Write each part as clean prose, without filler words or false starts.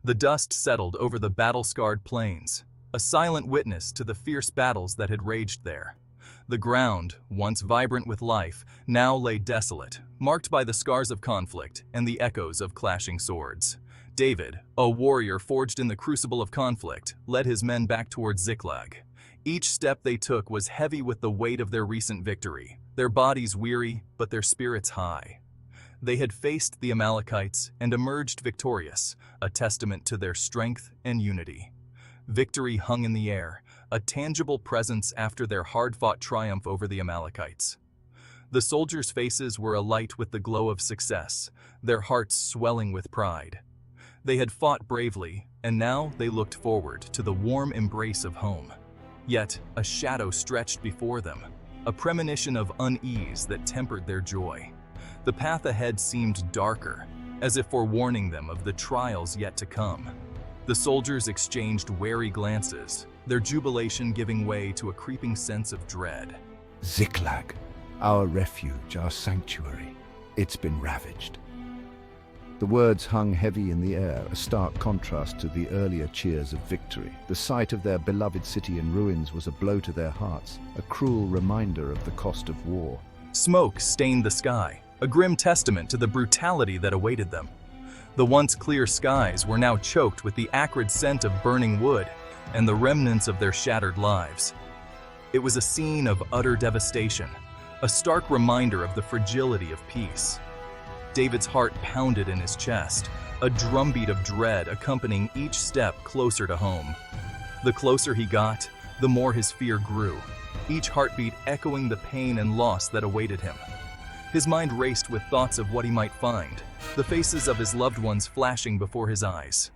The dust settled over the battle-scarred plains, a silent witness to the fierce battles that had raged there. The ground, once vibrant with life, now lay desolate, marked by the scars of conflict and the echoes of clashing swords. David, a warrior forged in the crucible of conflict, led his men back towards Ziklag. Each step they took was heavy with the weight of their recent victory, their bodies weary, but their spirits high. They had faced the Amalekites and emerged victorious, a testament to their strength and unity. Victory hung in the air, a tangible presence after their hard-fought triumph over the Amalekites. The soldiers' faces were alight with the glow of success, their hearts swelling with pride. They had fought bravely, and now they looked forward to the warm embrace of home. Yet, a shadow stretched before them, a premonition of unease that tempered their joy. The path ahead seemed darker, as if forewarning them of the trials yet to come. The soldiers exchanged wary glances, their jubilation giving way to a creeping sense of dread. Ziklag, our refuge, our sanctuary, it's been ravaged. The words hung heavy in the air, a stark contrast to the earlier cheers of victory. The sight of their beloved city in ruins was a blow to their hearts, a cruel reminder of the cost of war. Smoke stained the sky, a grim testament to the brutality that awaited them. The once clear skies were now choked with the acrid scent of burning wood and the remnants of their shattered lives. It was a scene of utter devastation, a stark reminder of the fragility of peace. David's heart pounded in his chest, a drumbeat of dread accompanying each step closer to home. The closer he got, the more his fear grew, each heartbeat echoing the pain and loss that awaited him. His mind raced with thoughts of what he might find, the faces of his loved ones flashing before his eyes.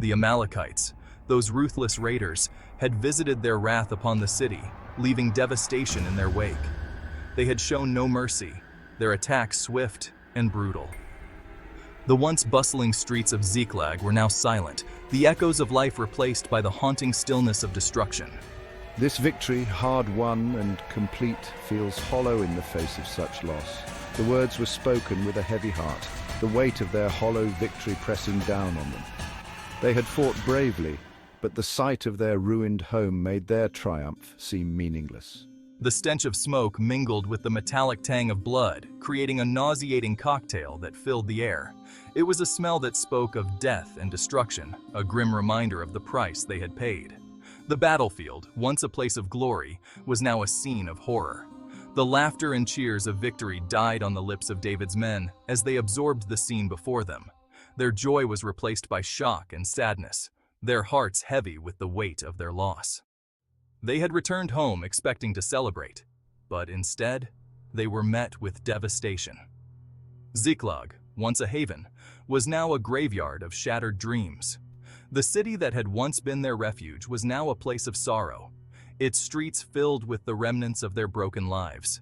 The Amalekites, those ruthless raiders, had visited their wrath upon the city, leaving devastation in their wake. They had shown no mercy, their attacks swift and brutal. The once bustling streets of Ziklag were now silent, the echoes of life replaced by the haunting stillness of destruction. This victory, hard won and complete, feels hollow in the face of such loss. The words were spoken with a heavy heart, the weight of their hollow victory pressing down on them. They had fought bravely, but the sight of their ruined home made their triumph seem meaningless. The stench of smoke mingled with the metallic tang of blood, creating a nauseating cocktail that filled the air. It was a smell that spoke of death and destruction, a grim reminder of the price they had paid. The battlefield, once a place of glory, was now a scene of horror. The laughter and cheers of victory died on the lips of David's men as they absorbed the scene before them. Their joy was replaced by shock and sadness, their hearts heavy with the weight of their loss. They had returned home expecting to celebrate, but instead, they were met with devastation. Ziklag, once a haven, was now a graveyard of shattered dreams. The city that had once been their refuge was now a place of sorrow, its streets filled with the remnants of their broken lives.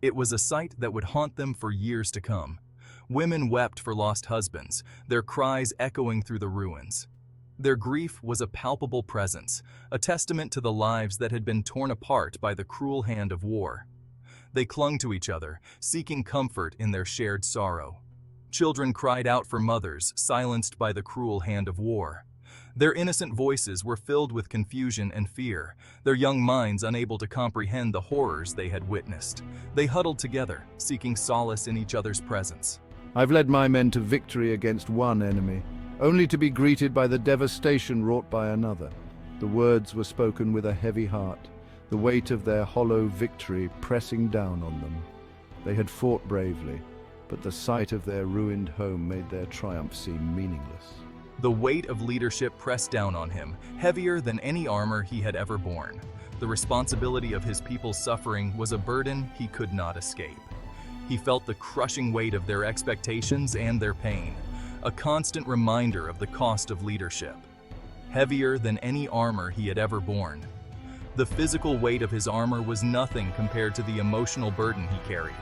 It was a sight that would haunt them for years to come. Women wept for lost husbands, their cries echoing through the ruins. Their grief was a palpable presence, a testament to the lives that had been torn apart by the cruel hand of war. They clung to each other, seeking comfort in their shared sorrow. Children cried out for mothers, silenced by the cruel hand of war. Their innocent voices were filled with confusion and fear, their young minds unable to comprehend the horrors they had witnessed. They huddled together, seeking solace in each other's presence. I've led my men to victory against one enemy, only to be greeted by the devastation wrought by another. The words were spoken with a heavy heart, the weight of their hollow victory pressing down on them. They had fought bravely, but the sight of their ruined home made their triumph seem meaningless. The weight of leadership pressed down on him, heavier than any armor he had ever borne. The responsibility of his people's suffering was a burden he could not escape. He felt the crushing weight of their expectations and their pain, a constant reminder of the cost of leadership. Heavier than any armor he had ever borne. The physical weight of his armor was nothing compared to the emotional burden he carried.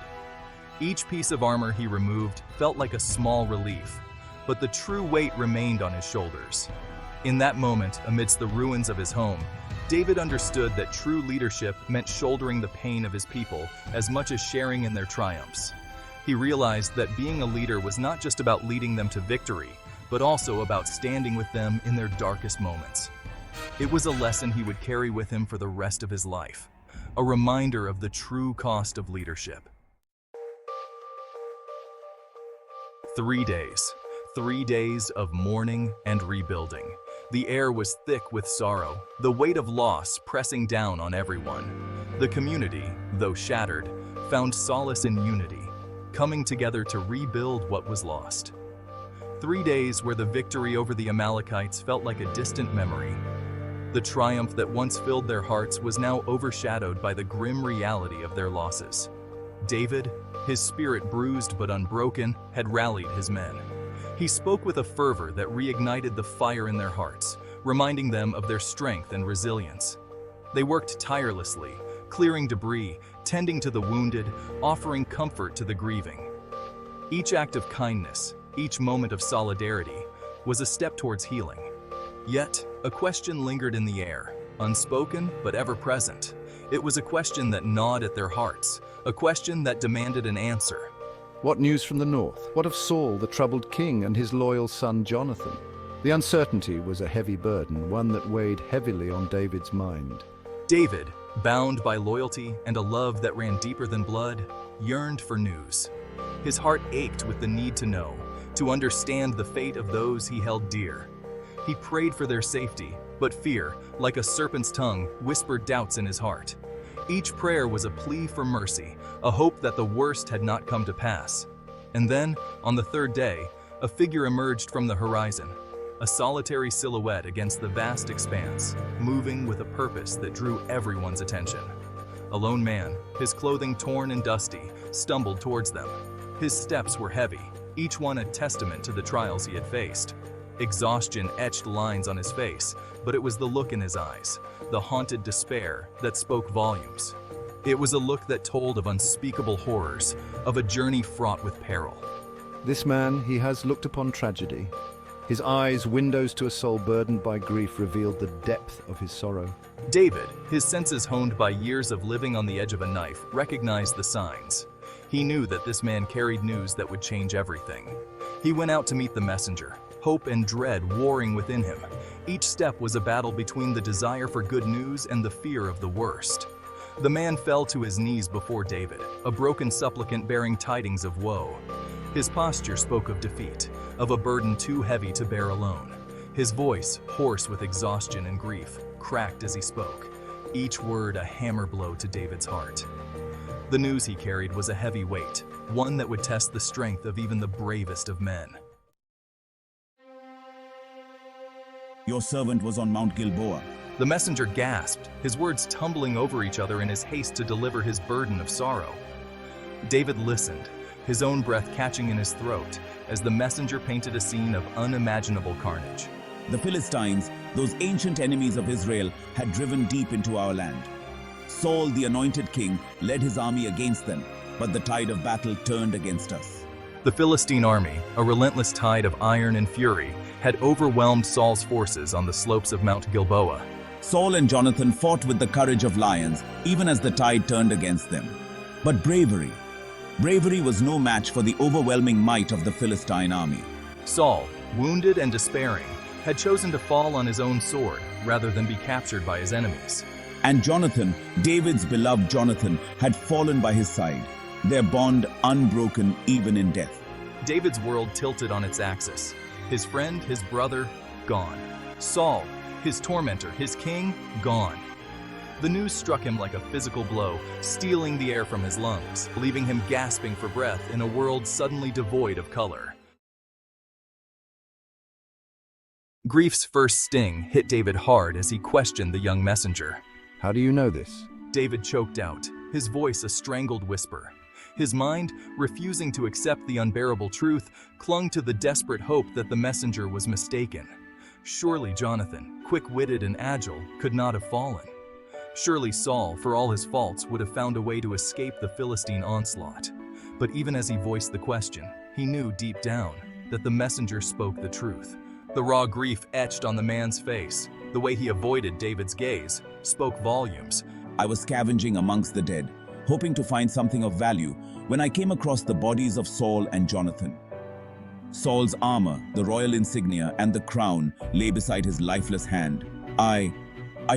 Each piece of armor he removed felt like a small relief, but the true weight remained on his shoulders. In that moment, amidst the ruins of his home, David understood that true leadership meant shouldering the pain of his people as much as sharing in their triumphs. He realized that being a leader was not just about leading them to victory, but also about standing with them in their darkest moments. It was a lesson he would carry with him for the rest of his life, a reminder of the true cost of leadership. 3 days. 3 days of mourning and rebuilding. The air was thick with sorrow, the weight of loss pressing down on everyone. The community, though shattered, found solace in unity, coming together to rebuild what was lost. 3 days where the victory over the Amalekites felt like a distant memory. The triumph that once filled their hearts was now overshadowed by the grim reality of their losses. David, his spirit bruised but unbroken, had rallied his men. He spoke with a fervor that reignited the fire in their hearts, reminding them of their strength and resilience. They worked tirelessly, clearing debris, tending to the wounded, offering comfort to the grieving. Each act of kindness, each moment of solidarity, was a step towards healing. Yet, a question lingered in the air, unspoken but ever present. It was a question that gnawed at their hearts, a question that demanded an answer. What news from the north? What of Saul, the troubled king, and his loyal son Jonathan? The uncertainty was a heavy burden, one that weighed heavily on David's mind. David, bound by loyalty and a love that ran deeper than blood, yearned for news. His heart ached with the need to know, to understand the fate of those he held dear. He prayed for their safety, but fear, like a serpent's tongue, whispered doubts in his heart. Each prayer was a plea for mercy, a hope that the worst had not come to pass. And then, on the third day, a figure emerged from the horizon, a solitary silhouette against the vast expanse, moving with a purpose that drew everyone's attention. A lone man, his clothing torn and dusty, stumbled towards them. His steps were heavy, each one a testament to the trials he had faced. Exhaustion etched lines on his face, but it was the look in his eyes, the haunted despair, that spoke volumes. It was a look that told of unspeakable horrors, of a journey fraught with peril. This man, he has looked upon tragedy. His eyes, windows to a soul burdened by grief, revealed the depth of his sorrow. David, his senses honed by years of living on the edge of a knife, recognized the signs. He knew that this man carried news that would change everything. He went out to meet the messenger, hope and dread warring within him. Each step was a battle between the desire for good news and the fear of the worst. The man fell to his knees before David, a broken supplicant bearing tidings of woe. His posture spoke of defeat, of a burden too heavy to bear alone. His voice, hoarse with exhaustion and grief, cracked as he spoke, each word a hammer blow to David's heart. The news he carried was a heavy weight, one that would test the strength of even the bravest of men. Your servant was on Mount Gilboa. The messenger gasped, his words tumbling over each other in his haste to deliver his burden of sorrow. David listened, his own breath catching in his throat, as the messenger painted a scene of unimaginable carnage. The Philistines, those ancient enemies of Israel, had driven deep into our land. Saul, the anointed king, led his army against them, but the tide of battle turned against us. The Philistine army, a relentless tide of iron and fury, had overwhelmed Saul's forces on the slopes of Mount Gilboa. Saul and Jonathan fought with the courage of lions, even as the tide turned against them. But bravery was no match for the overwhelming might of the Philistine army. Saul, wounded and despairing, had chosen to fall on his own sword rather than be captured by his enemies. And Jonathan, David's beloved Jonathan, had fallen by his side, their bond unbroken even in death. David's world tilted on its axis. His friend, his brother, gone. Saul, his tormentor, his king, gone. The news struck him like a physical blow, stealing the air from his lungs, leaving him gasping for breath in a world suddenly devoid of color. Grief's first sting hit David hard as he questioned the young messenger. How do you know this? David choked out, his voice a strangled whisper. His mind, refusing to accept the unbearable truth, clung to the desperate hope that the messenger was mistaken. Surely Jonathan, quick-witted and agile, could not have fallen. Surely Saul, for all his faults, would have found a way to escape the Philistine onslaught. But even as he voiced the question, he knew deep down that the messenger spoke the truth. The raw grief etched on the man's face, the way he avoided David's gaze, spoke volumes. I was scavenging amongst the dead, hoping to find something of value, when I came across the bodies of Saul and Jonathan. Saul's armor, the royal insignia, and the crown lay beside his lifeless hand. I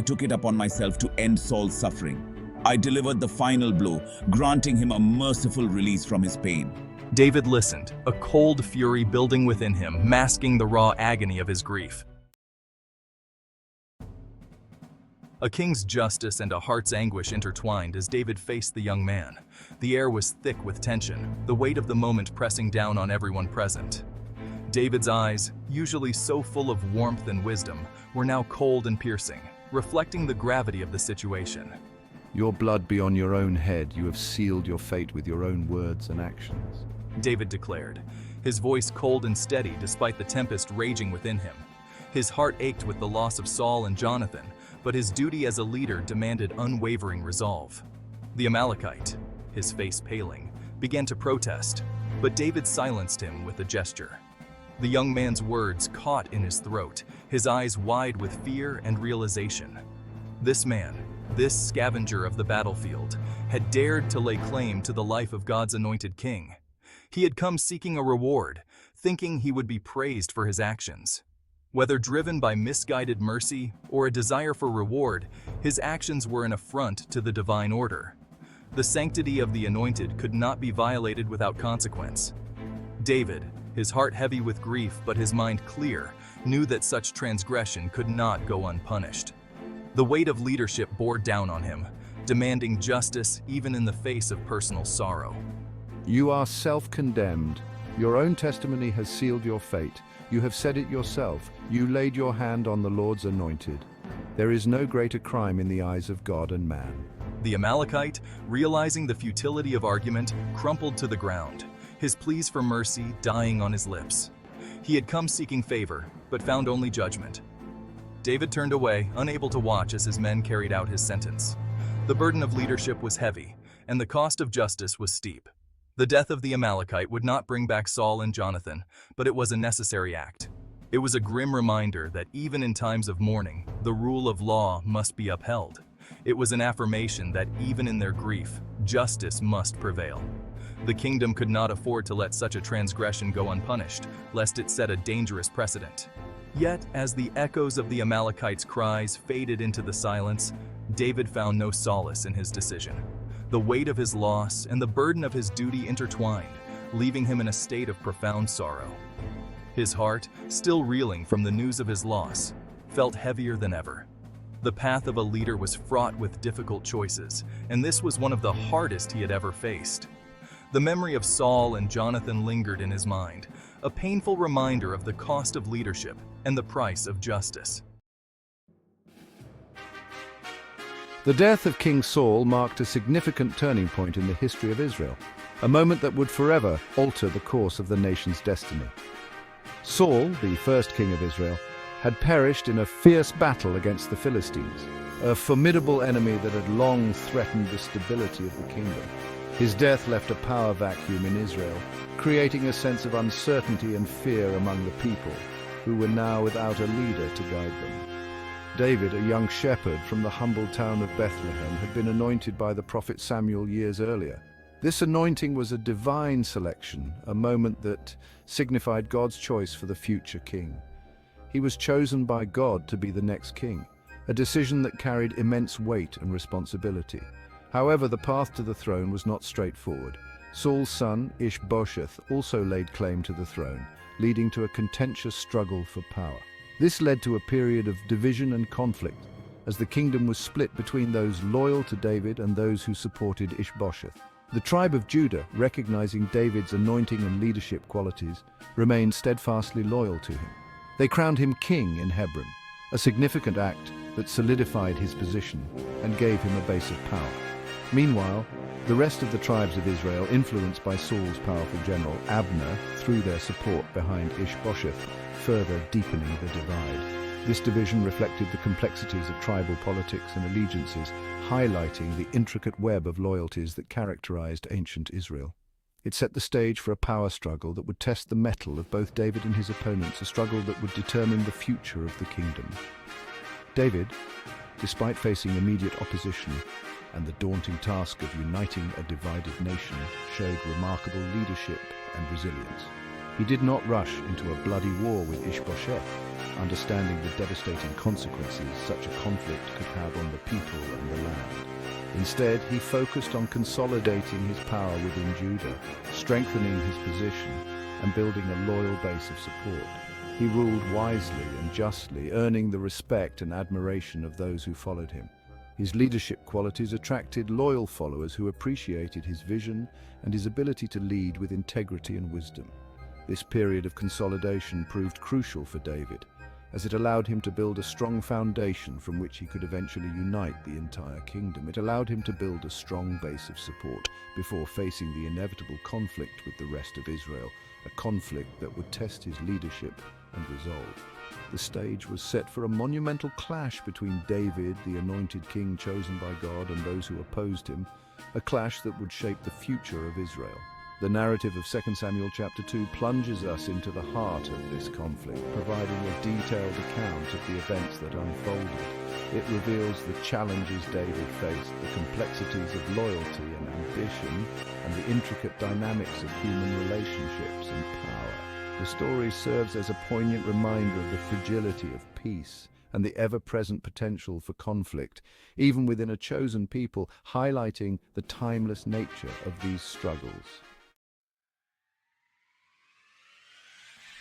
took it upon myself to end Saul's suffering. I delivered the final blow, granting him a merciful release from his pain. David listened, a cold fury building within him, masking the raw agony of his grief. A king's justice and a heart's anguish intertwined as David faced the young man. The air was thick with tension, the weight of the moment pressing down on everyone present. David's eyes, usually so full of warmth and wisdom, were now cold and piercing, reflecting the gravity of the situation. Your blood be on your own head. You have sealed your fate with your own words and actions. David declared, his voice cold and steady despite the tempest raging within him. His heart ached with the loss of Saul and Jonathan, but his duty as a leader demanded unwavering resolve. The Amalekite, his face paling, began to protest, but David silenced him with a gesture. The young man's words caught in his throat, his eyes wide with fear and realization. This man, this scavenger of the battlefield, had dared to lay claim to the life of God's anointed king. He had come seeking a reward, thinking he would be praised for his actions. Whether driven by misguided mercy or a desire for reward, his actions were an affront to the divine order. The sanctity of the anointed could not be violated without consequence. David, his heart heavy with grief but his mind clear, knew that such transgression could not go unpunished. The weight of leadership bore down on him, demanding justice even in the face of personal sorrow. You are self-condemned. Your own testimony has sealed your fate. You have said it yourself. You laid your hand on the Lord's anointed. There is no greater crime in the eyes of God and man. The Amalekite, realizing the futility of argument, crumpled to the ground, his pleas for mercy dying on his lips. He had come seeking favor, but found only judgment. David turned away, unable to watch as his men carried out his sentence. The burden of leadership was heavy, and the cost of justice was steep. The death of the Amalekite would not bring back Saul and Jonathan, but it was a necessary act. It was a grim reminder that even in times of mourning, the rule of law must be upheld. It was an affirmation that even in their grief, justice must prevail. The kingdom could not afford to let such a transgression go unpunished, lest it set a dangerous precedent. Yet, as the echoes of the Amalekite's cries faded into the silence, David found no solace in his decision. The weight of his loss and the burden of his duty intertwined, leaving him in a state of profound sorrow. His heart, still reeling from the news of his loss, felt heavier than ever. The path of a leader was fraught with difficult choices, and this was one of the hardest he had ever faced. The memory of Saul and Jonathan lingered in his mind, a painful reminder of the cost of leadership and the price of justice. The death of King Saul marked a significant turning point in the history of Israel, a moment that would forever alter the course of the nation's destiny. Saul, the first king of Israel, had perished in a fierce battle against the Philistines, a formidable enemy that had long threatened the stability of the kingdom. His death left a power vacuum in Israel, creating a sense of uncertainty and fear among the people, who were now without a leader to guide them. David, a young shepherd from the humble town of Bethlehem, had been anointed by the prophet Samuel years earlier. This anointing was a divine selection, a moment that signified God's choice for the future king. He was chosen by God to be the next king, a decision that carried immense weight and responsibility. However, the path to the throne was not straightforward. Saul's son, Ishbosheth, also laid claim to the throne, leading to a contentious struggle for power. This led to a period of division and conflict, as the kingdom was split between those loyal to David and those who supported Ishbosheth. The tribe of Judah, recognizing David's anointing and leadership qualities, remained steadfastly loyal to him. They crowned him king in Hebron, a significant act that solidified his position and gave him a base of power. Meanwhile, the rest of the tribes of Israel, influenced by Saul's powerful general Abner, threw their support behind Ishbosheth, further deepening the divide. This division reflected the complexities of tribal politics and allegiances, highlighting the intricate web of loyalties that characterized ancient Israel. It set the stage for a power struggle that would test the mettle of both David and his opponents, a struggle that would determine the future of the kingdom. David, despite facing immediate opposition and the daunting task of uniting a divided nation, showed remarkable leadership and resilience. He did not rush into a bloody war with Ishbosheth, understanding the devastating consequences such a conflict could have on the people and the land. Instead, he focused on consolidating his power within Judah, strengthening his position, and building a loyal base of support. He ruled wisely and justly, earning the respect and admiration of those who followed him. His leadership qualities attracted loyal followers who appreciated his vision and his ability to lead with integrity and wisdom. This period of consolidation proved crucial for David, as it allowed him to build a strong foundation from which he could eventually unite the entire kingdom. It allowed him to build a strong base of support before facing the inevitable conflict with the rest of Israel, a conflict that would test his leadership and resolve. The stage was set for a monumental clash between David, the anointed king chosen by God, and those who opposed him, a clash that would shape the future of Israel. The narrative of 2 Samuel chapter 2 plunges us into the heart of this conflict, providing a detailed account of the events that unfolded. It reveals the challenges David faced, the complexities of loyalty and ambition, and the intricate dynamics of human relationships and power. The story serves as a poignant reminder of the fragility of peace and the ever-present potential for conflict, even within a chosen people, highlighting the timeless nature of these struggles.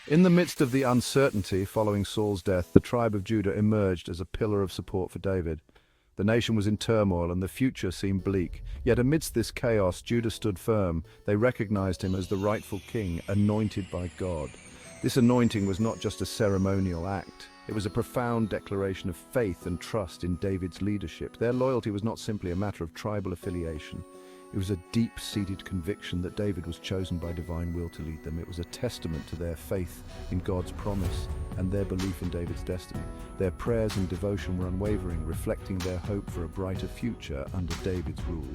In the midst of the uncertainty following Saul's death, the tribe of Judah emerged as a pillar of support for David. The nation was in turmoil and the future seemed bleak. Yet amidst this chaos, Judah stood firm. They recognized him as the rightful king, anointed by God. This anointing was not just a ceremonial act. It was a profound declaration of faith and trust in David's leadership. Their loyalty was not simply a matter of tribal affiliation. It was a deep-seated conviction that David was chosen by divine will to lead them. It was a testament to their faith in God's promise and their belief in David's destiny. Their prayers and devotion were unwavering, reflecting their hope for a brighter future under David's rule.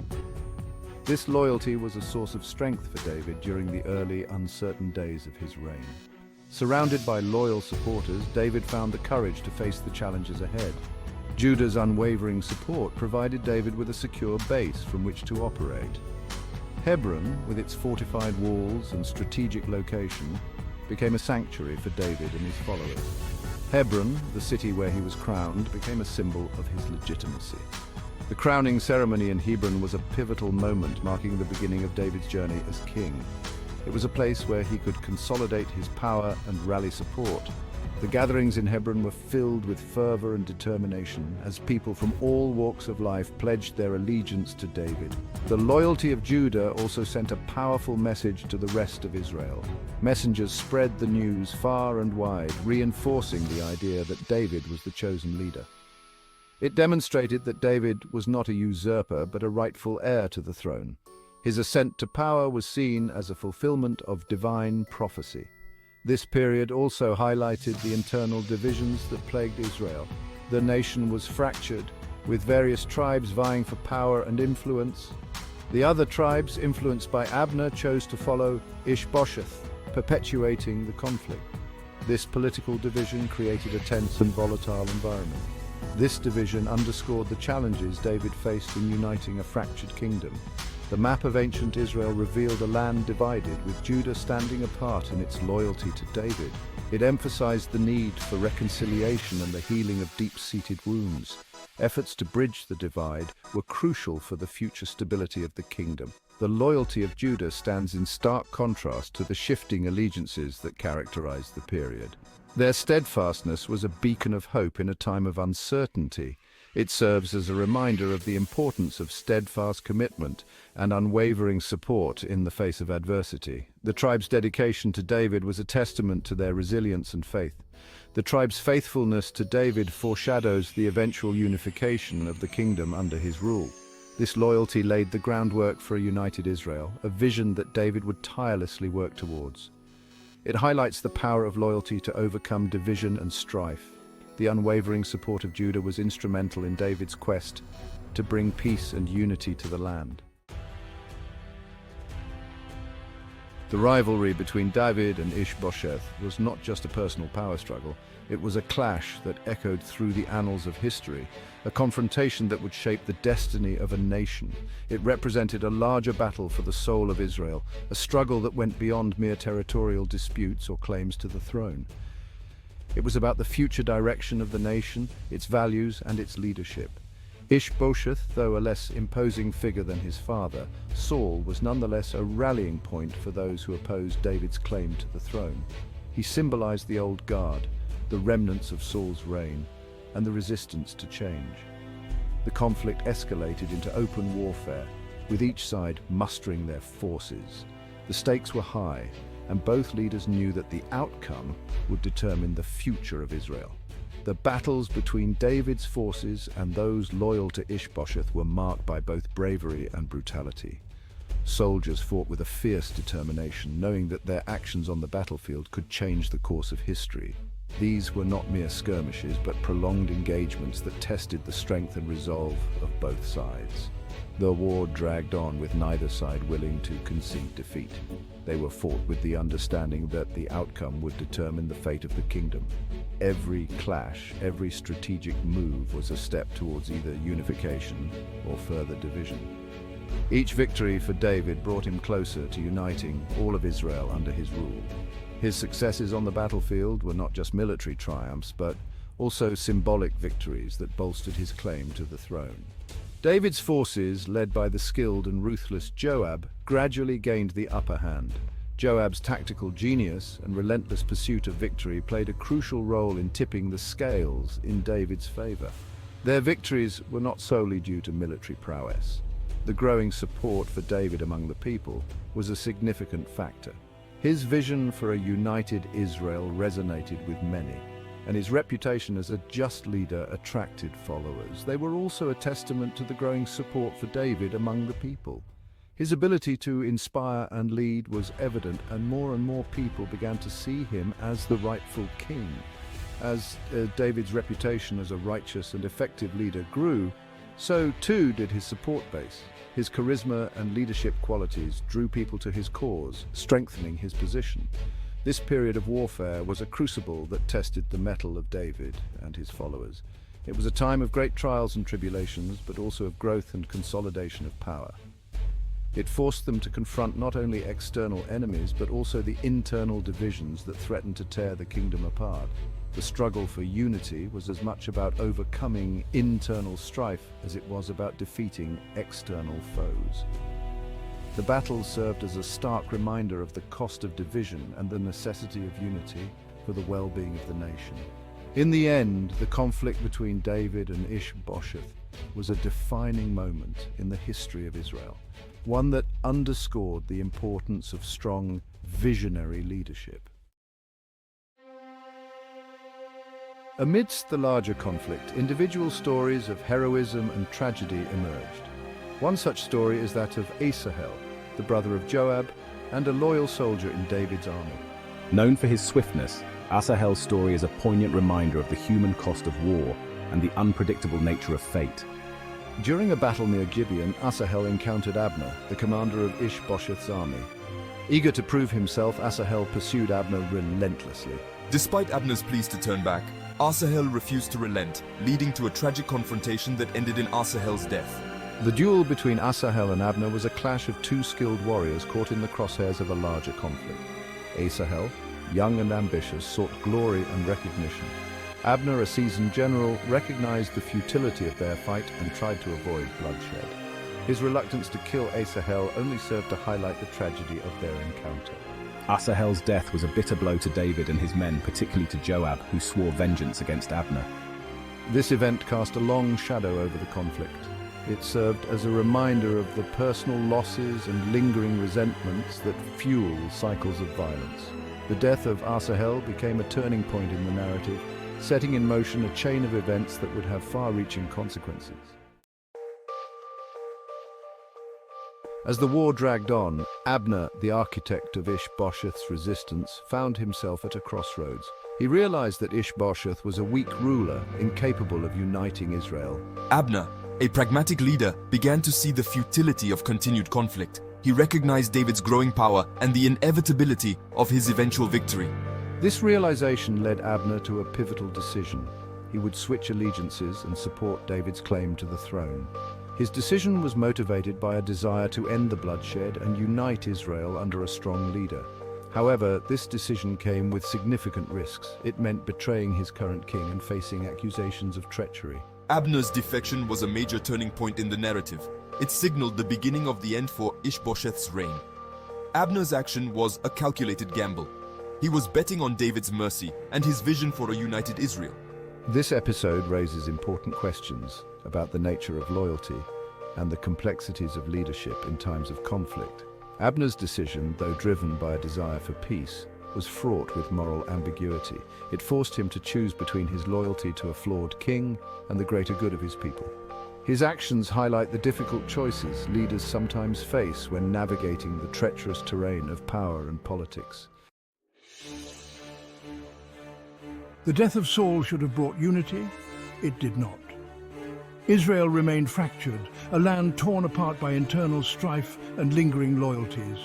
This loyalty was a source of strength for David during the early, uncertain days of his reign. Surrounded by loyal supporters, David found the courage to face the challenges ahead. Judah's unwavering support provided David with a secure base from which to operate. Hebron, with its fortified walls and strategic location, became a sanctuary for David and his followers. Hebron, the city where he was crowned, became a symbol of his legitimacy. The crowning ceremony in Hebron was a pivotal moment marking the beginning of David's journey as king. It was a place where he could consolidate his power and rally support. The gatherings in Hebron were filled with fervor and determination as people from all walks of life pledged their allegiance to David. The loyalty of Judah also sent a powerful message to the rest of Israel. Messengers spread the news far and wide, reinforcing the idea that David was the chosen leader. It demonstrated that David was not a usurper but a rightful heir to the throne. His ascent to power was seen as a fulfillment of divine prophecy. This period also highlighted the internal divisions that plagued Israel. The nation was fractured, with various tribes vying for power and influence. The other tribes, influenced by Abner, chose to follow Ishbosheth, perpetuating the conflict. This political division created a tense and volatile environment. This division underscored the challenges David faced in uniting a fractured kingdom. The map of ancient Israel revealed a land divided, with Judah standing apart in its loyalty to David. It emphasized the need for reconciliation and the healing of deep-seated wounds. Efforts to bridge the divide were crucial for the future stability of the kingdom. The loyalty of Judah stands in stark contrast to the shifting allegiances that characterized the period. Their steadfastness was a beacon of hope in a time of uncertainty. It serves as a reminder of the importance of steadfast commitment and unwavering support in the face of adversity. The tribe's dedication to David was a testament to their resilience and faith. The tribe's faithfulness to David foreshadows the eventual unification of the kingdom under his rule. This loyalty laid the groundwork for a united Israel, a vision that David would tirelessly work towards. It highlights the power of loyalty to overcome division and strife. The unwavering support of Judah was instrumental in David's quest to bring peace and unity to the land. The rivalry between David and Ishbosheth was not just a personal power struggle, it was a clash that echoed through the annals of history, a confrontation that would shape the destiny of a nation. It represented a larger battle for the soul of Israel, a struggle that went beyond mere territorial disputes or claims to the throne. It was about the future direction of the nation, its values and its leadership. Ishbosheth, though a less imposing figure than his father, Saul was nonetheless a rallying point for those who opposed David's claim to the throne. He symbolized the old guard, the remnants of Saul's reign, and the resistance to change. The conflict escalated into open warfare, with each side mustering their forces. The stakes were high, and both leaders knew that the outcome would determine the future of Israel. The battles between David's forces and those loyal to Ishbosheth were marked by both bravery and brutality. Soldiers fought with a fierce determination, knowing that their actions on the battlefield could change the course of history. These were not mere skirmishes, but prolonged engagements that tested the strength and resolve of both sides. The war dragged on with neither side willing to concede defeat. They were fought with the understanding that the outcome would determine the fate of the kingdom. Every clash, every strategic move was a step towards either unification or further division. Each victory for David brought him closer to uniting all of Israel under his rule. His successes on the battlefield were not just military triumphs, but also symbolic victories that bolstered his claim to the throne. David's forces, led by the skilled and ruthless Joab, gradually gained the upper hand. Joab's tactical genius and relentless pursuit of victory played a crucial role in tipping the scales in David's favor. Their victories were not solely due to military prowess. The growing support for David among the people was a significant factor. His vision for a united Israel resonated with many, and his reputation as a just leader attracted followers. They were also a testament to the growing support for David among the people. His ability to inspire and lead was evident, and more people began to see him as the rightful king. As David's reputation as a righteous and effective leader grew, so too did his support base. His charisma and leadership qualities drew people to his cause, strengthening his position. This period of warfare was a crucible that tested the mettle of David and his followers. It was a time of great trials and tribulations, but also of growth and consolidation of power. It forced them to confront not only external enemies, but also the internal divisions that threatened to tear the kingdom apart. The struggle for unity was as much about overcoming internal strife as it was about defeating external foes. The battle served as a stark reminder of the cost of division and the necessity of unity for the well-being of the nation. In the end, the conflict between David and Ishbosheth was a defining moment in the history of Israel, one that underscored the importance of strong, visionary leadership. Amidst the larger conflict, individual stories of heroism and tragedy emerged. One such story is that of Asahel, the brother of Joab, and a loyal soldier in David's army. Known for his swiftness, Asahel's story is a poignant reminder of the human cost of war and the unpredictable nature of fate. During a battle near Gibeon, Asahel encountered Abner, the commander of Ishbosheth's army. Eager to prove himself, Asahel pursued Abner relentlessly. Despite Abner's pleas to turn back, Asahel refused to relent, leading to a tragic confrontation that ended in Asahel's death. The duel between Asahel and Abner was a clash of two skilled warriors caught in the crosshairs of a larger conflict. Asahel, young and ambitious, sought glory and recognition. Abner, a seasoned general, recognized the futility of their fight and tried to avoid bloodshed. His reluctance to kill Asahel only served to highlight the tragedy of their encounter. Asahel's death was a bitter blow to David and his men, particularly to Joab, who swore vengeance against Abner. This event cast a long shadow over the conflict. It served as a reminder of the personal losses and lingering resentments that fuel cycles of violence. The death of Asahel became a turning point in the narrative, setting in motion a chain of events that would have far-reaching consequences. As the war dragged on, Abner, the architect of Ishbosheth's resistance, found himself at a crossroads. He realized that Ishbosheth was a weak ruler, incapable of uniting Israel. Abner, a pragmatic leader, began to see the futility of continued conflict. He recognized David's growing power and the inevitability of his eventual victory. This realization led Abner to a pivotal decision. He would switch allegiances and support David's claim to the throne. His decision was motivated by a desire to end the bloodshed and unite Israel under a strong leader. However, this decision came with significant risks. It meant betraying his current king and facing accusations of treachery. Abner's defection was a major turning point in the narrative. It signaled the beginning of the end for Ishbosheth's reign. Abner's action was a calculated gamble. He was betting on David's mercy and his vision for a united Israel. This episode raises important questions about the nature of loyalty and the complexities of leadership in times of conflict. Abner's decision, though driven by a desire for peace, was fraught with moral ambiguity. It forced him to choose between his loyalty to a flawed king and the greater good of his people. His actions highlight the difficult choices leaders sometimes face when navigating the treacherous terrain of power and politics. The death of Saul should have brought unity. It did not. Israel remained fractured, a land torn apart by internal strife and lingering loyalties.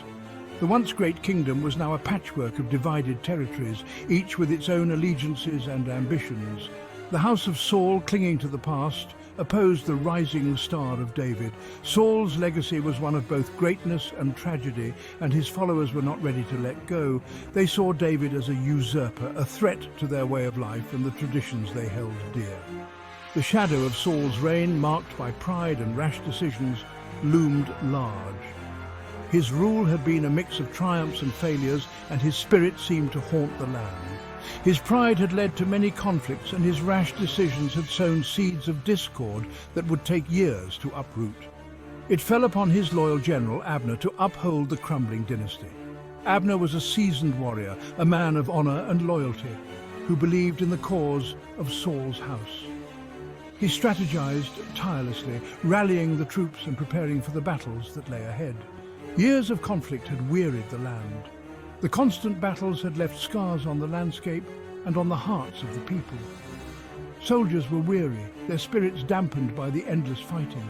The once great kingdom was now a patchwork of divided territories, each with its own allegiances and ambitions. The house of Saul, clinging to the past, opposed the rising star of David. Saul's legacy was one of both greatness and tragedy, and his followers were not ready to let go. They saw David as a usurper, a threat to their way of life and the traditions they held dear. The shadow of Saul's reign, marked by pride and rash decisions, loomed large. His rule had been a mix of triumphs and failures, and his spirit seemed to haunt the land. His pride had led to many conflicts, and his rash decisions had sown seeds of discord that would take years to uproot. It fell upon his loyal general, Abner, to uphold the crumbling dynasty. Abner was a seasoned warrior, a man of honor and loyalty, who believed in the cause of Saul's house. He strategized tirelessly, rallying the troops and preparing for the battles that lay ahead. Years of conflict had wearied the land. The constant battles had left scars on the landscape and on the hearts of the people. Soldiers were weary, their spirits dampened by the endless fighting.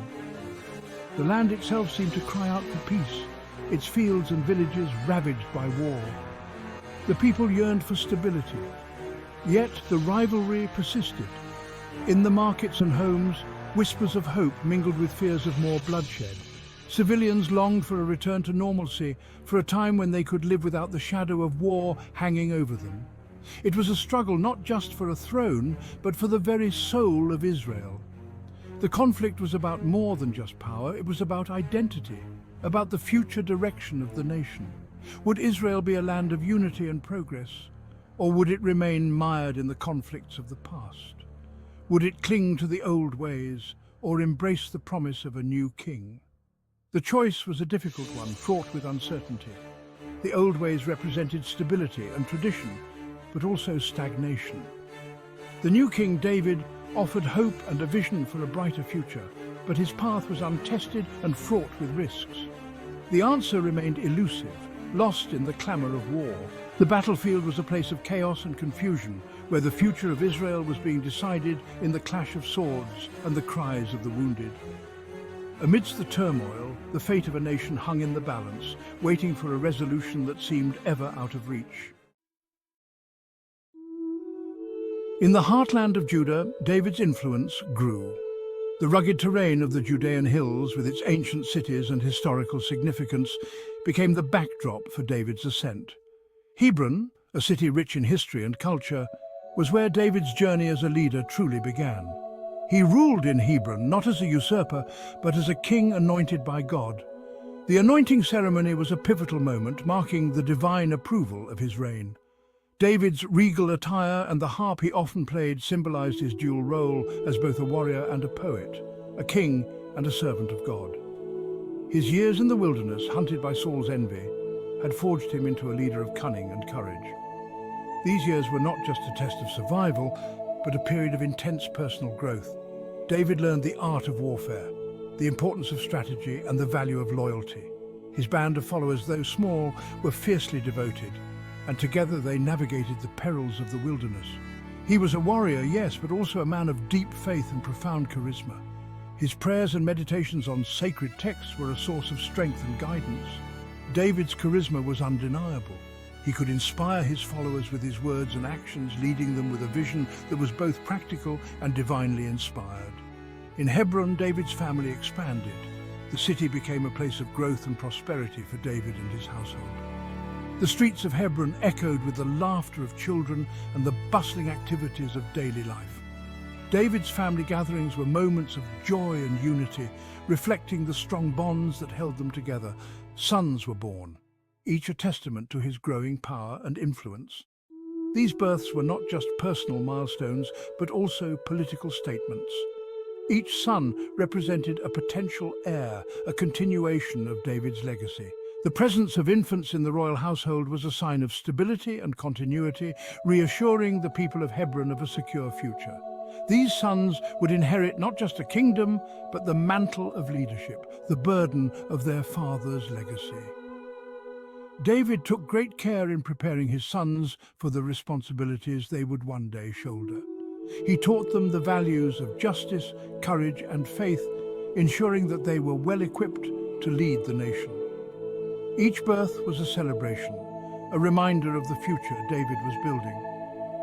The land itself seemed to cry out for peace, its fields and villages ravaged by war. The people yearned for stability, yet the rivalry persisted. In the markets and homes, whispers of hope mingled with fears of more bloodshed. Civilians longed for a return to normalcy, for a time when they could live without the shadow of war hanging over them. It was a struggle not just for a throne, but for the very soul of Israel. The conflict was about more than just power, it was about identity, about the future direction of the nation. Would Israel be a land of unity and progress, or would it remain mired in the conflicts of the past? Would it cling to the old ways, or embrace the promise of a new king? The choice was a difficult one, fraught with uncertainty. The old ways represented stability and tradition, but also stagnation. The new king, David, offered hope and a vision for a brighter future, but his path was untested and fraught with risks. The answer remained elusive, lost in the clamor of war. The battlefield was a place of chaos and confusion, where the future of Israel was being decided in the clash of swords and the cries of the wounded. Amidst the turmoil, the fate of a nation hung in the balance, waiting for a resolution that seemed ever out of reach. In the heartland of Judah, David's influence grew. The rugged terrain of the Judean hills, with its ancient cities and historical significance, became the backdrop for David's ascent. Hebron, a city rich in history and culture, was where David's journey as a leader truly began. He ruled in Hebron not as a usurper, but as a king anointed by God. The anointing ceremony was a pivotal moment, marking the divine approval of his reign. David's regal attire and the harp he often played symbolized his dual role as both a warrior and a poet, a king and a servant of God. His years in the wilderness, hunted by Saul's envy, had forged him into a leader of cunning and courage. These years were not just a test of survival, but a period of intense personal growth. David learned the art of warfare, the importance of strategy, and the value of loyalty. His band of followers, though small, were fiercely devoted, and together they navigated the perils of the wilderness. He was a warrior, yes, but also a man of deep faith and profound charisma. His prayers and meditations on sacred texts were a source of strength and guidance. David's charisma was undeniable. He could inspire his followers with his words and actions, leading them with a vision that was both practical and divinely inspired. In Hebron, David's family expanded. The city became a place of growth and prosperity for David and his household. The streets of Hebron echoed with the laughter of children and the bustling activities of daily life. David's family gatherings were moments of joy and unity, reflecting the strong bonds that held them together. Sons were born, each a testament to his growing power and influence. These births were not just personal milestones, but also political statements. Each son represented a potential heir, a continuation of David's legacy. The presence of infants in the royal household was a sign of stability and continuity, reassuring the people of Hebron of a secure future. These sons would inherit not just a kingdom, but the mantle of leadership, the burden of their father's legacy. David took great care in preparing his sons for the responsibilities they would one day shoulder. He taught them the values of justice, courage, and faith, ensuring that they were well equipped to lead the nation. Each birth was a celebration, a reminder of the future David was building.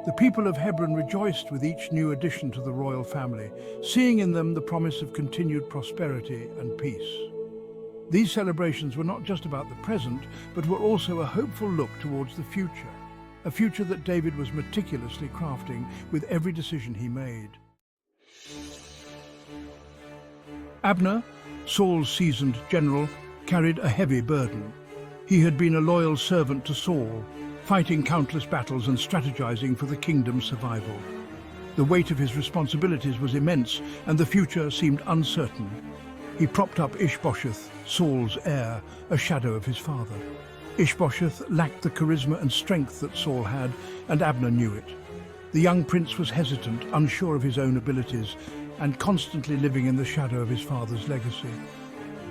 The people of Hebron rejoiced with each new addition to the royal family, seeing in them the promise of continued prosperity and peace. These celebrations were not just about the present, but were also a hopeful look towards the future, a future that David was meticulously crafting with every decision he made. Abner, Saul's seasoned general, carried a heavy burden. He had been a loyal servant to Saul, fighting countless battles and strategizing for the kingdom's survival. The weight of his responsibilities was immense, and the future seemed uncertain. He propped up Ishbosheth, Saul's heir, a shadow of his father. Ishbosheth lacked the charisma and strength that Saul had, and Abner knew it. The young prince was hesitant, unsure of his own abilities, and constantly living in the shadow of his father's legacy.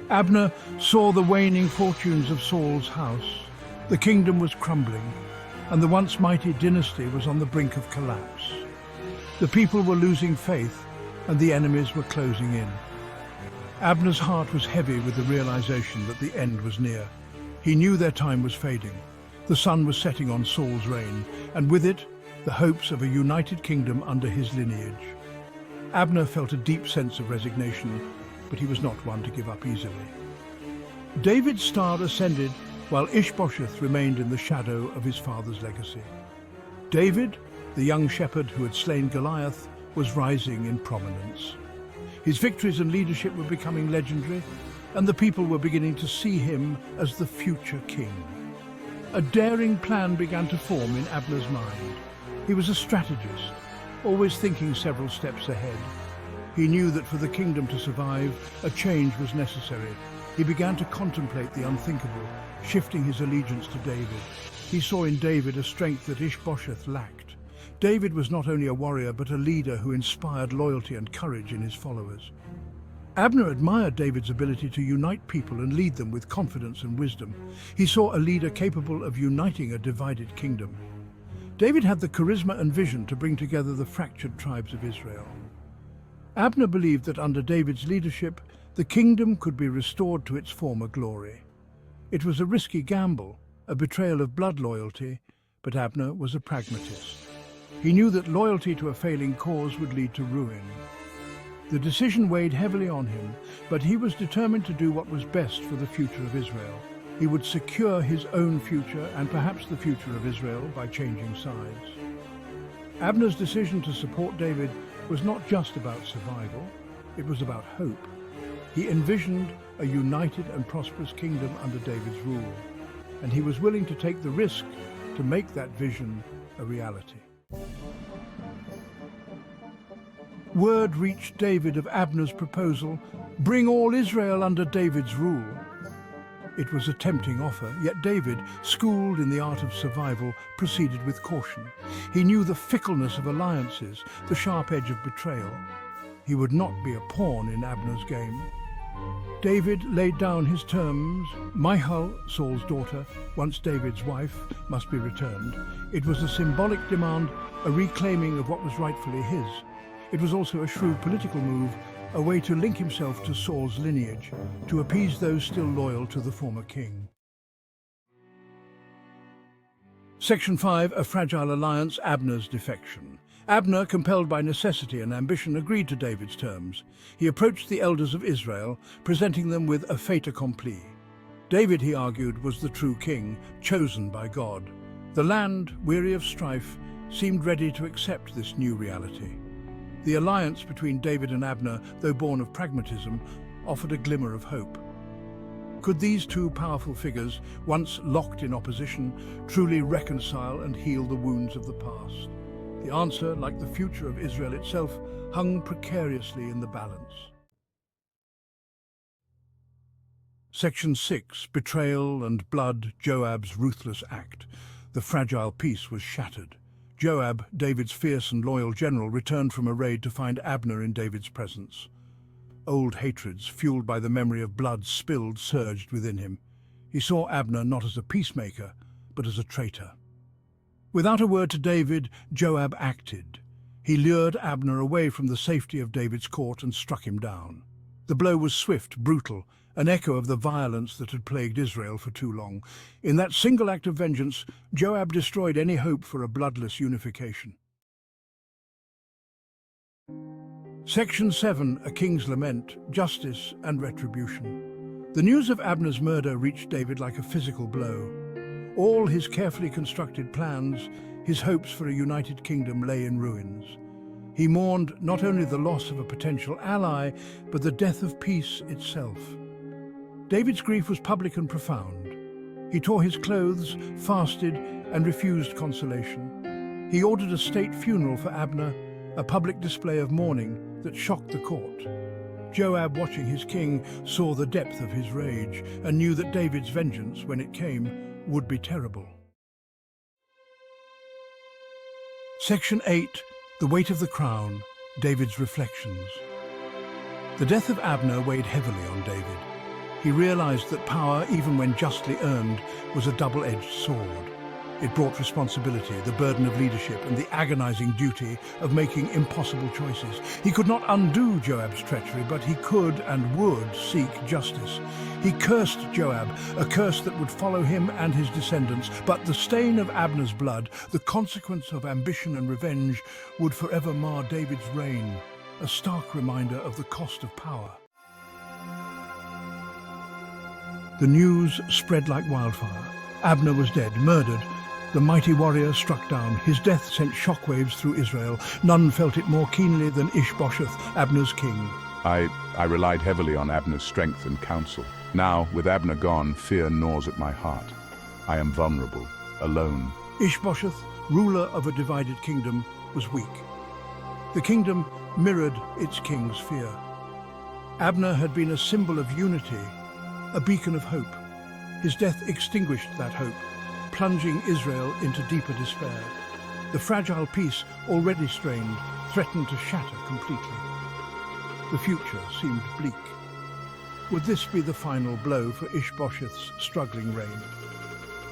Abner saw the waning fortunes of Saul's house. The kingdom was crumbling, and the once mighty dynasty was on the brink of collapse. The people were losing faith, and the enemies were closing in. Abner's heart was heavy with the realization that the end was near. He knew their time was fading. The sun was setting on Saul's reign, and with it, the hopes of a united kingdom under his lineage. Abner felt a deep sense of resignation, but he was not one to give up easily. David's star ascended while Ishbosheth remained in the shadow of his father's legacy. David, the young shepherd who had slain Goliath, was rising in prominence. His victories and leadership were becoming legendary, and the people were beginning to see him as the future king. A daring plan began to form in Abner's mind. He was a strategist, always thinking several steps ahead. He knew that for the kingdom to survive, a change was necessary. He began to contemplate the unthinkable, shifting his allegiance to David. He saw in David a strength that Ishbosheth lacked. David was not only a warrior, but a leader who inspired loyalty and courage in his followers. Abner admired David's ability to unite people and lead them with confidence and wisdom. He saw a leader capable of uniting a divided kingdom. David had the charisma and vision to bring together the fractured tribes of Israel. Abner believed that under David's leadership, the kingdom could be restored to its former glory. It was a risky gamble, a betrayal of blood loyalty, but Abner was a pragmatist. He knew that loyalty to a failing cause would lead to ruin. The decision weighed heavily on him, but he was determined to do what was best for the future of Israel. He would secure his own future and perhaps the future of Israel by changing sides. Abner's decision to support David was not just about survival, it was about hope. He envisioned a united and prosperous kingdom under David's rule, and he was willing to take the risk to make that vision a reality. Word reached David of Abner's proposal, bring all Israel under David's rule. It was a tempting offer, yet David, schooled in the art of survival, proceeded with caution. He knew the fickleness of alliances, the sharp edge of betrayal. He would not be a pawn in Abner's game. David laid down his terms. Michal, Saul's daughter, once David's wife, must be returned. It was a symbolic demand, a reclaiming of what was rightfully his. It was also a shrewd political move, a way to link himself to Saul's lineage, to appease those still loyal to the former king. Section 5, A Fragile Alliance, Abner's Defection. Abner, compelled by necessity and ambition, agreed to David's terms. He approached the elders of Israel, presenting them with a fait accompli. David, he argued, was the true king, chosen by God. The land, weary of strife, seemed ready to accept this new reality. The alliance between David and Abner, though born of pragmatism, offered a glimmer of hope. Could these two powerful figures, once locked in opposition, truly reconcile and heal the wounds of the past? The answer, like the future of Israel itself, hung precariously in the balance. Section 6, Betrayal and Blood, Joab's Ruthless Act. The fragile peace was shattered. Joab, David's fierce and loyal general, returned from a raid to find Abner in David's presence. Old hatreds, fueled by the memory of blood spilled, surged within him. He saw Abner not as a peacemaker, but as a traitor. Without a word to David, Joab acted. He lured Abner away from the safety of David's court and struck him down. The blow was swift, brutal, an echo of the violence that had plagued Israel for too long. In that single act of vengeance, Joab destroyed any hope for a bloodless unification. Section 7, A King's Lament, Justice and Retribution. The news of Abner's murder reached David like a physical blow. All his carefully constructed plans, his hopes for a united kingdom, lay in ruins. He mourned not only the loss of a potential ally, but the death of peace itself. David's grief was public and profound. He tore his clothes, fasted, and refused consolation. He ordered a state funeral for Abner, a public display of mourning that shocked the court. Joab, watching his king, saw the depth of his rage and knew that David's vengeance, when it came, would be terrible. Section 8, The Weight of the Crown, David's Reflections. The death of Abner weighed heavily on David. He realized that power, even when justly earned, was a double-edged sword. It brought responsibility, the burden of leadership, and the agonizing duty of making impossible choices. He could not undo Joab's treachery, but he could and would seek justice. He cursed Joab, a curse that would follow him and his descendants, but the stain of Abner's blood, the consequence of ambition and revenge, would forever mar David's reign, a stark reminder of the cost of power. The news spread like wildfire. Abner was dead, murdered. The mighty warrior struck down. His death sent shockwaves through Israel. None felt it more keenly than Ishbosheth, Abner's king. I relied heavily on Abner's strength and counsel. Now, with Abner gone, fear gnaws at my heart. I am vulnerable, alone. Ishbosheth, ruler of a divided kingdom, was weak. The kingdom mirrored its king's fear. Abner had been a symbol of unity, a beacon of hope. His death extinguished that hope, plunging Israel into deeper despair. The fragile peace, already strained, threatened to shatter completely. The future seemed bleak. Would this be the final blow for Ishbosheth's struggling reign?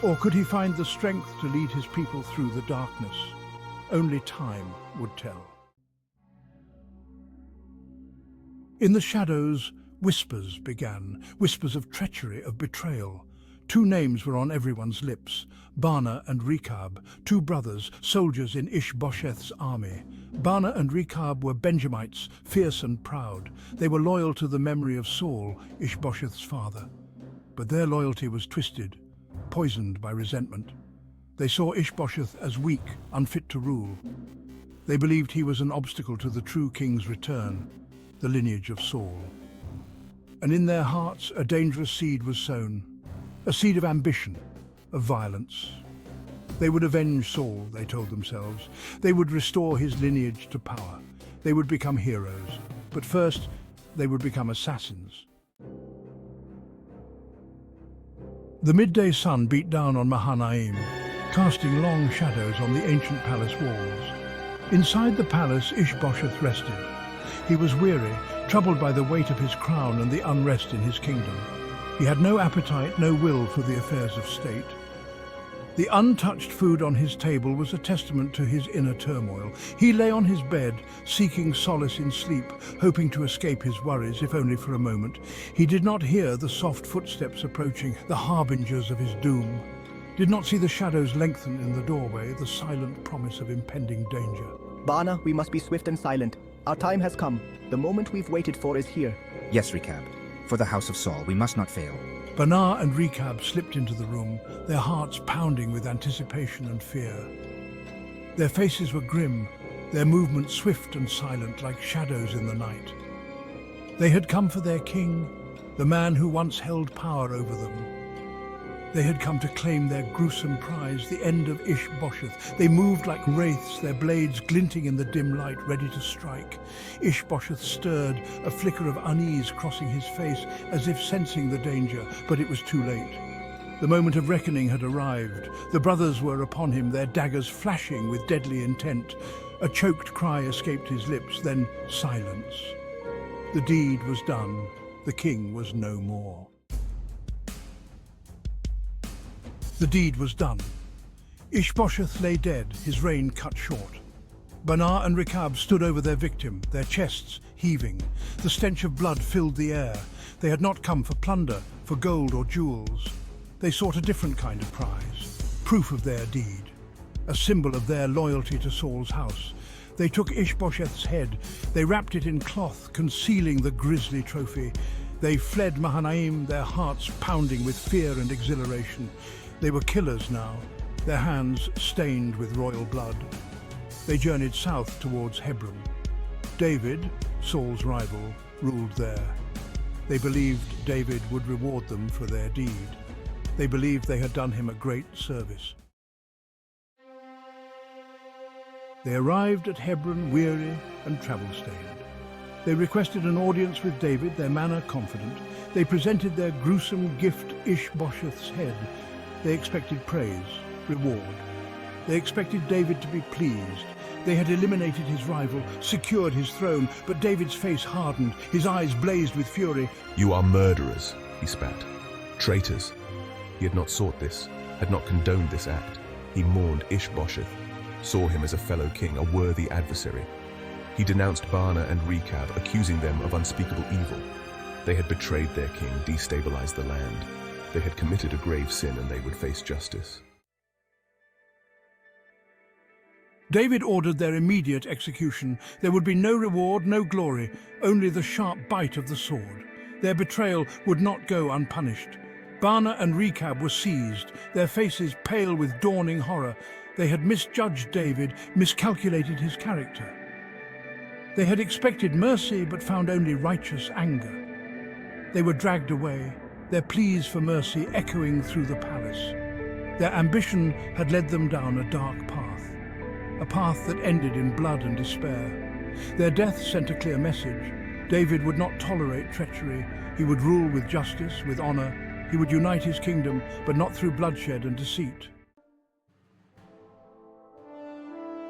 Or could he find the strength to lead his people through the darkness? Only time would tell. In the shadows, whispers began, whispers of treachery, of betrayal. Two names were on everyone's lips, Baanah and Rechab, two brothers, soldiers in Ishbosheth's army. Baanah and Rechab were Benjamites, fierce and proud. They were loyal to the memory of Saul, Ishbosheth's father. But their loyalty was twisted, poisoned by resentment. They saw Ishbosheth as weak, unfit to rule. They believed he was an obstacle to the true king's return, the lineage of Saul. And in their hearts a dangerous seed was sown, a seed of ambition, of violence. They would avenge Saul, they told themselves. They would restore his lineage to power. They would become heroes. But first, they would become assassins. The midday sun beat down on Mahanaim, casting long shadows on the ancient palace walls. Inside the palace, Ishbosheth rested. He was weary, troubled by the weight of his crown and the unrest in his kingdom. He had no appetite, no will for the affairs of state. The untouched food on his table was a testament to his inner turmoil. He lay on his bed, seeking solace in sleep, hoping to escape his worries, if only for a moment. He did not hear the soft footsteps approaching, the harbingers of his doom. Did not see the shadows lengthen in the doorway, the silent promise of impending danger. Bana, we must be swift and silent. Our time has come. The moment we've waited for is here. Yes, Rechab. For the House of Saul, we must not fail. Bana and Rechab slipped into the room, their hearts pounding with anticipation and fear. Their faces were grim, their movements swift and silent like shadows in the night. They had come for their king, the man who once held power over them. They had come to claim their gruesome prize, the end of Ishbosheth. They moved like wraiths, their blades glinting in the dim light, ready to strike. Ishbosheth stirred, a flicker of unease crossing his face, as if sensing the danger, but it was too late. The moment of reckoning had arrived. The brothers were upon him, their daggers flashing with deadly intent. A choked cry escaped his lips, then silence. The deed was done. The king was no more. The deed was done. Ishbosheth lay dead, his reign cut short. Bana and Rechab stood over their victim, their chests heaving. The stench of blood filled the air. They had not come for plunder, for gold or jewels. They sought a different kind of prize, proof of their deed, a symbol of their loyalty to Saul's house. They took Ishbosheth's head. They wrapped it in cloth, concealing the grisly trophy. They fled Mahanaim, their hearts pounding with fear and exhilaration. They were killers now, their hands stained with royal blood. They journeyed south towards Hebron. David, Saul's rival, ruled there. They believed David would reward them for their deed. They believed they had done him a great service. They arrived at Hebron weary and travel-stained. They requested an audience with David, their manner confident. They presented their gruesome gift, Ishbosheth's head. They expected praise, reward. They expected David to be pleased. They had eliminated his rival, secured his throne, but David's face hardened, his eyes blazed with fury. "You are murderers," he spat. "Traitors." He had not sought this, had not condoned this act. He mourned Ishbosheth, saw him as a fellow king, a worthy adversary. He denounced Bana and Rechab, accusing them of unspeakable evil. They had betrayed their king, destabilized the land. They had committed a grave sin and they would face justice. David ordered their immediate execution. There would be no reward, no glory, only the sharp bite of the sword. Their betrayal would not go unpunished. Bana and Rechab were seized, their faces pale with dawning horror. They had misjudged David, miscalculated his character. They had expected mercy but found only righteous anger. They were dragged away, their pleas for mercy echoing through the palace. Their ambition had led them down a dark path, a path that ended in blood and despair. Their death sent a clear message. David would not tolerate treachery. He would rule with justice, with honor. He would unite his kingdom, but not through bloodshed and deceit.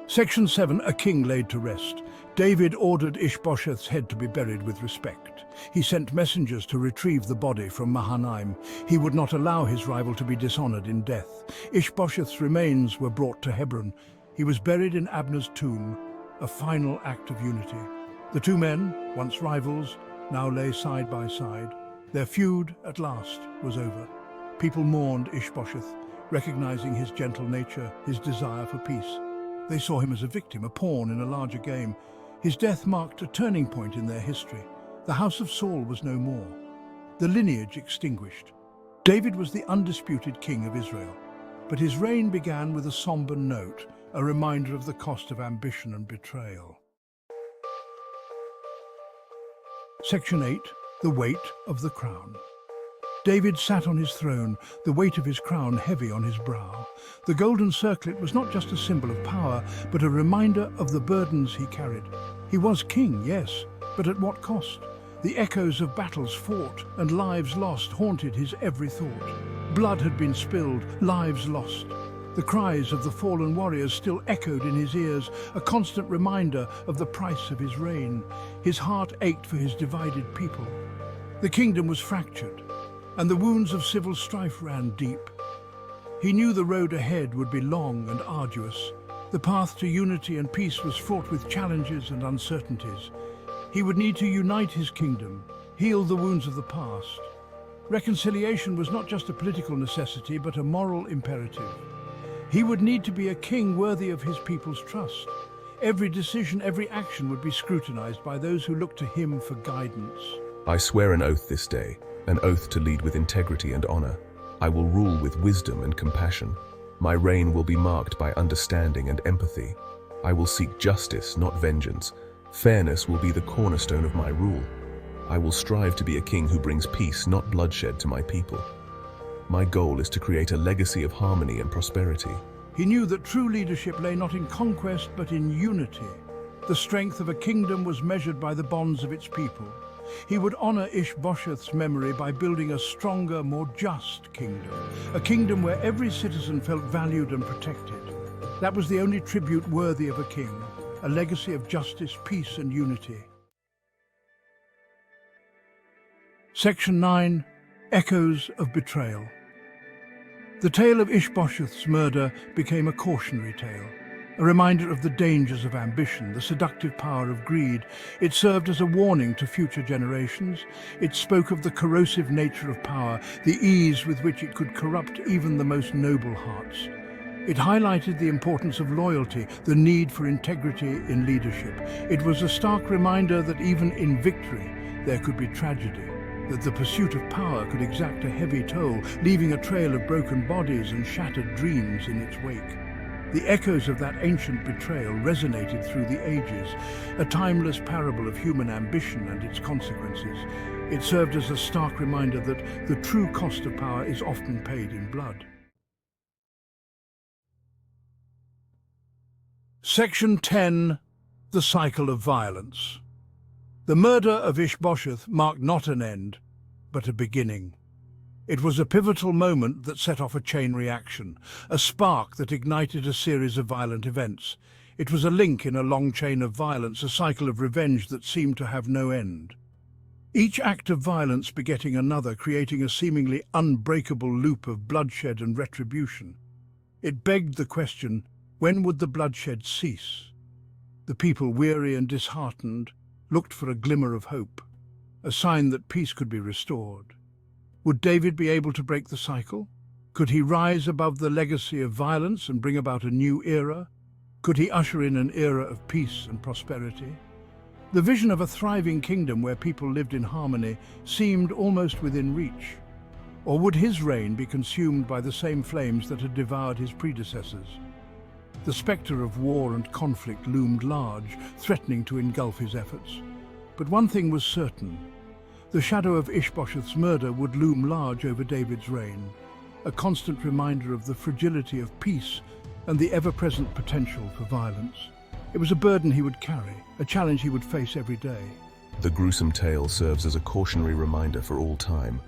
Section 7, a king laid to rest. David ordered Ishbosheth's head to be buried with respect. He sent messengers to retrieve the body from Mahanaim. He would not allow his rival to be dishonored in death. Ishbosheth's remains were brought to Hebron. He was buried in Abner's tomb, a final act of unity. The two men, once rivals, now lay side by side. Their feud, at last, was over. People mourned Ishbosheth, recognizing his gentle nature, his desire for peace. They saw him as a victim, a pawn in a larger game. His death marked a turning point in their history. The house of Saul was no more, the lineage extinguished. David was the undisputed king of Israel, but his reign began with a somber note, a reminder of the cost of ambition and betrayal. Section 8, the weight of the crown. David sat on his throne, the weight of his crown heavy on his brow. The golden circlet was not just a symbol of power, but a reminder of the burdens he carried. He was king, yes, but at what cost? The echoes of battles fought and lives lost haunted his every thought. Blood had been spilled, lives lost. The cries of the fallen warriors still echoed in his ears, a constant reminder of the price of his reign. His heart ached for his divided people. The kingdom was fractured, and the wounds of civil strife ran deep. He knew the road ahead would be long and arduous. The path to unity and peace was fraught with challenges and uncertainties. He would need to unite his kingdom, heal the wounds of the past. Reconciliation was not just a political necessity, but a moral imperative. He would need to be a king worthy of his people's trust. Every decision, every action would be scrutinized by those who looked to him for guidance. I swear an oath this day, an oath to lead with integrity and honor. I will rule with wisdom and compassion. My reign will be marked by understanding and empathy. I will seek justice, not vengeance. Fairness will be the cornerstone of my rule. I will strive to be a king who brings peace, not bloodshed, to my people. My goal is to create a legacy of harmony and prosperity. He knew that true leadership lay not in conquest, but in unity. The strength of a kingdom was measured by the bonds of its people. He would honor Ishbosheth's memory by building a stronger, more just kingdom, a kingdom where every citizen felt valued and protected. That was the only tribute worthy of a king, a legacy of justice, peace, and unity. Section 9. Echoes of Betrayal. The tale of Ishbosheth's murder became a cautionary tale, a reminder of the dangers of ambition, the seductive power of greed. It served as a warning to future generations. It spoke of the corrosive nature of power, the ease with which it could corrupt even the most noble hearts. It highlighted the importance of loyalty, the need for integrity in leadership. It was a stark reminder that even in victory, there could be tragedy, that the pursuit of power could exact a heavy toll, leaving a trail of broken bodies and shattered dreams in its wake. The echoes of that ancient betrayal resonated through the ages, a timeless parable of human ambition and its consequences. It served as a stark reminder that the true cost of power is often paid in blood. Section 10. The Cycle of Violence. The murder of Ishbosheth marked not an end, but a beginning. It was a pivotal moment that set off a chain reaction, a spark that ignited a series of violent events. It was a link in a long chain of violence, a cycle of revenge that seemed to have no end. Each act of violence begetting another, creating a seemingly unbreakable loop of bloodshed and retribution. It begged the question, when would the bloodshed cease? The people, weary and disheartened, looked for a glimmer of hope, a sign that peace could be restored. Would David be able to break the cycle? Could he rise above the legacy of violence and bring about a new era? Could he usher in an era of peace and prosperity? The vision of a thriving kingdom where people lived in harmony seemed almost within reach. Or would his reign be consumed by the same flames that had devoured his predecessors? The spectre of war and conflict loomed large, threatening to engulf his efforts. But one thing was certain. The shadow of Ishbosheth's murder would loom large over David's reign, a constant reminder of the fragility of peace and the ever-present potential for violence. It was a burden he would carry, a challenge he would face every day. The gruesome tale serves as a cautionary reminder for all time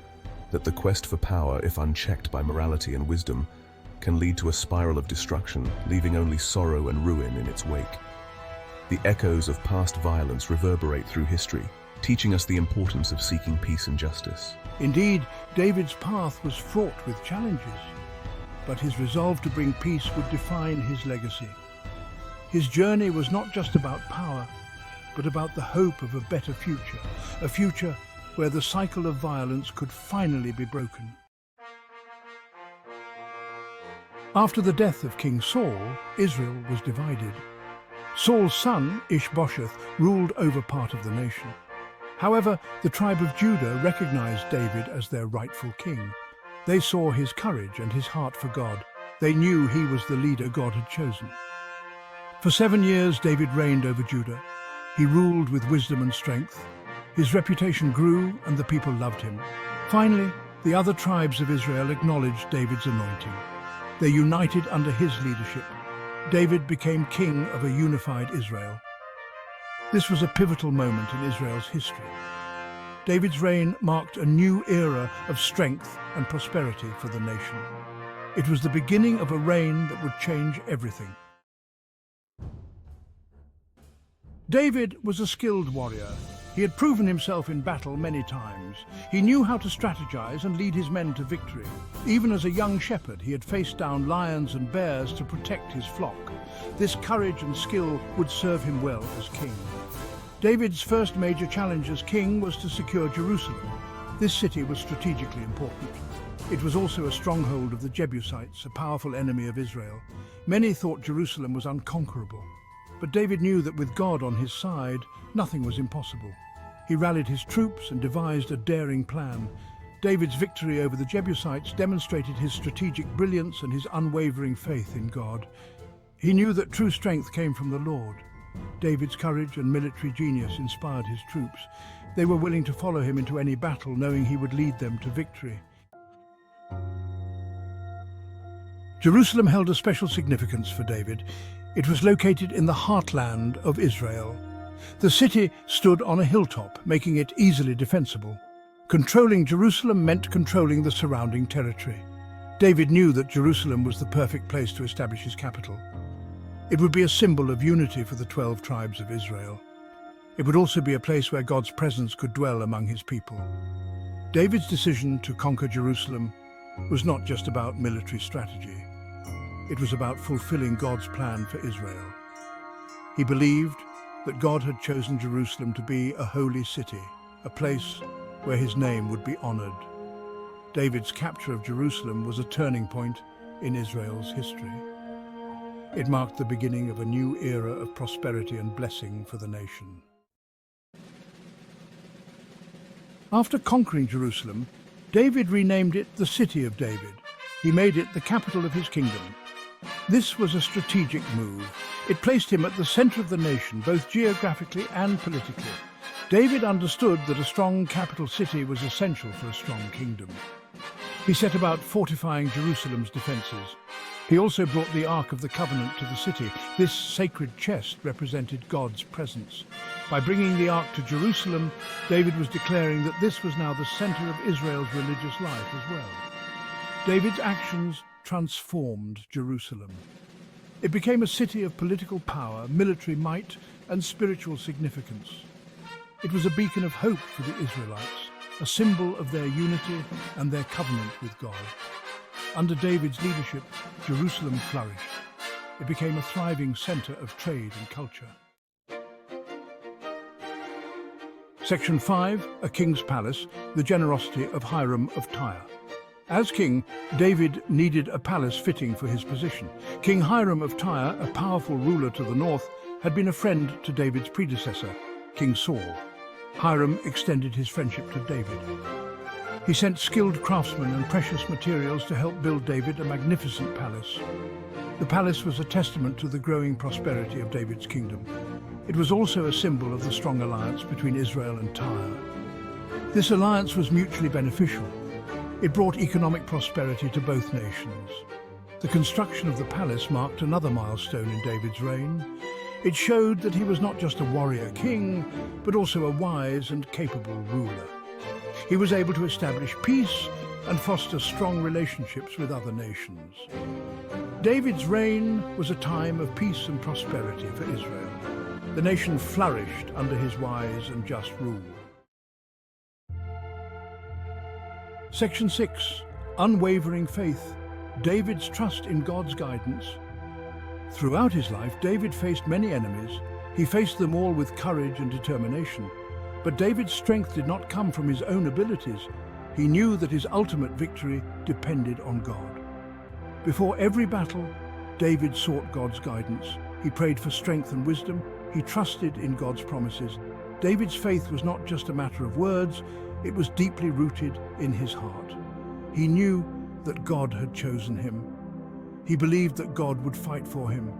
that the quest for power, if unchecked by morality and wisdom, can lead to a spiral of destruction, leaving only sorrow and ruin in its wake. The echoes of past violence reverberate through history, teaching us the importance of seeking peace and justice. Indeed, David's path was fraught with challenges, but his resolve to bring peace would define his legacy. His journey was not just about power, but about the hope of a better future, a future where the cycle of violence could finally be broken. After the death of King Saul, Israel was divided. Saul's son, Ishbosheth, ruled over part of the nation. However, the tribe of Judah recognized David as their rightful king. They saw his courage and his heart for God. They knew he was the leader God had chosen. For 7 years, David reigned over Judah. He ruled with wisdom and strength. His reputation grew and the people loved him. Finally, the other tribes of Israel acknowledged David's anointing. They united under his leadership. David became king of a unified Israel. This was a pivotal moment in Israel's history. David's reign marked a new era of strength and prosperity for the nation. It was the beginning of a reign that would change everything. David was a skilled warrior. He had proven himself in battle many times. He knew how to strategize and lead his men to victory. Even as a young shepherd, he had faced down lions and bears to protect his flock. This courage and skill would serve him well as king. David's first major challenge as king was to secure Jerusalem. This city was strategically important. It was also a stronghold of the Jebusites, a powerful enemy of Israel. Many thought Jerusalem was unconquerable. But David knew that with God on his side, nothing was impossible. He rallied his troops and devised a daring plan. David's victory over the Jebusites demonstrated his strategic brilliance and his unwavering faith in God. He knew that true strength came from the Lord. David's courage and military genius inspired his troops. They were willing to follow him into any battle, knowing he would lead them to victory. Jerusalem held a special significance for David. It was located in the heartland of Israel. The city stood on a hilltop, making it easily defensible. Controlling Jerusalem meant controlling the surrounding territory. David knew that Jerusalem was the perfect place to establish his capital. It would be a symbol of unity for the 12 tribes of Israel. It would also be a place where God's presence could dwell among his people. David's decision to conquer Jerusalem was not just about military strategy. It was about fulfilling God's plan for Israel. He believed that God had chosen Jerusalem to be a holy city, a place where his name would be honored. David's capture of Jerusalem was a turning point in Israel's history. It marked the beginning of a new era of prosperity and blessing for the nation. After conquering Jerusalem, David renamed it the City of David. He made it the capital of his kingdom. This was a strategic move. It placed him at the center of the nation, both geographically and politically. David understood that a strong capital city was essential for a strong kingdom. He set about fortifying Jerusalem's defenses. He also brought the Ark of the Covenant to the city. This sacred chest represented God's presence. By bringing the Ark to Jerusalem, David was declaring that this was now the center of Israel's religious life as well. David's actions transformed Jerusalem. It became a city of political power, military might, and spiritual significance. It was a beacon of hope for the Israelites, a symbol of their unity and their covenant with God. Under David's leadership, Jerusalem flourished. It became a thriving center of trade and culture. Section 5, A King's Palace, the generosity of Hiram of Tyre. As king, David needed a palace fitting for his position. King Hiram of Tyre, a powerful ruler to the north, had been a friend to David's predecessor, King Saul. Hiram extended his friendship to David. He sent skilled craftsmen and precious materials to help build David a magnificent palace. The palace was a testament to the growing prosperity of David's kingdom. It was also a symbol of the strong alliance between Israel and Tyre. This alliance was mutually beneficial. It brought economic prosperity to both nations. The construction of the palace marked another milestone in David's reign. It showed that he was not just a warrior king, but also a wise and capable ruler. He was able to establish peace and foster strong relationships with other nations. David's reign was a time of peace and prosperity for Israel. The nation flourished under his wise and just rule. Section 6, Unwavering Faith, David's trust in God's guidance. Throughout his life, David faced many enemies. He faced them all with courage and determination. But David's strength did not come from his own abilities. He knew that his ultimate victory depended on God. Before every battle, David sought God's guidance. He prayed for strength and wisdom. He trusted in God's promises. David's faith was not just a matter of words, it was deeply rooted in his heart. He knew that God had chosen him. He believed that God would fight for him.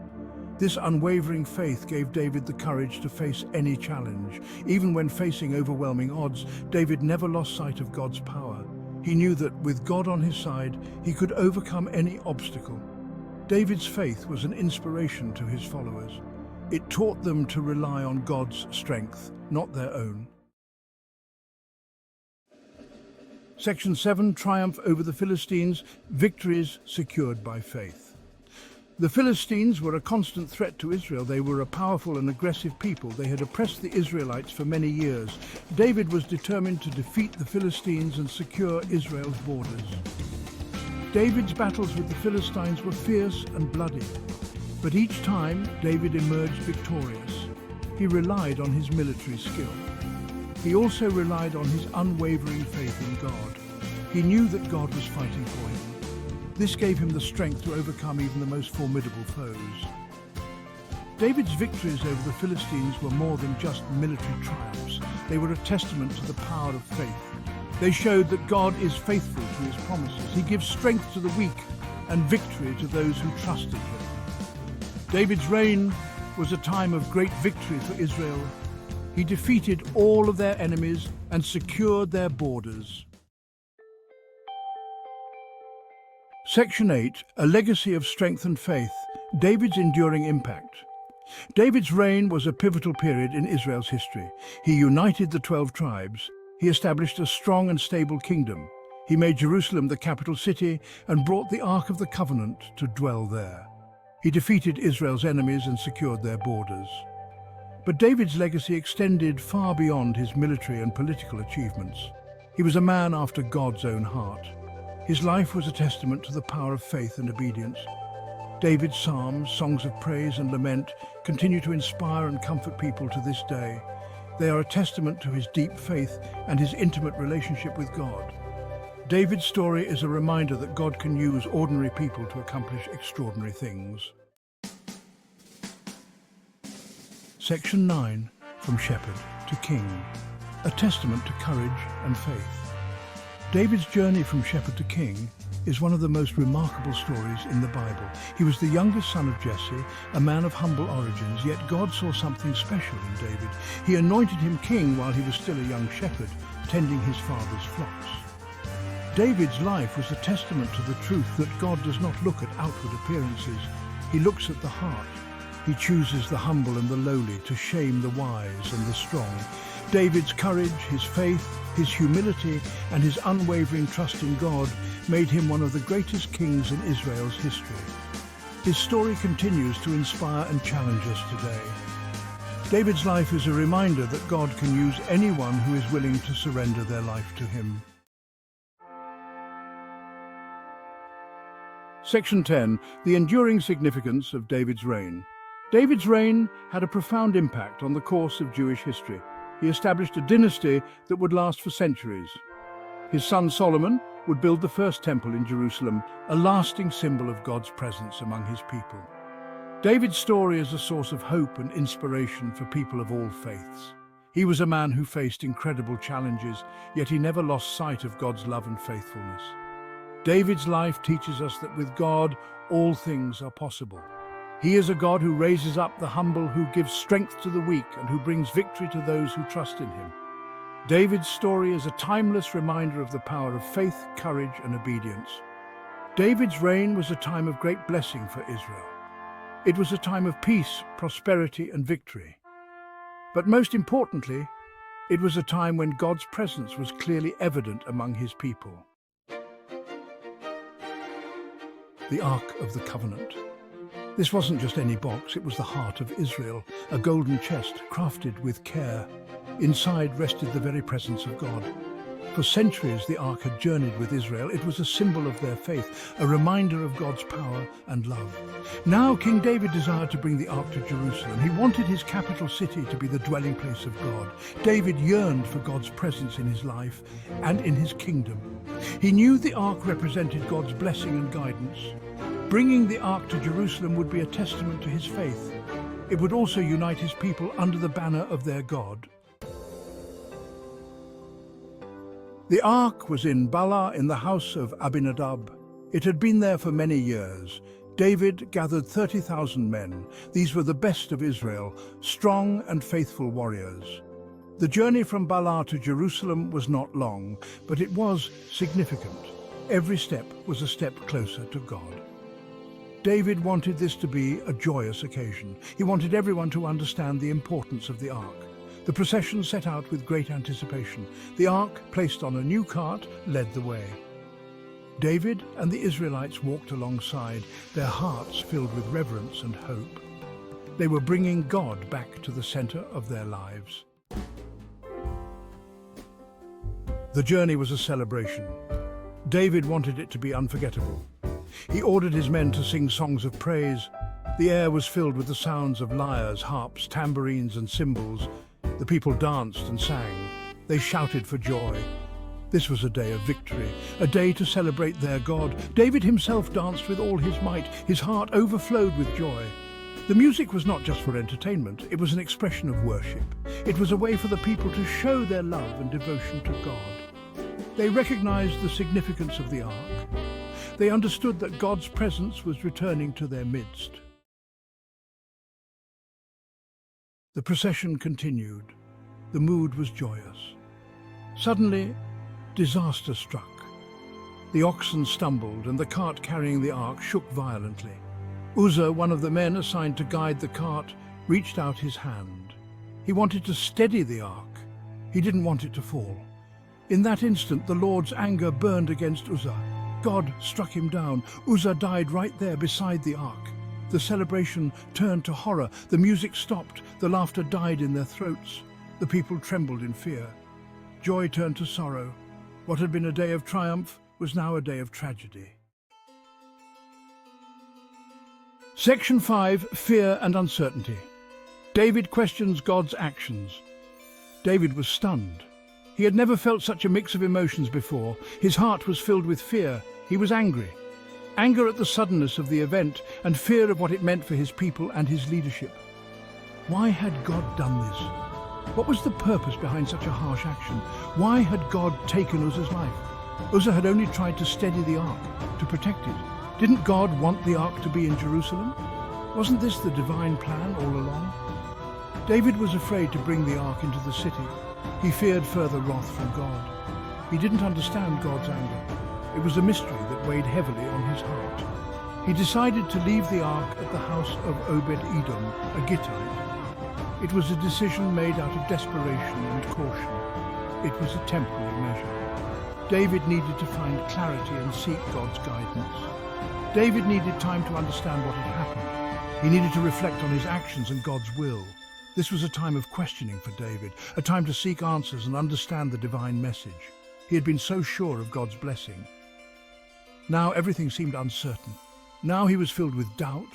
This unwavering faith gave David the courage to face any challenge. Even when facing overwhelming odds, David never lost sight of God's power. He knew that with God on his side, he could overcome any obstacle. David's faith was an inspiration to his followers. It taught them to rely on God's strength, not their own. Section 7, Triumph over the Philistines, victories secured by faith. The Philistines were a constant threat to Israel. They were a powerful and aggressive people. They had oppressed the Israelites for many years. David was determined to defeat the Philistines and secure Israel's borders. David's battles with the Philistines were fierce and bloody, but each time David emerged victorious. He relied on his military skill. He also relied on his unwavering faith in God. He knew that God was fighting for him. This gave him the strength to overcome even the most formidable foes. David's victories over the Philistines were more than just military triumphs. They were a testament to the power of faith. They showed that God is faithful to his promises. He gives strength to the weak and victory to those who trusted him. David's reign was a time of great victory for Israel. He defeated all of their enemies and secured their borders. Section 8, A Legacy of Strength and Faith, David's Enduring Impact. David's reign was a pivotal period in Israel's history. He united the 12 tribes. He established a strong and stable kingdom. He made Jerusalem the capital city and brought the Ark of the Covenant to dwell there. He defeated Israel's enemies and secured their borders. But David's legacy extended far beyond his military and political achievements. He was a man after God's own heart. His life was a testament to the power of faith and obedience. David's psalms, songs of praise and lament, continue to inspire and comfort people to this day. They are a testament to his deep faith and his intimate relationship with God. David's story is a reminder that God can use ordinary people to accomplish extraordinary things. Section 9, From Shepherd to King, a testament to courage and faith. David's journey from shepherd to king is one of the most remarkable stories in the Bible. He was the youngest son of Jesse, a man of humble origins, yet God saw something special in David. He anointed him king while he was still a young shepherd, tending his father's flocks. David's life was a testament to the truth that God does not look at outward appearances. He looks at the heart. He chooses the humble and the lowly to shame the wise and the strong. David's courage, his faith, his humility, and his unwavering trust in God made him one of the greatest kings in Israel's history. His story continues to inspire and challenge us today. David's life is a reminder that God can use anyone who is willing to surrender their life to him. Section 10, The Enduring Significance of David's Reign. David's reign had a profound impact on the course of Jewish history. He established a dynasty that would last for centuries. His son Solomon would build the first temple in Jerusalem, a lasting symbol of God's presence among his people. David's story is a source of hope and inspiration for people of all faiths. He was a man who faced incredible challenges, yet he never lost sight of God's love and faithfulness. David's life teaches us that with God, all things are possible. He is a God who raises up the humble, who gives strength to the weak, and who brings victory to those who trust in him. David's story is a timeless reminder of the power of faith, courage, and obedience. David's reign was a time of great blessing for Israel. It was a time of peace, prosperity, and victory. But most importantly, it was a time when God's presence was clearly evident among his people. The Ark of the Covenant. This wasn't just any box, it was the heart of Israel, a golden chest crafted with care. Inside rested the very presence of God. For centuries, the Ark had journeyed with Israel. It was a symbol of their faith, a reminder of God's power and love. Now King David desired to bring the Ark to Jerusalem. He wanted his capital city to be the dwelling place of God. David yearned for God's presence in his life and in his kingdom. He knew the Ark represented God's blessing and guidance. Bringing the Ark to Jerusalem would be a testament to his faith. It would also unite his people under the banner of their God. The Ark was in Bala in the house of Abinadab. It had been there for many years. David gathered 30,000 men. These were the best of Israel, strong and faithful warriors. The journey from Bala to Jerusalem was not long, but it was significant. Every step was a step closer to God. David wanted this to be a joyous occasion. He wanted everyone to understand the importance of the Ark. The procession set out with great anticipation. The Ark, placed on a new cart, led the way. David and the Israelites walked alongside, their hearts filled with reverence and hope. They were bringing God back to the center of their lives. The journey was a celebration. David wanted it to be unforgettable. He ordered his men to sing songs of praise. The air was filled with the sounds of lyres, harps, tambourines, and cymbals. The people danced and sang. They shouted for joy. This was a day of victory, a day to celebrate their God. David himself danced with all his might. His heart overflowed with joy. The music was not just for entertainment, it was an expression of worship. It was a way for the people to show their love and devotion to God. They recognized the significance of the ark. They understood that God's presence was returning to their midst. The procession continued. The mood was joyous. Suddenly, disaster struck. The oxen stumbled and the cart carrying the ark shook violently. Uzzah, one of the men assigned to guide the cart, reached out his hand. He wanted to steady the ark. He didn't want it to fall. In that instant, the Lord's anger burned against Uzzah. God struck him down. Uzzah died right there beside the ark. The celebration turned to horror. The music stopped. The laughter died in their throats. The people trembled in fear. Joy turned to sorrow. What had been a day of triumph was now a day of tragedy. Section 5. Fear and Uncertainty. David questions God's actions. David was stunned. He had never felt such a mix of emotions before. His heart was filled with fear. He was angry. Anger at the suddenness of the event and fear of what it meant for his people and his leadership. Why had God done this? What was the purpose behind such a harsh action? Why had God taken Uzzah's life? Uzzah had only tried to steady the ark, to protect it. Didn't God want the ark to be in Jerusalem? Wasn't this the divine plan all along? David was afraid to bring the ark into the city. He feared further wrath from God. He didn't understand God's anger. It was a mystery that weighed heavily on his heart. He decided to leave the ark at the house of Obed-Edom, a Gittite. It was a decision made out of desperation and caution. It was a temporary measure. David needed to find clarity and seek God's guidance. David needed time to understand what had happened. He needed to reflect on his actions and God's will. This was a time of questioning for David, a time to seek answers and understand the divine message. He had been so sure of God's blessing. Now everything seemed uncertain. Now he was filled with doubt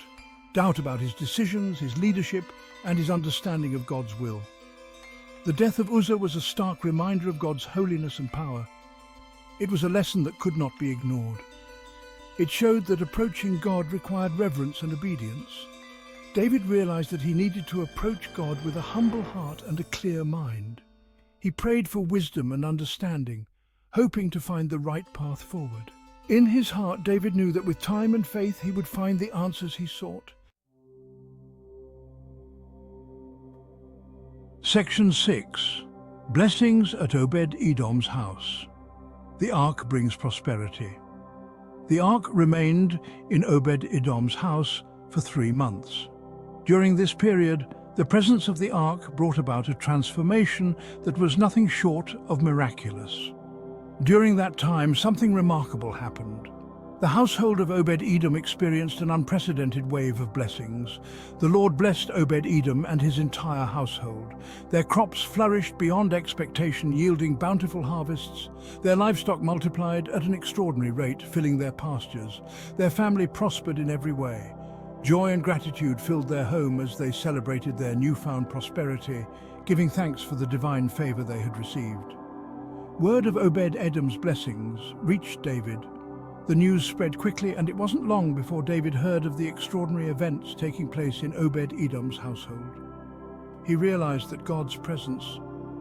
about his decisions, his leadership, and his understanding of God's will. The death of Uzzah was a stark reminder of God's holiness and power. It was a lesson that could not be ignored. It showed that approaching God required reverence and obedience. David realized that he needed to approach God with a humble heart and a clear mind. He prayed for wisdom and understanding, hoping to find the right path forward. In his heart, David knew that with time and faith he would find the answers he sought. Section 6. Blessings at Obed-Edom's house. The ark brings prosperity. The ark remained in Obed-Edom's house for 3 months. During this period, the presence of the ark brought about a transformation that was nothing short of miraculous. During that time, something remarkable happened. The household of Obed-Edom experienced an unprecedented wave of blessings. The Lord blessed Obed-Edom and his entire household. Their crops flourished beyond expectation, yielding bountiful harvests. Their livestock multiplied at an extraordinary rate, filling their pastures. Their family prospered in every way. Joy and gratitude filled their home as they celebrated their newfound prosperity, giving thanks for the divine favor they had received. Word of Obed-Edom's blessings reached David. The news spread quickly, and it wasn't long before David heard of the extraordinary events taking place in Obed-Edom's household. He realized that God's presence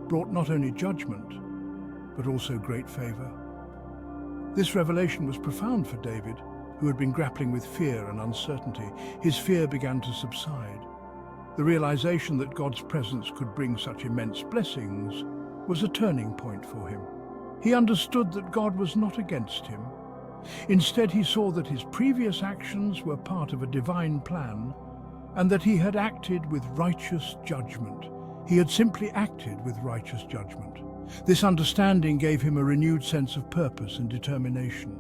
brought not only judgment, but also great favor. This revelation was profound for David, who had been grappling with fear and uncertainty. His fear began to subside. The realization that God's presence could bring such immense blessings was a turning point for him. He understood that God was not against him. Instead, he saw that his previous actions were part of a divine plan and that he had acted with righteous judgment. He had simply acted with righteous judgment. This understanding gave him a renewed sense of purpose and determination.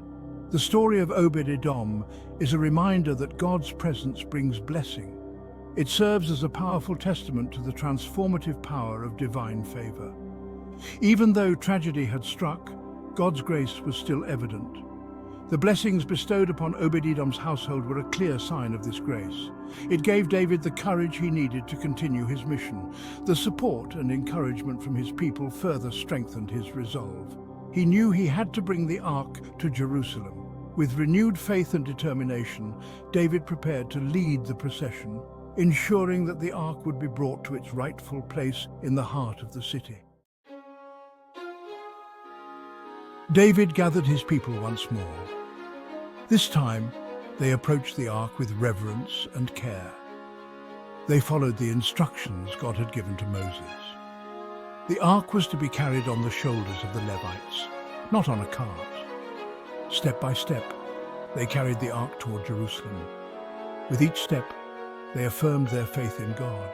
The story of Obed-Edom is a reminder that God's presence brings blessing. It serves as a powerful testament to the transformative power of divine favor. Even though tragedy had struck, God's grace was still evident. The blessings bestowed upon Obed-Edom's household were a clear sign of this grace. It gave David the courage he needed to continue his mission. The support and encouragement from his people further strengthened his resolve. He knew he had to bring the ark to Jerusalem. With renewed faith and determination, David prepared to lead the procession, ensuring that the ark would be brought to its rightful place in the heart of the city. David gathered his people once more. This time, they approached the ark with reverence and care. They followed the instructions God had given to Moses. The ark was to be carried on the shoulders of the Levites, not on a cart. Step by step, they carried the ark toward Jerusalem. With each step, they affirmed their faith in God.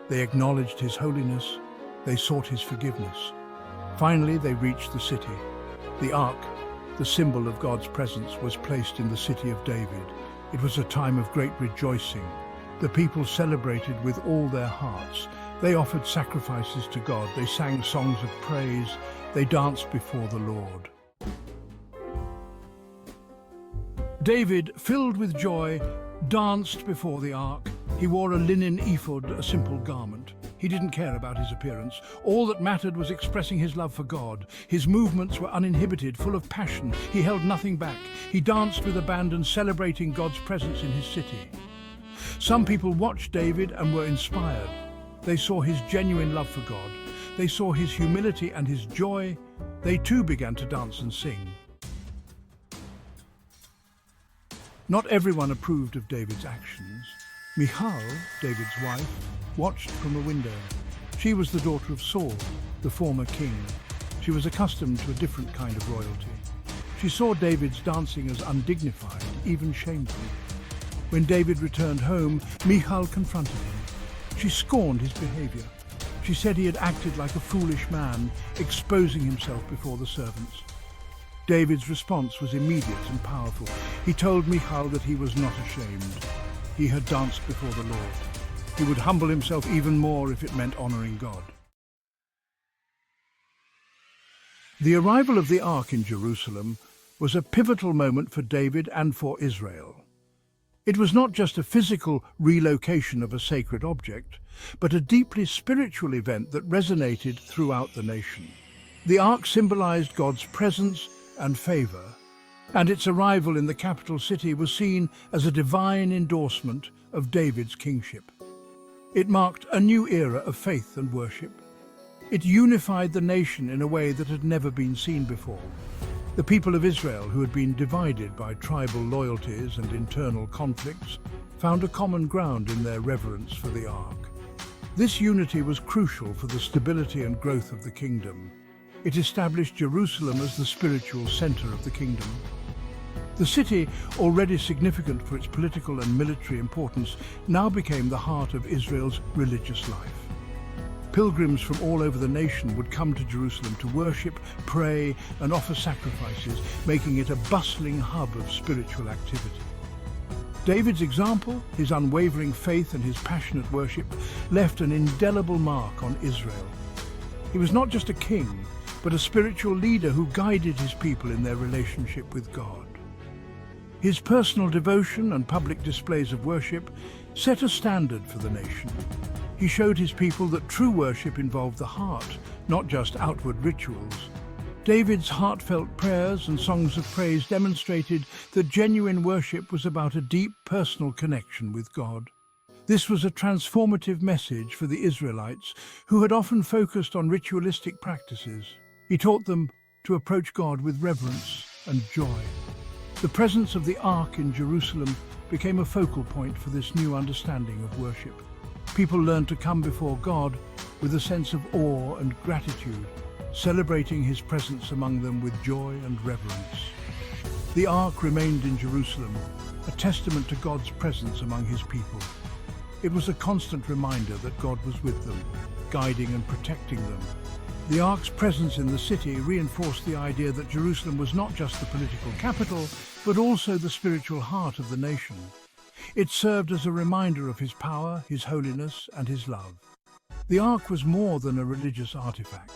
They acknowledged His holiness. They sought His forgiveness. Finally, they reached the city. The ark, the symbol of God's presence, was placed in the city of David. It was a time of great rejoicing. The people celebrated with all their hearts. They offered sacrifices to God. They sang songs of praise. They danced before the Lord. David, filled with joy, danced before the ark. He wore a linen ephod, a simple garment. He didn't care about his appearance. All that mattered was expressing his love for God. His movements were uninhibited, full of passion. He held nothing back. He danced with abandon, celebrating God's presence in his city. Some people watched David and were inspired. They saw his genuine love for God. They saw his humility and his joy. They too began to dance and sing. Not everyone approved of David's actions. Michal, David's wife, watched from a window. She was the daughter of Saul, the former king. She was accustomed to a different kind of royalty. She saw David's dancing as undignified, even shameful. When David returned home, Michal confronted him. She scorned his behavior. She said he had acted like a foolish man, exposing himself before the servants. David's response was immediate and powerful. He told Michal that he was not ashamed. He had danced before the Lord. He would humble himself even more if it meant honoring God. The arrival of the ark in Jerusalem was a pivotal moment for David and for Israel. It was not just a physical relocation of a sacred object, but a deeply spiritual event that resonated throughout the nation. The ark symbolized God's presence and favor, and its arrival in the capital city was seen as a divine endorsement of David's kingship. It marked a new era of faith and worship. It unified the nation in a way that had never been seen before. The people of Israel, who had been divided by tribal loyalties and internal conflicts, found a common ground in their reverence for the ark. This unity was crucial for the stability and growth of the kingdom. It established Jerusalem as the spiritual center of the kingdom. The city, already significant for its political and military importance, now became the heart of Israel's religious life. Pilgrims from all over the nation would come to Jerusalem to worship, pray, and offer sacrifices, making it a bustling hub of spiritual activity. David's example, his unwavering faith and his passionate worship, left an indelible mark on Israel. He was not just a king, but a spiritual leader who guided his people in their relationship with God. His personal devotion and public displays of worship set a standard for the nation. He showed his people that true worship involved the heart, not just outward rituals. David's heartfelt prayers and songs of praise demonstrated that genuine worship was about a deep personal connection with God. This was a transformative message for the Israelites, who had often focused on ritualistic practices. He taught them to approach God with reverence and joy. The presence of the ark in Jerusalem became a focal point for this new understanding of worship. People learned to come before God with a sense of awe and gratitude, celebrating his presence among them with joy and reverence. The ark remained in Jerusalem, a testament to God's presence among his people. It was a constant reminder that God was with them, guiding and protecting them. The Ark's presence in the city reinforced the idea that Jerusalem was not just the political capital, but also the spiritual heart of the nation. It served as a reminder of his power, his holiness, and his love. The Ark was more than a religious artifact.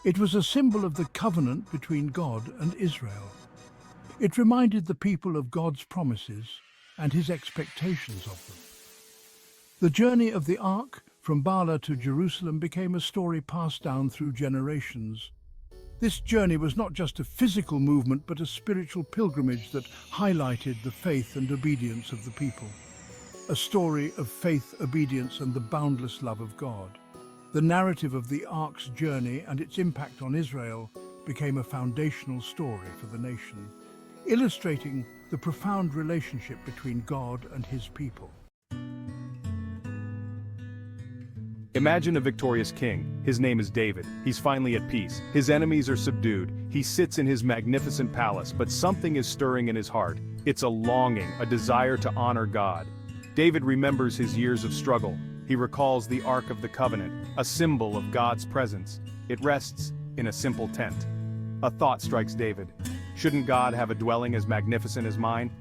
It was a symbol of the covenant between God and Israel. It reminded the people of God's promises and his expectations of them. The journey of the Ark from Bala to Jerusalem became a story passed down through generations. This journey was not just a physical movement, but a spiritual pilgrimage that highlighted the faith and obedience of the people. A story of faith, obedience, and the boundless love of God. The narrative of the Ark's journey and its impact on Israel became a foundational story for the nation, illustrating the profound relationship between God and his people. Imagine a victorious king. His name is David. He's finally at peace. His enemies are subdued. He sits in his magnificent palace, but something is stirring in his heart. It's a longing, a desire to honor God. David remembers his years of struggle. He recalls the Ark of the Covenant, a symbol of God's presence. It rests in a simple tent. A thought strikes David. Shouldn't God have a dwelling as magnificent as mine?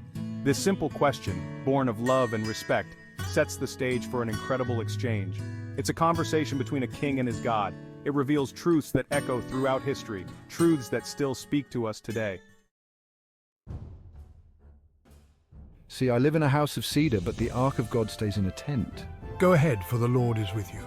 This simple question, born of love and respect, sets the stage for an incredible exchange. It's a conversation between a king and his God. It reveals truths that echo throughout history, truths that still speak to us today. See, I live in a house of cedar, but the Ark of God stays in a tent. Go ahead, for the Lord is with you.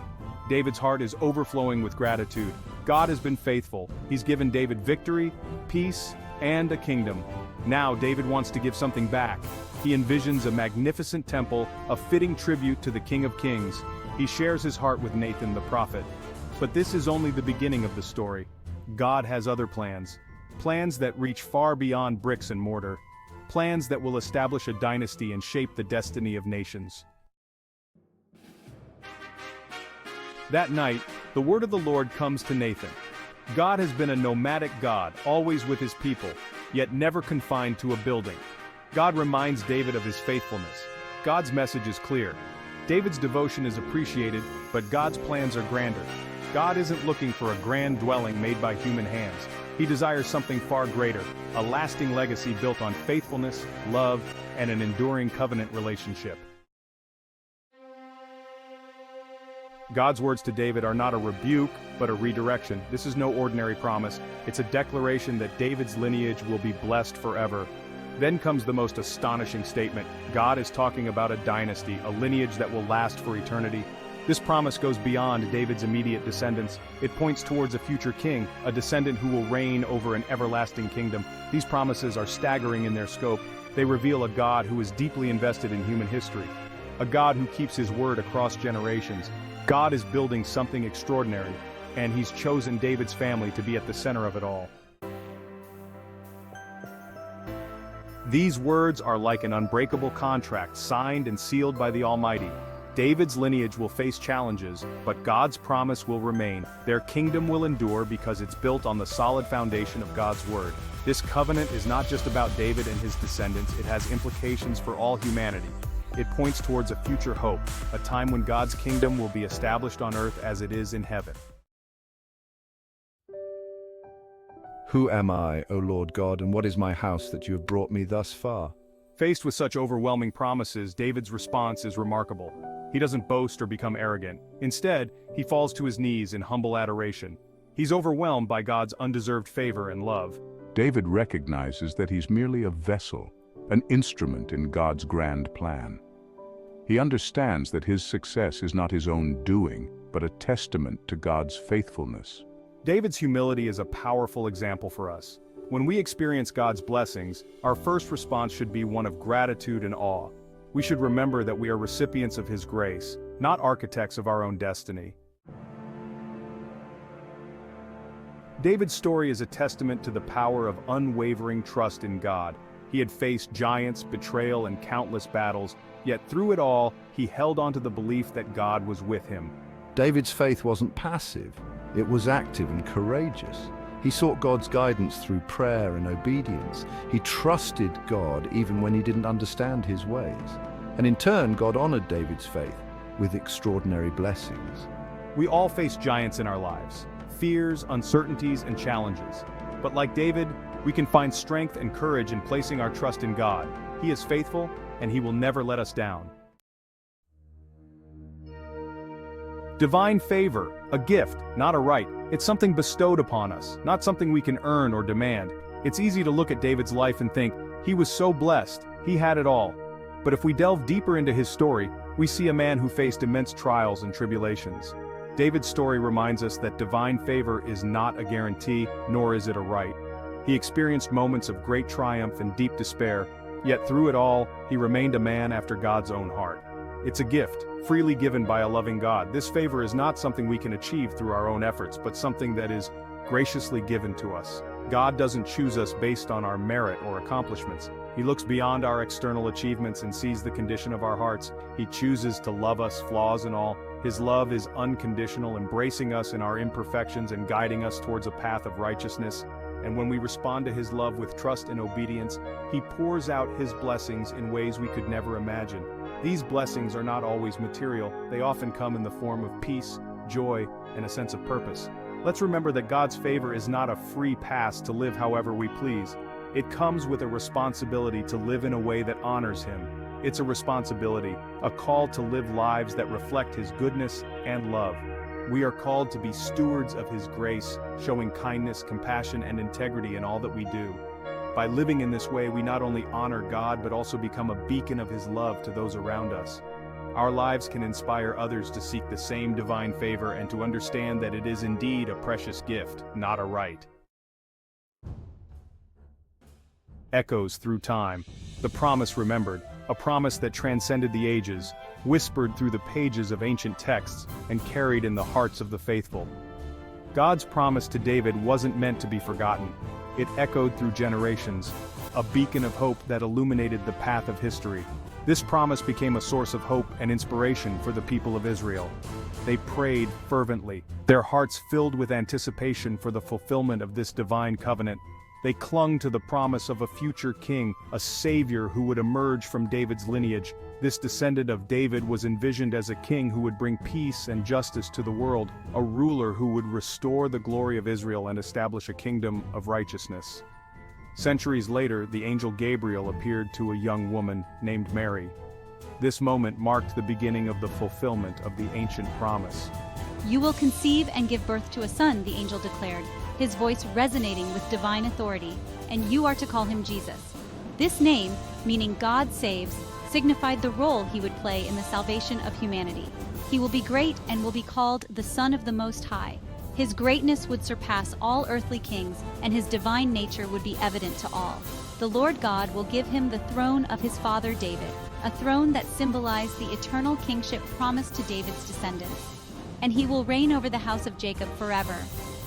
David's heart is overflowing with gratitude. God has been faithful. He's given David victory, peace, and a kingdom. Now David wants to give something back. He envisions a magnificent temple, a fitting tribute to the King of Kings. He shares his heart with Nathan the prophet. But this is only the beginning of the story. God has other plans. Plans that reach far beyond bricks and mortar. Plans that will establish a dynasty and shape the destiny of nations. That night, the word of the Lord comes to Nathan. God has been a nomadic God, always with his people, yet never confined to a building. God reminds David of his faithfulness. God's message is clear. David's devotion is appreciated, but God's plans are grander. God isn't looking for a grand dwelling made by human hands. He desires something far greater, a lasting legacy built on faithfulness, love, and an enduring covenant relationship. God's words to David are not a rebuke, but a redirection. This is no ordinary promise. It's a declaration that David's lineage will be blessed forever. Then comes the most astonishing statement. God is talking about a dynasty, a lineage that will last for eternity. This promise goes beyond David's immediate descendants. It points towards a future king, a descendant who will reign over an everlasting kingdom. These promises are staggering in their scope. They reveal a God who is deeply invested in human history, a God who keeps his word across generations. God is building something extraordinary, and he's chosen David's family to be at the center of it all. These words are like an unbreakable contract signed and sealed by the Almighty. David's lineage will face challenges, but God's promise will remain. Their kingdom will endure because it's built on the solid foundation of God's word. This covenant is not just about David and his descendants, it has implications for all humanity. It points towards a future hope, a time when God's kingdom will be established on earth as it is in heaven. Who am I, O Lord God, and what is my house that you have brought me thus far? Faced with such overwhelming promises, David's response is remarkable. He doesn't boast or become arrogant. Instead, he falls to his knees in humble adoration. He's overwhelmed by God's undeserved favor and love. David recognizes that he's merely a vessel, an instrument in God's grand plan. He understands that his success is not his own doing, but a testament to God's faithfulness. David's humility is a powerful example for us. When we experience God's blessings, our first response should be one of gratitude and awe. We should remember that we are recipients of His grace, not architects of our own destiny. David's story is a testament to the power of unwavering trust in God. He had faced giants, betrayal, and countless battles, yet through it all, he held on to the belief that God was with him. David's faith wasn't passive, it was active and courageous. He sought God's guidance through prayer and obedience. He trusted God even when he didn't understand his ways. And in turn, God honored David's faith with extraordinary blessings. We all face giants in our lives. fears, uncertainties, and challenges. But like David, we can find strength and courage in placing our trust in God. He is faithful, and He will never let us down. Divine favor, a gift, not a right. It's something bestowed upon us, not something we can earn or demand. It's easy to look at David's life and think, he was so blessed, he had it all. But if we delve deeper into his story, we see a man who faced immense trials and tribulations. David's story reminds us that divine favor is not a guarantee, nor is it a right. He experienced moments of great triumph and deep despair, yet through it all, he remained a man after God's own heart. It's a gift, freely given by a loving God. This favor is not something we can achieve through our own efforts, but something that is graciously given to us. God doesn't choose us based on our merit or accomplishments. He looks beyond our external achievements and sees the condition of our hearts. He chooses to love us, flaws and all. His love is unconditional, embracing us in our imperfections and guiding us towards a path of righteousness. And when we respond to His love with trust and obedience, He pours out His blessings in ways we could never imagine. These blessings are not always material. They often come in the form of peace, joy, and a sense of purpose. Let's remember that God's favor is not a free pass to live however we please. It comes with a responsibility to live in a way that honors Him. It's a responsibility, a call to live lives that reflect His goodness and love. We are called to be stewards of His grace, showing kindness, compassion, and integrity in all that we do. By living in this way, we not only honor God, but also become a beacon of His love to those around us. Our lives can inspire others to seek the same divine favor and to understand that it is indeed a precious gift, not a right. Echoes through time, the promise remembered, a promise that transcended the ages, whispered through the pages of ancient texts and carried in the hearts of the faithful. God's promise to David wasn't meant to be forgotten. It echoed through generations, a beacon of hope that illuminated the path of history. This promise became a source of hope and inspiration for the people of Israel. They prayed fervently, their hearts filled with anticipation for the fulfillment of this divine covenant. They clung to the promise of a future king, a savior who would emerge from David's lineage. This descendant of David was envisioned as a king who would bring peace and justice to the world, a ruler who would restore the glory of Israel and establish a kingdom of righteousness. Centuries later, the angel Gabriel appeared to a young woman named Mary. This moment marked the beginning of the fulfillment of the ancient promise. You will conceive and give birth to a son, the angel declared, his voice resonating with divine authority, and you are to call him Jesus. This name, meaning God saves, signified the role he would play in the salvation of humanity. He will be great and will be called the Son of the Most High. His greatness would surpass all earthly kings, and his divine nature would be evident to all. The Lord God will give him the throne of his father David, a throne that symbolized the eternal kingship promised to David's descendants. And he will reign over the house of Jacob forever.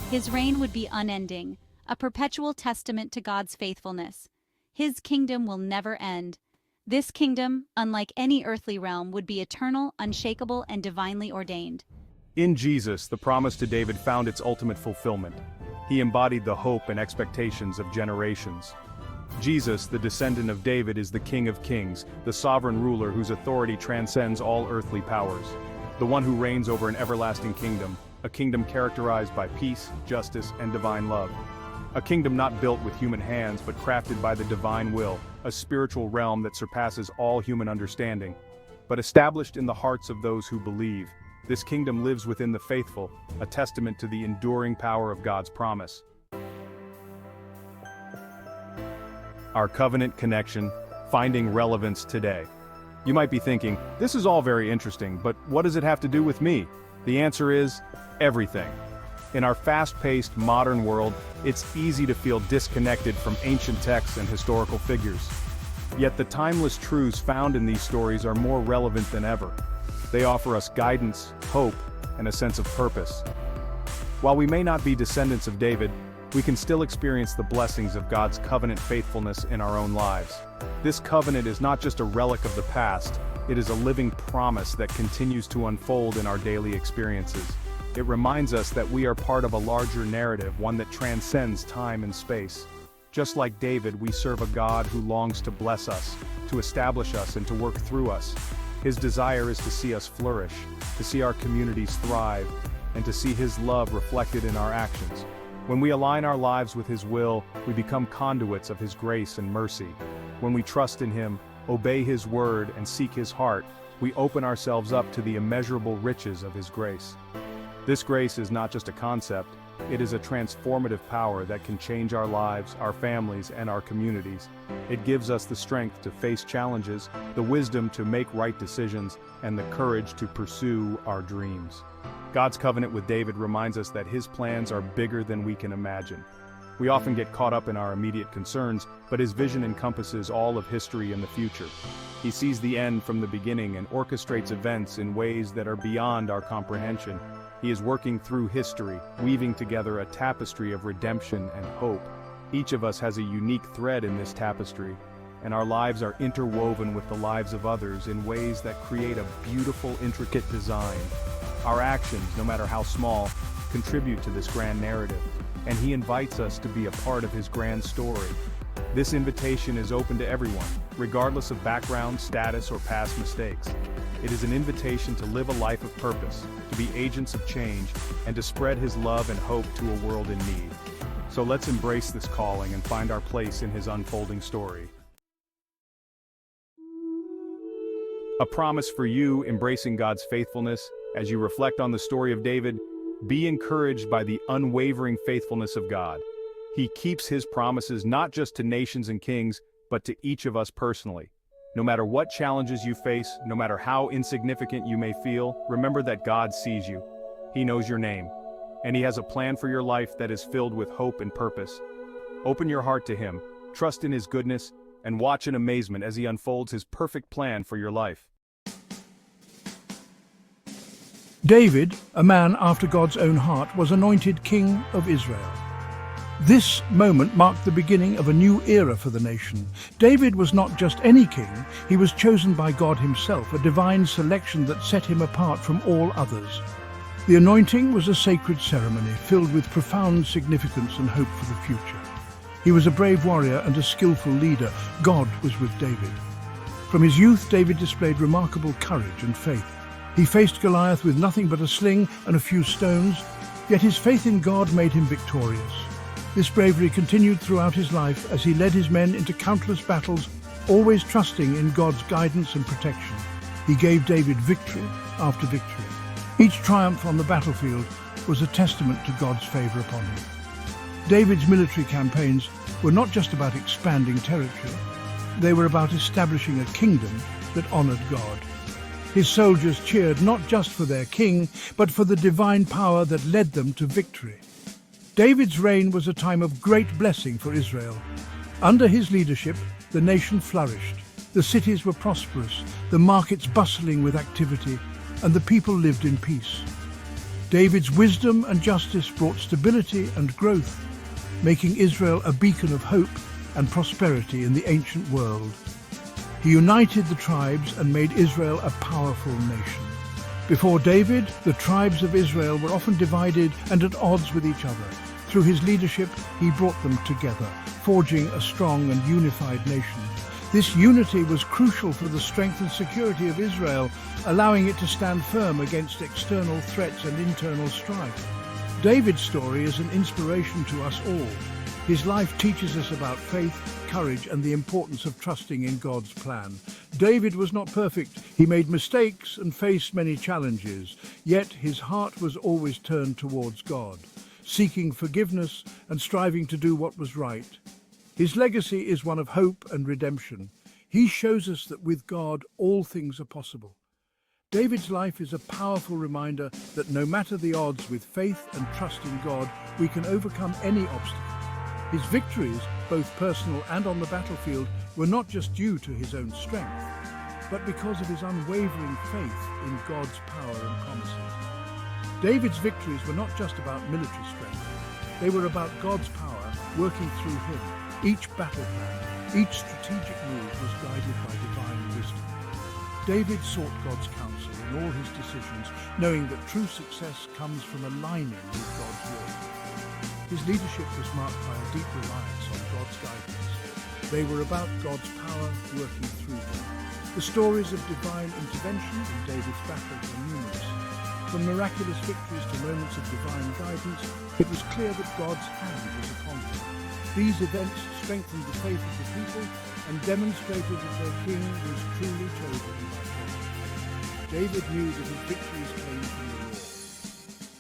His reign would be unending, a perpetual testament to God's faithfulness. His kingdom will never end. This kingdom, unlike any earthly realm, would be eternal, unshakable, and divinely ordained. In Jesus, the promise to David found its ultimate fulfillment. He embodied the hope and expectations of generations. Jesus, the descendant of David, is the King of Kings, the sovereign ruler whose authority transcends all earthly powers, the one who reigns over an everlasting kingdom, a kingdom characterized by peace, justice, and divine love. A kingdom not built with human hands, but crafted by the divine will, a spiritual realm that surpasses all human understanding, but established in the hearts of those who believe. This kingdom lives within the faithful, a testament to the enduring power of God's promise. Our covenant connection, finding relevance today. You might be thinking, this is all very interesting, but what does it have to do with me? The answer is everything. In our fast-paced modern world, it's easy to feel disconnected from ancient texts and historical figures. Yet the timeless truths found in these stories are more relevant than ever. They offer us guidance, hope, and a sense of purpose. While we may not be descendants of David, we can still experience the blessings of God's covenant faithfulness in our own lives. This covenant is not just a relic of the past, it is a living promise that continues to unfold in our daily experiences. It reminds us that we are part of a larger narrative, one that transcends time and space. Just like David, we serve a God who longs to bless us, to establish us, and to work through us. His desire is to see us flourish, to see our communities thrive, and to see His love reflected in our actions. When we align our lives with His will, we become conduits of His grace and mercy. When we trust in Him, obey His word, and seek His heart, we open ourselves up to the immeasurable riches of His grace. This grace is not just a concept, it is a transformative power that can change our lives, our families, and our communities. It gives us the strength to face challenges, the wisdom to make right decisions, and the courage to pursue our dreams. God's covenant with David reminds us that His plans are bigger than we can imagine. We often get caught up in our immediate concerns, but His vision encompasses all of history and the future. He sees the end from the beginning and orchestrates events in ways that are beyond our comprehension. He is working through history, weaving together a tapestry of redemption and hope. Each of us has a unique thread in this tapestry, and our lives are interwoven with the lives of others in ways that create a beautiful, intricate design. Our actions, no matter how small, contribute to this grand narrative, and He invites us to be a part of His grand story. This invitation is open to everyone, regardless of background, status, or past mistakes. It is an invitation to live a life of purpose, to be agents of change, and to spread His love and hope to a world in need. So let's embrace this calling and find our place in His unfolding story. A promise for you, embracing God's faithfulness. As you reflect on the story of David, be encouraged by the unwavering faithfulness of God. He keeps His promises not just to nations and kings, but to each of us personally. No matter what challenges you face, no matter how insignificant you may feel, remember that God sees you. He knows your name, and He has a plan for your life that is filled with hope and purpose. Open your heart to Him, trust in His goodness, and watch in amazement as He unfolds His perfect plan for your life. David, a man after God's own heart, was anointed king of Israel. This moment marked the beginning of a new era for the nation. David was not just any king, he was chosen by God Himself, a divine selection that set him apart from all others. The anointing was a sacred ceremony filled with profound significance and hope for the future. He was a brave warrior and a skillful leader. God was with David. From his youth, David displayed remarkable courage and faith. He faced Goliath with nothing but a sling and a few stones, yet his faith in God made him victorious. This bravery continued throughout his life as he led his men into countless battles, always trusting in God's guidance and protection. He gave David victory after victory. Each triumph on the battlefield was a testament to God's favor upon him. David's military campaigns were not just about expanding territory. They were about establishing a kingdom that honored God. His soldiers cheered not just for their king, but for the divine power that led them to victory. David's reign was a time of great blessing for Israel. Under his leadership, the nation flourished. The cities were prosperous, the markets bustling with activity, and the people lived in peace. David's wisdom and justice brought stability and growth, making Israel a beacon of hope and prosperity in the ancient world. He united the tribes and made Israel a powerful nation. Before David, the tribes of Israel were often divided and at odds with each other. Through his leadership, he brought them together, forging a strong and unified nation. This unity was crucial for the strength and security of Israel, allowing it to stand firm against external threats and internal strife. David's story is an inspiration to us all. His life teaches us about faith, courage, and the importance of trusting in God's plan. David was not perfect. He made mistakes and faced many challenges, yet his heart was always turned towards God, seeking forgiveness and striving to do what was right. His legacy is one of hope and redemption. He shows us that with God, all things are possible. David's life is a powerful reminder that no matter the odds, with faith and trust in God, we can overcome any obstacle. His victories, both personal and on the battlefield, were not just due to his own strength, but because of his unwavering faith in God's power and promises. David's victories were not just about military strength. They were about God's power working through him. Each battle plan, each strategic move was guided by divine wisdom. David sought God's counsel in all his decisions, knowing that true success comes from aligning with God's will. His leadership was marked by a deep reliance on God's guidance. They were about God's power working through them. The stories of divine intervention in David's battles are numerous. From miraculous victories to moments of divine guidance, it was clear that God's hand was upon them. These events strengthened the faith of the people and demonstrated that their king was truly chosen by God. David knew that his victories came from the Lord.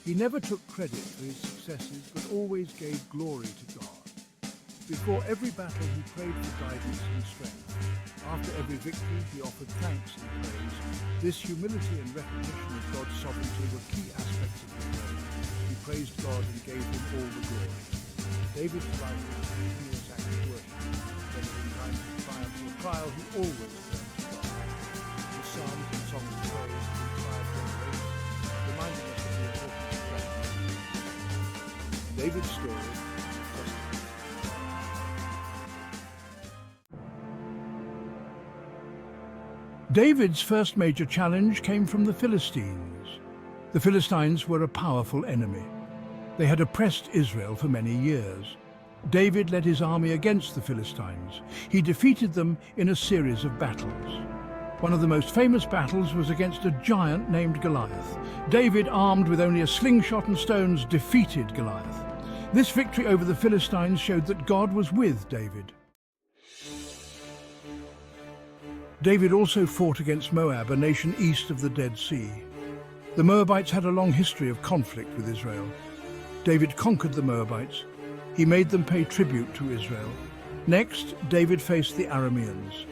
He never took credit for his successes, but always gave glory to God. Before every battle, he prayed for guidance and strength. After every victory, he offered thanks and praise. This humility and recognition of God's sovereignty were key aspects of his prayer. He praised God and gave him all the glory. David's life was a continuous act of worship. Whether in times of triumph or trial, he always turned to God. The psalms and songs of praise have inspired generations, reminding us of the importance of gratitude. David's story. David's first major challenge came from the Philistines. The Philistines were a powerful enemy. They had oppressed Israel for many years. David led his army against the Philistines. He defeated them in a series of battles. One of the most famous battles was against a giant named Goliath. David, armed with only a slingshot and stones, defeated Goliath. This victory over the Philistines showed that God was with David. David also fought against Moab, a nation east of the Dead Sea. The Moabites had a long history of conflict with Israel. David conquered the Moabites. He made them pay tribute to Israel. Next, David faced the Arameans.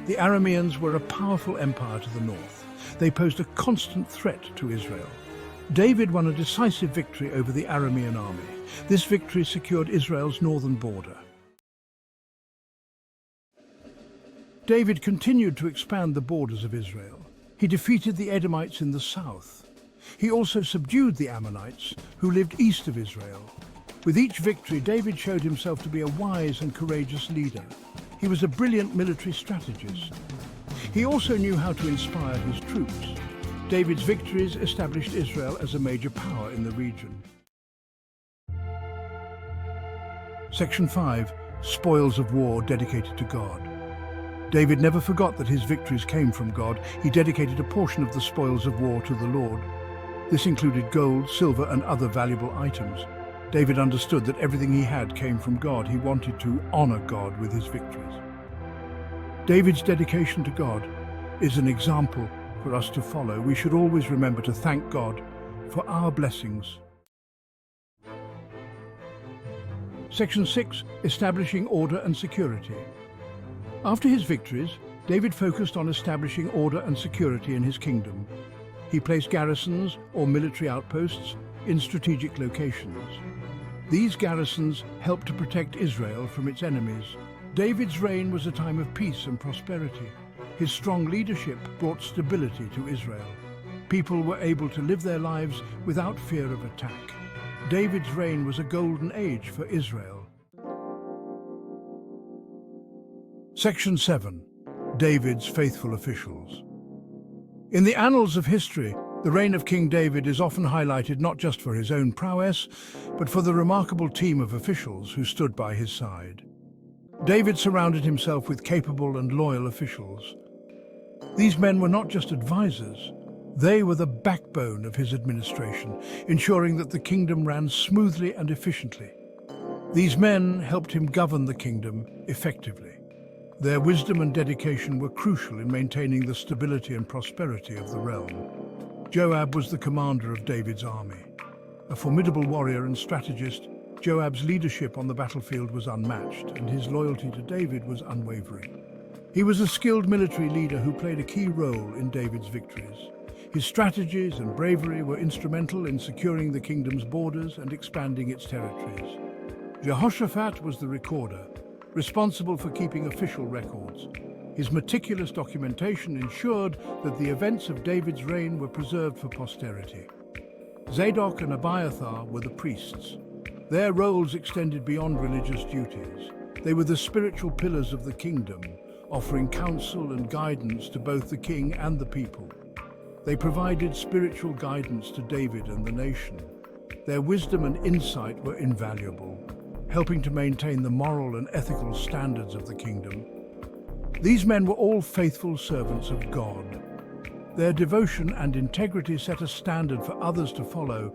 The Arameans were a powerful empire to the north. They posed a constant threat to Israel. David won a decisive victory over the Aramean army. This victory secured Israel's northern border. David continued to expand the borders of Israel. He defeated the Edomites in the south. He also subdued the Ammonites, who lived east of Israel. With each victory, David showed himself to be a wise and courageous leader. He was a brilliant military strategist. He also knew how to inspire his troops. David's victories established Israel as a major power in the region. Section 5. Spoils of war dedicated to God. David never forgot that his victories came from God. He dedicated a portion of the spoils of war to the Lord. This included gold, silver, and other valuable items. David understood that everything he had came from God. He wanted to honor God with his victories. David's dedication to God is an example for us to follow. We should always remember to thank God for our blessings. Section 6. Establishing order and security. After his victories, David focused on establishing order and security in his kingdom. He placed garrisons or military outposts in strategic locations. These garrisons helped to protect Israel from its enemies. David's reign was a time of peace and prosperity. His strong leadership brought stability to Israel. People were able to live their lives without fear of attack. David's reign was a golden age for Israel. Section 7. David's faithful officials. In the annals of history, the reign of King David is often highlighted not just for his own prowess, but for the remarkable team of officials who stood by his side. David surrounded himself with capable and loyal officials. These men were not just advisors, they were the backbone of his administration, ensuring that the kingdom ran smoothly and efficiently. These men helped him govern the kingdom effectively. Their wisdom and dedication were crucial in maintaining the stability and prosperity of the realm. Joab was the commander of David's army. A formidable warrior and strategist, Joab's leadership on the battlefield was unmatched, and his loyalty to David was unwavering. He was a skilled military leader who played a key role in David's victories. His strategies and bravery were instrumental in securing the kingdom's borders and expanding its territories. Jehoshaphat was the recorder, responsible for keeping official records. His meticulous documentation ensured that the events of David's reign were preserved for posterity. Zadok and Abiathar were the priests. Their roles extended beyond religious duties. They were the spiritual pillars of the kingdom, offering counsel and guidance to both the king and the people. They provided spiritual guidance to David and the nation. Their wisdom and insight were invaluable, helping to maintain the moral and ethical standards of the kingdom. These men were all faithful servants of God. Their devotion and integrity set a standard for others to follow,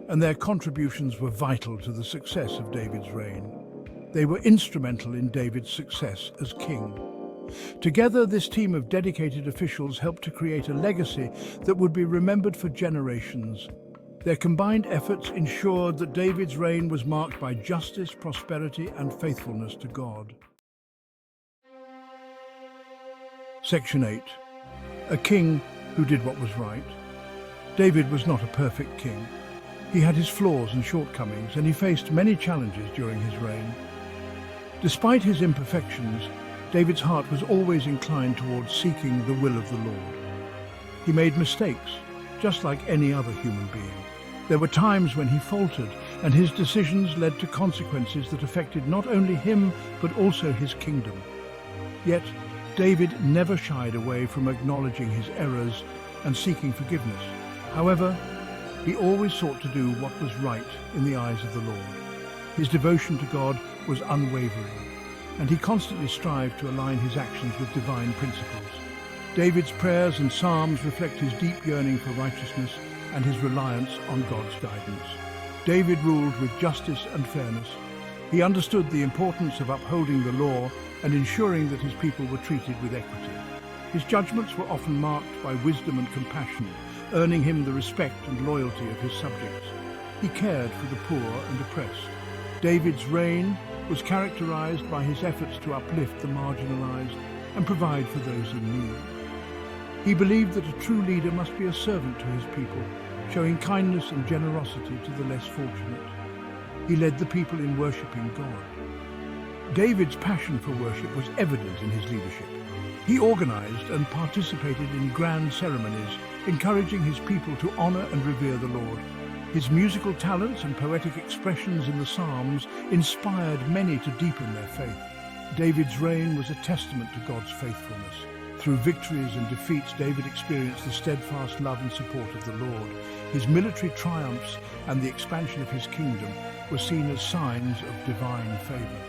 and their contributions were vital to the success of David's reign. They were instrumental in David's success as king. Together, this team of dedicated officials helped to create a legacy that would be remembered for generations. Their combined efforts ensured that David's reign was marked by justice, prosperity, and faithfulness to God. Section 8. A king who did what was right. David was not a perfect king. He had his flaws and shortcomings, and he faced many challenges during his reign. Despite his imperfections, David's heart was always inclined towards seeking the will of the Lord. He made mistakes, just like any other human being. There were times when he faltered, and his decisions led to consequences that affected not only him, but also his kingdom. Yet, David never shied away from acknowledging his errors and seeking forgiveness. However, he always sought to do what was right in the eyes of the Lord. His devotion to God was unwavering, and he constantly strived to align his actions with divine principles. David's prayers and psalms reflect his deep yearning for righteousness and his reliance on God's guidance. David ruled with justice and fairness. He understood the importance of upholding the law and ensuring that his people were treated with equity. His judgments were often marked by wisdom and compassion, earning him the respect and loyalty of his subjects. He cared for the poor and oppressed. David's reign was characterized by his efforts to uplift the marginalized and provide for those in need. He believed that a true leader must be a servant to his people, showing kindness and generosity to the less fortunate. He led the people in worshiping God. David's passion for worship was evident in his leadership. He organized and participated in grand ceremonies, encouraging his people to honor and revere the Lord. His musical talents and poetic expressions in the Psalms inspired many to deepen their faith. David's reign was a testament to God's faithfulness. Through victories and defeats, David experienced the steadfast love and support of the Lord. His military triumphs and the expansion of his kingdom were seen as signs of divine favor.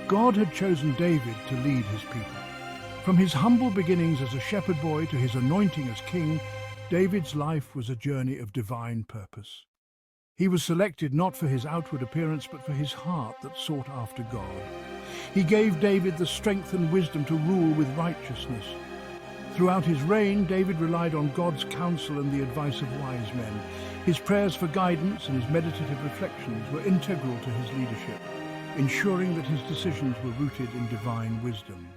God had chosen David to lead his people. From his humble beginnings as a shepherd boy to his anointing as king, David's life was a journey of divine purpose. He was selected not for his outward appearance, but for his heart that sought after God. He gave David the strength and wisdom to rule with righteousness. Throughout his reign, David relied on God's counsel and the advice of wise men. His prayers for guidance and his meditative reflections were integral to his leadership, ensuring that his decisions were rooted in divine wisdom.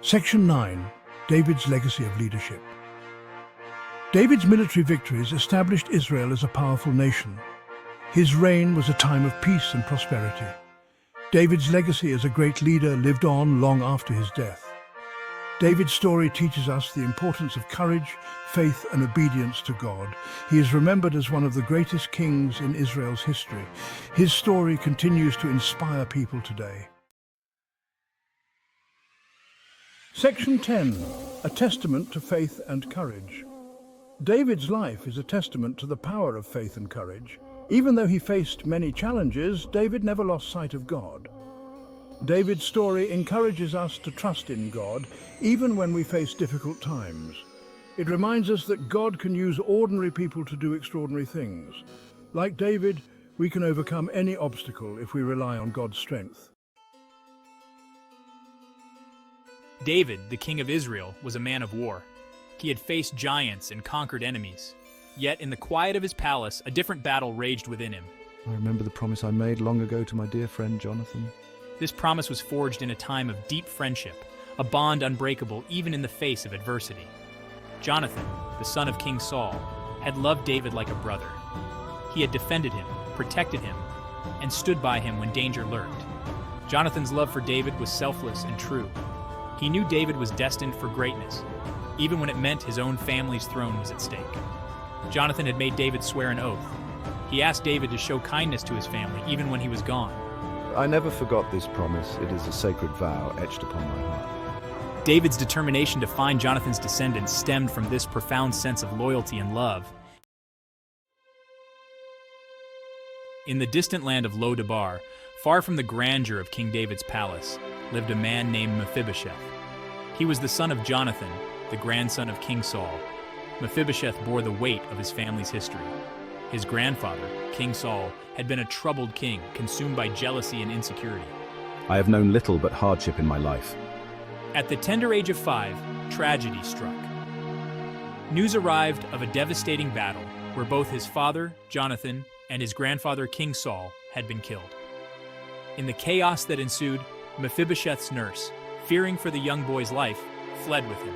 Section 9. David's legacy of leadership. David's military victories established Israel as a powerful nation. His reign was a time of peace and prosperity. David's legacy as a great leader lived on long after his death. David's story teaches us the importance of courage, faith, and obedience to God. He is remembered as one of the greatest kings in Israel's history. His story continues to inspire people today. Section 10. A testament to faith and courage. David's life is a testament to the power of faith and courage. Even though he faced many challenges, David never lost sight of God. David's story encourages us to trust in God, even when we face difficult times. It reminds us that God can use ordinary people to do extraordinary things. Like David, we can overcome any obstacle if we rely on God's strength. David, the king of Israel, was a man of war. He had faced giants and conquered enemies. Yet in the quiet of his palace, a different battle raged within him. I remember the promise I made long ago to my dear friend Jonathan. This promise was forged in a time of deep friendship, a bond unbreakable even in the face of adversity. Jonathan, the son of King Saul, had loved David like a brother. He had defended him, protected him, and stood by him when danger lurked. Jonathan's love for David was selfless and true. He knew David was destined for greatness, even when it meant his own family's throne was at stake. Jonathan had made David swear an oath. He asked David to show kindness to his family, even when he was gone. I never forgot this promise. It is a sacred vow etched upon my heart. David's determination to find Jonathan's descendants stemmed from this profound sense of loyalty and love. In the distant land of Lo-Debar, far from the grandeur of King David's palace, lived a man named Mephibosheth. He was the son of Jonathan, the grandson of King Saul. Mephibosheth bore the weight of his family's history. His grandfather, King Saul, had been a troubled king, consumed by jealousy and insecurity. I have known little but hardship in my life. At the tender age of 5, tragedy struck. News arrived of a devastating battle where both his father, Jonathan, and his grandfather, King Saul, had been killed. In the chaos that ensued, Mephibosheth's nurse, fearing for the young boy's life, fled with him.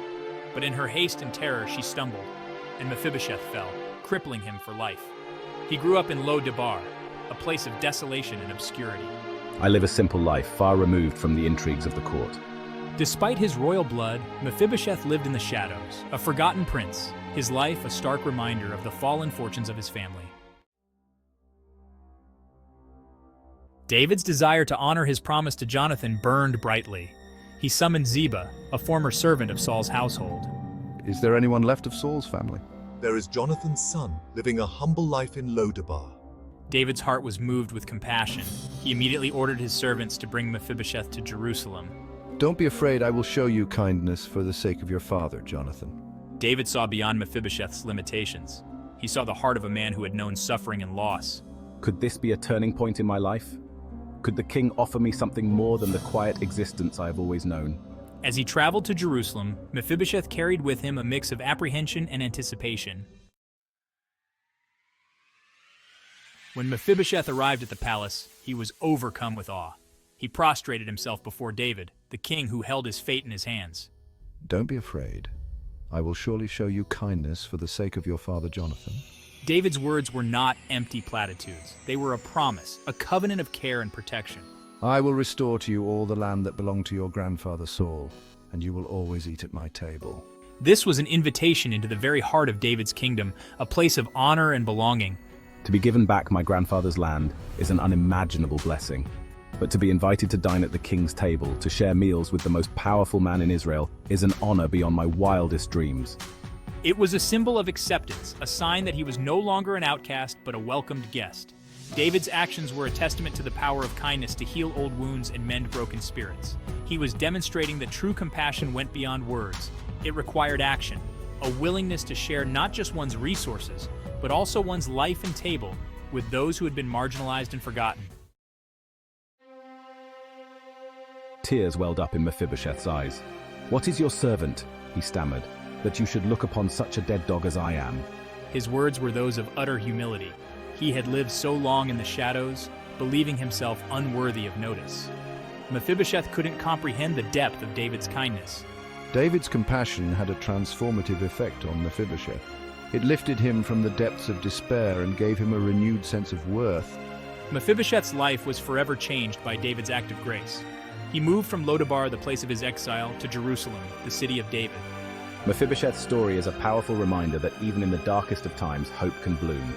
But in her haste and terror, she stumbled, and Mephibosheth fell, crippling him for life. He grew up in Lo-Debar, a place of desolation and obscurity. I live a simple life, far removed from the intrigues of the court. Despite his royal blood, Mephibosheth lived in the shadows, a forgotten prince, his life a stark reminder of the fallen fortunes of his family. David's desire to honor his promise to Jonathan burned brightly. He summoned Ziba, a former servant of Saul's household. Is there anyone left of Saul's family? There is Jonathan's son, living a humble life in Lo-Debar. David's heart was moved with compassion. He immediately ordered his servants to bring Mephibosheth to Jerusalem. Don't be afraid, I will show you kindness for the sake of your father, Jonathan. David saw beyond Mephibosheth's limitations. He saw the heart of a man who had known suffering and loss. Could this be a turning point in my life? Could the king offer me something more than the quiet existence I have always known? As he traveled to Jerusalem, Mephibosheth carried with him a mix of apprehension and anticipation. When Mephibosheth arrived at the palace, he was overcome with awe. He prostrated himself before David, the king who held his fate in his hands. Don't be afraid. I will surely show you kindness for the sake of your father, Jonathan. David's words were not empty platitudes. They were a promise, a covenant of care and protection. I will restore to you all the land that belonged to your grandfather Saul, and you will always eat at my table. This was an invitation into the very heart of David's kingdom, a place of honor and belonging. To be given back my grandfather's land is an unimaginable blessing. But to be invited to dine at the king's table, to share meals with the most powerful man in Israel, is an honor beyond my wildest dreams. It was a symbol of acceptance, a sign that he was no longer an outcast, but a welcomed guest. David's actions were a testament to the power of kindness to heal old wounds and mend broken spirits. He was demonstrating that true compassion went beyond words. It required action, a willingness to share not just one's resources, but also one's life and table with those who had been marginalized and forgotten. Tears welled up in Mephibosheth's eyes. "What is your servant," he stammered, "that you should look upon such a dead dog as I am?" His words were those of utter humility. He had lived so long in the shadows, believing himself unworthy of notice. Mephibosheth couldn't comprehend the depth of David's kindness. David's compassion had a transformative effect on Mephibosheth. It lifted him from the depths of despair and gave him a renewed sense of worth. Mephibosheth's life was forever changed by David's act of grace. He moved from Lo-Debar, the place of his exile, to Jerusalem, the city of David. Mephibosheth's story is a powerful reminder that even in the darkest of times, hope can bloom.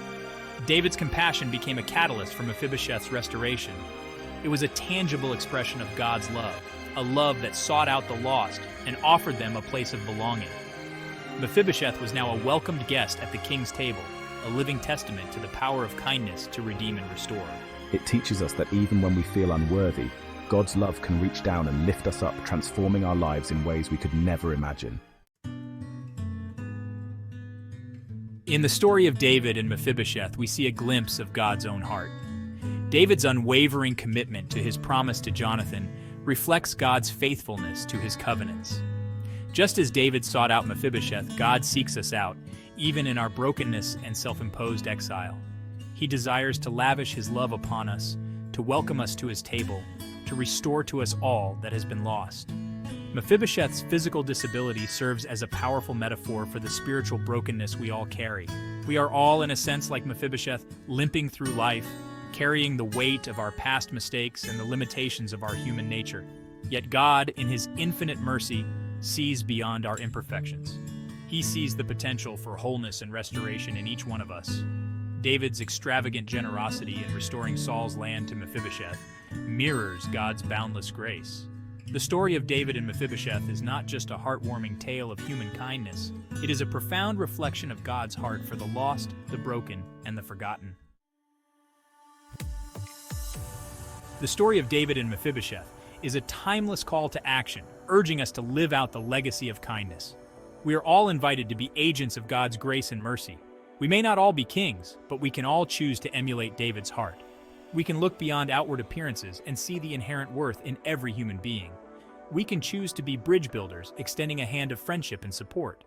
David's compassion became a catalyst for Mephibosheth's restoration. It was a tangible expression of God's love, a love that sought out the lost and offered them a place of belonging. Mephibosheth was now a welcomed guest at the king's table, a living testament to the power of kindness to redeem and restore. It teaches us that even when we feel unworthy, God's love can reach down and lift us up, transforming our lives in ways we could never imagine. In the story of David and Mephibosheth, we see a glimpse of God's own heart. David's unwavering commitment to his promise to Jonathan reflects God's faithfulness to his covenants. Just as David sought out Mephibosheth, God seeks us out, even in our brokenness and self-imposed exile. He desires to lavish his love upon us, to welcome us to his table, to restore to us all that has been lost. Mephibosheth's physical disability serves as a powerful metaphor for the spiritual brokenness we all carry. We are all, in a sense, like Mephibosheth, limping through life, carrying the weight of our past mistakes and the limitations of our human nature. Yet God, in his infinite mercy, sees beyond our imperfections. He sees the potential for wholeness and restoration in each one of us. David's extravagant generosity in restoring Saul's land to Mephibosheth mirrors God's boundless grace. The story of David and Mephibosheth is not just a heartwarming tale of human kindness. It is a profound reflection of God's heart for the lost, the broken, and the forgotten. The story of David and Mephibosheth is a timeless call to action, urging us to live out the legacy of kindness. We are all invited to be agents of God's grace and mercy. We may not all be kings, but we can all choose to emulate David's heart. We can look beyond outward appearances and see the inherent worth in every human being. We can choose to be bridge builders, extending a hand of friendship and support.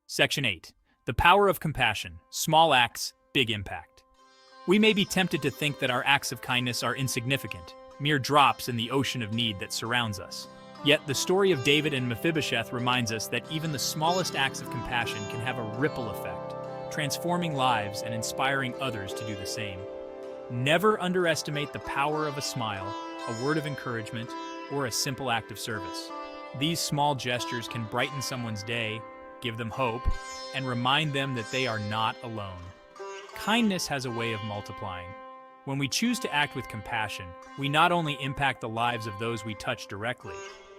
Section 8. The power of compassion. Small acts, big impact. We may be tempted to think that our acts of kindness are insignificant, mere drops in the ocean of need that surrounds us. Yet the story of David and Mephibosheth reminds us that even the smallest acts of compassion can have a ripple effect, transforming lives and inspiring others to do the same. Never underestimate the power of a smile, a word of encouragement, or a simple act of service. These small gestures can brighten someone's day, give them hope, and remind them that they are not alone. Kindness has a way of multiplying. When we choose to act with compassion, we not only impact the lives of those we touch directly,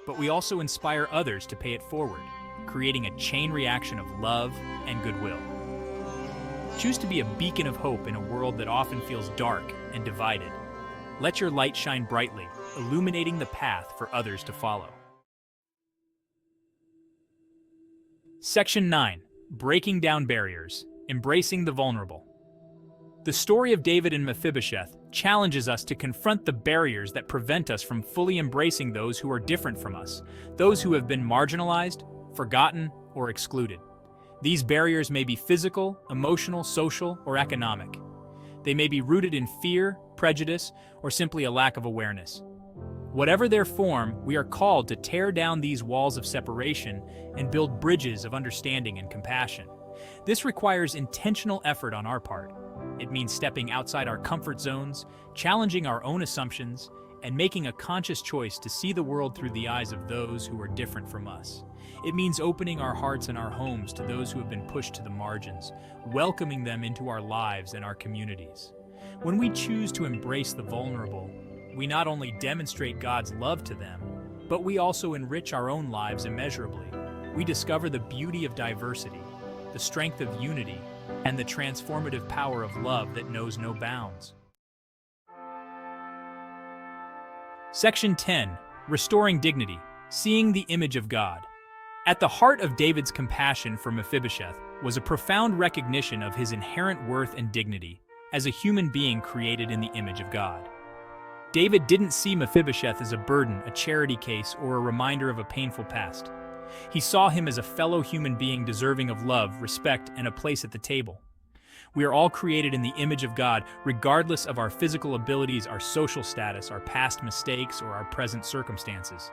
but we also inspire others to pay it forward, creating a chain reaction of love and goodwill. Choose to be a beacon of hope in a world that often feels dark and divided. Let your light shine brightly, illuminating the path for others to follow. Section 9. Breaking down barriers, embracing the vulnerable. The story of David and Mephibosheth challenges us to confront the barriers that prevent us from fully embracing those who are different from us, those who have been marginalized, forgotten, or excluded. These barriers may be physical, emotional, social, or economic. They may be rooted in fear, prejudice, or simply a lack of awareness. Whatever their form, we are called to tear down these walls of separation and build bridges of understanding and compassion. This requires intentional effort on our part. It means stepping outside our comfort zones, challenging our own assumptions, and making a conscious choice to see the world through the eyes of those who are different from us. It means opening our hearts and our homes to those who have been pushed to the margins, welcoming them into our lives and our communities. When we choose to embrace the vulnerable, we not only demonstrate God's love to them, but we also enrich our own lives immeasurably. We discover the beauty of diversity, the strength of unity, and the transformative power of love that knows no bounds. Section 10. Restoring dignity, seeing the image of God. At the heart of David's compassion for Mephibosheth was a profound recognition of his inherent worth and dignity as a human being created in the image of God. David didn't see Mephibosheth as a burden, a charity case, or a reminder of a painful past. He saw him as a fellow human being deserving of love, respect, and a place at the table. We are all created in the image of God, regardless of our physical abilities, our social status, our past mistakes, or our present circumstances.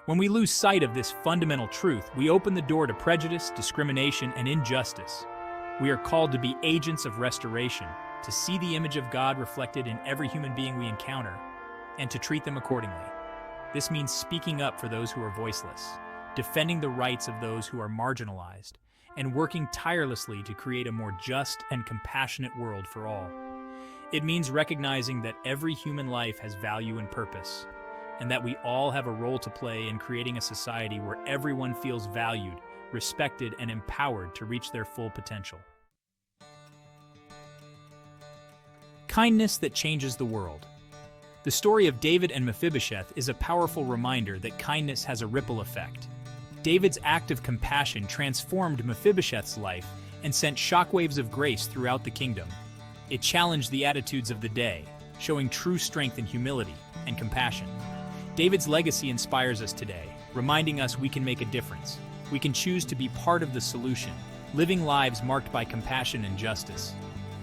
When we lose sight of this fundamental truth, we open the door to prejudice, discrimination, and injustice. We are called to be agents of restoration, to see the image of God reflected in every human being we encounter, and to treat them accordingly. This means speaking up for those who are voiceless, defending the rights of those who are marginalized, and working tirelessly to create a more just and compassionate world for all. It means recognizing that every human life has value and purpose, and that we all have a role to play in creating a society where everyone feels valued, respected, and empowered to reach their full potential. Kindness that changes the world. The story of David and Mephibosheth is a powerful reminder that kindness has a ripple effect. David's act of compassion transformed Mephibosheth's life and sent shockwaves of grace throughout the kingdom. It challenged the attitudes of the day, showing true strength in humility and compassion. David's legacy inspires us today, reminding us we can make a difference. We can choose to be part of the solution, living lives marked by compassion and justice.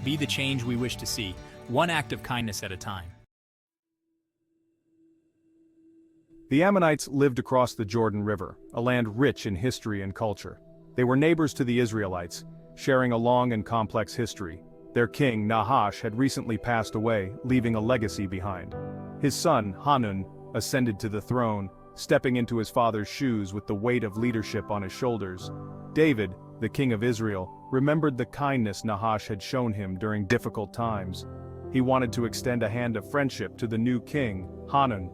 Be the change we wish to see, one act of kindness at a time. The Ammonites lived across the Jordan River, a land rich in history and culture. They were neighbors to the Israelites, sharing a long and complex history. Their king, Nahash, had recently passed away, leaving a legacy behind. His son, Hanun, ascended to the throne, stepping into his father's shoes with the weight of leadership on his shoulders. David, the king of Israel, remembered the kindness Nahash had shown him during difficult times. He wanted to extend a hand of friendship to the new king, Hanun.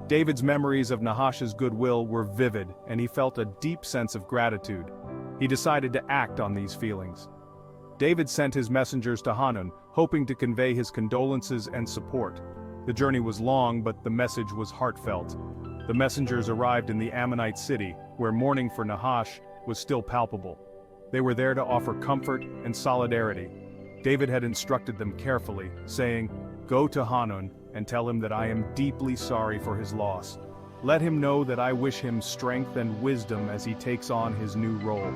David's memories of Nahash's goodwill were vivid, and he felt a deep sense of gratitude. He decided to act on these feelings. David sent his messengers to Hanun, hoping to convey his condolences and support. The journey was long, but the message was heartfelt. The messengers arrived in the Ammonite city, where mourning for Nahash was still palpable. They were there to offer comfort and solidarity. David had instructed them carefully, saying, "Go to Hanun and tell him that I am deeply sorry for his loss. Let him know that I wish him strength and wisdom as he takes on his new role."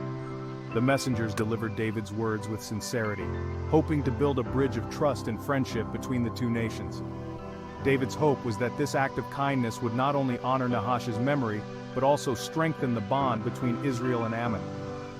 The messengers delivered David's words with sincerity, hoping to build a bridge of trust and friendship between the two nations. David's hope was that this act of kindness would not only honor Nahash's memory, but also strengthen the bond between Israel and Ammon.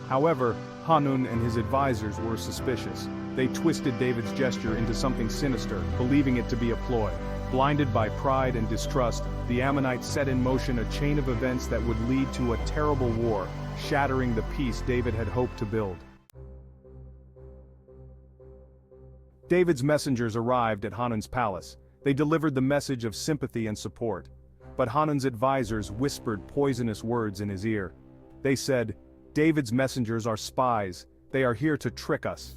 However, Hanun and his advisors were suspicious. They twisted David's gesture into something sinister, believing it to be a ploy. Blinded by pride and distrust, the Ammonites set in motion a chain of events that would lead to a terrible war, shattering the peace David had hoped to build. David's messengers arrived at Hanun's palace. They delivered the message of sympathy and support. But Hanun's advisors whispered poisonous words in his ear. They said, "David's messengers are spies. They are here to trick us."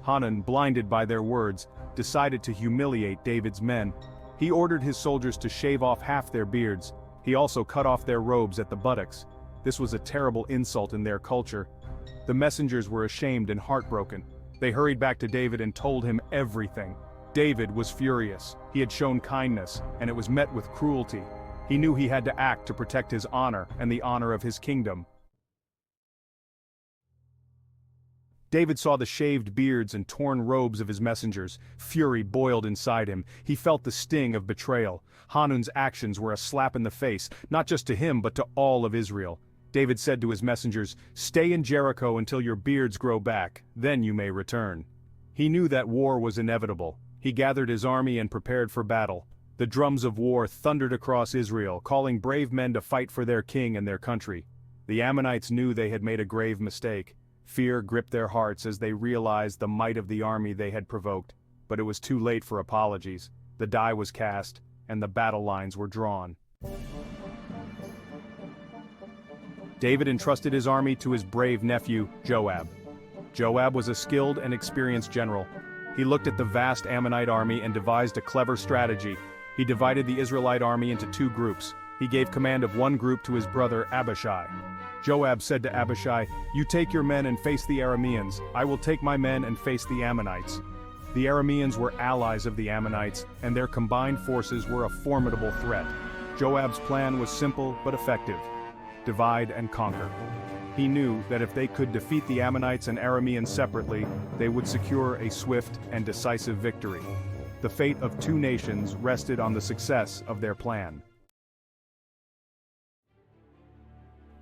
Hanun, blinded by their words, decided to humiliate David's men. He ordered his soldiers to shave off half their beards. He also cut off their robes at the buttocks. This was a terrible insult in their culture. The messengers were ashamed and heartbroken. They hurried back to David and told him everything. David was furious. He had shown kindness, and it was met with cruelty. He knew he had to act to protect his honor and the honor of his kingdom. David saw the shaved beards and torn robes of his messengers. Fury boiled inside him. He felt the sting of betrayal. Hanun's actions were a slap in the face, not just to him but to all of Israel. David said to his messengers, "Stay in Jericho until your beards grow back, then you may return." He knew that war was inevitable. He gathered his army and prepared for battle. The drums of war thundered across Israel, calling brave men to fight for their king and their country. The Ammonites knew they had made a grave mistake. Fear gripped their hearts as they realized the might of the army they had provoked. But it was too late for apologies. The die was cast, and the battle lines were drawn. David entrusted his army to his brave nephew, Joab. Joab was a skilled and experienced general. He looked at the vast Ammonite army and devised a clever strategy. He divided the Israelite army into two groups. He gave command of one group to his brother Abishai. Joab said to Abishai, "You take your men and face the Arameans. I will take my men and face the Ammonites." The Arameans were allies of the Ammonites, and their combined forces were a formidable threat. Joab's plan was simple but effective: divide and conquer. He knew that if they could defeat the Ammonites and Arameans separately, they would secure a swift and decisive victory. The fate of two nations rested on the success of their plan.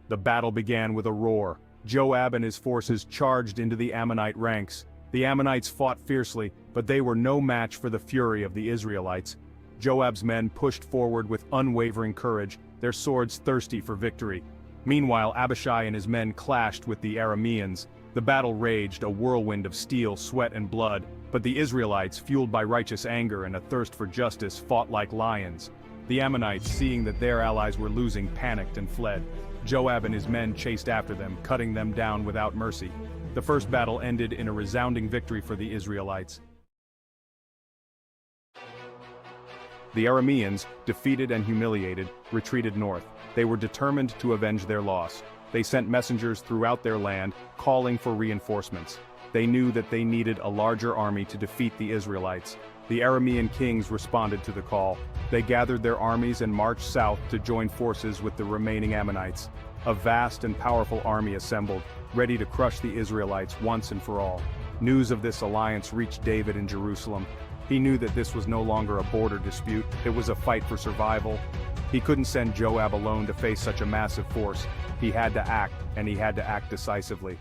The battle began with a roar. Joab and his forces charged into the Ammonite ranks. The Ammonites fought fiercely, but they were no match for the fury of the Israelites. Joab's men pushed forward with unwavering courage, their swords thirsty for victory. Meanwhile, Abishai and his men clashed with the Arameans. The battle raged, a whirlwind of steel, sweat, and blood, but the Israelites, fueled by righteous anger and a thirst for justice, fought like lions. The Ammonites, seeing that their allies were losing, panicked and fled. Joab and his men chased after them, cutting them down without mercy. The first battle ended in a resounding victory for the Israelites. The Arameans, defeated and humiliated, retreated north. They were determined to avenge their loss. They sent messengers throughout their land, calling for reinforcements. They knew that they needed a larger army to defeat the Israelites. The Aramean kings responded to the call. They gathered their armies and marched south to join forces with the remaining Ammonites. A vast and powerful army assembled, ready to crush the Israelites once and for all. News of this alliance reached David in Jerusalem. He knew that this was no longer a border dispute, it was a fight for survival. He couldn't send Joab alone to face such a massive force. He had to act, and he had to act decisively.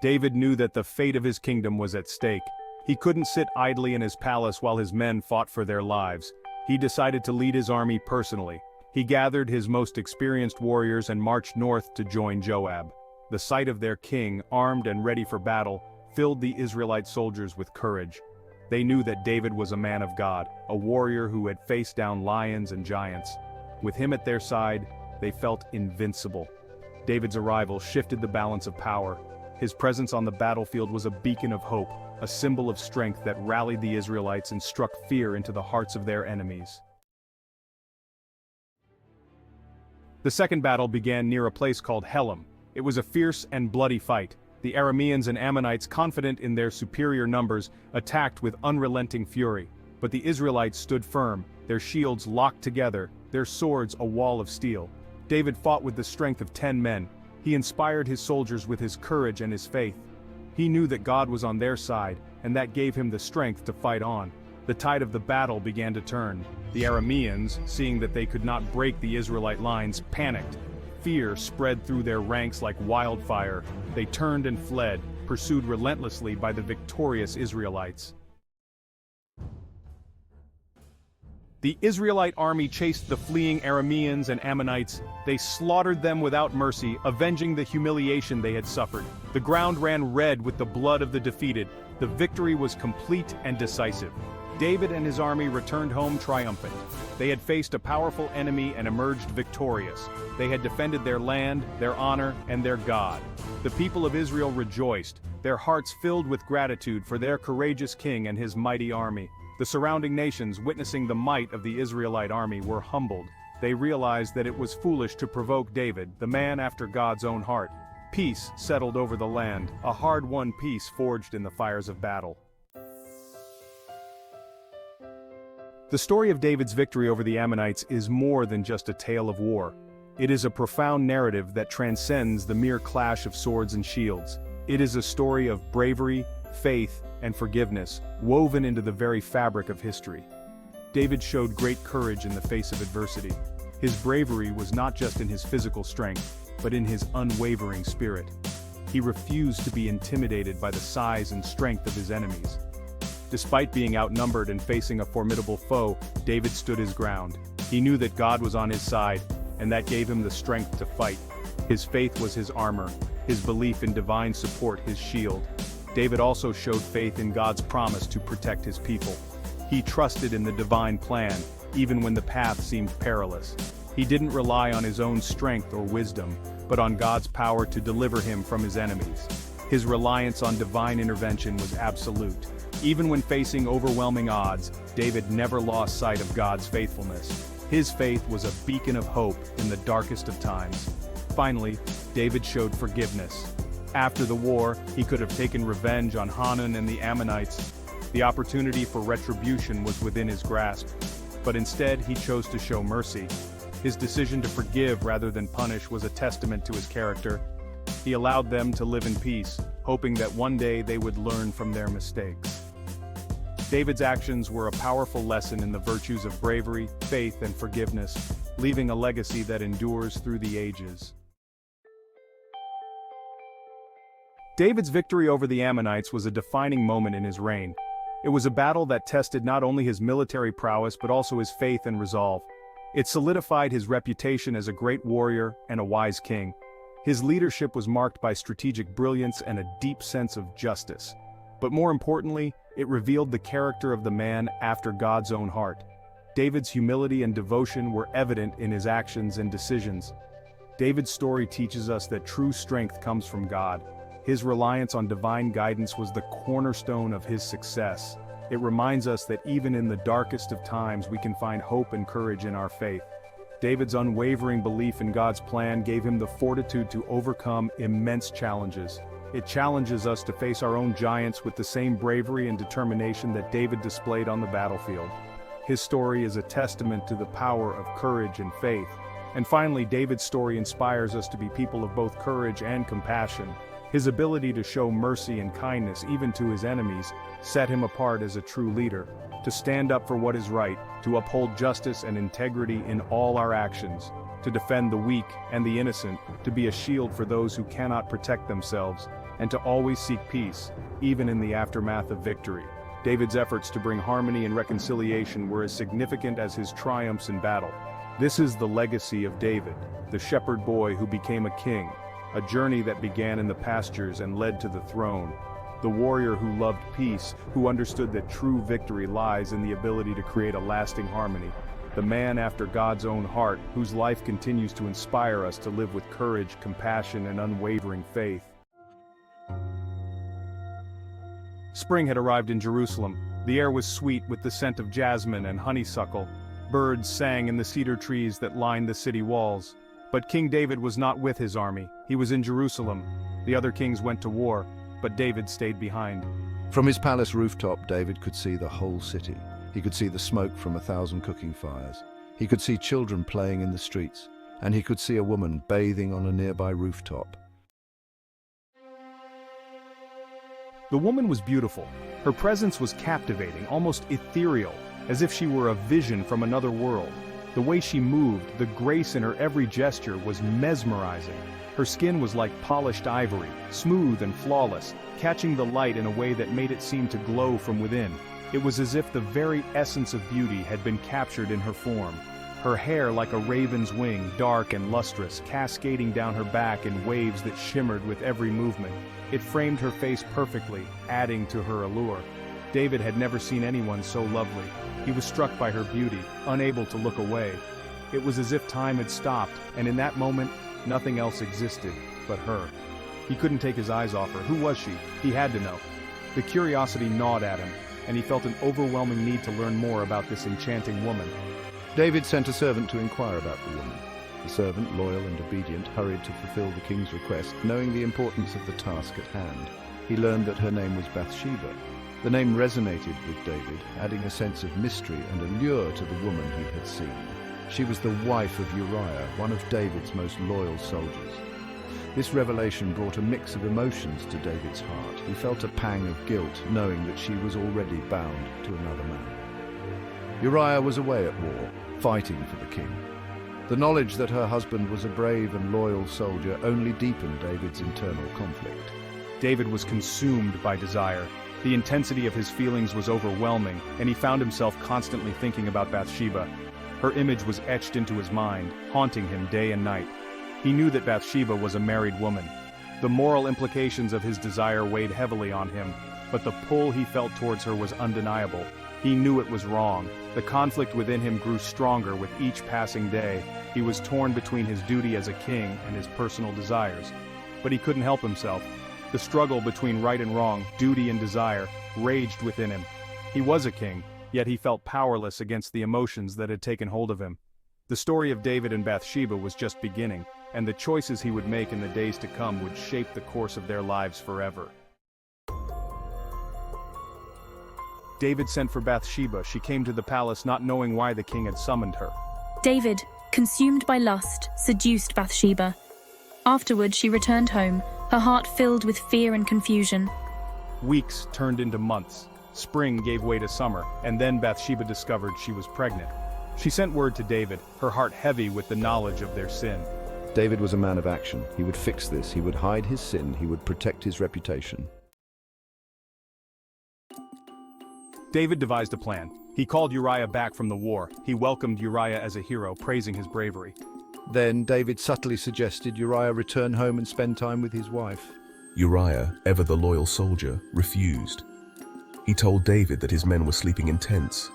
David knew that the fate of his kingdom was at stake. He couldn't sit idly in his palace while his men fought for their lives. He decided to lead his army personally. He gathered his most experienced warriors and marched north to join Joab. The sight of their king, armed and ready for battle, filled the Israelite soldiers with courage. They knew that David was a man of God, a warrior who had faced down lions and giants. With him at their side, they felt invincible. David's arrival shifted the balance of power. His presence on the battlefield was a beacon of hope, a symbol of strength that rallied the Israelites and struck fear into the hearts of their enemies. The second battle began near a place called Helam. It was a fierce and bloody fight. The Arameans and Ammonites, confident in their superior numbers, attacked with unrelenting fury. But the Israelites stood firm, their shields locked together, their swords a wall of steel. David fought with the strength of 10 men. He inspired his soldiers with his courage and his faith. He knew that God was on their side, and that gave him the strength to fight on. The tide of the battle began to turn. The Arameans, seeing that they could not break the Israelite lines, panicked. Fear spread through their ranks like wildfire. They turned and fled, pursued relentlessly by the victorious Israelites. The Israelite army chased the fleeing Arameans and Ammonites. They slaughtered them without mercy, avenging the humiliation they had suffered. The ground ran red with the blood of the defeated. The victory was complete and decisive. David and his army returned home triumphant. They had faced a powerful enemy and emerged victorious. They had defended their land, their honor, and their God. The people of Israel rejoiced, their hearts filled with gratitude for their courageous king and his mighty army. The surrounding nations, witnessing the might of the Israelite army, were humbled. They realized that it was foolish to provoke David, the man after God's own heart. Peace settled over the land, a hard-won peace forged in the fires of battle. The story of David's victory over the Ammonites is more than just a tale of war. It is a profound narrative that transcends the mere clash of swords and shields. It is a story of bravery, faith, and forgiveness, woven into the very fabric of history. David showed great courage in the face of adversity. His bravery was not just in his physical strength, but in his unwavering spirit. He refused to be intimidated by the size and strength of his enemies. Despite being outnumbered and facing a formidable foe, David stood his ground. He knew that God was on his side, and that gave him the strength to fight. His faith was his armor, his belief in divine support his shield. David also showed faith in God's promise to protect his people. He trusted in the divine plan, even when the path seemed perilous. He didn't rely on his own strength or wisdom, but on God's power to deliver him from his enemies. His reliance on divine intervention was absolute. Even when facing overwhelming odds, David never lost sight of God's faithfulness. His faith was a beacon of hope in the darkest of times. Finally, David showed forgiveness. After the war, he could have taken revenge on Hanun and the Ammonites. The opportunity for retribution was within his grasp. But instead, he chose to show mercy. His decision to forgive rather than punish was a testament to his character. He allowed them to live in peace, hoping that one day they would learn from their mistakes. David's actions were a powerful lesson in the virtues of bravery, faith, and forgiveness, leaving a legacy that endures through the ages. David's victory over the Ammonites was a defining moment in his reign. It was a battle that tested not only his military prowess but also his faith and resolve. It solidified his reputation as a great warrior and a wise king. His leadership was marked by strategic brilliance and a deep sense of justice. But more importantly, it revealed the character of the man after God's own heart. David's humility and devotion were evident in his actions and decisions. David's story teaches us that true strength comes from God. His reliance on divine guidance was the cornerstone of his success. It reminds us that even in the darkest of times we can find hope and courage in our faith. David's unwavering belief in God's plan gave him the fortitude to overcome immense challenges. It challenges us to face our own giants with the same bravery and determination that David displayed on the battlefield. His story is a testament to the power of courage and faith. And finally, David's story inspires us to be people of both courage and compassion. His ability to show mercy and kindness even to his enemies set him apart as a true leader. To stand up for what is right, to uphold justice and integrity in all our actions, to defend the weak and the innocent, to be a shield for those who cannot protect themselves, and to always seek peace, even in the aftermath of victory. David's efforts to bring harmony and reconciliation were as significant as his triumphs in battle. This is the legacy of David, the shepherd boy who became a king, a journey that began in the pastures and led to the throne. The warrior who loved peace, who understood that true victory lies in the ability to create a lasting harmony. The man after God's own heart, whose life continues to inspire us to live with courage, compassion, and unwavering faith. Spring had arrived in Jerusalem. The air was sweet with the scent of jasmine and honeysuckle. Birds sang in the cedar trees that lined the city walls. But King David was not with his army. He was in Jerusalem. The other kings went to war, but David stayed behind. From his palace rooftop, David could see the whole city. He could see the smoke from 1,000 cooking fires. He could see children playing in the streets, and he could see a woman bathing on a nearby rooftop. The woman was beautiful. Her presence was captivating, almost ethereal, as if she were a vision from another world. The way she moved, the grace in her every gesture was mesmerizing. Her skin was like polished ivory, smooth and flawless, catching the light in a way that made it seem to glow from within. It was as if the very essence of beauty had been captured in her form. Her hair like a raven's wing, dark and lustrous, cascading down her back in waves that shimmered with every movement. It framed her face perfectly, adding to her allure. David had never seen anyone so lovely. He was struck by her beauty, unable to look away. It was as if time had stopped, and in that moment, nothing else existed but her. He couldn't take his eyes off her. Who was she? He had to know. The curiosity gnawed at him, and he felt an overwhelming need to learn more about this enchanting woman. David sent a servant to inquire about the woman. The servant, loyal and obedient, hurried to fulfill the king's request, knowing the importance of the task at hand. He learned that her name was Bathsheba. The name resonated with David, adding a sense of mystery and allure to the woman he had seen. She was the wife of Uriah, one of David's most loyal soldiers. This revelation brought a mix of emotions to David's heart. He felt a pang of guilt, knowing that she was already bound to another man. Uriah was away at war, fighting for the king. The knowledge that her husband was a brave and loyal soldier only deepened David's internal conflict. David was consumed by desire. The intensity of his feelings was overwhelming, and he found himself constantly thinking about Bathsheba. Her image was etched into his mind, haunting him day and night. He knew that Bathsheba was a married woman. The moral implications of his desire weighed heavily on him, but the pull he felt towards her was undeniable. He knew it was wrong. The conflict within him grew stronger with each passing day. He was torn between his duty as a king and his personal desires. But he couldn't help himself. The struggle between right and wrong, duty and desire, raged within him. He was a king, yet he felt powerless against the emotions that had taken hold of him. The story of David and Bathsheba was just beginning, and the choices he would make in the days to come would shape the course of their lives forever. David sent for Bathsheba. She came to the palace not knowing why the king had summoned her. David, consumed by lust, seduced Bathsheba. Afterward, she returned home, her heart filled with fear and confusion. Weeks turned into months. Spring gave way to summer, and then Bathsheba discovered she was pregnant. She sent word to David, her heart heavy with the knowledge of their sin. David was a man of action. He would fix this. He would hide his sin. He would protect his reputation. David devised a plan. He called Uriah back from the war. He welcomed Uriah as a hero, praising his bravery. Then David subtly suggested Uriah return home and spend time with his wife. Uriah, ever the loyal soldier, refused. He told David that his men were sleeping in tents.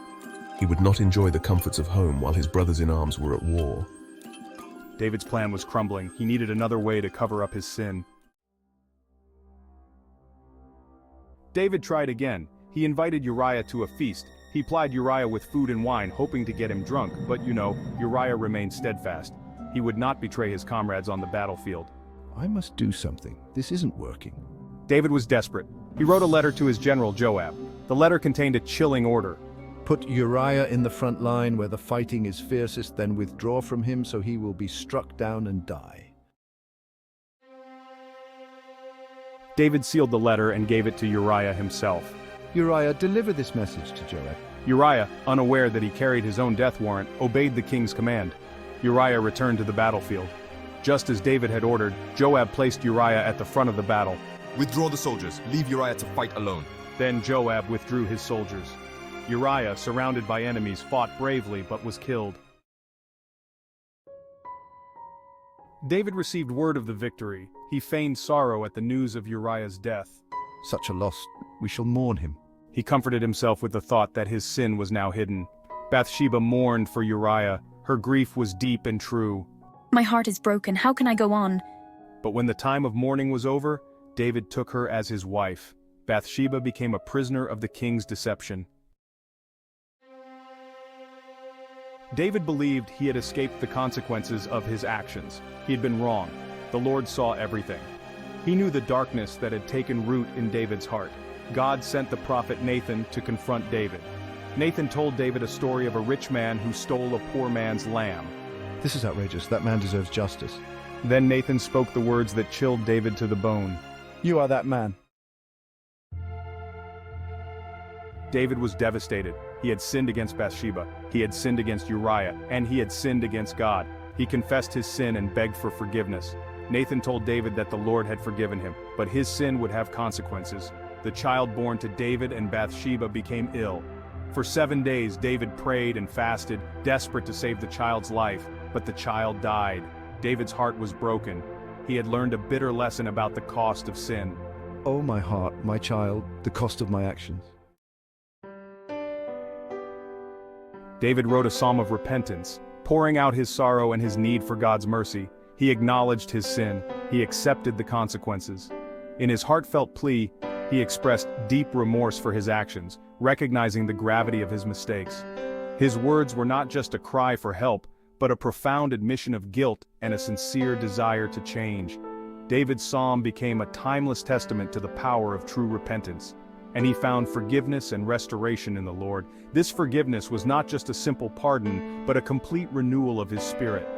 He would not enjoy the comforts of home while his brothers in arms were at war. David's plan was crumbling. He needed another way to cover up his sin. David tried again. He invited Uriah to a feast. He plied Uriah with food and wine, hoping to get him drunk, but Uriah remained steadfast. He would not betray his comrades on the battlefield. I must do something. This isn't working. David was desperate. He wrote a letter to his general Joab. The letter contained a chilling order. Put Uriah in the front line where the fighting is fiercest, then withdraw from him so he will be struck down and die. David sealed the letter and gave it to Uriah himself. Uriah, deliver this message to Joab. Uriah, unaware that he carried his own death warrant, obeyed the king's command. Uriah returned to the battlefield. Just as David had ordered, Joab placed Uriah at the front of the battle. Withdraw the soldiers. Leave Uriah to fight alone. Then Joab withdrew his soldiers. Uriah, surrounded by enemies, fought bravely but was killed. David received word of the victory. He feigned sorrow at the news of Uriah's death. Such a loss, we shall mourn him. He comforted himself with the thought that his sin was now hidden. Bathsheba mourned for Uriah. Her grief was deep and true. My heart is broken. How can I go on? But when the time of mourning was over, David took her as his wife. Bathsheba became a prisoner of the king's deception. David believed he had escaped the consequences of his actions. He had been wrong. The Lord saw everything. He knew the darkness that had taken root in David's heart. God sent the prophet Nathan to confront David. Nathan told David a story of a rich man who stole a poor man's lamb. This is outrageous. That man deserves justice. Then Nathan spoke the words that chilled David to the bone. You are that man. David was devastated. He had sinned against Bathsheba, he had sinned against Uriah, and he had sinned against God. He confessed his sin and begged for forgiveness. Nathan told David that the Lord had forgiven him, but his sin would have consequences. The child born to David and Bathsheba became ill. For 7 days David prayed and fasted, desperate to save the child's life, but the child died. David's heart was broken. He had learned a bitter lesson about the cost of sin. Oh, my heart, my child, the cost of my actions. David wrote a psalm of repentance, pouring out his sorrow and his need for God's mercy. He acknowledged his sin. He accepted the consequences. In his heartfelt plea, he expressed deep remorse for his actions, recognizing the gravity of his mistakes. His words were not just a cry for help, but a profound admission of guilt and a sincere desire to change. David's psalm became a timeless testament to the power of true repentance, and he found forgiveness and restoration in the Lord. This forgiveness was not just a simple pardon, but a complete renewal of his spirit.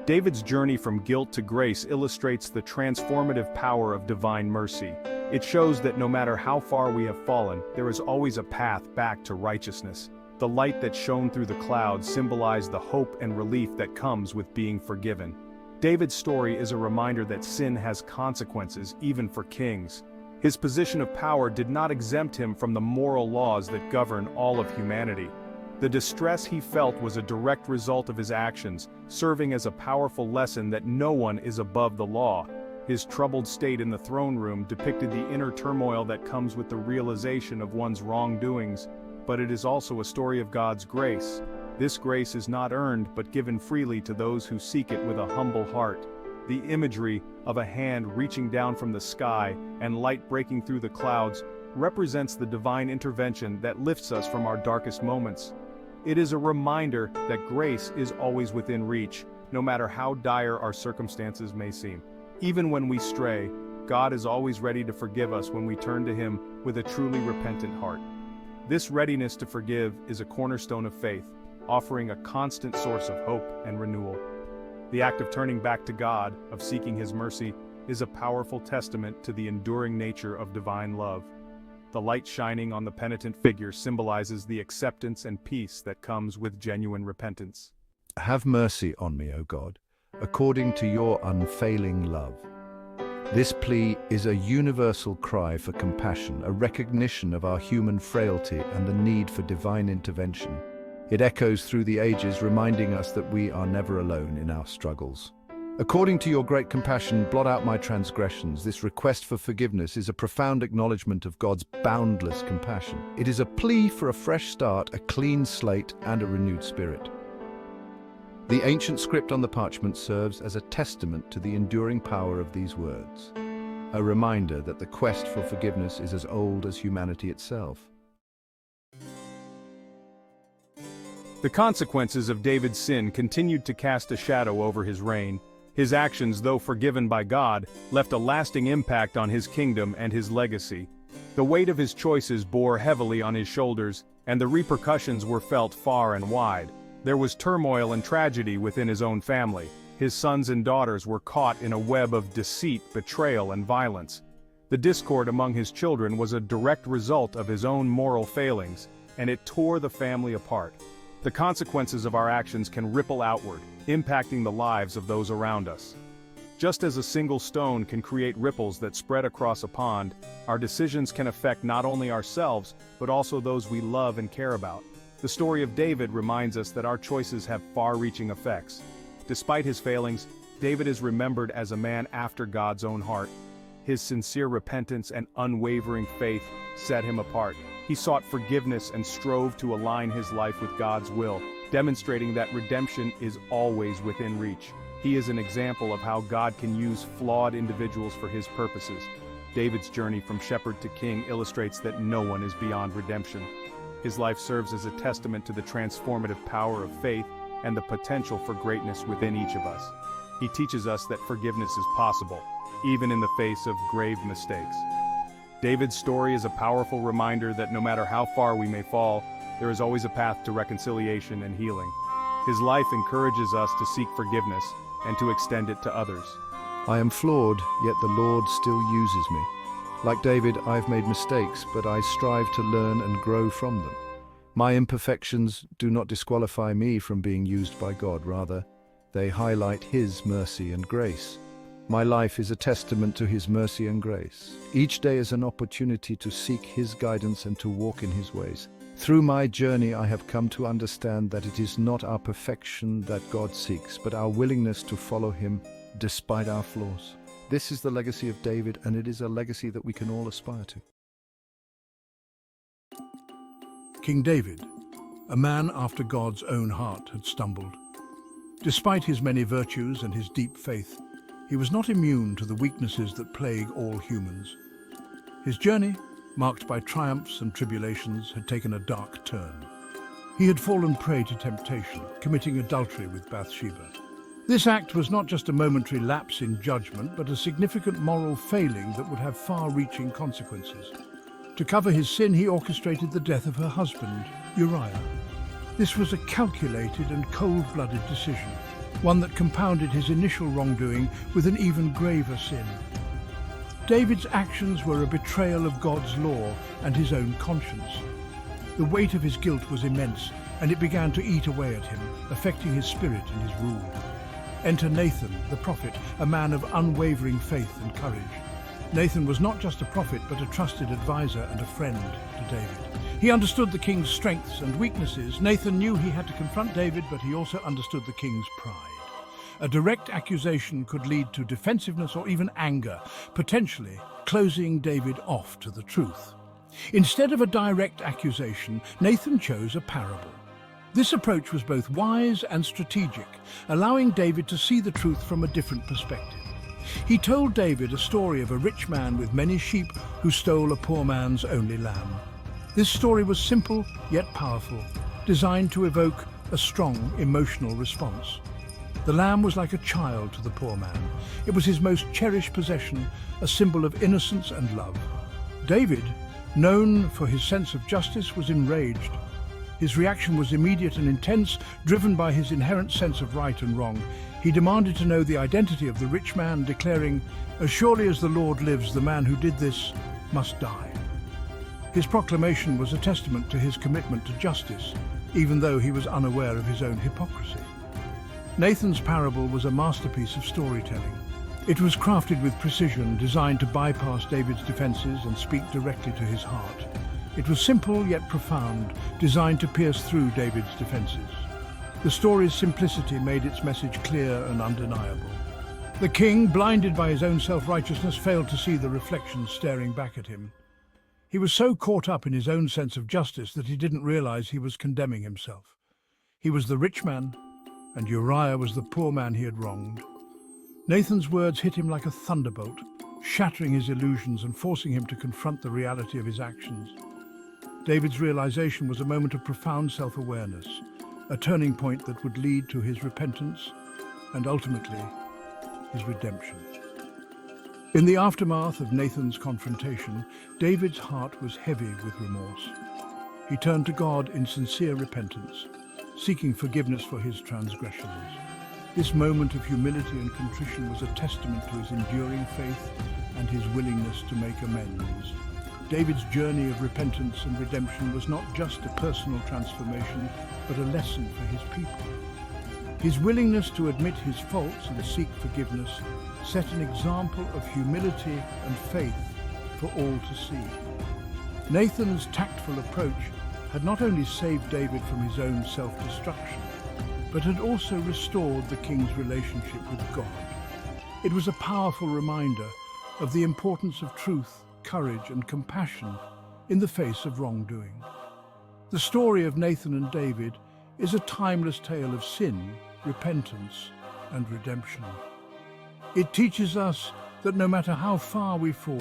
David's journey from guilt to grace illustrates the transformative power of divine mercy. It shows that no matter how far we have fallen, there is always a path back to righteousness. The light that shone through the clouds symbolized the hope and relief that comes with being forgiven. David's story is a reminder that sin has consequences, even for kings. His position of power did not exempt him from the moral laws that govern all of humanity. The distress he felt was a direct result of his actions, serving as a powerful lesson that no one is above the law. His troubled state in the throne room depicted the inner turmoil that comes with the realization of one's wrongdoings, but it is also a story of God's grace. This grace is not earned but given freely to those who seek it with a humble heart. The imagery of a hand reaching down from the sky and light breaking through the clouds represents the divine intervention that lifts us from our darkest moments. It is a reminder that grace is always within reach, no matter how dire our circumstances may seem. Even when we stray, God is always ready to forgive us when we turn to Him with a truly repentant heart. This readiness to forgive is a cornerstone of faith, offering a constant source of hope and renewal. The act of turning back to God, of seeking His mercy, is a powerful testament to the enduring nature of divine love. The light shining on the penitent figure symbolizes the acceptance and peace that comes with genuine repentance. Have mercy on me, O God, according to your unfailing love. This plea is a universal cry for compassion, a recognition of our human frailty and the need for divine intervention. It echoes through the ages, reminding us that we are never alone in our struggles. According to your great compassion, blot out my transgressions. This request for forgiveness is a profound acknowledgement of God's boundless compassion. It is a plea for a fresh start, a clean slate, and a renewed spirit. The ancient script on the parchment serves as a testament to the enduring power of these words, a reminder that the quest for forgiveness is as old as humanity itself. The consequences of David's sin continued to cast a shadow over his reign. His actions, though forgiven by God, left a lasting impact on his kingdom and his legacy. The weight of his choices bore heavily on his shoulders, and the repercussions were felt far and wide. There was turmoil and tragedy within his own family. His sons and daughters were caught in a web of deceit, betrayal, and violence. The discord among his children was a direct result of his own moral failings, and it tore the family apart. The consequences of our actions can ripple outward, impacting the lives of those around us. Just as a single stone can create ripples that spread across a pond, our decisions can affect not only ourselves, but also those we love and care about. The story of David reminds us that our choices have far-reaching effects. Despite his failings, David is remembered as a man after God's own heart. His sincere repentance and unwavering faith set him apart. He sought forgiveness and strove to align his life with God's will, demonstrating that redemption is always within reach. He is an example of how God can use flawed individuals for His purposes. David's journey from shepherd to king illustrates that no one is beyond redemption. His life serves as a testament to the transformative power of faith and the potential for greatness within each of us. He teaches us that forgiveness is possible, even in the face of grave mistakes. David's story is a powerful reminder that no matter how far we may fall, there is always a path to reconciliation and healing. His life encourages us to seek forgiveness and to extend it to others. I am flawed, yet the Lord still uses me. Like David, I've made mistakes, but I strive to learn and grow from them. My imperfections do not disqualify me from being used by God. Rather, they highlight His mercy and grace. My life is a testament to His mercy and grace. Each day is an opportunity to seek His guidance and to walk in His ways. Through my journey, I have come to understand that it is not our perfection that God seeks, but our willingness to follow Him despite our flaws. This is the legacy of David, and it is a legacy that we can all aspire to. King David, a man after God's own heart, had stumbled. Despite his many virtues and his deep faith, he was not immune to the weaknesses that plague all humans. His journey, marked by triumphs and tribulations, had taken a dark turn. He had fallen prey to temptation, committing adultery with Bathsheba. This act was not just a momentary lapse in judgment, but a significant moral failing that would have far-reaching consequences. To cover his sin, he orchestrated the death of her husband, Uriah. This was a calculated and cold-blooded decision, one that compounded his initial wrongdoing with an even graver sin. David's actions were a betrayal of God's law and his own conscience. The weight of his guilt was immense, and it began to eat away at him, affecting his spirit and his rule. Enter Nathan, the prophet, a man of unwavering faith and courage. Nathan was not just a prophet, but a trusted advisor and a friend to David. He understood the king's strengths and weaknesses. Nathan knew he had to confront David, but he also understood the king's pride. A direct accusation could lead to defensiveness or even anger, potentially closing David off to the truth. Instead of a direct accusation, Nathan chose a parable. This approach was both wise and strategic, allowing David to see the truth from a different perspective. He told David a story of a rich man with many sheep who stole a poor man's only lamb. This story was simple yet powerful, designed to evoke a strong emotional response. The lamb was like a child to the poor man. It was his most cherished possession, a symbol of innocence and love. David, known for his sense of justice, was enraged. His reaction was immediate and intense, driven by his inherent sense of right and wrong. He demanded to know the identity of the rich man, declaring, "As surely as the Lord lives, the man who did this must die." His proclamation was a testament to his commitment to justice, even though he was unaware of his own hypocrisy. Nathan's parable was a masterpiece of storytelling. It was crafted with precision, designed to bypass David's defenses and speak directly to his heart. It was simple yet profound, designed to pierce through David's defenses. The story's simplicity made its message clear and undeniable. The king, blinded by his own self-righteousness, failed to see the reflection staring back at him. He was so caught up in his own sense of justice that he didn't realize he was condemning himself. He was the rich man, and Uriah was the poor man he had wronged. Nathan's words hit him like a thunderbolt, shattering his illusions and forcing him to confront the reality of his actions. David's realization was a moment of profound self-awareness, a turning point that would lead to his repentance and ultimately his redemption. In the aftermath of Nathan's confrontation, David's heart was heavy with remorse. He turned to God in sincere repentance, seeking forgiveness for his transgressions. This moment of humility and contrition was a testament to his enduring faith and his willingness to make amends. David's journey of repentance and redemption was not just a personal transformation, but a lesson for his people. His willingness to admit his faults and seek forgiveness set an example of humility and faith for all to see. Nathan's tactful approach had not only saved David from his own self-destruction, but had also restored the king's relationship with God. It was a powerful reminder of the importance of truth, courage, and compassion in the face of wrongdoing. The story of Nathan and David is a timeless tale of sin, repentance, and redemption. It teaches us that no matter how far we fall,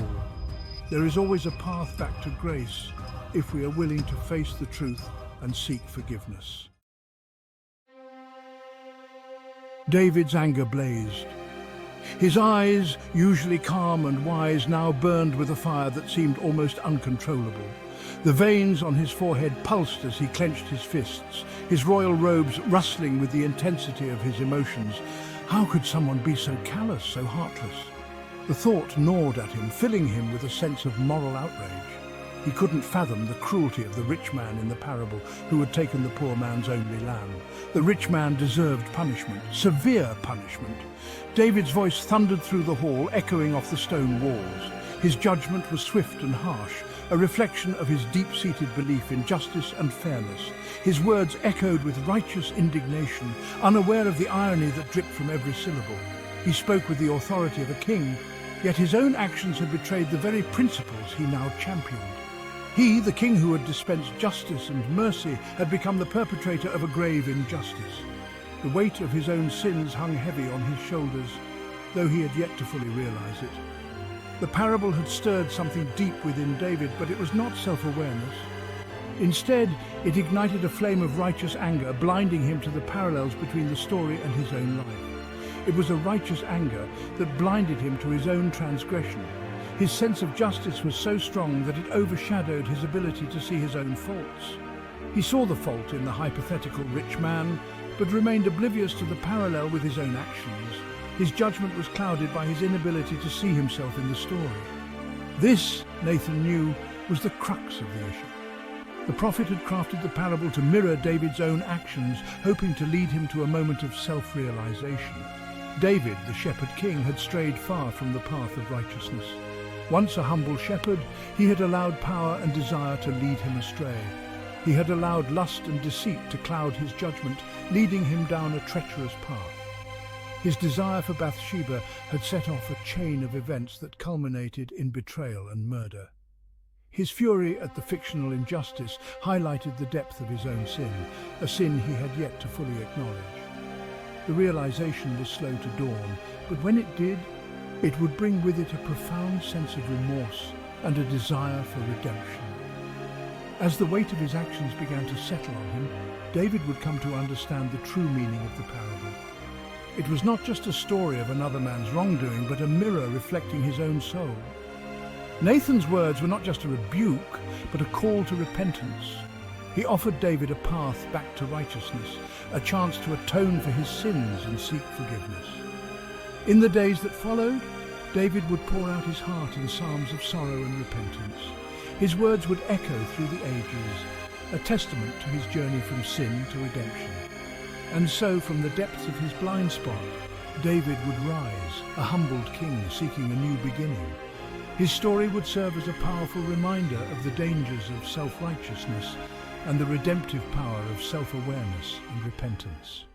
There is always a path back to grace if we are willing to face the truth and seek forgiveness. David's anger blazed. His eyes, usually calm and wise, now burned with a fire that seemed almost uncontrollable. The veins on his forehead pulsed as he clenched his fists, his royal robes rustling with the intensity of his emotions. How could someone be so callous, so heartless? The thought gnawed at him, filling him with a sense of moral outrage. He couldn't fathom the cruelty of the rich man in the parable who had taken the poor man's only lamb. The rich man deserved punishment, severe punishment. David's voice thundered through the hall, echoing off the stone walls. His judgment was swift and harsh, a reflection of his deep-seated belief in justice and fairness. His words echoed with righteous indignation, unaware of the irony that dripped from every syllable. He spoke with the authority of a king, yet his own actions had betrayed the very principles he now championed. He, the king who had dispensed justice and mercy, had become the perpetrator of a grave injustice. The weight of his own sins hung heavy on his shoulders, though he had yet to fully realize it. The parable had stirred something deep within David, but it was not self-awareness. Instead, it ignited a flame of righteous anger, blinding him to the parallels between the story and his own life. It was a righteous anger that blinded him to his own transgression. His sense of justice was so strong that it overshadowed his ability to see his own faults. He saw the fault in the hypothetical rich man, but remained oblivious to the parallel with his own actions. His judgment was clouded by his inability to see himself in the story. This, Nathan knew, was the crux of the issue. The prophet had crafted the parable to mirror David's own actions, hoping to lead him to a moment of self-realization. David, the shepherd king, had strayed far from the path of righteousness. Once a humble shepherd, he had allowed power and desire to lead him astray. He had allowed lust and deceit to cloud his judgment, leading him down a treacherous path. His desire for Bathsheba had set off a chain of events that culminated in betrayal and murder. His fury at the fictional injustice highlighted the depth of his own sin, a sin he had yet to fully acknowledge. The realization was slow to dawn, but when it did, it would bring with it a profound sense of remorse and a desire for redemption. As the weight of his actions began to settle on him, David would come to understand the true meaning of the parable. It was not just a story of another man's wrongdoing, but a mirror reflecting his own soul. Nathan's words were not just a rebuke, but a call to repentance. He offered David a path back to righteousness, a chance to atone for his sins and seek forgiveness. In the days that followed, David would pour out his heart in psalms of sorrow and repentance. His words would echo through the ages, a testament to his journey from sin to redemption. And so, from the depths of his blind spot, David would rise, a humbled king seeking a new beginning. His story would serve as a powerful reminder of the dangers of self-righteousness and the redemptive power of self-awareness and repentance.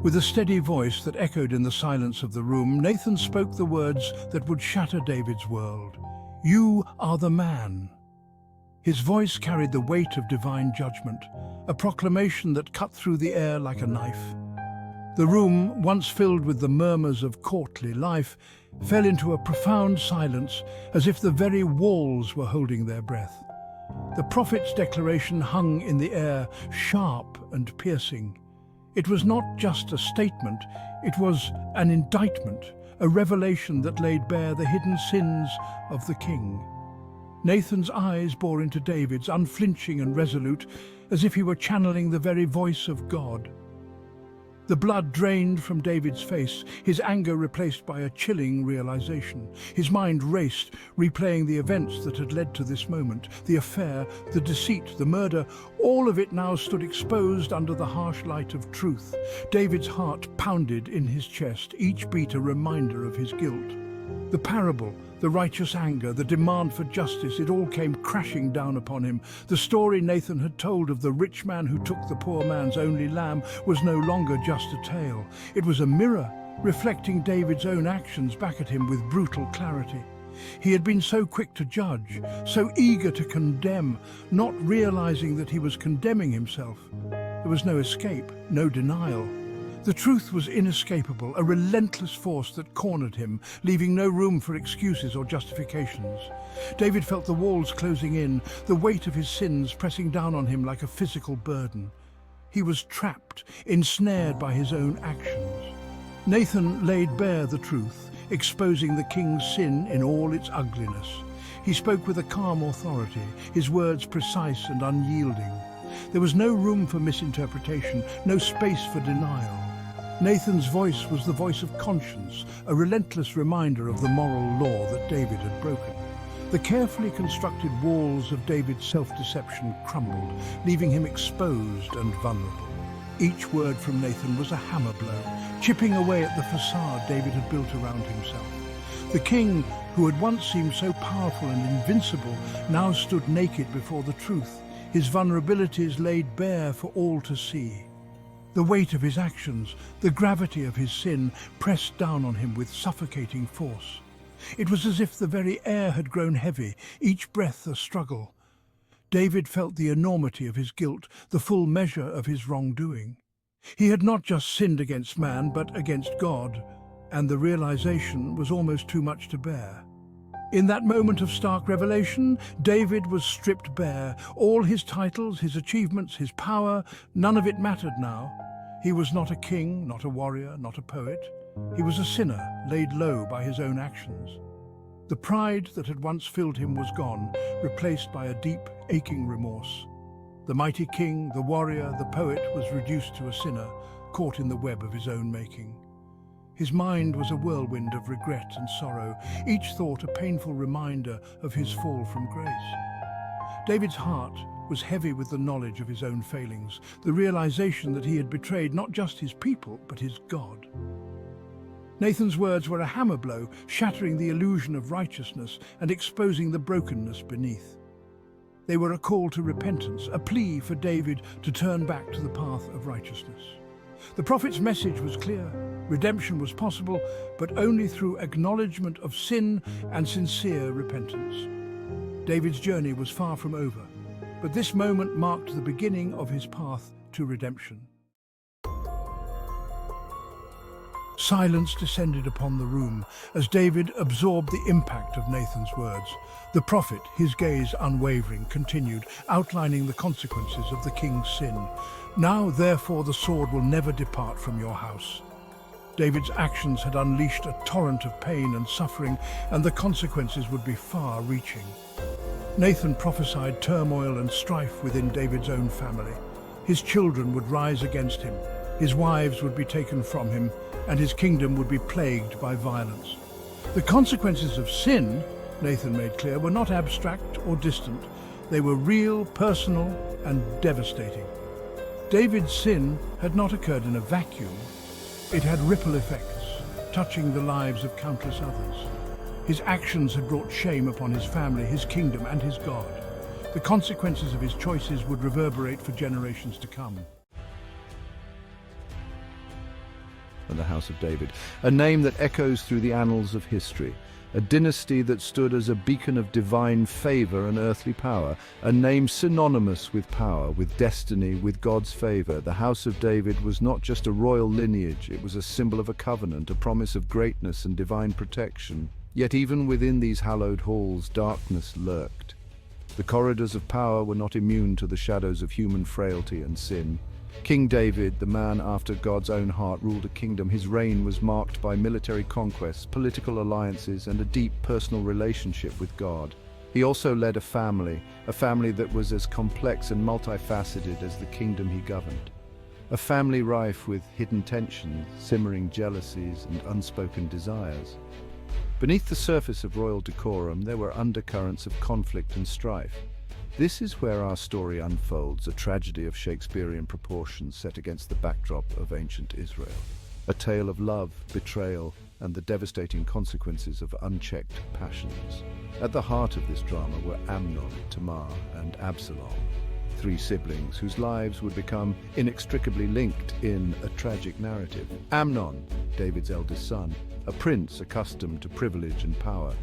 With a steady voice that echoed in the silence of the room, Nathan spoke the words that would shatter David's world. "You are the man." His voice carried the weight of divine judgment, a proclamation that cut through the air like a knife. The room, once filled with the murmurs of courtly life, fell into a profound silence, as if the very walls were holding their breath. The prophet's declaration hung in the air, sharp and piercing. It was not just a statement, it was an indictment, a revelation that laid bare the hidden sins of the king. Nathan's eyes bore into David's, unflinching and resolute, as if he were channeling the very voice of God. The blood drained from David's face, his anger replaced by a chilling realization. His mind raced, replaying the events that had led to this moment. The affair, the deceit, the murder, all of it now stood exposed under the harsh light of truth. David's heart pounded in his chest, each beat a reminder of his guilt. The parable, the righteous anger, the demand for justice, it all came crashing down upon him. The story Nathan had told of the rich man who took the poor man's only lamb was no longer just a tale. It was a mirror, reflecting David's own actions back at him with brutal clarity. He had been so quick to judge, so eager to condemn, not realizing that he was condemning himself. There was no escape, no denial. The truth was inescapable, a relentless force that cornered him, leaving no room for excuses or justifications. David felt the walls closing in, the weight of his sins pressing down on him like a physical burden. He was trapped, ensnared by his own actions. Nathan laid bare the truth, exposing the king's sin in all its ugliness. He spoke with a calm authority, his words precise and unyielding. There was no room for misinterpretation, no space for denial. Nathan's voice was the voice of conscience, a relentless reminder of the moral law that David had broken. The carefully constructed walls of David's self-deception crumbled, leaving him exposed and vulnerable. Each word from Nathan was a hammer blow, chipping away at the facade David had built around himself. The king, who had once seemed so powerful and invincible, now stood naked before the truth, his vulnerabilities laid bare for all to see. The weight of his actions, the gravity of his sin, pressed down on him with suffocating force. It was as if the very air had grown heavy, each breath a struggle. David felt the enormity of his guilt, the full measure of his wrongdoing. He had not just sinned against man, but against God, and the realization was almost too much to bear. In that moment of stark revelation, David was stripped bare. All his titles, his achievements, his power, none of it mattered now. He was not a king, not a warrior, not a poet. He was a sinner, laid low by his own actions. The pride that had once filled him was gone, replaced by a deep, aching remorse. The mighty king, the warrior, the poet was reduced to a sinner, caught in the web of his own making. His mind was a whirlwind of regret and sorrow, each thought a painful reminder of his fall from grace. David's heart was heavy with the knowledge of his own failings, the realization that he had betrayed not just his people, but his God. Nathan's words were a hammer blow, shattering the illusion of righteousness and exposing the brokenness beneath. They were a call to repentance, a plea for David to turn back to the path of righteousness. The prophet's message was clear. Redemption was possible, but only through acknowledgement of sin and sincere repentance. David's journey was far from over, but this moment marked the beginning of his path to redemption. Silence descended upon the room as David absorbed the impact of Nathan's words. The prophet, his gaze unwavering, continued, outlining the consequences of the king's sin. Now, therefore, the sword will never depart from your house. David's actions had unleashed a torrent of pain and suffering, and the consequences would be far-reaching. Nathan prophesied turmoil and strife within David's own family. His children would rise against him, his wives would be taken from him, and his kingdom would be plagued by violence. The consequences of sin, Nathan made clear, were not abstract or distant. They were real, personal, and devastating. David's sin had not occurred in a vacuum. It had ripple effects, touching the lives of countless others. His actions had brought shame upon his family, his kingdom, and his God. The consequences of his choices would reverberate for generations to come. And the House of David, a name that echoes through the annals of history, a dynasty that stood as a beacon of divine favor and earthly power, a name synonymous with power, with destiny, with God's favor. The House of David was not just a royal lineage, it was a symbol of a covenant, a promise of greatness and divine protection. Yet even within these hallowed halls, darkness lurked. The corridors of power were not immune to the shadows of human frailty and sin. King David, the man after God's own heart, ruled a kingdom. His reign was marked by military conquests, political alliances, and a deep personal relationship with God. He also led a family that was as complex and multifaceted as the kingdom he governed. A family rife with hidden tensions, simmering jealousies, and unspoken desires. Beneath the surface of royal decorum, there were undercurrents of conflict and strife. This is where our story unfolds, a tragedy of Shakespearean proportions set against the backdrop of ancient Israel. A tale of love, betrayal, and the devastating consequences of unchecked passions. At the heart of this drama were Amnon, Tamar, and Absalom, three siblings whose lives would become inextricably linked in a tragic narrative. Amnon, David's eldest son, a prince accustomed to privilege and power.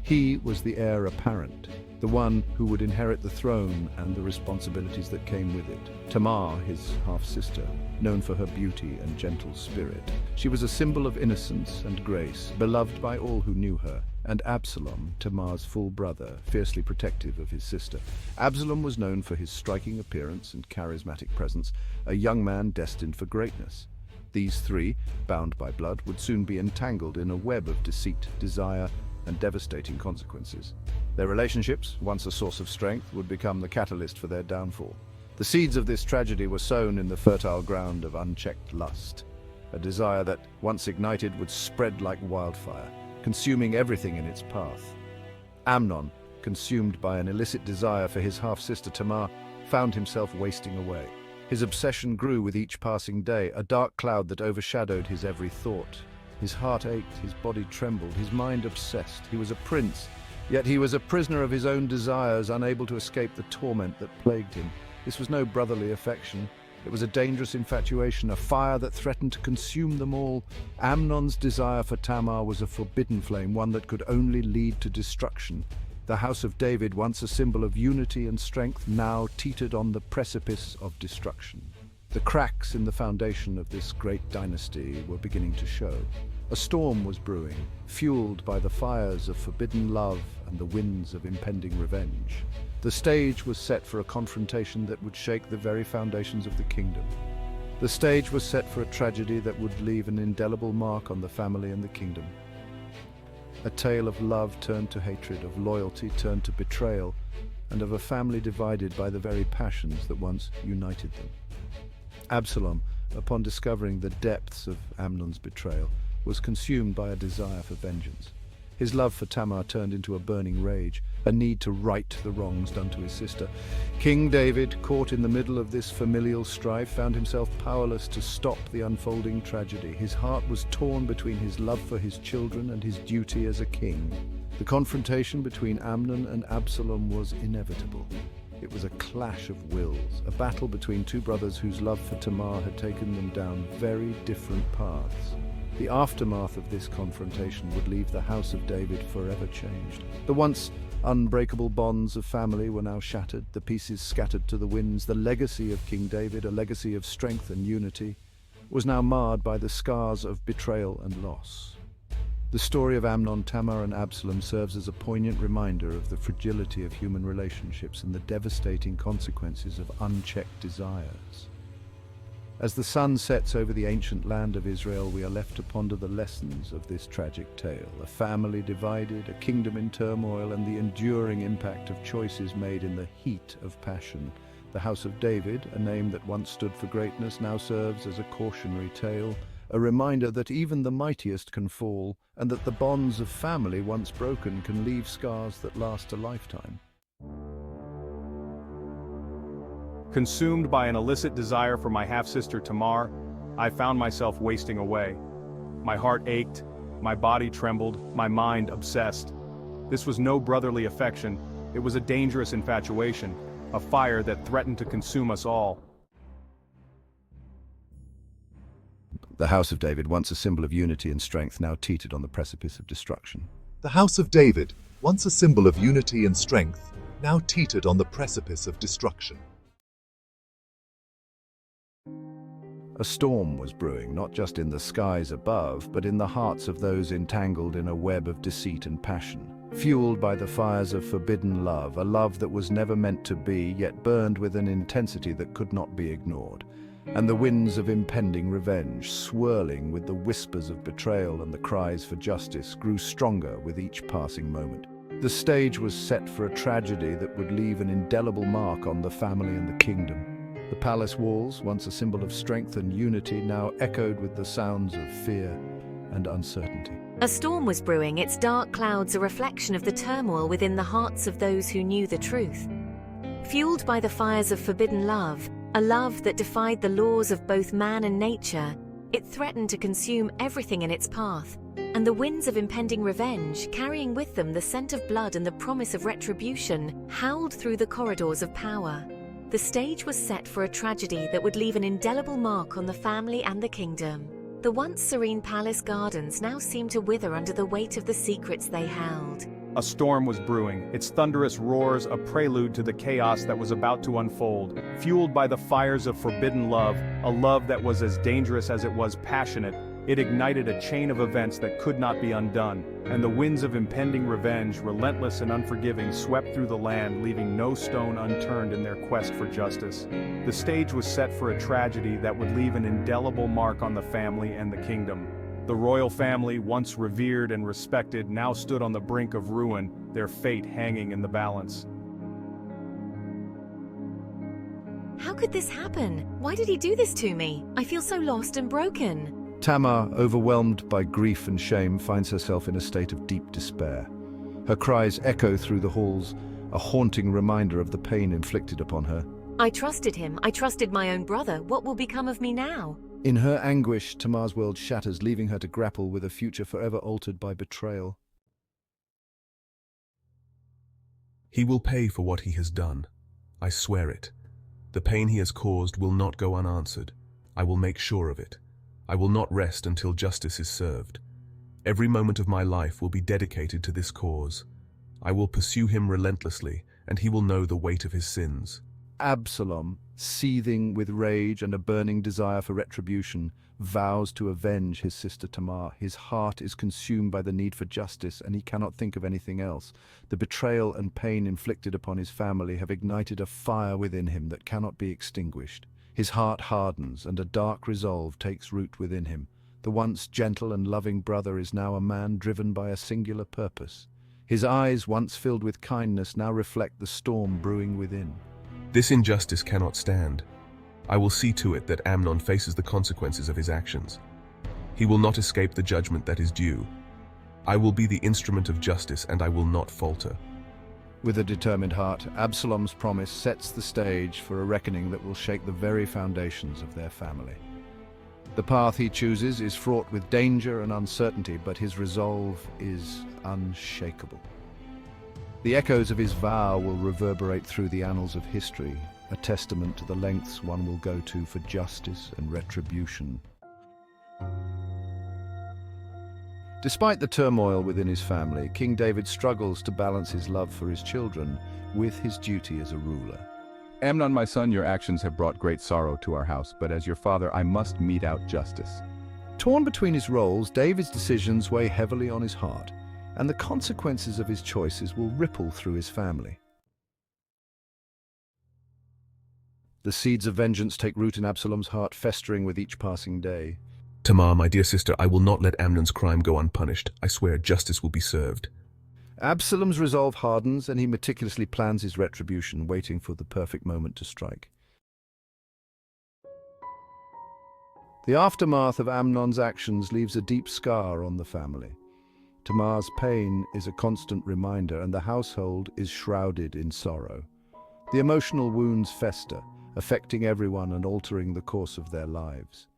He was the heir apparent, the one who would inherit the throne and the responsibilities that came with it. Tamar, his half-sister, known for her beauty and gentle spirit. She was a symbol of innocence and grace, beloved by all who knew her, and Absalom, Tamar's full brother, fiercely protective of his sister. Absalom was known for his striking appearance and charismatic presence, a young man destined for greatness. These three, bound by blood, would soon be entangled in a web of deceit, desire, and devastating consequences. Their relationships, once a source of strength, would become the catalyst for their downfall. The seeds of this tragedy were sown in the fertile ground of unchecked lust, a desire that, once ignited, would spread like wildfire, consuming everything in its path. Amnon, consumed by an illicit desire for his half-sister Tamar, found himself wasting away. His obsession grew with each passing day, a dark cloud that overshadowed his every thought. His heart ached, his body trembled, his mind obsessed. He was a prince, yet he was a prisoner of his own desires, unable to escape the torment that plagued him. This was no brotherly affection. It was a dangerous infatuation, a fire that threatened to consume them all. Amnon's desire for Tamar was a forbidden flame, one that could only lead to destruction. The house of David, once a symbol of unity and strength, now teetered on the precipice of destruction. The cracks in the foundation of this great dynasty were beginning to show. A storm was brewing, fueled by the fires of forbidden love and the winds of impending revenge. The stage was set for a confrontation that would shake the very foundations of the kingdom. The stage was set for a tragedy that would leave an indelible mark on the family and the kingdom. A tale of love turned to hatred, of loyalty turned to betrayal, and of a family divided by the very passions that once united them. Absalom, upon discovering the depths of Amnon's betrayal, was consumed by a desire for vengeance. His love for Tamar turned into a burning rage, a need to right the wrongs done to his sister. King David, caught in the middle of this familial strife, found himself powerless to stop the unfolding tragedy. His heart was torn between his love for his children and his duty as a king. The confrontation between Amnon and Absalom was inevitable. It was a clash of wills, a battle between two brothers whose love for Tamar had taken them down very different paths. The aftermath of this confrontation would leave the house of David forever changed. The once unbreakable bonds of family were now shattered, the pieces scattered to the winds. The legacy of King David, a legacy of strength and unity, was now marred by the scars of betrayal and loss. The story of Amnon, Tamar, and Absalom serves as a poignant reminder of the fragility of human relationships and the devastating consequences of unchecked desires. As the sun sets over the ancient land of Israel, we are left to ponder the lessons of this tragic tale. A family divided, a kingdom in turmoil, and the enduring impact of choices made in the heat of passion. The House of David, a name that once stood for greatness, now serves as a cautionary tale, a reminder that even the mightiest can fall, and that the bonds of family once broken can leave scars that last a lifetime. Consumed by an illicit desire for my half-sister Tamar, I found myself wasting away. My heart ached, my body trembled, my mind obsessed. This was no brotherly affection, it was a dangerous infatuation, a fire that threatened to consume us all. The House of David, once a symbol of unity and strength, now teetered on the precipice of destruction. The House of David, once a symbol of unity and strength, now teetered on the precipice of destruction. A storm was brewing, not just in the skies above, but in the hearts of those entangled in a web of deceit and passion. Fueled by the fires of forbidden love, a love that was never meant to be, yet burned with an intensity that could not be ignored. And the winds of impending revenge, swirling with the whispers of betrayal and the cries for justice, grew stronger with each passing moment. The stage was set for a tragedy that would leave an indelible mark on the family and the kingdom. The palace walls, once a symbol of strength and unity, now echoed with the sounds of fear and uncertainty. A storm was brewing, its dark clouds a reflection of the turmoil within the hearts of those who knew the truth. Fueled by the fires of forbidden love, a love that defied the laws of both man and nature, it threatened to consume everything in its path, and the winds of impending revenge, carrying with them the scent of blood and the promise of retribution, howled through the corridors of power. The stage was set for a tragedy that would leave an indelible mark on the family and the kingdom. The once serene palace gardens now seemed to wither under the weight of the secrets they held. A storm was brewing, its thunderous roars a prelude to the chaos that was about to unfold. Fueled by the fires of forbidden love, a love that was as dangerous as it was passionate, it ignited a chain of events that could not be undone, and the winds of impending revenge, relentless and unforgiving, swept through the land, leaving no stone unturned in their quest for justice. The stage was set for a tragedy that would leave an indelible mark on the family and the kingdom. The royal family, once revered and respected, now stood on the brink of ruin, their fate hanging in the balance. How could this happen? Why did he do this to me? I feel so lost and broken. Tamar, overwhelmed by grief and shame, finds herself in a state of deep despair. Her cries echo through the halls, a haunting reminder of the pain inflicted upon her. I trusted him. I trusted my own brother. What will become of me now? In her anguish, Tamar's world shatters, leaving her to grapple with a future forever altered by betrayal. He will pay for what he has done. I swear it. The pain he has caused will not go unanswered. I will make sure of it. I will not rest until justice is served. Every moment of my life will be dedicated to this cause. I will pursue him relentlessly, and he will know the weight of his sins. Absalom, seething with rage and a burning desire for retribution, vows to avenge his sister Tamar. His heart is consumed by the need for justice, and he cannot think of anything else. The betrayal and pain inflicted upon his family have ignited a fire within him that cannot be extinguished. His heart hardens, and a dark resolve takes root within him. The once gentle and loving brother is now a man driven by a singular purpose. His eyes, once filled with kindness, now reflect the storm brewing within. This injustice cannot stand. I will see to it that Amnon faces the consequences of his actions. He will not escape the judgment that is due. I will be the instrument of justice, and I will not falter. With a determined heart, Absalom's promise sets the stage for a reckoning that will shake the very foundations of their family. The path he chooses is fraught with danger and uncertainty, but his resolve is unshakable. The echoes of his vow will reverberate through the annals of history, a testament to the lengths one will go to for justice and retribution. Despite the turmoil within his family, King David struggles to balance his love for his children with his duty as a ruler. Amnon, my son, your actions have brought great sorrow to our house, but as your father, I must mete out justice. Torn between his roles, David's decisions weigh heavily on his heart, and the consequences of his choices will ripple through his family. The seeds of vengeance take root in Absalom's heart, festering with each passing day. Tamar, my dear sister, I will not let Amnon's crime go unpunished. I swear justice will be served. Absalom's resolve hardens, and he meticulously plans his retribution, waiting for the perfect moment to strike. The aftermath of Amnon's actions leaves a deep scar on the family. Tamar's pain is a constant reminder, and the household is shrouded in sorrow. The emotional wounds fester, affecting everyone and altering the course of their lives.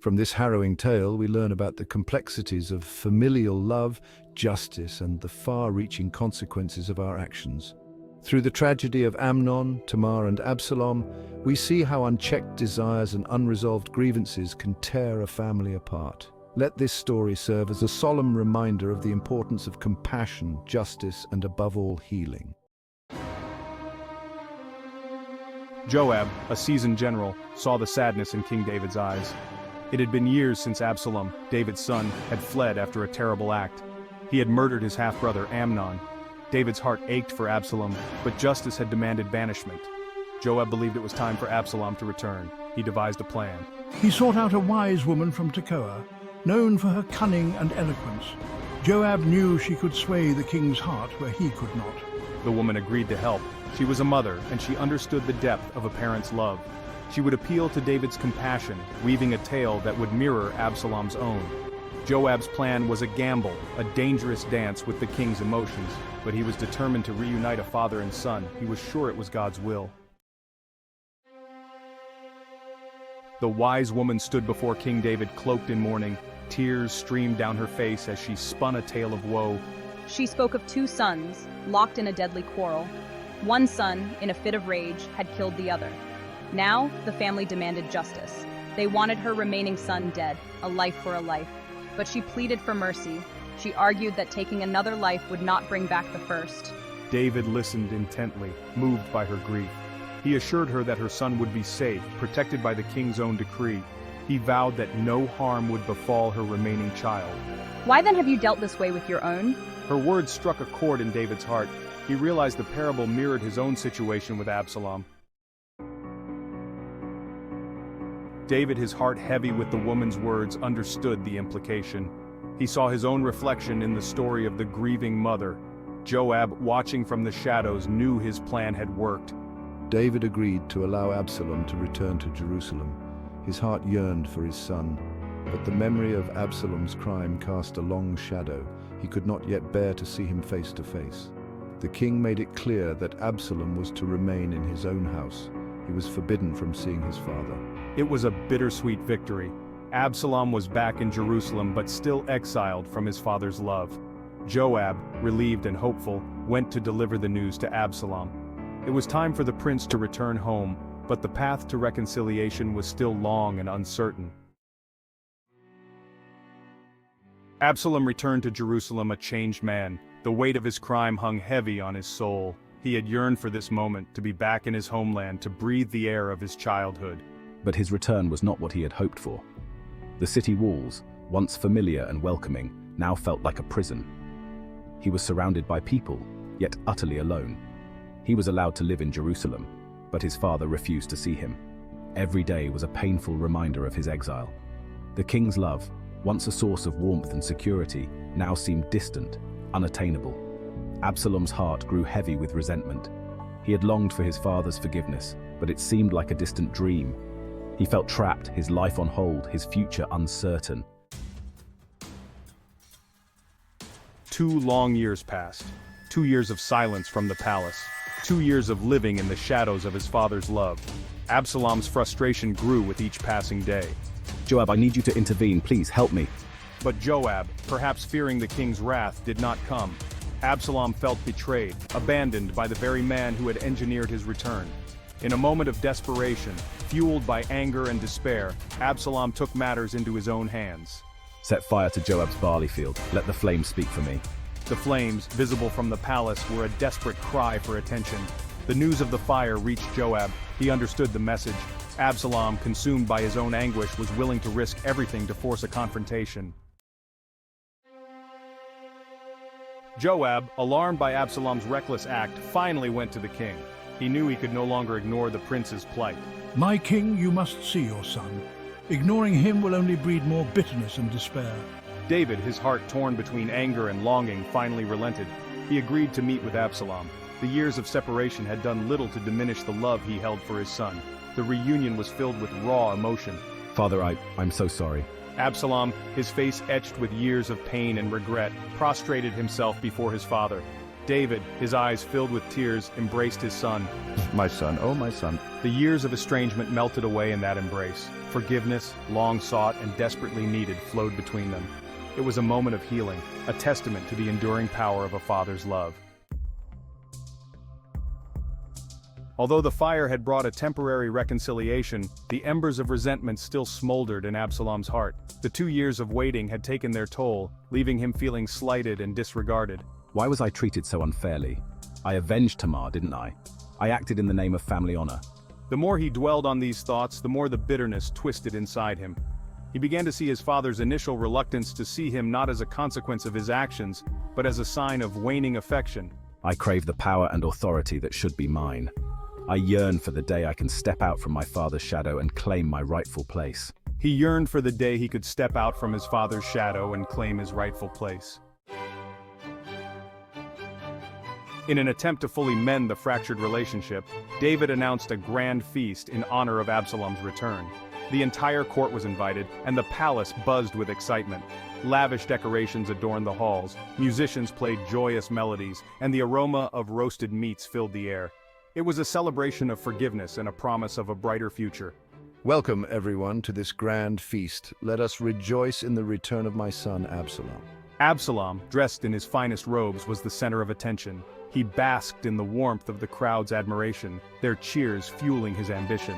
From this harrowing tale, we learn about the complexities of familial love, justice, and the far-reaching consequences of our actions. Through the tragedy of Amnon, Tamar, and Absalom, we see how unchecked desires and unresolved grievances can tear a family apart. Let this story serve as a solemn reminder of the importance of compassion, justice, and above all, healing. Joab, a seasoned general, saw the sadness in King David's eyes. It had been years since Absalom, David's son, had fled after a terrible act. He had murdered his half-brother Amnon. David's heart ached for Absalom, but justice had demanded banishment. Joab believed it was time for Absalom to return. He devised a plan. He sought out a wise woman from Tekoa, known for her cunning and eloquence. Joab knew she could sway the king's heart where he could not. The woman agreed to help. She was a mother, and she understood the depth of a parent's love. She would appeal to David's compassion, weaving a tale that would mirror Absalom's own. Joab's plan was a gamble, a dangerous dance with the king's emotions, but he was determined to reunite a father and son. He was sure it was God's will. The wise woman stood before King David cloaked in mourning. Tears streamed down her face as she spun a tale of woe. She spoke of 2 sons, locked in a deadly quarrel. One son, in a fit of rage, had killed the other. Now, the family demanded justice. They wanted her remaining son dead, a life for a life. but she pleaded for mercy. She argued that taking another life would not bring back the first. David listened intently, moved by her grief. He assured her that her son would be safe, protected by the king's own decree. He vowed that no harm would befall her remaining child. Why then have you dealt this way with your own? Her words struck a chord in David's heart. He realized the parable mirrored his own situation with Absalom. David, his heart heavy with the woman's words, understood the implication. He saw his own reflection in the story of the grieving mother. Joab, watching from the shadows, knew his plan had worked. David agreed to allow Absalom to return to Jerusalem. His heart yearned for his son, but the memory of Absalom's crime cast a long shadow. He could not yet bear to see him face to face. The king made it clear that Absalom was to remain in his own house. He was forbidden from seeing his father. It was a bittersweet victory. Absalom was back in Jerusalem but still exiled from his father's love. Joab, relieved and hopeful, went to deliver the news to Absalom. It was time for the prince to return home, but the path to reconciliation was still long and uncertain. Absalom returned to Jerusalem a changed man. The weight of his crime hung heavy on his soul. He had yearned for this moment, to be back in his homeland, to breathe the air of his childhood. But his return was not what he had hoped for. The city walls, once familiar and welcoming, now felt like a prison. He was surrounded by people, yet utterly alone. He was allowed to live in Jerusalem, but his father refused to see him. Every day was a painful reminder of his exile. The king's love, once a source of warmth and security, now seemed distant, unattainable. Absalom's heart grew heavy with resentment. He had longed for his father's forgiveness, but it seemed like a distant dream. He felt trapped, his life on hold, his future uncertain. 2 long years passed. 2 years of silence from the palace. 2 years of living in the shadows of his father's love. Absalom's frustration grew with each passing day. Joab, I need you to intervene. Please help me. But Joab, perhaps fearing the king's wrath, did not come. Absalom felt betrayed, abandoned by the very man who had engineered his return. In a moment of desperation, fueled by anger and despair, Absalom took matters into his own hands. Set fire to Joab's barley field. Let the flames speak for me. The flames, visible from the palace, were a desperate cry for attention. The news of the fire reached Joab. He understood the message. Absalom, consumed by his own anguish, was willing to risk everything to force a confrontation. Joab, alarmed by Absalom's reckless act, finally went to the king. He knew he could no longer ignore the prince's plight. My king, you must see your son. Ignoring him will only breed more bitterness and despair. David, his heart torn between anger and longing, finally relented. He agreed to meet with Absalom. The years of separation had done little to diminish the love he held for his son. The reunion was filled with raw emotion. Father, I'm so sorry. Absalom, his face etched with years of pain and regret, prostrated himself before his father. David, his eyes filled with tears, embraced his son. My son, oh my son. The years of estrangement melted away in that embrace. Forgiveness, long sought and desperately needed, flowed between them. It was a moment of healing, a testament to the enduring power of a father's love. Although the fire had brought a temporary reconciliation, the embers of resentment still smoldered in Absalom's heart. The 2 years of waiting had taken their toll, leaving him feeling slighted and disregarded. Why was I treated so unfairly? I avenged Tamar, didn't I? I acted in the name of family honor. The more he dwelled on these thoughts, the more the bitterness twisted inside him. He began to see his father's initial reluctance to see him not as a consequence of his actions, but as a sign of waning affection. I crave the power and authority that should be mine. I yearn for the day I can step out from my father's shadow and claim my rightful place. He yearned for the day he could step out from his father's shadow and claim his rightful place. In an attempt to fully mend the fractured relationship, David announced a grand feast in honor of Absalom's return. The entire court was invited, and the palace buzzed with excitement. Lavish decorations adorned the halls, musicians played joyous melodies, and the aroma of roasted meats filled the air. It was a celebration of forgiveness and a promise of a brighter future. Welcome, everyone, to this grand feast. Let us rejoice in the return of my son, Absalom. Absalom, dressed in his finest robes, was the center of attention. He basked in the warmth of the crowd's admiration, their cheers fueling his ambition.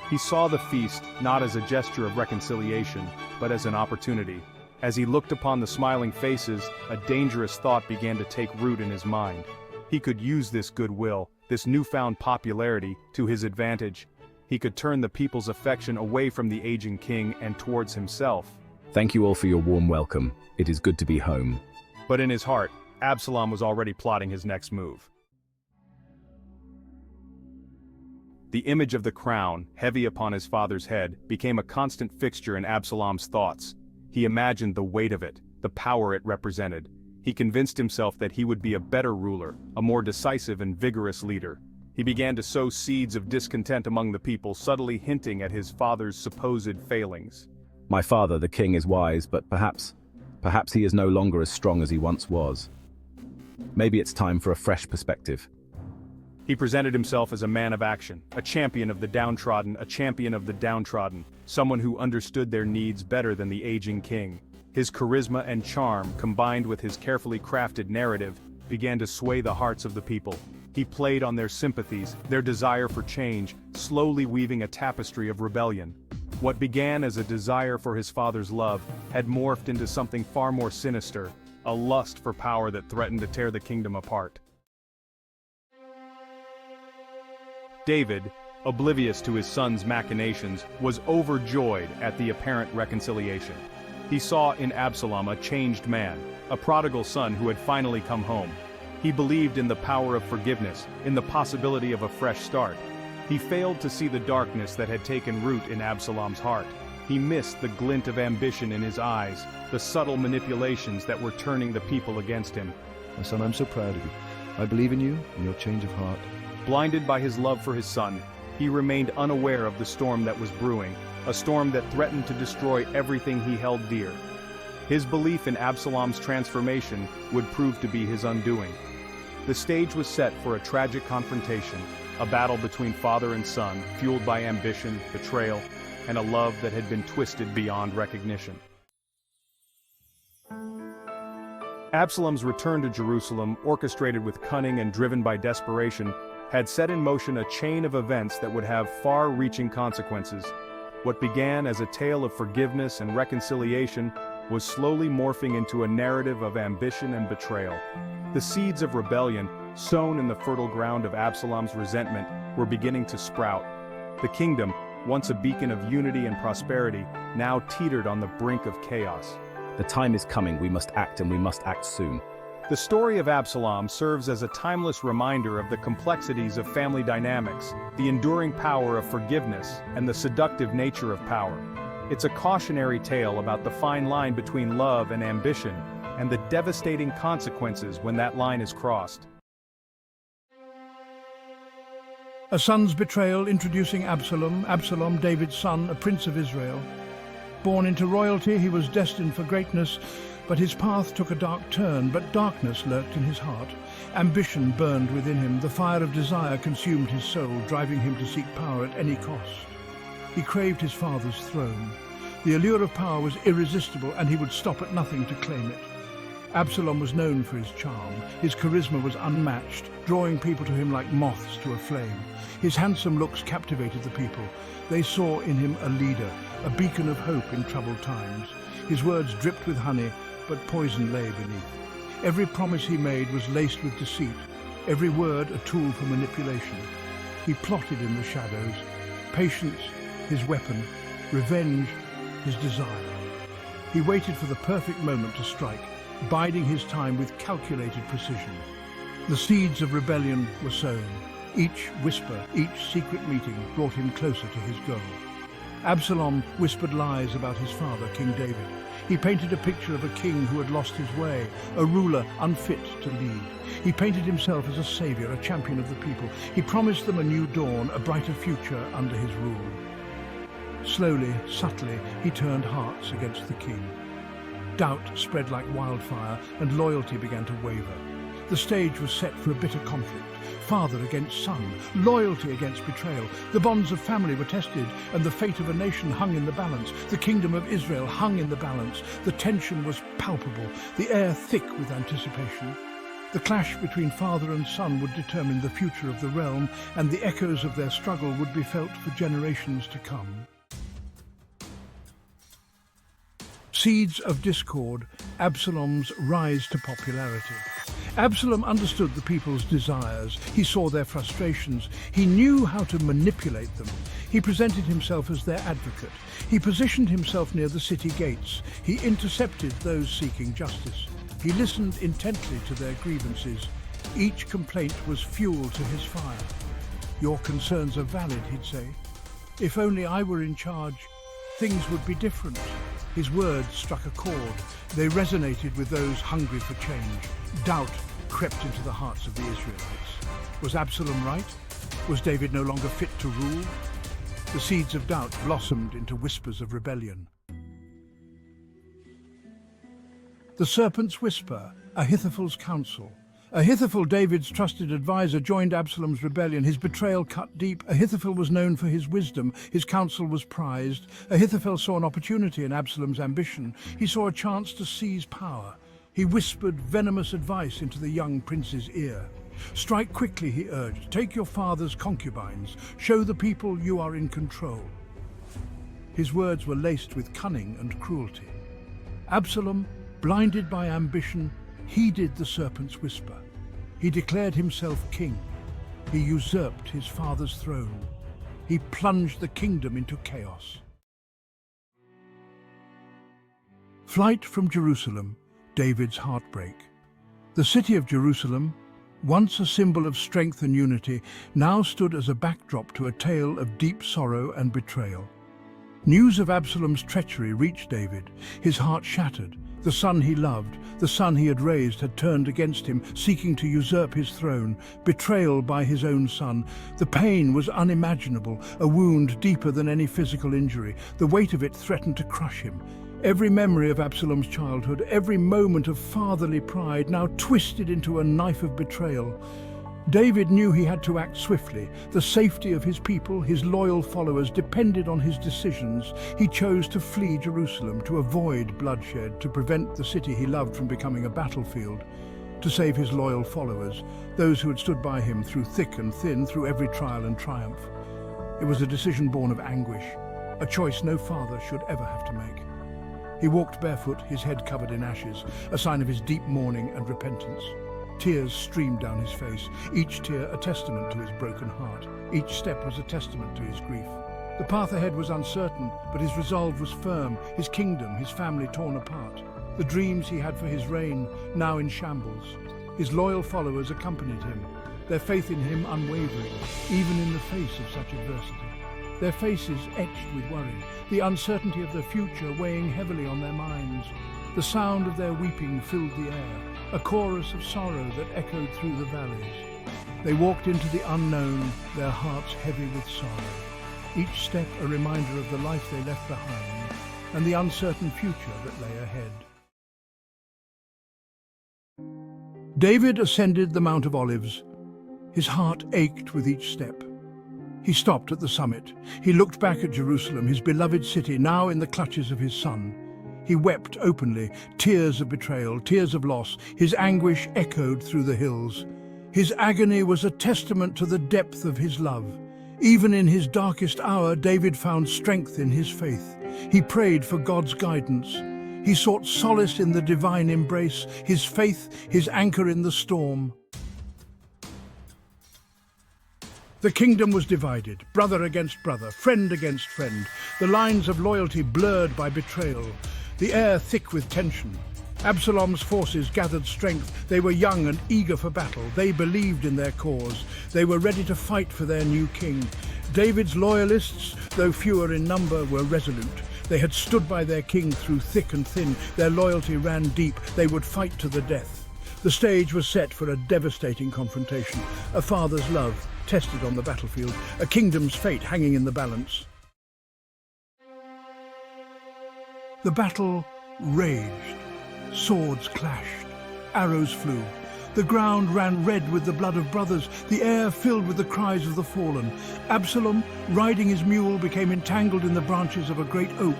He saw the feast not as a gesture of reconciliation, but as an opportunity. As he looked upon the smiling faces, a dangerous thought began to take root in his mind. He could use this goodwill, this newfound popularity, to his advantage. He could turn the people's affection away from the aging king and towards himself. Thank you all for your warm welcome. It is good to be home. But in his heart, Absalom was already plotting his next move. The image of the crown, heavy upon his father's head, became a constant fixture in Absalom's thoughts. He imagined the weight of it, the power it represented. He convinced himself that he would be a better ruler, a more decisive and vigorous leader. He began to sow seeds of discontent among the people, subtly hinting at his father's supposed failings. My father, the king, is wise, but perhaps he is no longer as strong as he once was. Maybe it's time for a fresh perspective. He presented himself as a man of action, a champion of the downtrodden, someone who understood their needs better than the aging king. His charisma and charm, combined with his carefully crafted narrative, began to sway the hearts of the people. He played on their sympathies, their desire for change, slowly weaving a tapestry of rebellion. What began as a desire for his father's love had morphed into something far more sinister, a lust for power that threatened to tear the kingdom apart. David, oblivious to his son's machinations, was overjoyed at the apparent reconciliation. He saw in Absalom a changed man, a prodigal son who had finally come home. He believed in the power of forgiveness, in the possibility of a fresh start. He failed to see the darkness that had taken root in Absalom's heart. He missed the glint of ambition in his eyes, the subtle manipulations that were turning the people against him. My son, I'm so proud of you. I believe in you and your change of heart. Blinded by his love for his son, he remained unaware of the storm that was brewing, a storm that threatened to destroy everything he held dear. His belief in Absalom's transformation would prove to be his undoing. The stage was set for a tragic confrontation, a battle between father and son, fueled by ambition, betrayal, and a love that had been twisted beyond recognition. Absalom's return to Jerusalem, orchestrated with cunning and driven by desperation, had set in motion a chain of events that would have far-reaching consequences. What began as a tale of forgiveness and reconciliation was slowly morphing into a narrative of ambition and betrayal. The seeds of rebellion, sown in the fertile ground of Absalom's resentment, were beginning to sprout. The kingdom, once a beacon of unity and prosperity, now teetered on the brink of chaos. The time is coming, we must act, and we must act soon. The story of Absalom serves as a timeless reminder of the complexities of family dynamics, the enduring power of forgiveness, and the seductive nature of power. It's a cautionary tale about the fine line between love and ambition, and the devastating consequences when that line is crossed. A son's betrayal introducing Absalom, David's son, a prince of Israel. Born into royalty, he was destined for greatness, but his path took a dark turn, but darkness lurked in his heart. Ambition burned within him, the fire of desire consumed his soul, driving him to seek power at any cost. He craved his father's throne. The allure of power was irresistible, and he would stop at nothing to claim it. Absalom was known for his charm. His charisma was unmatched, drawing people to him like moths to a flame. His handsome looks captivated the people. They saw in him a leader, a beacon of hope in troubled times. His words dripped with honey, but poison lay beneath. Every promise he made was laced with deceit, every word a tool for manipulation. He plotted in the shadows, patience his weapon, revenge his desire. He waited for the perfect moment to strike, biding his time with calculated precision. The seeds of rebellion were sown. Each whisper, each secret meeting brought him closer to his goal. Absalom whispered lies about his father, King David. He painted a picture of a king who had lost his way, a ruler unfit to lead. He painted himself as a savior, a champion of the people. He promised them a new dawn, a brighter future under his rule. Slowly, subtly, he turned hearts against the king. Doubt spread like wildfire, and loyalty began to waver. The stage was set for a bitter conflict. Father against son, loyalty against betrayal. The bonds of family were tested, and the fate of a nation hung in the balance. The kingdom of Israel hung in the balance. The tension was palpable, the air thick with anticipation. The clash between father and son would determine the future of the realm, and the echoes of their struggle would be felt for generations to come. Seeds of discord, Absalom's rise to popularity. Absalom understood the people's desires. He saw their frustrations. He knew how to manipulate them. He presented himself as their advocate. He positioned himself near the city gates. He intercepted those seeking justice. He listened intently to their grievances. Each complaint was fuel to his fire. "Your concerns are valid," he'd say. "If only I were in charge, things would be different." His words struck a chord. They resonated with those hungry for change. Doubt crept into the hearts of the Israelites. Was Absalom right? Was David no longer fit to rule? The seeds of doubt blossomed into whispers of rebellion. The serpent's whisper, Ahithophel's counsel. Ahithophel, David's trusted advisor, joined Absalom's rebellion. His betrayal cut deep. Ahithophel was known for his wisdom. His counsel was prized. Ahithophel saw an opportunity in Absalom's ambition. He saw a chance to seize power. He whispered venomous advice into the young prince's ear. "Strike quickly," he urged. "Take your father's concubines. Show the people you are in control." His words were laced with cunning and cruelty. Absalom, blinded by ambition, heeded the serpent's whisper. He declared himself king. He usurped his father's throne. He plunged the kingdom into chaos. Flight from Jerusalem, David's heartbreak. The city of Jerusalem, once a symbol of strength and unity, now stood as a backdrop to a tale of deep sorrow and betrayal. News of Absalom's treachery reached David. His heart shattered. The son he loved, the son he had raised, had turned against him, seeking to usurp his throne. Betrayal by his own son. The pain was unimaginable, a wound deeper than any physical injury. The weight of it threatened to crush him. Every memory of Absalom's childhood, every moment of fatherly pride, now twisted into a knife of betrayal. David knew he had to act swiftly. The safety of his people, his loyal followers, depended on his decisions. He chose to flee Jerusalem, to avoid bloodshed, to prevent the city he loved from becoming a battlefield, to save his loyal followers, those who had stood by him through thick and thin, through every trial and triumph. It was a decision born of anguish, a choice no father should ever have to make. He walked barefoot, his head covered in ashes, a sign of his deep mourning and repentance. Tears streamed down his face, each tear a testament to his broken heart. Each step was a testament to his grief. The path ahead was uncertain, but his resolve was firm, his kingdom, his family torn apart. The dreams he had for his reign, now in shambles. His loyal followers accompanied him, their faith in him unwavering, even in the face of such adversity. Their faces etched with worry, the uncertainty of their future weighing heavily on their minds. The sound of their weeping filled the air, a chorus of sorrow that echoed through the valleys. They walked into the unknown, their hearts heavy with sorrow. Each step a reminder of the life they left behind and the uncertain future that lay ahead. David ascended the Mount of Olives. His heart ached with each step. He stopped at the summit. He looked back at Jerusalem, his beloved city, now in the clutches of his son. He wept openly, tears of betrayal, tears of loss. His anguish echoed through the hills. His agony was a testament to the depth of his love. Even in his darkest hour, David found strength in his faith. He prayed for God's guidance. He sought solace in the divine embrace, his faith, his anchor in the storm. The kingdom was divided, brother against brother, friend against friend, the lines of loyalty blurred by betrayal, the air thick with tension. Absalom's forces gathered strength. They were young and eager for battle. They believed in their cause. They were ready to fight for their new king. David's loyalists, though fewer in number, were resolute. They had stood by their king through thick and thin. Their loyalty ran deep. They would fight to the death. The stage was set for a devastating confrontation. A father's love tested on the battlefield, a kingdom's fate hanging in the balance. The battle raged. Swords clashed. Arrows flew. The ground ran red with the blood of brothers, the air filled with the cries of the fallen. Absalom, riding his mule, became entangled in the branches of a great oak.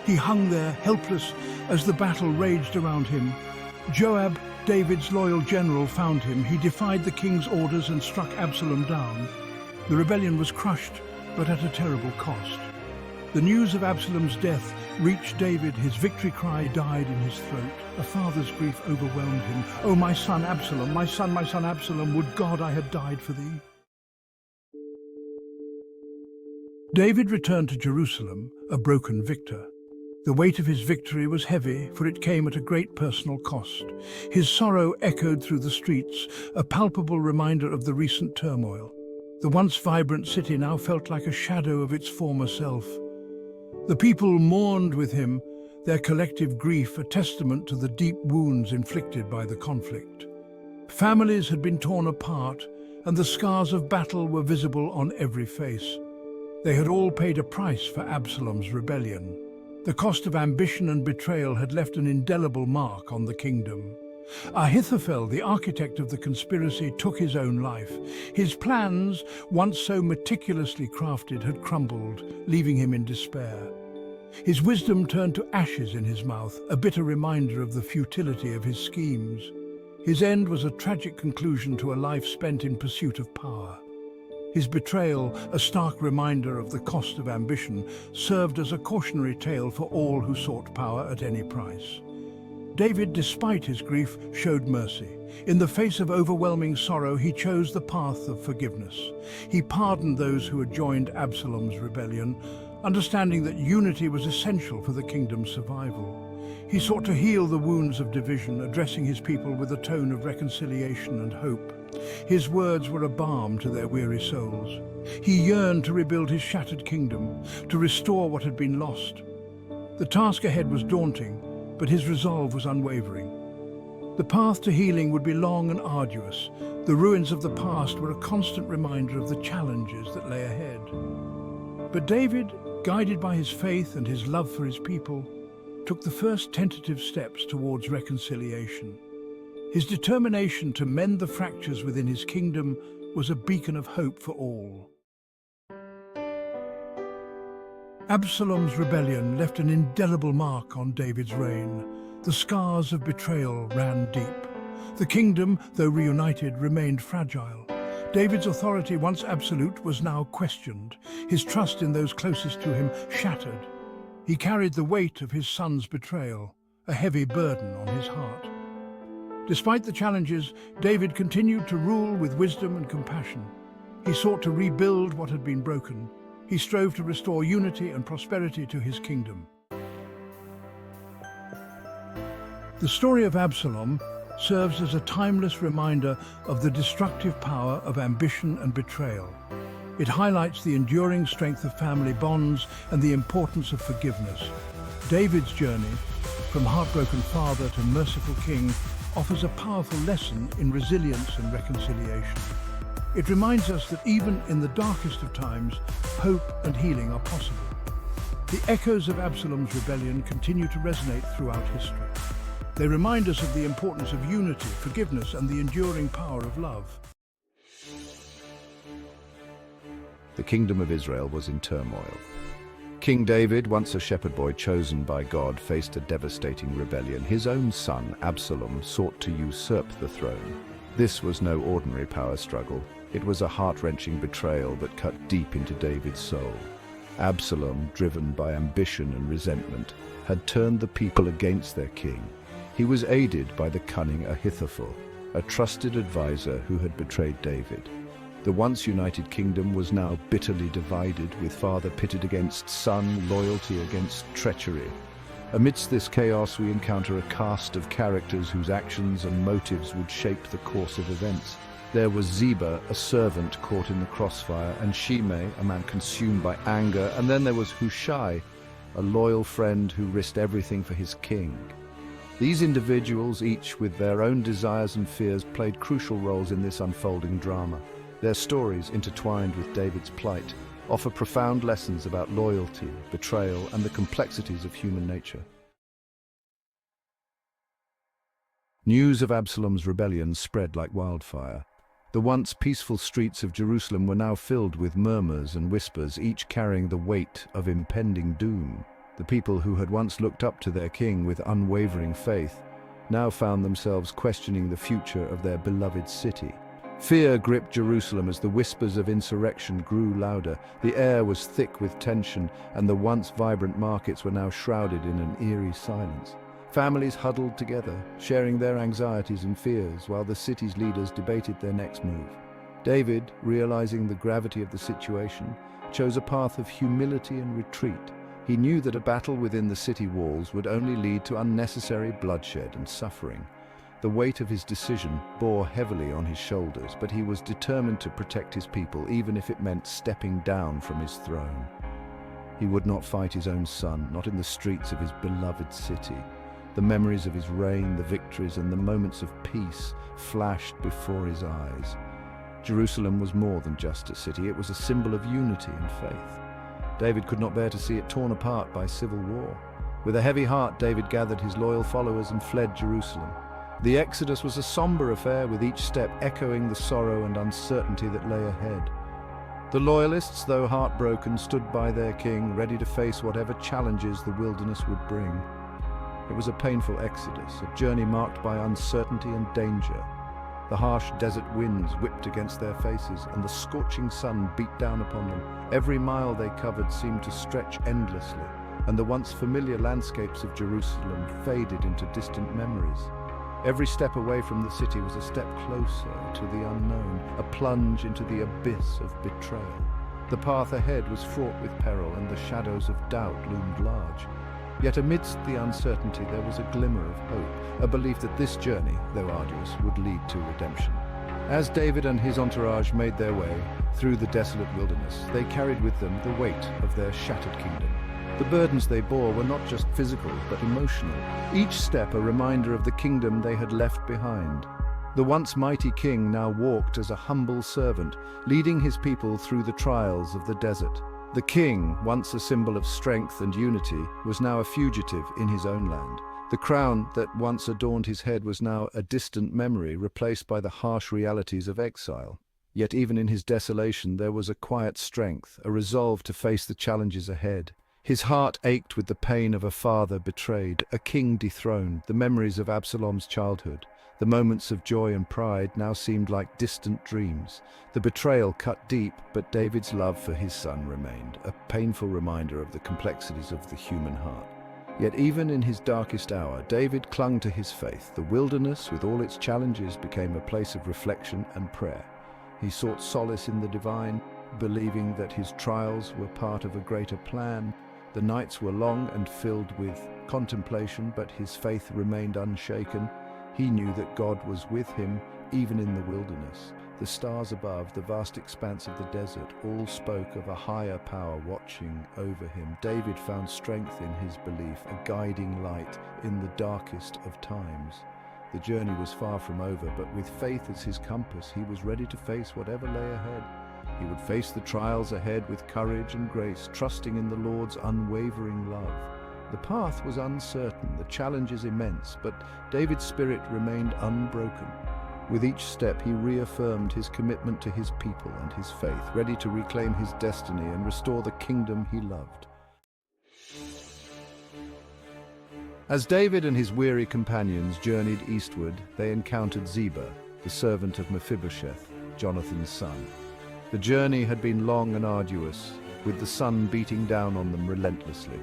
He hung there, helpless, as the battle raged around him. Joab, David's loyal general, found him. He defied the king's orders and struck Absalom down. The rebellion was crushed, but at a terrible cost. The news of Absalom's death reached David. His victory cry died in his throat. A father's grief overwhelmed him. "Oh, my son Absalom, my son Absalom, would God I had died for thee." David returned to Jerusalem, a broken victor. The weight of his victory was heavy, for it came at a great personal cost. His sorrow echoed through the streets, a palpable reminder of the recent turmoil. The once vibrant city now felt like a shadow of its former self. The people mourned with him, their collective grief a testament to the deep wounds inflicted by the conflict. Families had been torn apart, and the scars of battle were visible on every face. They had all paid a price for Absalom's rebellion. The cost of ambition and betrayal had left an indelible mark on the kingdom. Ahithophel, the architect of the conspiracy, took his own life. His plans, once so meticulously crafted, had crumbled, leaving him in despair. His wisdom turned to ashes in his mouth, a bitter reminder of the futility of his schemes. His end was a tragic conclusion to a life spent in pursuit of power. His betrayal, a stark reminder of the cost of ambition, served as a cautionary tale for all who sought power at any price. David, despite his grief, showed mercy. In the face of overwhelming sorrow, he chose the path of forgiveness. He pardoned those who had joined Absalom's rebellion, understanding that unity was essential for the kingdom's survival. He sought to heal the wounds of division, addressing his people with a tone of reconciliation and hope. His words were a balm to their weary souls. He yearned to rebuild his shattered kingdom, to restore what had been lost. The task ahead was daunting, but his resolve was unwavering. The path to healing would be long and arduous. The ruins of the past were a constant reminder of the challenges that lay ahead. But David, guided by his faith and his love for his people, took the first tentative steps towards reconciliation. His determination to mend the fractures within his kingdom was a beacon of hope for all. Absalom's rebellion left an indelible mark on David's reign. The scars of betrayal ran deep. The kingdom, though reunited, remained fragile. David's authority, once absolute, was now questioned, his trust in those closest to him shattered. He carried the weight of his son's betrayal, a heavy burden on his heart. Despite the challenges, David continued to rule with wisdom and compassion. He sought to rebuild what had been broken. He strove to restore unity and prosperity to his kingdom. The story of Absalom serves as a timeless reminder of the destructive power of ambition and betrayal. It highlights the enduring strength of family bonds and the importance of forgiveness. David's journey, from heartbroken father to merciful king, offers a powerful lesson in resilience and reconciliation. It reminds us that even in the darkest of times, hope and healing are possible. The echoes of Absalom's rebellion continue to resonate throughout history. They remind us of the importance of unity, forgiveness, and the enduring power of love. The kingdom of Israel was in turmoil. King David, once a shepherd boy chosen by God, faced a devastating rebellion. His own son, Absalom, sought to usurp the throne. This was no ordinary power struggle. It was a heart-wrenching betrayal that cut deep into David's soul. Absalom, driven by ambition and resentment, had turned the people against their king. He was aided by the cunning Ahithophel, a trusted advisor who had betrayed David. The once united kingdom was now bitterly divided, with father pitted against son, loyalty against treachery. Amidst this chaos, we encounter a cast of characters whose actions and motives would shape the course of events. There was Ziba, a servant caught in the crossfire, and Shimei, a man consumed by anger, and then there was Hushai, a loyal friend who risked everything for his king. These individuals, each with their own desires and fears, played crucial roles in this unfolding drama. Their stories, intertwined with David's plight, offer profound lessons about loyalty, betrayal, and the complexities of human nature. News of Absalom's rebellion spread like wildfire. The once peaceful streets of Jerusalem were now filled with murmurs and whispers, each carrying the weight of impending doom. The people who had once looked up to their king with unwavering faith now found themselves questioning the future of their beloved city. Fear gripped Jerusalem as the whispers of insurrection grew louder. The air was thick with tension, and the once vibrant markets were now shrouded in an eerie silence. Families huddled together, sharing their anxieties and fears, while the city's leaders debated their next move. David, realizing the gravity of the situation, chose a path of humility and retreat. He knew that a battle within the city walls would only lead to unnecessary bloodshed and suffering. The weight of his decision bore heavily on his shoulders, but he was determined to protect his people, even if it meant stepping down from his throne. He would not fight his own son, not in the streets of his beloved city. The memories of his reign, the victories, and the moments of peace flashed before his eyes. Jerusalem was more than just a city, it was a symbol of unity and faith. David could not bear to see it torn apart by civil war. With a heavy heart, David gathered his loyal followers and fled Jerusalem. The exodus was a somber affair, with each step echoing the sorrow and uncertainty that lay ahead. The loyalists, though heartbroken, stood by their king, ready to face whatever challenges the wilderness would bring. It was a painful exodus, a journey marked by uncertainty and danger. The harsh desert winds whipped against their faces, and the scorching sun beat down upon them. Every mile they covered seemed to stretch endlessly, and the once familiar landscapes of Jerusalem faded into distant memories. Every step away from the city was a step closer to the unknown, a plunge into the abyss of betrayal. The path ahead was fraught with peril, and the shadows of doubt loomed large. Yet amidst the uncertainty there was a glimmer of hope, a belief that this journey, though arduous, would lead to redemption. As David and his entourage made their way through the desolate wilderness, they carried with them the weight of their shattered kingdom. The burdens they bore were not just physical, but emotional, each step a reminder of the kingdom they had left behind. The once mighty king now walked as a humble servant, leading his people through the trials of the desert. The king, once a symbol of strength and unity, was now a fugitive in his own land. The crown that once adorned his head was now a distant memory, replaced by the harsh realities of exile. Yet even in his desolation there was a quiet strength, a resolve to face the challenges ahead. His heart ached with the pain of a father betrayed, a king dethroned. The memories of Absalom's childhood, the moments of joy and pride, now seemed like distant dreams. The betrayal cut deep, but David's love for his son remained, a painful reminder of the complexities of the human heart. Yet even in his darkest hour, David clung to his faith. The wilderness, with all its challenges, became a place of reflection and prayer. He sought solace in the divine, believing that his trials were part of a greater plan. The nights were long and filled with contemplation, but his faith remained unshaken. He knew that God was with him, even in the wilderness. The stars above, the vast expanse of the desert, all spoke of a higher power watching over him. David found strength in his belief, a guiding light in the darkest of times. The journey was far from over, but with faith as his compass, he was ready to face whatever lay ahead. He would face the trials ahead with courage and grace, trusting in the Lord's unwavering love. The path was uncertain, the challenges immense, but David's spirit remained unbroken. With each step, he reaffirmed his commitment to his people and his faith, ready to reclaim his destiny and restore the kingdom he loved. As David and his weary companions journeyed eastward, they encountered Ziba, the servant of Mephibosheth, Jonathan's son. The journey had been long and arduous, with the sun beating down on them relentlessly.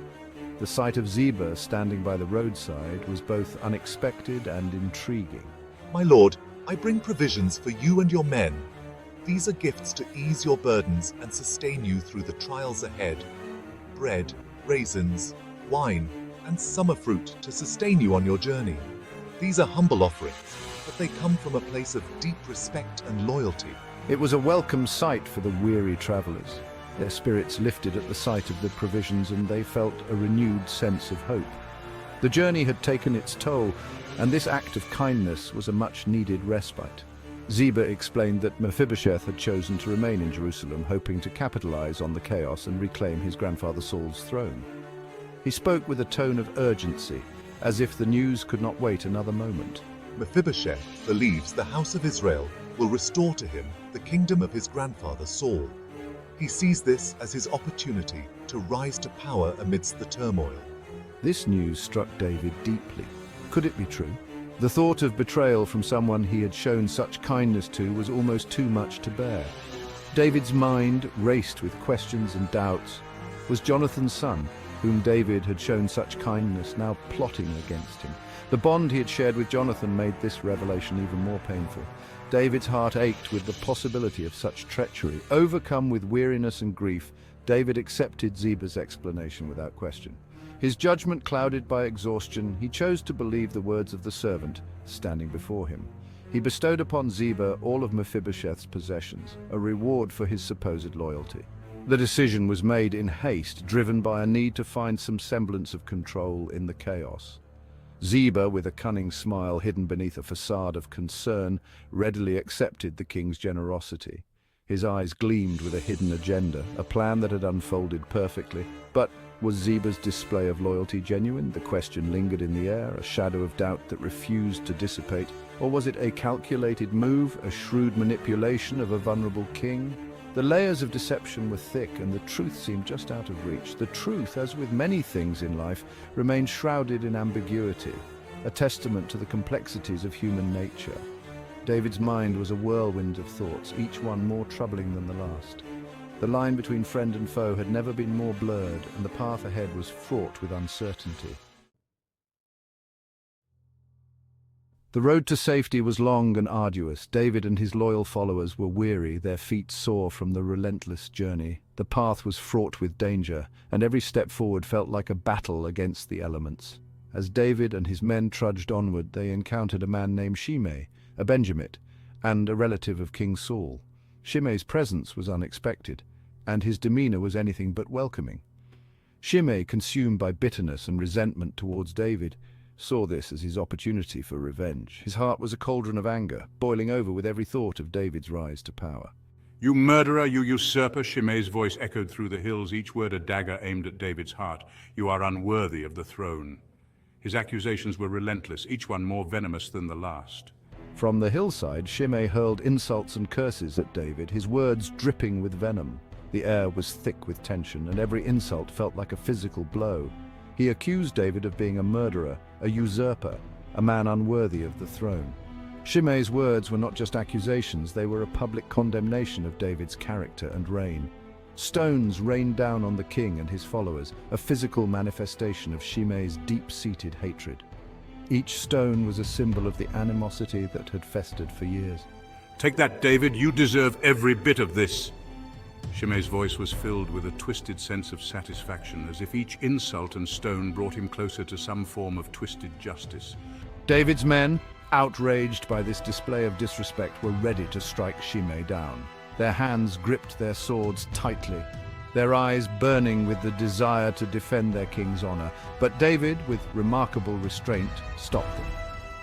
The sight of Ziba standing by the roadside was both unexpected and intriguing. My lord, I bring provisions for you and your men. These are gifts to ease your burdens and sustain you through the trials ahead. Bread, raisins, wine, and summer fruit to sustain you on your journey. These are humble offerings, but they come from a place of deep respect and loyalty. It was a welcome sight for the weary travelers. Their spirits lifted at the sight of the provisions, and they felt a renewed sense of hope. The journey had taken its toll, and this act of kindness was a much-needed respite. Ziba explained that Mephibosheth had chosen to remain in Jerusalem, hoping to capitalize on the chaos and reclaim his grandfather Saul's throne. He spoke with a tone of urgency, as if the news could not wait another moment. Mephibosheth believes the house of Israel will restore to him the kingdom of his grandfather Saul. He sees this as his opportunity to rise to power amidst the turmoil. This news struck David deeply. Could it be true? The thought of betrayal from someone he had shown such kindness to was almost too much to bear. David's mind raced with questions and doubts. Was Jonathan's son, whom David had shown such kindness, now plotting against him? The bond he had shared with Jonathan made this revelation even more painful. David's heart ached with the possibility of such treachery. Overcome with weariness and grief, David accepted Ziba's explanation without question. His judgment clouded by exhaustion, he chose to believe the words of the servant standing before him. He bestowed upon Ziba all of Mephibosheth's possessions, a reward for his supposed loyalty. The decision was made in haste, driven by a need to find some semblance of control in the chaos. Ziba, with a cunning smile hidden beneath a facade of concern, readily accepted the king's generosity. His eyes gleamed with a hidden agenda, a plan that had unfolded perfectly. But was Ziba's display of loyalty genuine? The question lingered in the air, a shadow of doubt that refused to dissipate. Or was it a calculated move, a shrewd manipulation of a vulnerable king? The layers of deception were thick, and the truth seemed just out of reach. The truth, as with many things in life, remained shrouded in ambiguity, a testament to the complexities of human nature. David's mind was a whirlwind of thoughts, each one more troubling than the last. The line between friend and foe had never been more blurred, and the path ahead was fraught with uncertainty. The road to safety was long and arduous. David and his loyal followers were weary, their feet sore from the relentless journey. The path was fraught with danger, and every step forward felt like a battle against the elements. As David and his men trudged onward, they encountered a man named Shimei, a Benjamite, and a relative of King Saul. Shimei's presence was unexpected, and his demeanor was anything but welcoming. Shimei, consumed by bitterness and resentment towards David, saw this as his opportunity for revenge. His heart was a cauldron of anger, boiling over with every thought of David's rise to power. "You murderer, you usurper," Shimei's voice echoed through the hills, each word a dagger aimed at David's heart. "You are unworthy of the throne." His accusations were relentless, each one more venomous than the last. From the hillside, Shimei hurled insults and curses at David, his words dripping with venom. The air was thick with tension, and every insult felt like a physical blow. He accused David of being a murderer, a usurper, a man unworthy of the throne. Shimei's words were not just accusations, they were a public condemnation of David's character and reign. Stones rained down on the king and his followers, a physical manifestation of Shimei's deep-seated hatred. Each stone was a symbol of the animosity that had festered for years. "Take that, David, you deserve every bit of this." Shimei's voice was filled with a twisted sense of satisfaction, as if each insult and stone brought him closer to some form of twisted justice. David's men, outraged by this display of disrespect, were ready to strike Shimei down. Their hands gripped their swords tightly, their eyes burning with the desire to defend their king's honor. But David, with remarkable restraint, stopped them.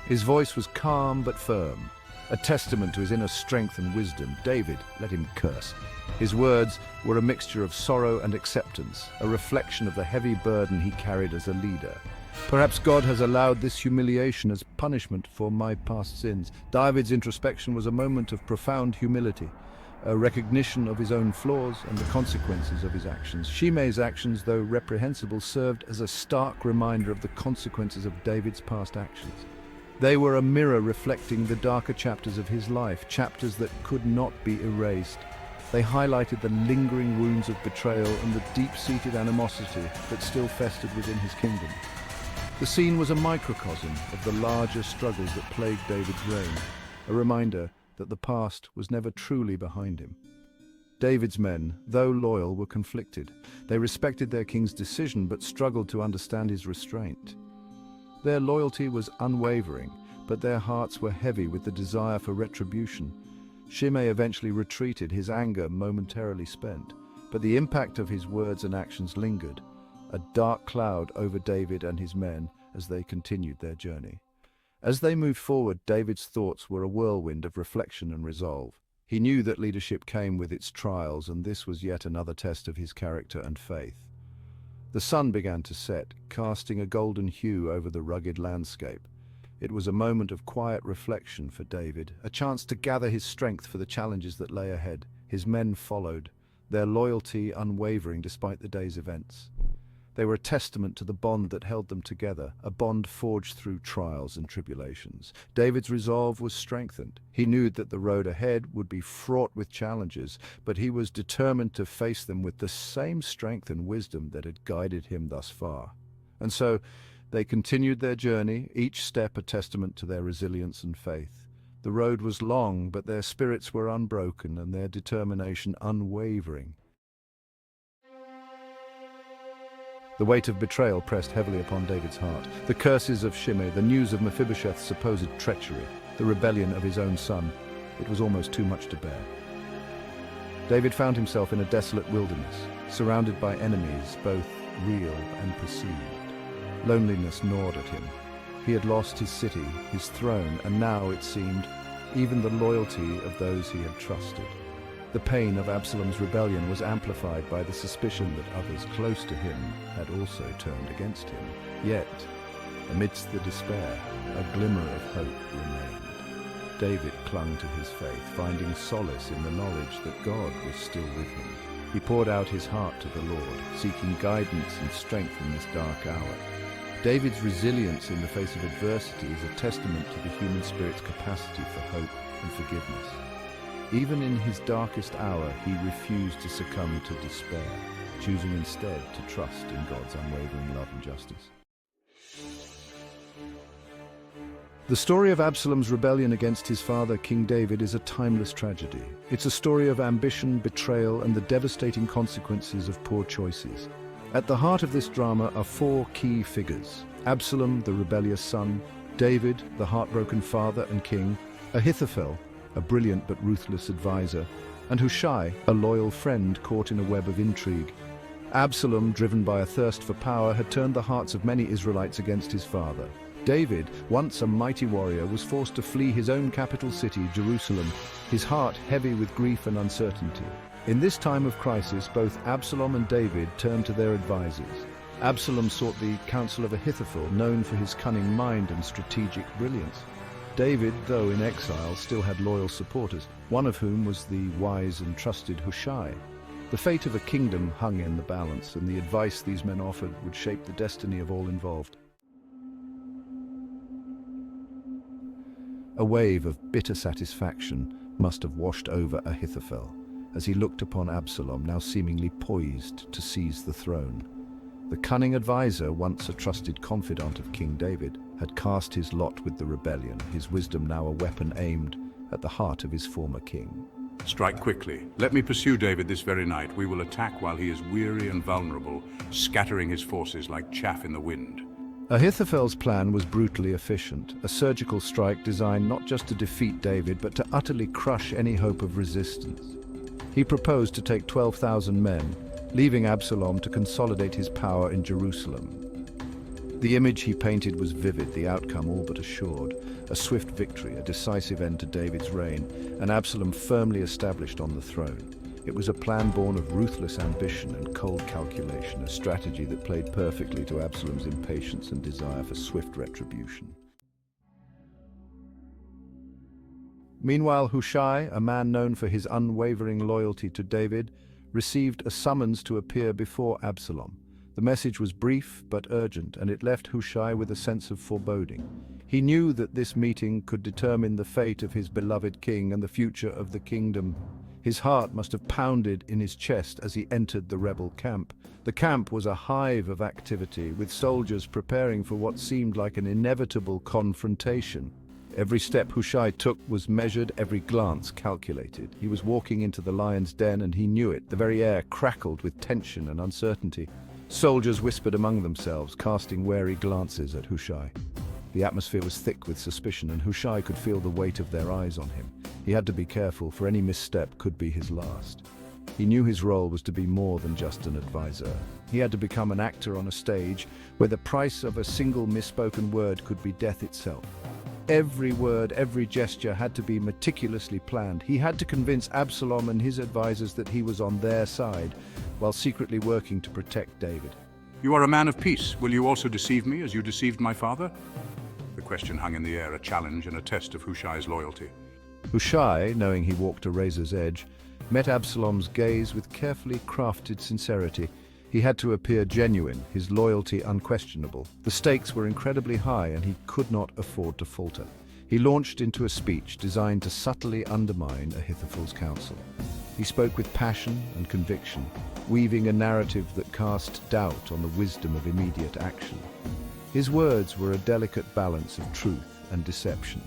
His voice was calm but firm, a testament to his inner strength and wisdom. David, let him curse. His words were a mixture of sorrow and acceptance, a reflection of the heavy burden he carried as a leader. Perhaps God has allowed this humiliation as punishment for my past sins. David's introspection was a moment of profound humility, a recognition of his own flaws and the consequences of his actions. Shimei's actions, though reprehensible, served as a stark reminder of the consequences of David's past actions. They were a mirror reflecting the darker chapters of his life, chapters that could not be erased. They highlighted the lingering wounds of betrayal and the deep-seated animosity that still festered within his kingdom. The scene was a microcosm of the larger struggles that plagued David's reign, a reminder that the past was never truly behind him. David's men, though loyal, were conflicted. They respected their king's decision but struggled to understand his restraint. Their loyalty was unwavering, but their hearts were heavy with the desire for retribution. Shimei eventually retreated, his anger momentarily spent, but the impact of his words and actions lingered, a dark cloud over David and his men as they continued their journey. As they moved forward, David's thoughts were a whirlwind of reflection and resolve. He knew that leadership came with its trials, and this was yet another test of his character and faith. The sun began to set, casting a golden hue over the rugged landscape. It was a moment of quiet reflection for David, a chance to gather his strength for the challenges that lay ahead. His men followed, their loyalty unwavering despite the day's events. They were a testament to the bond that held them together, a bond forged through trials and tribulations. David's resolve was strengthened. He knew that the road ahead would be fraught with challenges, but he was determined to face them with the same strength and wisdom that had guided him thus far. And so they continued their journey, each step a testament to their resilience and faith. The road was long, but their spirits were unbroken and their determination unwavering. The weight of betrayal pressed heavily upon David's heart. The curses of Shimei, the news of Mephibosheth's supposed treachery, the rebellion of his own son. It was almost too much to bear. David found himself in a desolate wilderness, surrounded by enemies, both real and perceived. Loneliness gnawed at him. He had lost his city, his throne, and now, it seemed, even the loyalty of those he had trusted. The pain of Absalom's rebellion was amplified by the suspicion that others close to him had also turned against him. Yet, amidst the despair, a glimmer of hope remained. David clung to his faith, finding solace in the knowledge that God was still with him. He poured out his heart to the Lord, seeking guidance and strength in this dark hour. David's resilience in the face of adversity is a testament to the human spirit's capacity for hope and forgiveness. Even in his darkest hour, he refused to succumb to despair, choosing instead to trust in God's unwavering love and justice. The story of Absalom's rebellion against his father, King David, is a timeless tragedy. It's a story of ambition, betrayal, and the devastating consequences of poor choices. At the heart of this drama are four key figures: Absalom, the rebellious son; David, the heartbroken father and king; Ahithophel, a brilliant but ruthless advisor; and Hushai, a loyal friend caught in a web of intrigue. Absalom, driven by a thirst for power, had turned the hearts of many Israelites against his father. David, once a mighty warrior, was forced to flee his own capital city, Jerusalem, his heart heavy with grief and uncertainty. In this time of crisis, both Absalom and David turned to their advisors. Absalom sought the counsel of Ahithophel, known for his cunning mind and strategic brilliance. David, though in exile, still had loyal supporters, one of whom was the wise and trusted Hushai. The fate of a kingdom hung in the balance, and the advice these men offered would shape the destiny of all involved. A wave of bitter satisfaction must have washed over Ahithophel as he looked upon Absalom, now seemingly poised to seize the throne. The cunning advisor, once a trusted confidant of King David, had cast his lot with the rebellion, his wisdom now a weapon aimed at the heart of his former king. Strike quickly. Let me pursue David this very night. We will attack while he is weary and vulnerable, scattering his forces like chaff in the wind. Ahithophel's plan was brutally efficient, a surgical strike designed not just to defeat David, but to utterly crush any hope of resistance. He proposed to take 12,000 men, leaving Absalom to consolidate his power in Jerusalem. The image he painted was vivid, the outcome all but assured. A swift victory, a decisive end to David's reign, and Absalom firmly established on the throne. It was a plan born of ruthless ambition and cold calculation, a strategy that played perfectly to Absalom's impatience and desire for swift retribution. Meanwhile, Hushai, a man known for his unwavering loyalty to David, received a summons to appear before Absalom. The message was brief but urgent, and it left Hushai with a sense of foreboding. He knew that this meeting could determine the fate of his beloved king and the future of the kingdom. His heart must have pounded in his chest as he entered the rebel camp. The camp was a hive of activity, with soldiers preparing for what seemed like an inevitable confrontation. Every step Hushai took was measured, every glance calculated. He was walking into the lion's den, and he knew it. The very air crackled with tension and uncertainty. Soldiers whispered among themselves, casting wary glances at Hushai. The atmosphere was thick with suspicion, and Hushai could feel the weight of their eyes on him. He had to be careful, for any misstep could be his last. He knew his role was to be more than just an advisor. He had to become an actor on a stage where the price of a single misspoken word could be death itself. Every word, every gesture had to be meticulously planned. He had to convince Absalom and his advisors that he was on their side, while secretly working to protect David. You are a man of peace. Will you also deceive me as you deceived my father? The question hung in the air, a challenge and a test of Hushai's loyalty. Hushai, knowing he walked a razor's edge, met Absalom's gaze with carefully crafted sincerity. He had to appear genuine, his loyalty unquestionable. The stakes were incredibly high and he could not afford to falter. He launched into a speech designed to subtly undermine Ahithophel's counsel. He spoke with passion and conviction, weaving a narrative that cast doubt on the wisdom of immediate action. His words were a delicate balance of truth and deception.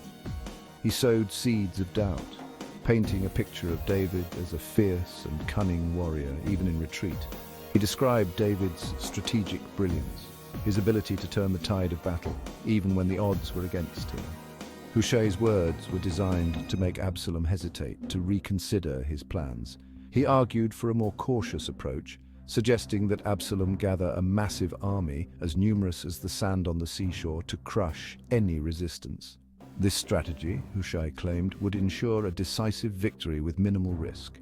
He sowed seeds of doubt, painting a picture of David as a fierce and cunning warrior, even in retreat. He described David's strategic brilliance, his ability to turn the tide of battle, even when the odds were against him. Hushai's words were designed to make Absalom hesitate, to reconsider his plans. He argued for a more cautious approach, suggesting that Absalom gather a massive army, as numerous as the sand on the seashore, to crush any resistance. This strategy, Hushai claimed, would ensure a decisive victory with minimal risk.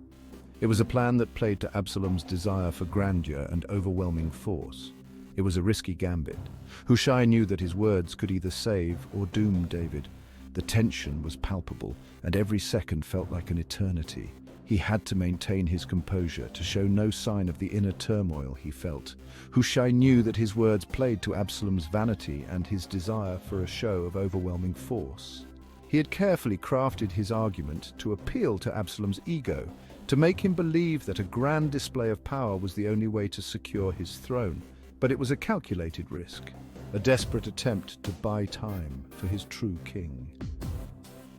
It was a plan that played to Absalom's desire for grandeur and overwhelming force. It was a risky gambit. Hushai knew that his words could either save or doom David. The tension was palpable, and every second felt like an eternity. He had to maintain his composure, to show no sign of the inner turmoil he felt. Hushai knew that his words played to Absalom's vanity and his desire for a show of overwhelming force. He had carefully crafted his argument to appeal to Absalom's ego, to make him believe that a grand display of power was the only way to secure his throne. But it was a calculated risk, a desperate attempt to buy time for his true king.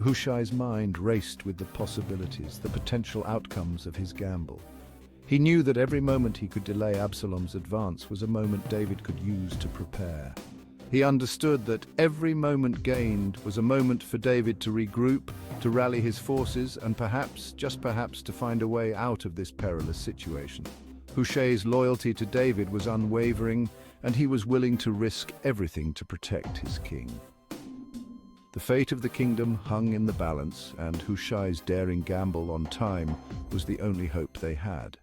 Hushai's mind raced with the possibilities, the potential outcomes of his gamble. He knew that every moment he could delay Absalom's advance was a moment David could use to prepare. He understood that every moment gained was a moment for David to regroup, to rally his forces, and perhaps, just perhaps, to find a way out of this perilous situation. Hushai's loyalty to David was unwavering, and he was willing to risk everything to protect his king. The fate of the kingdom hung in the balance, and Hushai's daring gamble on time was the only hope they had.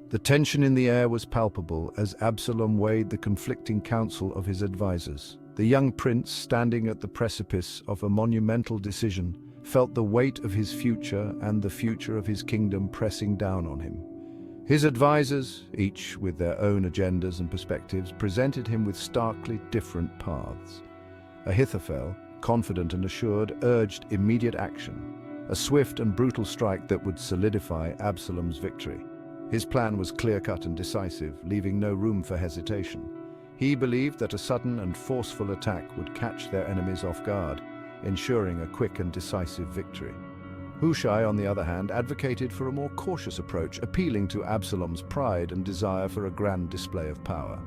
The tension in the air was palpable as Absalom weighed the conflicting counsel of his advisors. The young prince, standing at the precipice of a monumental decision, felt the weight of his future and the future of his kingdom pressing down on him. His advisors, each with their own agendas and perspectives, presented him with starkly different paths. Ahithophel, confident and assured, urged immediate action, a swift and brutal strike that would solidify Absalom's victory. His plan was clear-cut and decisive, leaving no room for hesitation. He believed that a sudden and forceful attack would catch their enemies off guard, ensuring a quick and decisive victory. Hushai, on the other hand, advocated for a more cautious approach, appealing to Absalom's pride and desire for a grand display of power.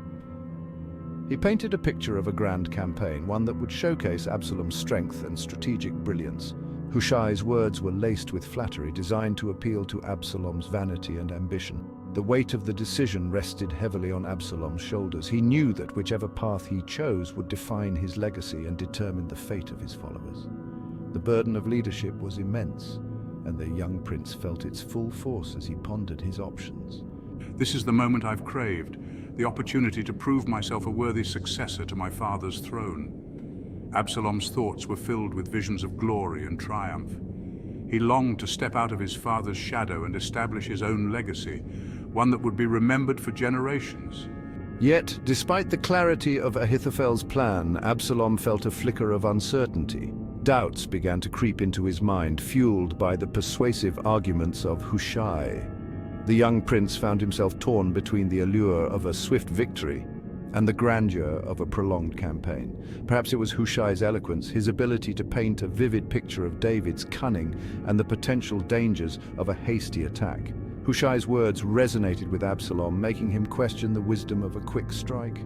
He painted a picture of a grand campaign, one that would showcase Absalom's strength and strategic brilliance. Hushai's words were laced with flattery, designed to appeal to Absalom's vanity and ambition. The weight of the decision rested heavily on Absalom's shoulders. He knew that whichever path he chose would define his legacy and determine the fate of his followers. The burden of leadership was immense, and the young prince felt its full force as he pondered his options. This is the moment I've craved, the opportunity to prove myself a worthy successor to my father's throne. Absalom's thoughts were filled with visions of glory and triumph. He longed to step out of his father's shadow and establish his own legacy, one that would be remembered for generations. Yet, despite the clarity of Ahithophel's plan, Absalom felt a flicker of uncertainty. Doubts began to creep into his mind, fueled by the persuasive arguments of Hushai. The young prince found himself torn between the allure of a swift victory and the grandeur of a prolonged campaign. Perhaps it was Hushai's eloquence, his ability to paint a vivid picture of David's cunning and the potential dangers of a hasty attack. Hushai's words resonated with Absalom, making him question the wisdom of a quick strike.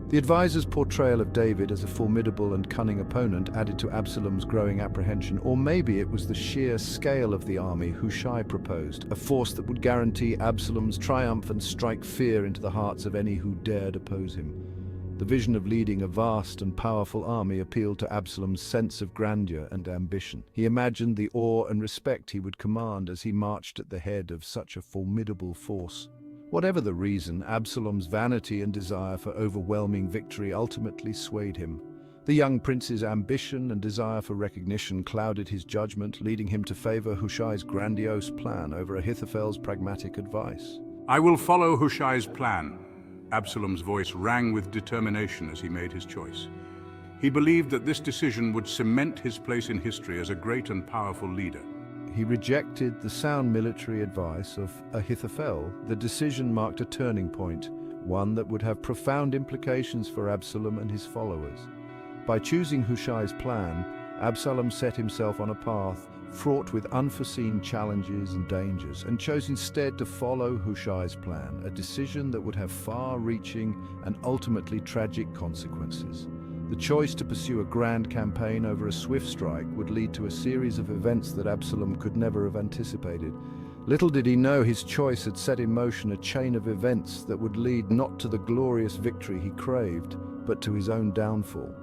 The advisor's portrayal of David as a formidable and cunning opponent added to Absalom's growing apprehension, or maybe it was the sheer scale of the army Hushai proposed, a force that would guarantee Absalom's triumph and strike fear into the hearts of any who dared oppose him. The vision of leading a vast and powerful army appealed to Absalom's sense of grandeur and ambition. He imagined the awe and respect he would command as he marched at the head of such a formidable force. Whatever the reason, Absalom's vanity and desire for overwhelming victory ultimately swayed him. The young prince's ambition and desire for recognition clouded his judgment, leading him to favor Hushai's grandiose plan over Ahithophel's pragmatic advice. I will follow Hushai's plan. Absalom's voice rang with determination as he made his choice. He believed that this decision would cement his place in history as a great and powerful leader. He rejected the sound military advice of Ahithophel. The decision marked a turning point, one that would have profound implications for Absalom and his followers. By choosing Hushai's plan, Absalom set himself on a path fraught with unforeseen challenges and dangers, and chose instead to follow Hushai's plan, a decision that would have far-reaching and ultimately tragic consequences. The choice to pursue a grand campaign over a swift strike would lead to a series of events that Absalom could never have anticipated. Little did he know his choice had set in motion a chain of events that would lead not to the glorious victory he craved, but to his own downfall.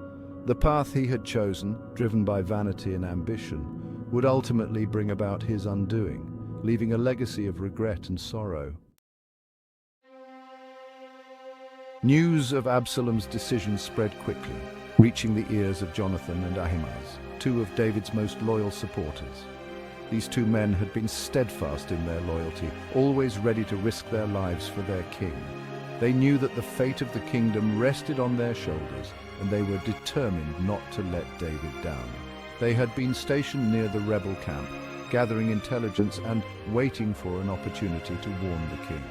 The path he had chosen, driven by vanity and ambition, would ultimately bring about his undoing, leaving a legacy of regret and sorrow. News of Absalom's decision spread quickly, reaching the ears of Jonathan and Ahimaaz, two of David's most loyal supporters. These two men had been steadfast in their loyalty, always ready to risk their lives for their king. They knew that the fate of the kingdom rested on their shoulders, and they were determined not to let David down. They had been stationed near the rebel camp, gathering intelligence and waiting for an opportunity to warn the king.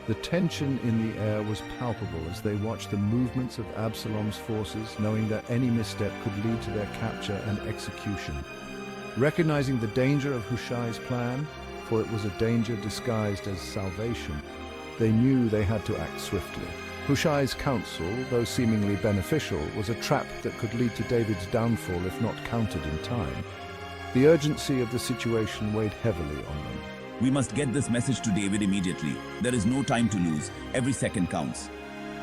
The tension in the air was palpable as they watched the movements of Absalom's forces, knowing that any misstep could lead to their capture and execution. Recognizing the danger of Hushai's plan, for it was a danger disguised as salvation, they knew they had to act swiftly. Hushai's counsel, though seemingly beneficial, was a trap that could lead to David's downfall if not countered in time. The urgency of the situation weighed heavily on them. We must get this message to David immediately. There is no time to lose. Every second counts.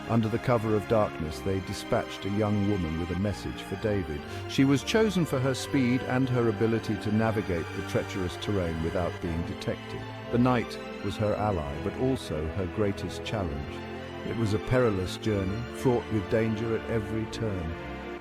Under the cover of darkness, they dispatched a young woman with a message for David. She was chosen for her speed and her ability to navigate the treacherous terrain without being detected. The night was her ally, but also her greatest challenge. It was a perilous journey, fraught with danger at every turn.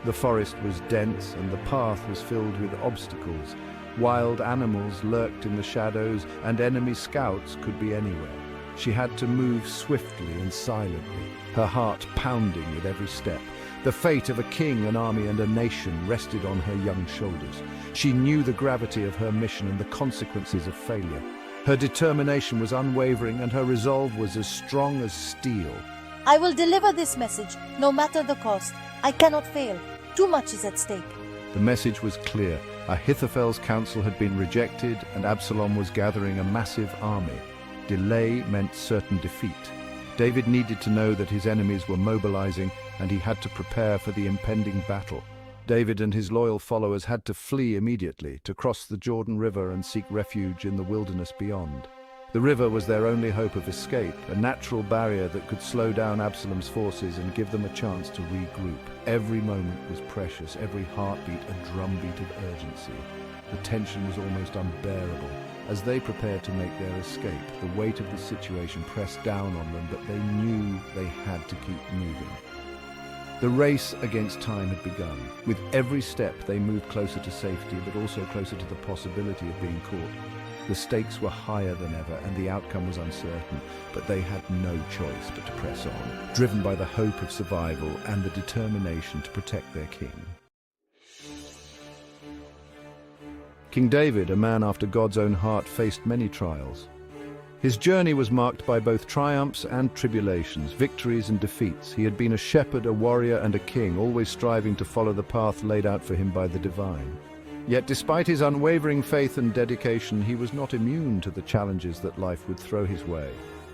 The forest was dense and the path was filled with obstacles. Wild animals lurked in the shadows and enemy scouts could be anywhere. She had to move swiftly and silently, her heart pounding with every step. The fate of a king, an army, and a nation rested on her young shoulders. She knew the gravity of her mission and the consequences of failure. Her determination was unwavering and her resolve was as strong as steel. I will deliver this message, no matter the cost. I cannot fail. Too much is at stake. The message was clear. Ahithophel's counsel had been rejected and Absalom was gathering a massive army. Delay meant certain defeat. David needed to know that his enemies were mobilizing and he had to prepare for the impending battle. David and his loyal followers had to flee immediately, to cross the Jordan River and seek refuge in the wilderness beyond. The river was their only hope of escape, a natural barrier that could slow down Absalom's forces and give them a chance to regroup. Every moment was precious, every heartbeat a drumbeat of urgency. The tension was almost unbearable. As they prepared to make their escape, the weight of the situation pressed down on them, but they knew they had to keep moving. The race against time had begun. With every step, they moved closer to safety, but also closer to the possibility of being caught. The stakes were higher than ever, and the outcome was uncertain, but they had no choice but to press on, driven by the hope of survival and the determination to protect their king. King David, a man after God's own heart, faced many trials. His journey was marked by both triumphs and tribulations, victories and defeats. He had been a shepherd, a warrior, and a king, always striving to follow the path laid out for him by the divine. Yet despite his unwavering faith and dedication, he was not immune to the challenges that life would throw his way.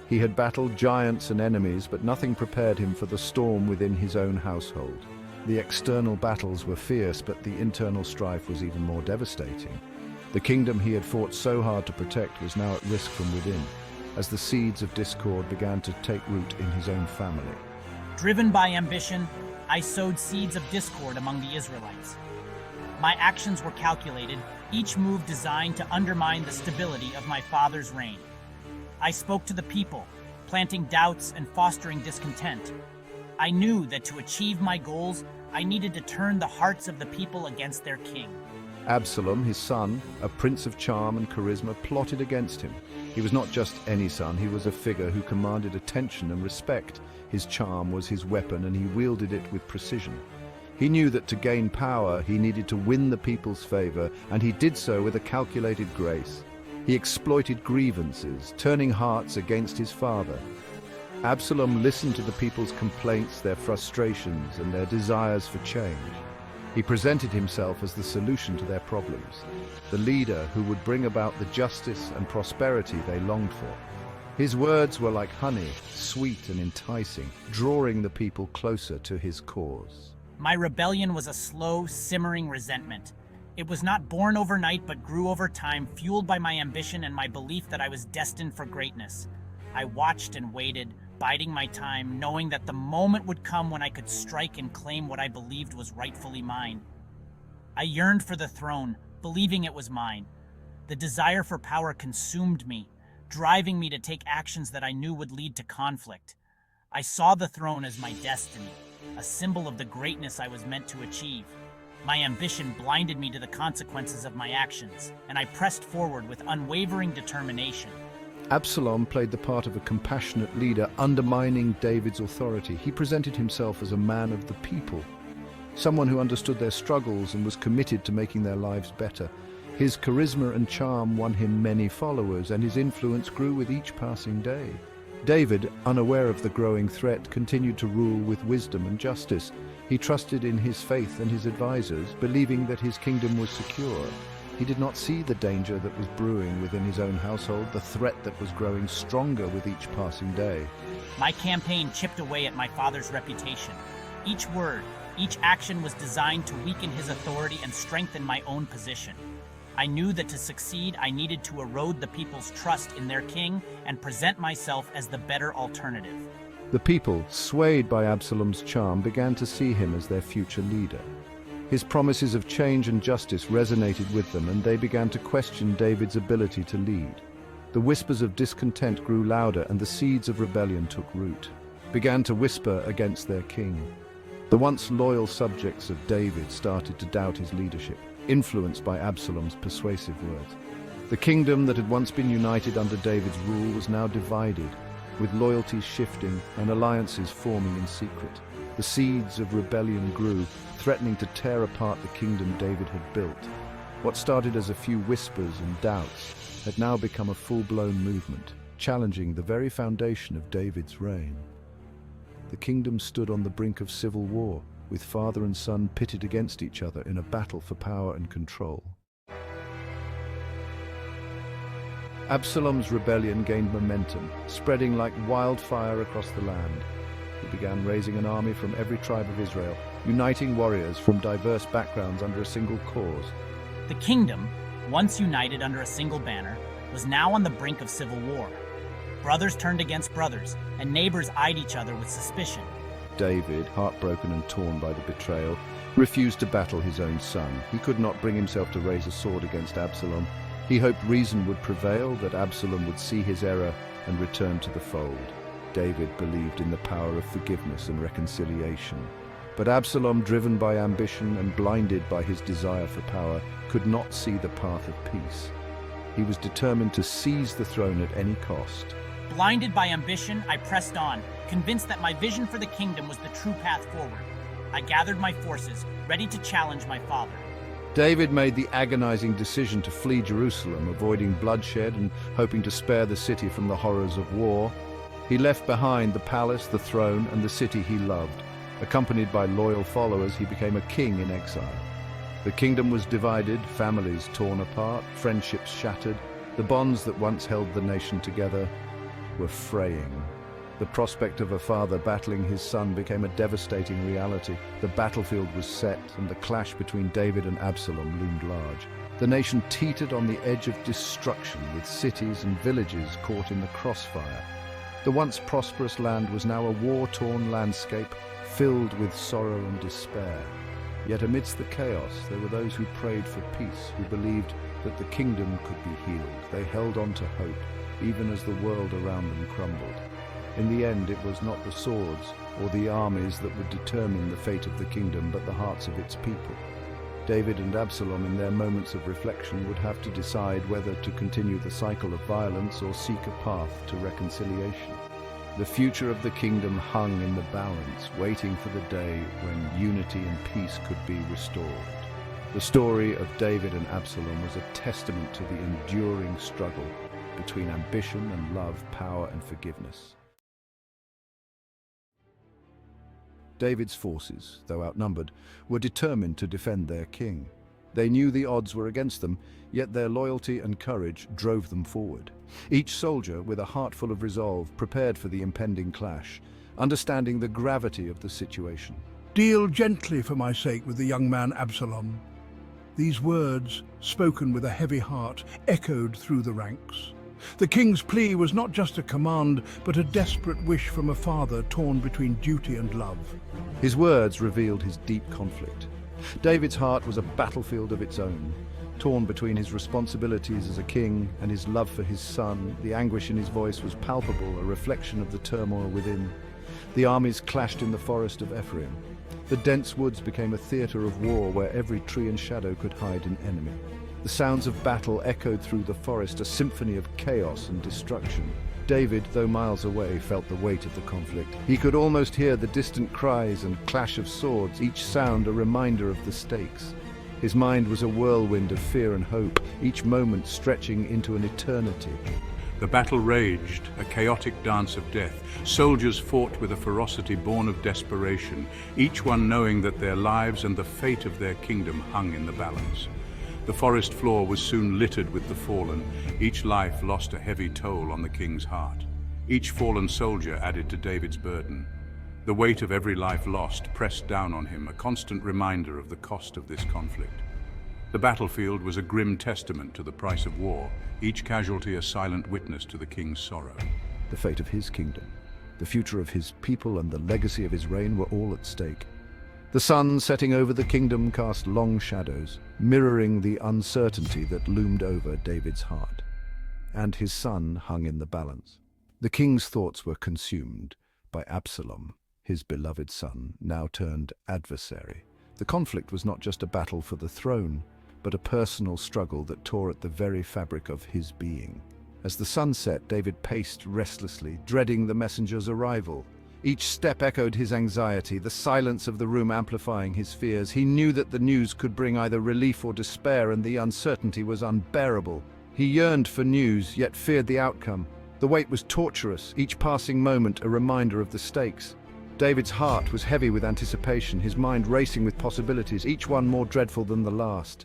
He had battled giants and enemies, but nothing prepared him for the storm within his own household. The external battles were fierce, but the internal strife was even more devastating. The kingdom he had fought so hard to protect was now at risk from within, as the seeds of discord began to take root in his own family. Driven by ambition, I sowed seeds of discord among the Israelites. My actions were calculated, each move designed to undermine the stability of my father's reign. I spoke to the people, planting doubts and fostering discontent. I knew that to achieve my goals, I needed to turn the hearts of the people against their king. Absalom, his son, a prince of charm and charisma, plotted against him. He was not just any son, he was a figure who commanded attention and respect. His charm was his weapon, and he wielded it with precision. He knew that to gain power, he needed to win the people's favor, and he did so with a calculated grace. He exploited grievances, turning hearts against his father. Absalom listened to the people's complaints, their frustrations, and their desires for change. He presented himself as the solution to their problems, the leader who would bring about the justice and prosperity they longed for. His words were like honey, sweet and enticing, drawing the people closer to his cause. My rebellion was a slow, simmering resentment. It was not born overnight but grew over time, fueled by my ambition and my belief that I was destined for greatness. I watched and waited, biding my time, knowing that the moment would come when I could strike and claim what I believed was rightfully mine. I yearned for the throne, believing it was mine. The desire for power consumed me, driving me to take actions that I knew would lead to conflict. I saw the throne as my destiny, a symbol of the greatness I was meant to achieve. My ambition blinded me to the consequences of my actions, and I pressed forward with unwavering determination. Absalom played the part of a compassionate leader, undermining David's authority. He presented himself as a man of the people, someone who understood their struggles and was committed to making their lives better. His charisma and charm won him many followers, and his influence grew with each passing day. David, unaware of the growing threat, continued to rule with wisdom and justice. He trusted in his faith and his advisors, believing that his kingdom was secure. He did not see the danger that was brewing within his own household, the threat that was growing stronger with each passing day. My campaign chipped away at my father's reputation. Each word, each action was designed to weaken his authority and strengthen my own position. I knew that to succeed, I needed to erode the people's trust in their king and present myself as the better alternative. The people, swayed by Absalom's charm, began to see him as their future leader. His promises of change and justice resonated with them, and they began to question David's ability to lead. The whispers of discontent grew louder, and the seeds of rebellion took root, began to whisper against their king. The once loyal subjects of David started to doubt his leadership, influenced by Absalom's persuasive words. The kingdom that had once been united under David's rule was now divided, with loyalties shifting and alliances forming in secret. The seeds of rebellion grew, threatening to tear apart the kingdom David had built. What started as a few whispers and doubts had now become a full-blown movement, challenging the very foundation of David's reign. The kingdom stood on the brink of civil war, with father and son pitted against each other in a battle for power and control. Absalom's rebellion gained momentum, spreading like wildfire across the land. He began raising an army from every tribe of Israel, uniting warriors from diverse backgrounds under a single cause. The kingdom, once united under a single banner, was now on the brink of civil war. Brothers turned against brothers, and neighbors eyed each other with suspicion. David, heartbroken and torn by the betrayal, refused to battle his own son. He could not bring himself to raise a sword against Absalom. He hoped reason would prevail, that Absalom would see his error and return to the fold. David believed in the power of forgiveness and reconciliation. But Absalom, driven by ambition and blinded by his desire for power, could not see the path of peace. He was determined to seize the throne at any cost. Blinded by ambition, I pressed on, convinced that my vision for the kingdom was the true path forward. I gathered my forces, ready to challenge my father. David made the agonizing decision to flee Jerusalem, avoiding bloodshed and hoping to spare the city from the horrors of war. He left behind the palace, the throne, and the city he loved. Accompanied by loyal followers, he became a king in exile. The kingdom was divided, families torn apart, friendships shattered. The bonds that once held the nation together were fraying. The prospect of a father battling his son became a devastating reality. The battlefield was set, and the clash between David and Absalom loomed large. The nation teetered on the edge of destruction, with cities and villages caught in the crossfire. The once prosperous land was now a war-torn landscape, filled with sorrow and despair. Yet amidst the chaos, there were those who prayed for peace, who believed that the kingdom could be healed. They held on to hope, even as the world around them crumbled. In the end, it was not the swords or the armies that would determine the fate of the kingdom, but the hearts of its people. David and Absalom, in their moments of reflection, would have to decide whether to continue the cycle of violence or seek a path to reconciliation. The future of the kingdom hung in the balance, waiting for the day when unity and peace could be restored. The story of David and Absalom was a testament to the enduring struggle between ambition and love, power and forgiveness. David's forces, though outnumbered, were determined to defend their king. They knew the odds were against them, yet their loyalty and courage drove them forward. Each soldier, with a heart full of resolve, prepared for the impending clash, understanding the gravity of the situation. "Deal gently for my sake with the young man Absalom." These words, spoken with a heavy heart, echoed through the ranks. The king's plea was not just a command, but a desperate wish from a father torn between duty and love. His words revealed his deep conflict. David's heart was a battlefield of its own. Torn between his responsibilities as a king and his love for his son, the anguish in his voice was palpable, a reflection of the turmoil within. The armies clashed in the forest of Ephraim. The dense woods became a theater of war where every tree and shadow could hide an enemy. The sounds of battle echoed through the forest, a symphony of chaos and destruction. David, though miles away, felt the weight of the conflict. He could almost hear the distant cries and clash of swords, each sound a reminder of the stakes. His mind was a whirlwind of fear and hope, each moment stretching into an eternity. The battle raged, a chaotic dance of death. Soldiers fought with a ferocity born of desperation, each one knowing that their lives and the fate of their kingdom hung in the balance. The forest floor was soon littered with the fallen. Each life lost a heavy toll on the king's heart. Each fallen soldier added to David's burden. The weight of every life lost pressed down on him, a constant reminder of the cost of this conflict. The battlefield was a grim testament to the price of war, each casualty a silent witness to the king's sorrow. The fate of his kingdom, the future of his people and the legacy of his reign were all at stake. The sun setting over the kingdom cast long shadows, mirroring the uncertainty that loomed over David's heart. And his son hung in the balance. The king's thoughts were consumed by Absalom, his beloved son, now turned adversary. The conflict was not just a battle for the throne, but a personal struggle that tore at the very fabric of his being. As the sun set, David paced restlessly, dreading the messenger's arrival. Each step echoed his anxiety, the silence of the room amplifying his fears. He knew that the news could bring either relief or despair, and the uncertainty was unbearable. He yearned for news, yet feared the outcome. The wait was torturous, each passing moment a reminder of the stakes. David's heart was heavy with anticipation, his mind racing with possibilities, each one more dreadful than the last.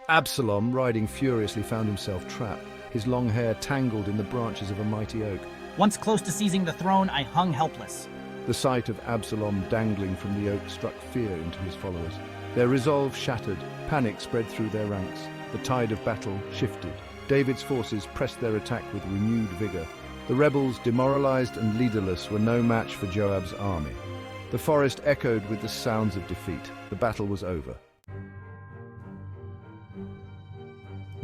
Absalom, riding furiously, found himself trapped, his long hair tangled in the branches of a mighty oak. Once close to seizing the throne, I hung helpless. The sight of Absalom dangling from the oak struck fear into his followers. Their resolve shattered, panic spread through their ranks. The tide of battle shifted. David's forces pressed their attack with renewed vigor. The rebels, demoralized and leaderless, were no match for Joab's army. The forest echoed with the sounds of defeat. The battle was over.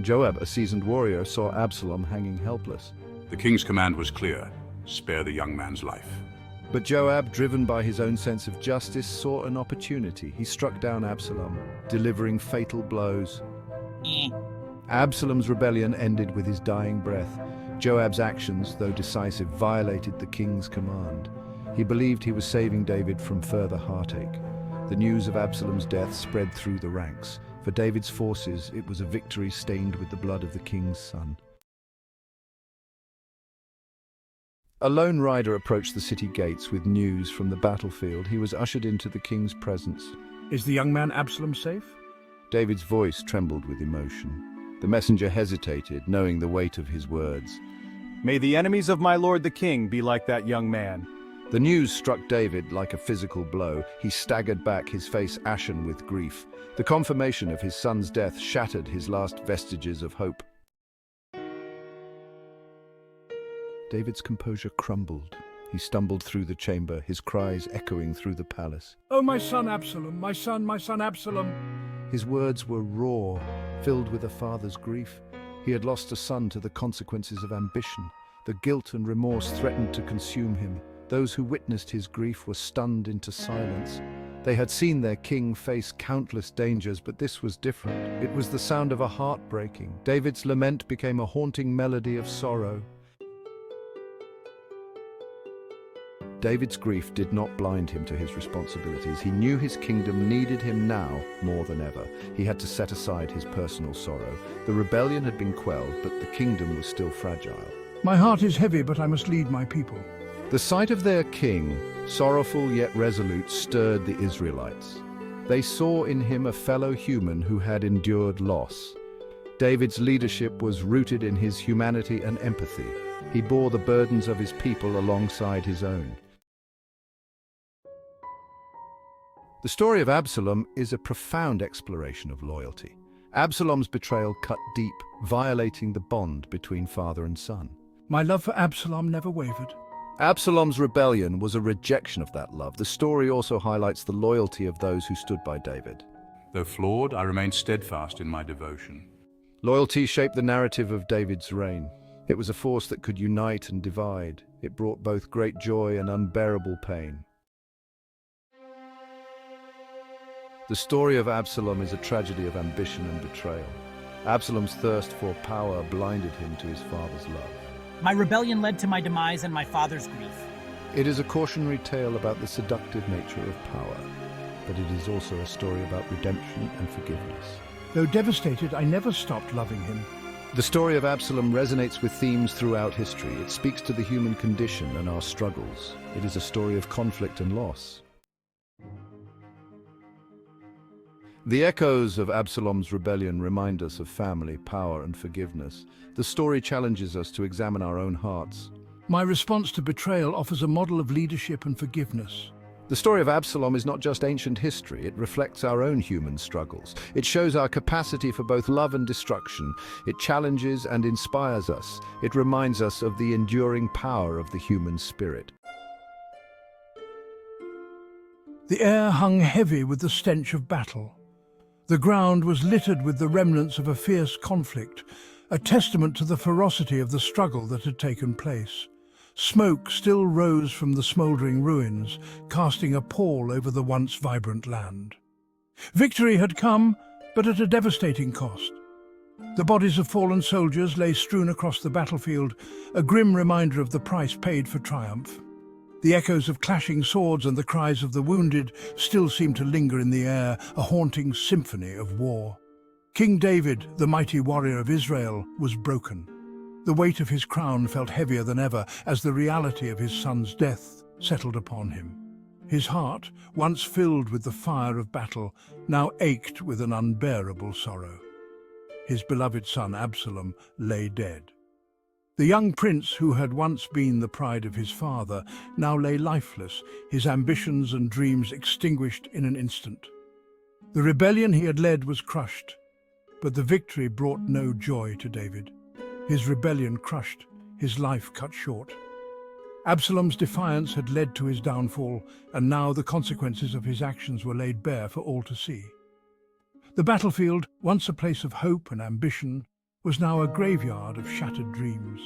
Joab, a seasoned warrior, saw Absalom hanging helpless. The king's command was clear: spare the young man's life. But Joab, driven by his own sense of justice, saw an opportunity. He struck down Absalom, delivering fatal blows. Absalom's rebellion ended with his dying breath. Joab's actions, though decisive, violated the king's command. He believed he was saving David from further heartache. The news of Absalom's death spread through the ranks. For David's forces, it was a victory stained with the blood of the king's son. A lone rider approached the city gates with news from the battlefield. He was ushered into the king's presence. "Is the young man Absalom safe?" David's voice trembled with emotion. The messenger hesitated, knowing the weight of his words. "May the enemies of my lord the king be like that young man." The news struck David like a physical blow. He staggered back, his face ashen with grief. The confirmation of his son's death shattered his last vestiges of hope. David's composure crumbled. He stumbled through the chamber, his cries echoing through the palace. "Oh, my son Absalom, my son Absalom!" His words were raw, filled with a father's grief. He had lost a son to the consequences of ambition. The guilt and remorse threatened to consume him. Those who witnessed his grief were stunned into silence. They had seen their king face countless dangers, but this was different. It was the sound of a heart breaking. David's lament became a haunting melody of sorrow. David's grief did not blind him to his responsibilities. He knew his kingdom needed him now more than ever. He had to set aside his personal sorrow. The rebellion had been quelled, but the kingdom was still fragile. My heart is heavy, but I must lead my people. The sight of their king, sorrowful yet resolute, stirred the Israelites. They saw in him a fellow human who had endured loss. David's leadership was rooted in his humanity and empathy. He bore the burdens of his people alongside his own. The story of Absalom is a profound exploration of loyalty. Absalom's betrayal cut deep, violating the bond between father and son. My love for Absalom never wavered. Absalom's rebellion was a rejection of that love. The story also highlights the loyalty of those who stood by David. Though flawed, I remained steadfast in my devotion. Loyalty shaped the narrative of David's reign. It was a force that could unite and divide. It brought both great joy and unbearable pain. The story of Absalom is a tragedy of ambition and betrayal. Absalom's thirst for power blinded him to his father's love. My rebellion led to my demise and my father's grief. It is a cautionary tale about the seductive nature of power, but it is also a story about redemption and forgiveness. Though devastated, I never stopped loving him. The story of Absalom resonates with themes throughout history. It speaks to the human condition and our struggles. It is a story of conflict and loss. The echoes of Absalom's rebellion remind us of family, power, and forgiveness. The story challenges us to examine our own hearts. My response to betrayal offers a model of leadership and forgiveness. The story of Absalom is not just ancient history, it reflects our own human struggles. It shows our capacity for both love and destruction. It challenges and inspires us. It reminds us of the enduring power of the human spirit. The air hung heavy with the stench of battle. The ground was littered with the remnants of a fierce conflict, a testament to the ferocity of the struggle that had taken place. Smoke still rose from the smouldering ruins, casting a pall over the once vibrant land. Victory had come, but at a devastating cost. The bodies of fallen soldiers lay strewn across the battlefield, a grim reminder of the price paid for triumph. The echoes of clashing swords and the cries of the wounded still seemed to linger in the air, a haunting symphony of war. King David, the mighty warrior of Israel, was broken. The weight of his crown felt heavier than ever as the reality of his son's death settled upon him. His heart, once filled with the fire of battle, now ached with an unbearable sorrow. His beloved son Absalom lay dead. The young prince who had once been the pride of his father now lay lifeless, his ambitions and dreams extinguished in an instant. The rebellion he had led was crushed, but the victory brought no joy to David. His rebellion crushed, his life cut short. Absalom's defiance had led to his downfall, and now the consequences of his actions were laid bare for all to see. The battlefield, once a place of hope and ambition, was now a graveyard of shattered dreams.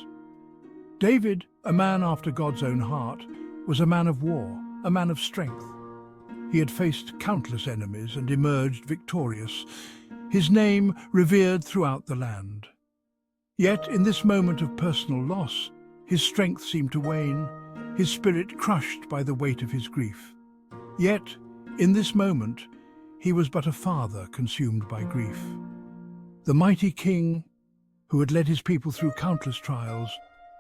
David, a man after God's own heart, was a man of war, a man of strength. He had faced countless enemies and emerged victorious, his name revered throughout the land. Yet, in this moment of personal loss, his strength seemed to wane, his spirit crushed by the weight of his grief. Yet, in this moment, he was but a father consumed by grief. The mighty king, who had led his people through countless trials,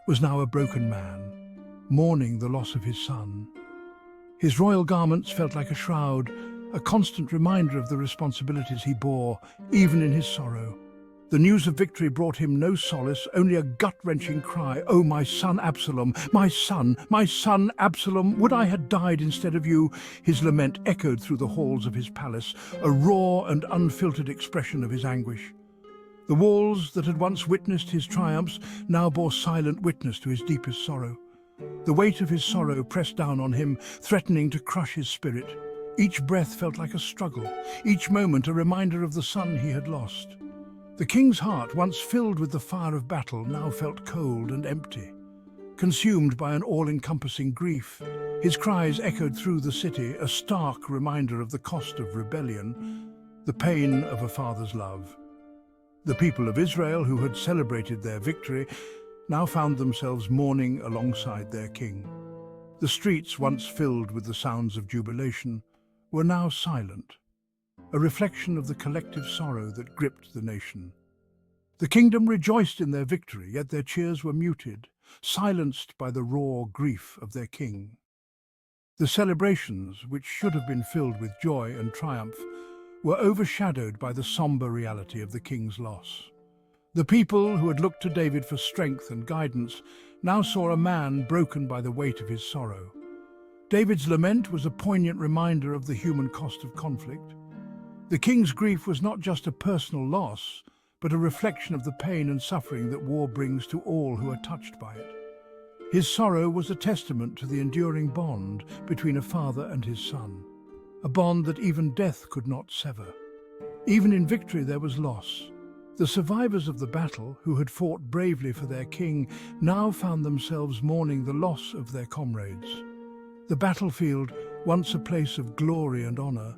was now a broken man, mourning the loss of his son. His royal garments felt like a shroud, a constant reminder of the responsibilities he bore, even in his sorrow. The news of victory brought him no solace, only a gut-wrenching cry, "Oh, my son Absalom, my son Absalom, would I had died instead of you!" His lament echoed through the halls of his palace, a raw and unfiltered expression of his anguish. The walls that had once witnessed his triumphs now bore silent witness to his deepest sorrow. The weight of his sorrow pressed down on him, threatening to crush his spirit. Each breath felt like a struggle, each moment a reminder of the son he had lost. The king's heart, once filled with the fire of battle, now felt cold and empty. Consumed by an all-encompassing grief, his cries echoed through the city, a stark reminder of the cost of rebellion, the pain of a father's love. The people of Israel, who had celebrated their victory, now found themselves mourning alongside their king. The streets, once filled with the sounds of jubilation, were now silent, a reflection of the collective sorrow that gripped the nation. The kingdom rejoiced in their victory, yet their cheers were muted, silenced by the raw grief of their king. The celebrations, which should have been filled with joy and triumph, were overshadowed by the somber reality of the king's loss. The people who had looked to David for strength and guidance now saw a man broken by the weight of his sorrow. David's lament was a poignant reminder of the human cost of conflict. The king's grief was not just a personal loss, but a reflection of the pain and suffering that war brings to all who are touched by it. His sorrow was a testament to the enduring bond between a father and his son, a bond that even death could not sever. Even in victory there was loss. The survivors of the battle, who had fought bravely for their king, now found themselves mourning the loss of their comrades. The battlefield, once a place of glory and honor,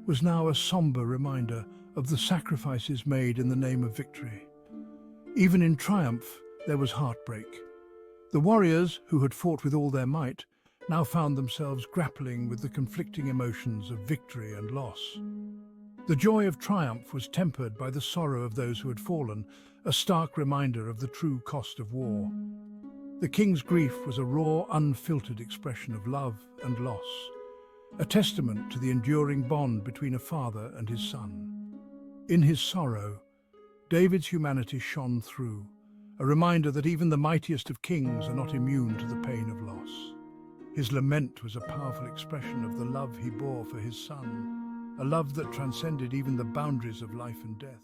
was now a somber reminder of the sacrifices made in the name of victory. Even in triumph, there was heartbreak. The warriors, who had fought with all their might, now found themselves grappling with the conflicting emotions of victory and loss. The joy of triumph was tempered by the sorrow of those who had fallen, a stark reminder of the true cost of war. The king's grief was a raw, unfiltered expression of love and loss, a testament to the enduring bond between a father and his son. In his sorrow, David's humanity shone through, a reminder that even the mightiest of kings are not immune to the pain of loss. His lament was a powerful expression of the love he bore for his son, a love that transcended even the boundaries of life and death.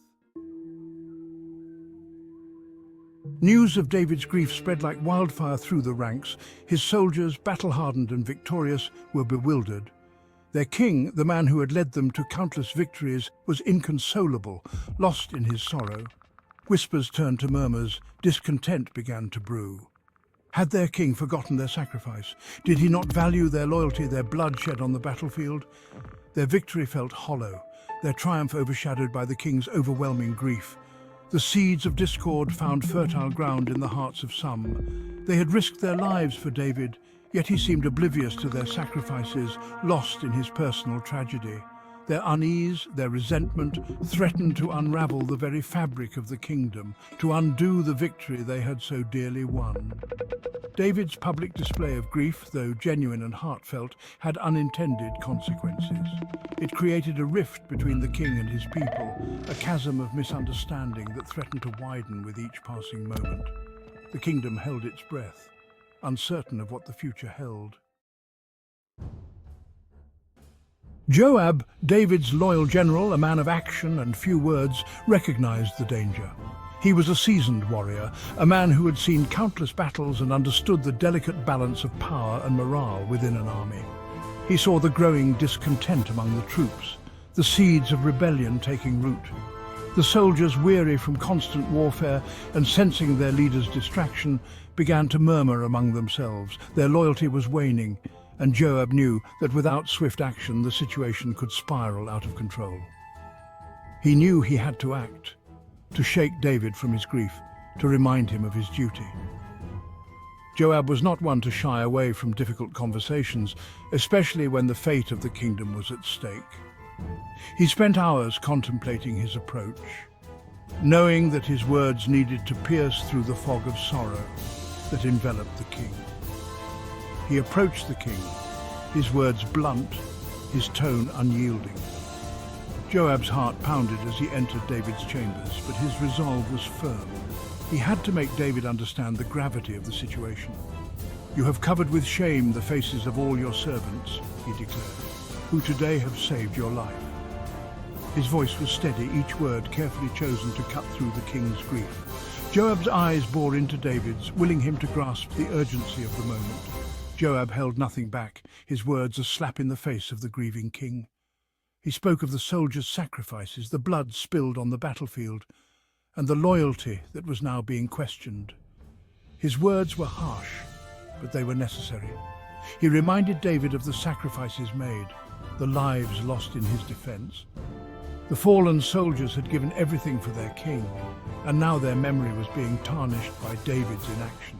News of David's grief spread like wildfire through the ranks. His soldiers, battle-hardened and victorious, were bewildered. Their king, the man who had led them to countless victories, was inconsolable, lost in his sorrow. Whispers turned to murmurs, discontent began to brew. Had their king forgotten their sacrifice? Did he not value their loyalty, their blood shed on the battlefield? Their victory felt hollow, their triumph overshadowed by the king's overwhelming grief. The seeds of discord found fertile ground in the hearts of some. They had risked their lives for David, yet he seemed oblivious to their sacrifices, lost in his personal tragedy. Their unease, their resentment, threatened to unravel the very fabric of the kingdom, to undo the victory they had so dearly won. David's public display of grief, though genuine and heartfelt, had unintended consequences. It created a rift between the king and his people, a chasm of misunderstanding that threatened to widen with each passing moment. The kingdom held its breath, uncertain of what the future held. Joab, David's loyal general, a man of action and few words, recognized the danger. He was a seasoned warrior, a man who had seen countless battles and understood the delicate balance of power and morale within an army. He saw the growing discontent among the troops, the seeds of rebellion taking root. The soldiers, weary from constant warfare and sensing their leader's distraction, began to murmur among themselves. Their loyalty was waning, and Joab knew that without swift action the situation could spiral out of control. He knew he had to act, to shake David from his grief, to remind him of his duty. Joab was not one to shy away from difficult conversations, especially when the fate of the kingdom was at stake. He spent hours contemplating his approach, knowing that his words needed to pierce through the fog of sorrow that enveloped the king. He approached the king, his words blunt, his tone unyielding. Joab's heart pounded as he entered David's chambers, but his resolve was firm. He had to make David understand the gravity of the situation. "You have covered with shame the faces of all your servants," he declared, "who today have saved your life." His voice was steady, each word carefully chosen to cut through the king's grief. Joab's eyes bore into David's, willing him to grasp the urgency of the moment. Joab held nothing back, his words a slap in the face of the grieving king. He spoke of the soldiers' sacrifices, the blood spilled on the battlefield. and the loyalty that was now being questioned. His words were harsh, but they were necessary. He reminded David of the sacrifices made, the lives lost in his defense. The fallen soldiers had given everything for their king, and now their memory was being tarnished by David's inaction.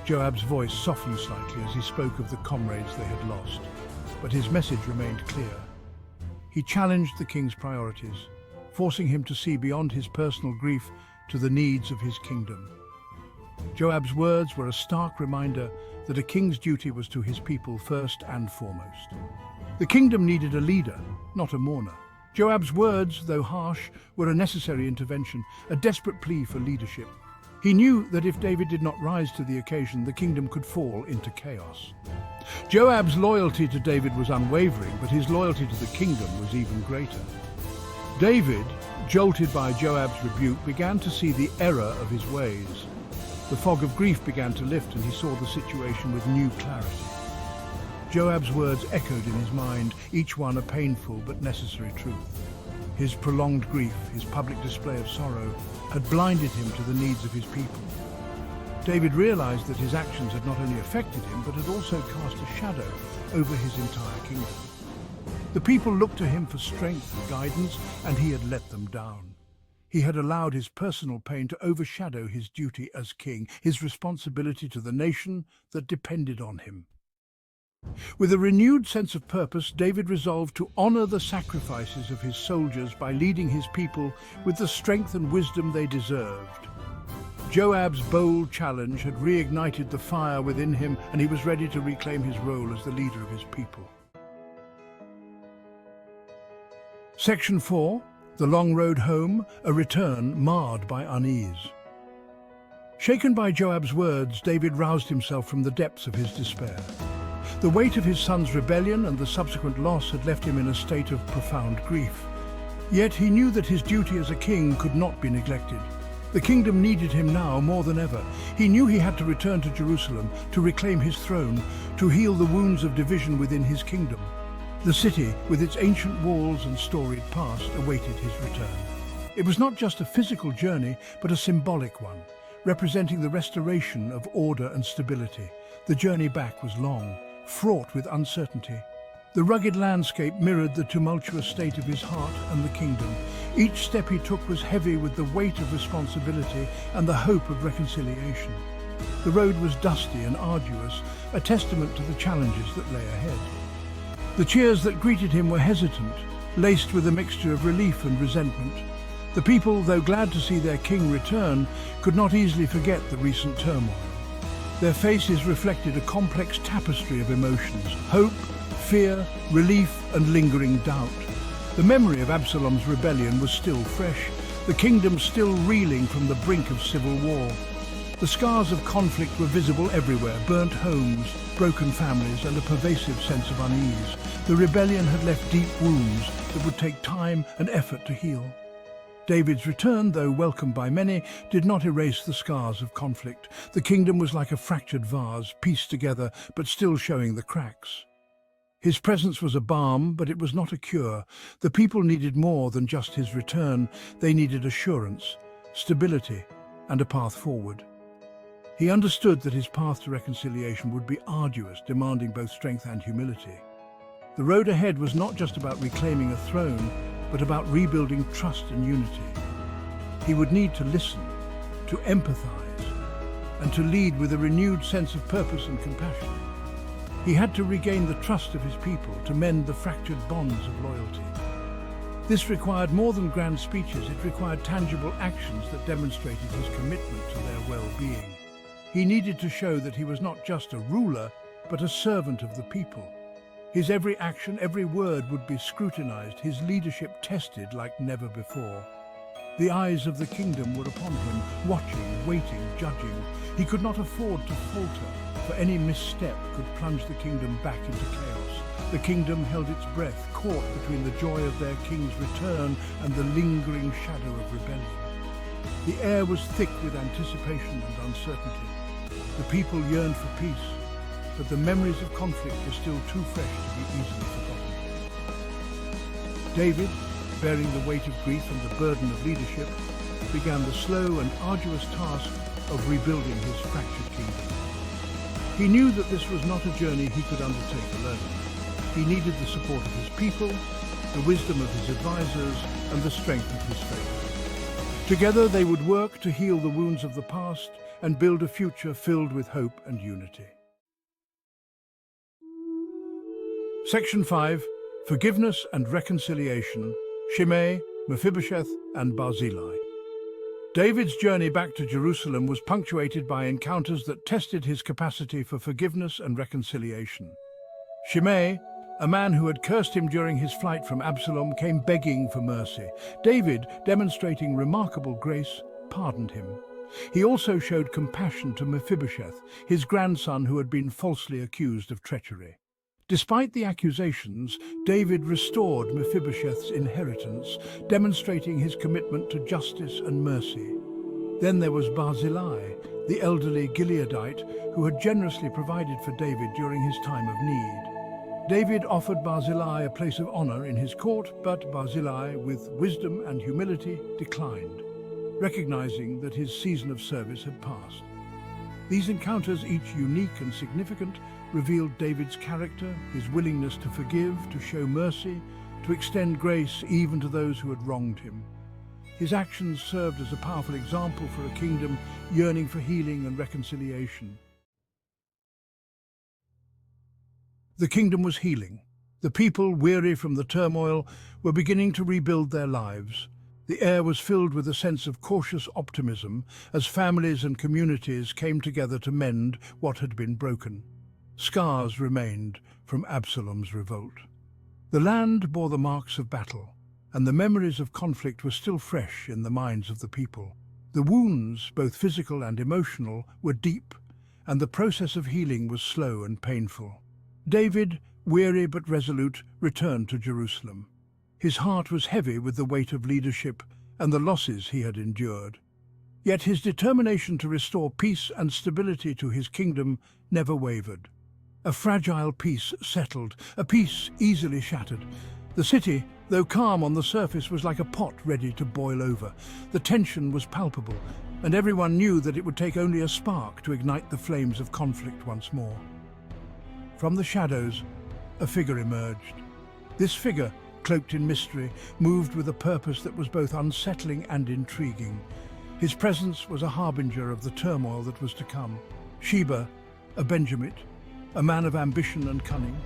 Joab's voice softened slightly as he spoke of the comrades they had lost, but his message remained clear. He challenged the king's priorities, forcing him to see beyond his personal grief to the needs of his kingdom. Joab's words were a stark reminder that a king's duty was to his people first and foremost. The kingdom needed a leader, not a mourner. Joab's words, though harsh, were a necessary intervention, a desperate plea for leadership. He knew that if David did not rise to the occasion, the kingdom could fall into chaos. Joab's loyalty to David was unwavering, but his loyalty to the kingdom was even greater. David, jolted by Joab's rebuke, began to see the error of his ways. The fog of grief began to lift, and he saw the situation with new clarity. Joab's words echoed in his mind, each one a painful but necessary truth. His prolonged grief, his public display of sorrow, had blinded him to the needs of his people. David realized that his actions had not only affected him, but had also cast a shadow over his entire kingdom. The people looked to him for strength and guidance, and he had let them down. He had allowed his personal pain to overshadow his duty as king, his responsibility to the nation that depended on him. With a renewed sense of purpose, David resolved to honor the sacrifices of his soldiers by leading his people with the strength and wisdom they deserved. Joab's bold challenge had reignited the fire within him, and he was ready to reclaim his role as the leader of his people. Section 4, The Long Road Home, a return marred by unease. Shaken by Joab's words, David roused himself from the depths of his despair. The weight of his son's rebellion and the subsequent loss had left him in a state of profound grief. Yet he knew that his duty as a king could not be neglected. The kingdom needed him now more than ever. He knew he had to return to Jerusalem, to reclaim his throne, to heal the wounds of division within his kingdom. The city, with its ancient walls and storied past, awaited his return. It was not just a physical journey, but a symbolic one, representing the restoration of order and stability. The journey back was long, fraught with uncertainty. The rugged landscape mirrored the tumultuous state of his heart and the kingdom. Each step he took was heavy with the weight of responsibility and the hope of reconciliation. The road was dusty and arduous, a testament to the challenges that lay ahead. The cheers that greeted him were hesitant, laced with a mixture of relief and resentment. The people, though glad to see their king return, could not easily forget the recent turmoil. Their faces reflected a complex tapestry of emotions: hope, fear, relief, and lingering doubt. The memory of Absalom's rebellion was still fresh, the kingdom still reeling from the brink of civil war. The scars of conflict were visible everywhere: burnt homes, broken families, and a pervasive sense of unease. The rebellion had left deep wounds that would take time and effort to heal. David's return, though welcomed by many, did not erase the scars of conflict. The kingdom was like a fractured vase, pieced together, but still showing the cracks. His presence was a balm, but it was not a cure. The people needed more than just his return. They needed assurance, stability, and a path forward. He understood that his path to reconciliation would be arduous, demanding both strength and humility. The road ahead was not just about reclaiming a throne, but about rebuilding trust and unity. He would need to listen, to empathize, and to lead with a renewed sense of purpose and compassion. He had to regain the trust of his people, to mend the fractured bonds of loyalty. This required more than grand speeches. It required tangible actions that demonstrated his commitment to their well-being. He needed to show that he was not just a ruler, but a servant of the people. His every action, every word would be scrutinized, his leadership tested like never before. The eyes of the kingdom were upon him, watching, waiting, judging. He could not afford to falter, for any misstep could plunge the kingdom back into chaos. The kingdom held its breath, caught between the joy of their king's return and the lingering shadow of rebellion. The air was thick with anticipation and uncertainty. The people yearned for peace, but the memories of conflict were still too fresh to be easily forgotten. David, bearing the weight of grief and the burden of leadership, began the slow and arduous task of rebuilding his fractured kingdom. He knew that this was not a journey he could undertake alone. He needed the support of his people, the wisdom of his advisors, and the strength of his faith. Together they would work to heal the wounds of the past and build a future filled with hope and unity. Section 5. Forgiveness and Reconciliation, Shimei, Mephibosheth, and Barzillai. David's journey back to Jerusalem was punctuated by encounters that tested his capacity for forgiveness and reconciliation. Shimei, a man who had cursed him during his flight from Absalom, came begging for mercy. David, demonstrating remarkable grace, pardoned him. He also showed compassion to Mephibosheth, his grandson who had been falsely accused of treachery. Despite the accusations, David restored Mephibosheth's inheritance, demonstrating his commitment to justice and mercy. Then there was Barzillai, the elderly Gileadite who had generously provided for David during his time of need. David offered Barzillai a place of honor in his court, but Barzillai, with wisdom and humility, declined, recognizing that his season of service had passed. These encounters, each unique and significant, revealed David's character, his willingness to forgive, to show mercy, to extend grace even to those who had wronged him. His actions served as a powerful example for a kingdom yearning for healing and reconciliation. The kingdom was healing. The people, weary from the turmoil, were beginning to rebuild their lives. The air was filled with a sense of cautious optimism as families and communities came together to mend what had been broken. Scars remained from Absalom's revolt. The land bore the marks of battle, and the memories of conflict were still fresh in the minds of the people. The wounds, both physical and emotional, were deep, and the process of healing was slow and painful. David, weary but resolute, returned to Jerusalem. His heart was heavy with the weight of leadership and the losses he had endured. Yet his determination to restore peace and stability to his kingdom never wavered. A fragile peace settled, a peace easily shattered. The city, though calm on the surface, was like a pot ready to boil over. The tension was palpable, and everyone knew that it would take only a spark to ignite the flames of conflict once more. From the shadows, a figure emerged. This figure, cloaked in mystery, moved with a purpose that was both unsettling and intriguing. His presence was a harbinger of the turmoil that was to come. Sheba, a Benjamite, a man of ambition and cunning.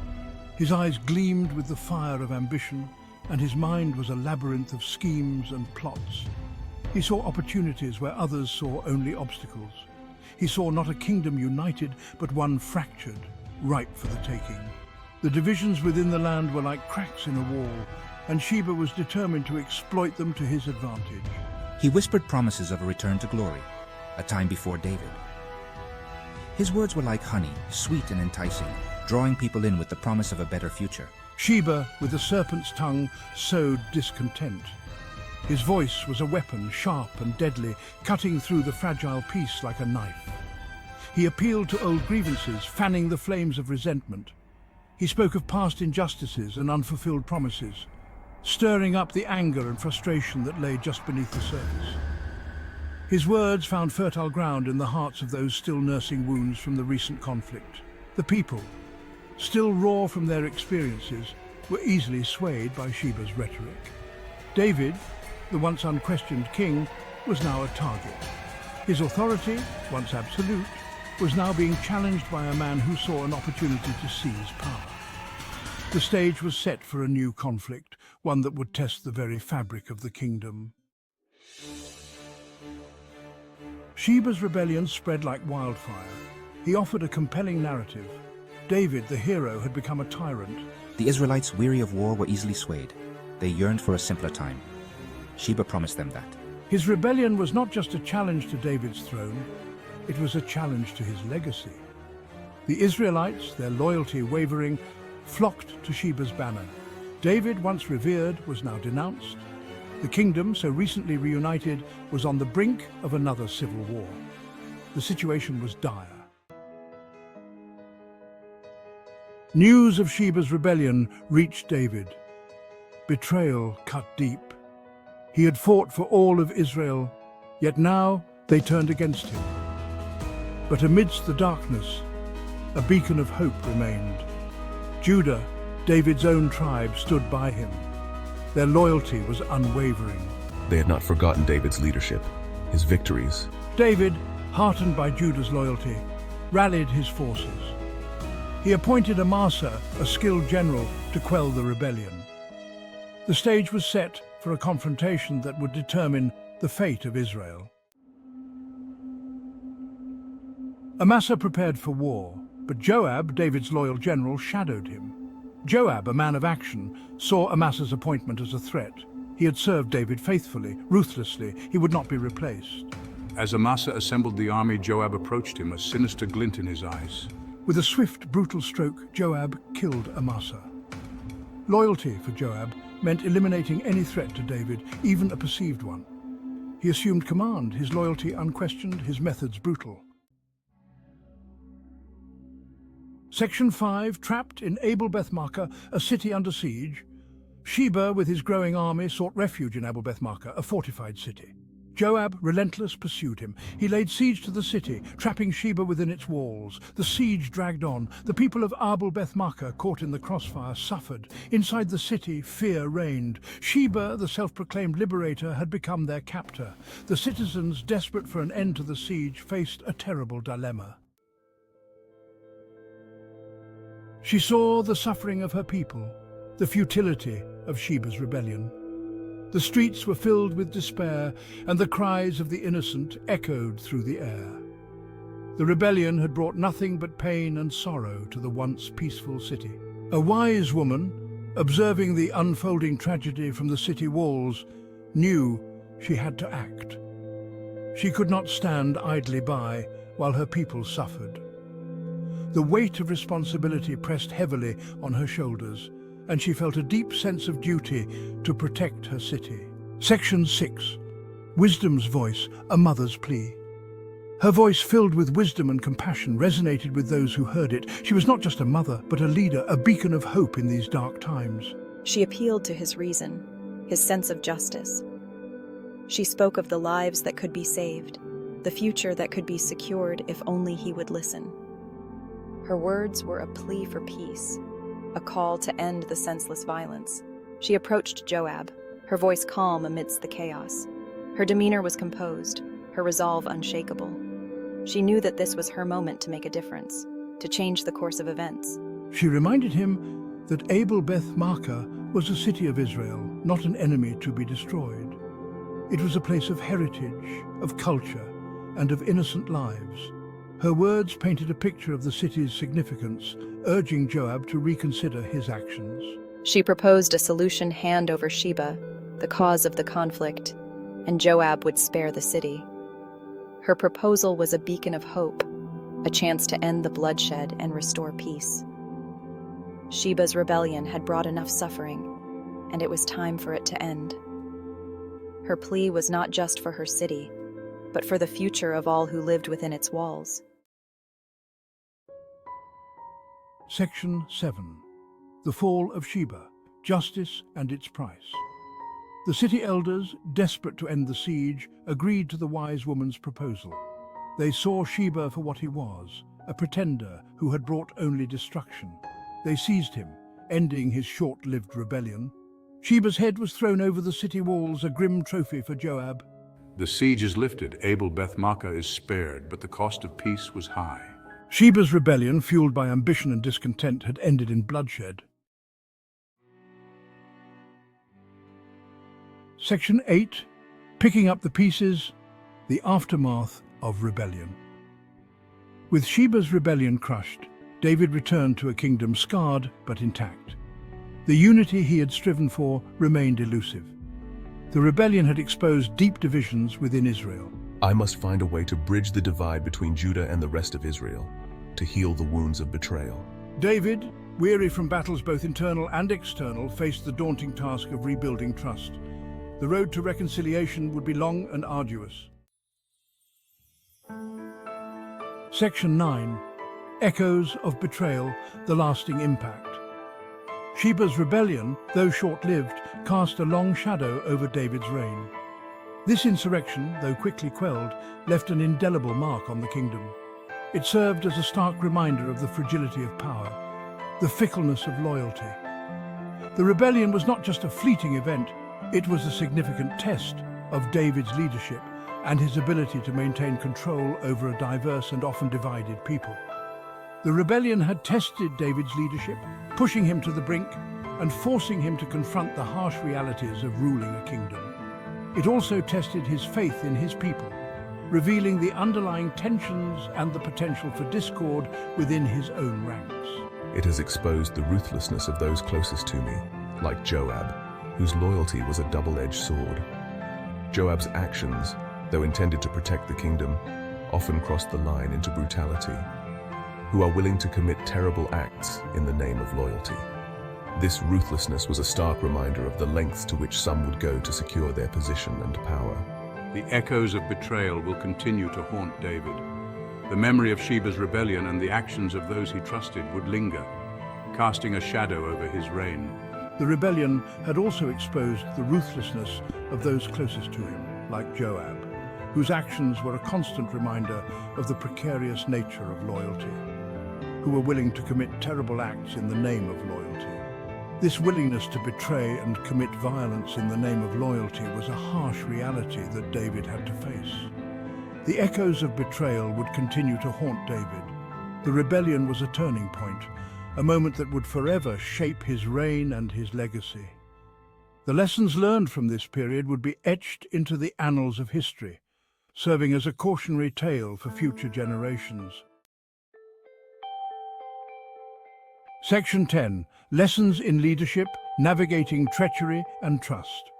His eyes gleamed with the fire of ambition, and his mind was a labyrinth of schemes and plots. He saw opportunities where others saw only obstacles. He saw not a kingdom united, but one fractured, ripe for the taking. The divisions within the land were like cracks in a wall, and Sheba was determined to exploit them to his advantage. He whispered promises of a return to glory, a time before David. His words were like honey, sweet and enticing, drawing people in with the promise of a better future. Sheba, with a serpent's tongue, sowed discontent. His voice was a weapon, sharp and deadly, cutting through the fragile peace like a knife. He appealed to old grievances, fanning the flames of resentment. He spoke of past injustices and unfulfilled promises, stirring up the anger and frustration that lay just beneath the surface. His words found fertile ground in the hearts of those still nursing wounds from the recent conflict. The people, still raw from their experiences, were easily swayed by Sheba's rhetoric. David, the once unquestioned king, was now a target. His authority, once absolute, was now being challenged by a man who saw an opportunity to seize power. The stage was set for a new conflict, one that would test the very fabric of the kingdom. Sheba's rebellion spread like wildfire. He offered a compelling narrative. David, the hero, had become a tyrant. The Israelites, weary of war, were easily swayed. They yearned for a simpler time. Sheba promised them that. His rebellion was not just a challenge to David's throne, it was a challenge to his legacy. The Israelites, their loyalty wavering, flocked to Sheba's banner. David, once revered, was now denounced. The kingdom, so recently reunited, was on the brink of another civil war. The situation was dire. News of Sheba's rebellion reached David. Betrayal cut deep. He had fought for all of Israel, Yet now they turned against him. But amidst the darkness, a beacon of hope remained. Judah, David's own tribe, stood by him. Their loyalty was unwavering. They had not forgotten David's leadership, his victories. David, heartened by Judah's loyalty, rallied his forces. He appointed Amasa, a skilled general, to quell the rebellion. The stage was set for a confrontation that would determine the fate of Israel. Amasa prepared for war, but Joab, David's loyal general, shadowed him. Joab, a man of action, saw Amasa's appointment as a threat. He had served David faithfully, ruthlessly. He would not be replaced. As Amasa assembled the army, Joab approached him, a sinister glint in his eyes. With a swift, brutal stroke, Joab killed Amasa. Loyalty for Joab meant eliminating any threat to David, even a perceived one. He assumed command, his loyalty unquestioned, his methods brutal. Section 5, trapped in Abel-Beth-Maachah, a city under siege. Sheba, with his growing army, sought refuge in Abel-Beth-Maachah, a fortified city. Joab, relentless, pursued him. He laid siege to the city, trapping Sheba within its walls. The siege dragged on. The people of Abel-Beth-Maachah, caught in the crossfire, suffered. Inside the city, fear reigned. Sheba, the self-proclaimed liberator, had become their captor. The citizens, desperate for an end to the siege, faced a terrible dilemma. She saw the suffering of her people, the futility of Sheba's rebellion. The streets were filled with despair, and the cries of the innocent echoed through the air. The rebellion had brought nothing but pain and sorrow to the once peaceful city. A wise woman, observing the unfolding tragedy from the city walls, knew she had to act. She could not stand idly by while her people suffered. The weight of responsibility pressed heavily on her shoulders, and she felt a deep sense of duty to protect her city. Section 6. Wisdom's voice, a mother's plea. Her voice, filled with wisdom and compassion, resonated with those who heard it. She was not just a mother, but a leader, a beacon of hope in these dark times. She appealed to his reason, his sense of justice. She spoke of the lives that could be saved, the future that could be secured if only he would listen. Her words were a plea for peace, a call to end the senseless violence. She approached Joab, her voice calm amidst the chaos. Her demeanor was composed, her resolve unshakable. She knew that this was her moment to make a difference, to change the course of events. She reminded him that Abel-Beth-Maachah was a city of Israel, not an enemy to be destroyed. It was a place of heritage, of culture, and of innocent lives. Her words painted a picture of the city's significance, urging Joab to reconsider his actions. She proposed a solution hand over Sheba, the cause of the conflict, and Joab would spare the city. Her proposal was a beacon of hope, a chance to end the bloodshed and restore peace. Sheba's rebellion had brought enough suffering, and it was time for it to end. Her plea was not just for her city, but for the future of all who lived within its walls. Section 7. The Fall of Sheba, Justice and Its Price. The city elders, desperate to end the siege, agreed to the wise woman's proposal. They saw Sheba for what he was, a pretender who had brought only destruction. They seized him, ending his short-lived rebellion. Sheba's head was thrown over the city walls, a grim trophy for Joab. The siege is lifted, Abel-Beth-Maachah is spared, but the cost of peace was high. Sheba's rebellion, fueled by ambition and discontent, had ended in bloodshed. Section 8. Picking up the pieces, the aftermath of rebellion. With Sheba's rebellion crushed, David returned to a kingdom scarred but intact. The unity he had striven for remained elusive. The rebellion had exposed deep divisions within Israel. I must find a way to bridge the divide between Judah and the rest of Israel, to heal the wounds of betrayal. David, weary from battles both internal and external, faced the daunting task of rebuilding trust. The road to reconciliation would be long and arduous. Section 9. Echoes of Betrayal, the Lasting Impact. Sheba's rebellion, though short-lived, cast a long shadow over David's reign. This insurrection, though quickly quelled, left an indelible mark on the kingdom. It served as a stark reminder of the fragility of power, the fickleness of loyalty. The rebellion was not just a fleeting event, it was a significant test of David's leadership and his ability to maintain control over a diverse and often divided people. The rebellion had tested David's leadership, pushing him to the brink and forcing him to confront the harsh realities of ruling a kingdom. It also tested his faith in his people, revealing the underlying tensions and the potential for discord within his own ranks. It has exposed the ruthlessness of those closest to me, like Joab, whose loyalty was a double-edged sword. Joab's actions, though intended to protect the kingdom, often crossed the line into brutality, who are willing to commit terrible acts in the name of loyalty. This ruthlessness was a stark reminder of the lengths to which some would go to secure their position and power. The echoes of betrayal will continue to haunt David. The memory of Sheba's rebellion and the actions of those he trusted would linger, casting a shadow over his reign. The rebellion had also exposed the ruthlessness of those closest to him, like Joab, whose actions were a constant reminder of the precarious nature of loyalty, who were willing to commit terrible acts in the name of loyalty. This willingness to betray and commit violence in the name of loyalty was a harsh reality that David had to face. The echoes of betrayal would continue to haunt David. The rebellion was a turning point, a moment that would forever shape his reign and his legacy. The lessons learned from this period would be etched into the annals of history, serving as a cautionary tale for future generations. Section 10. Lessons in Leadership, Navigating Treachery and Trust.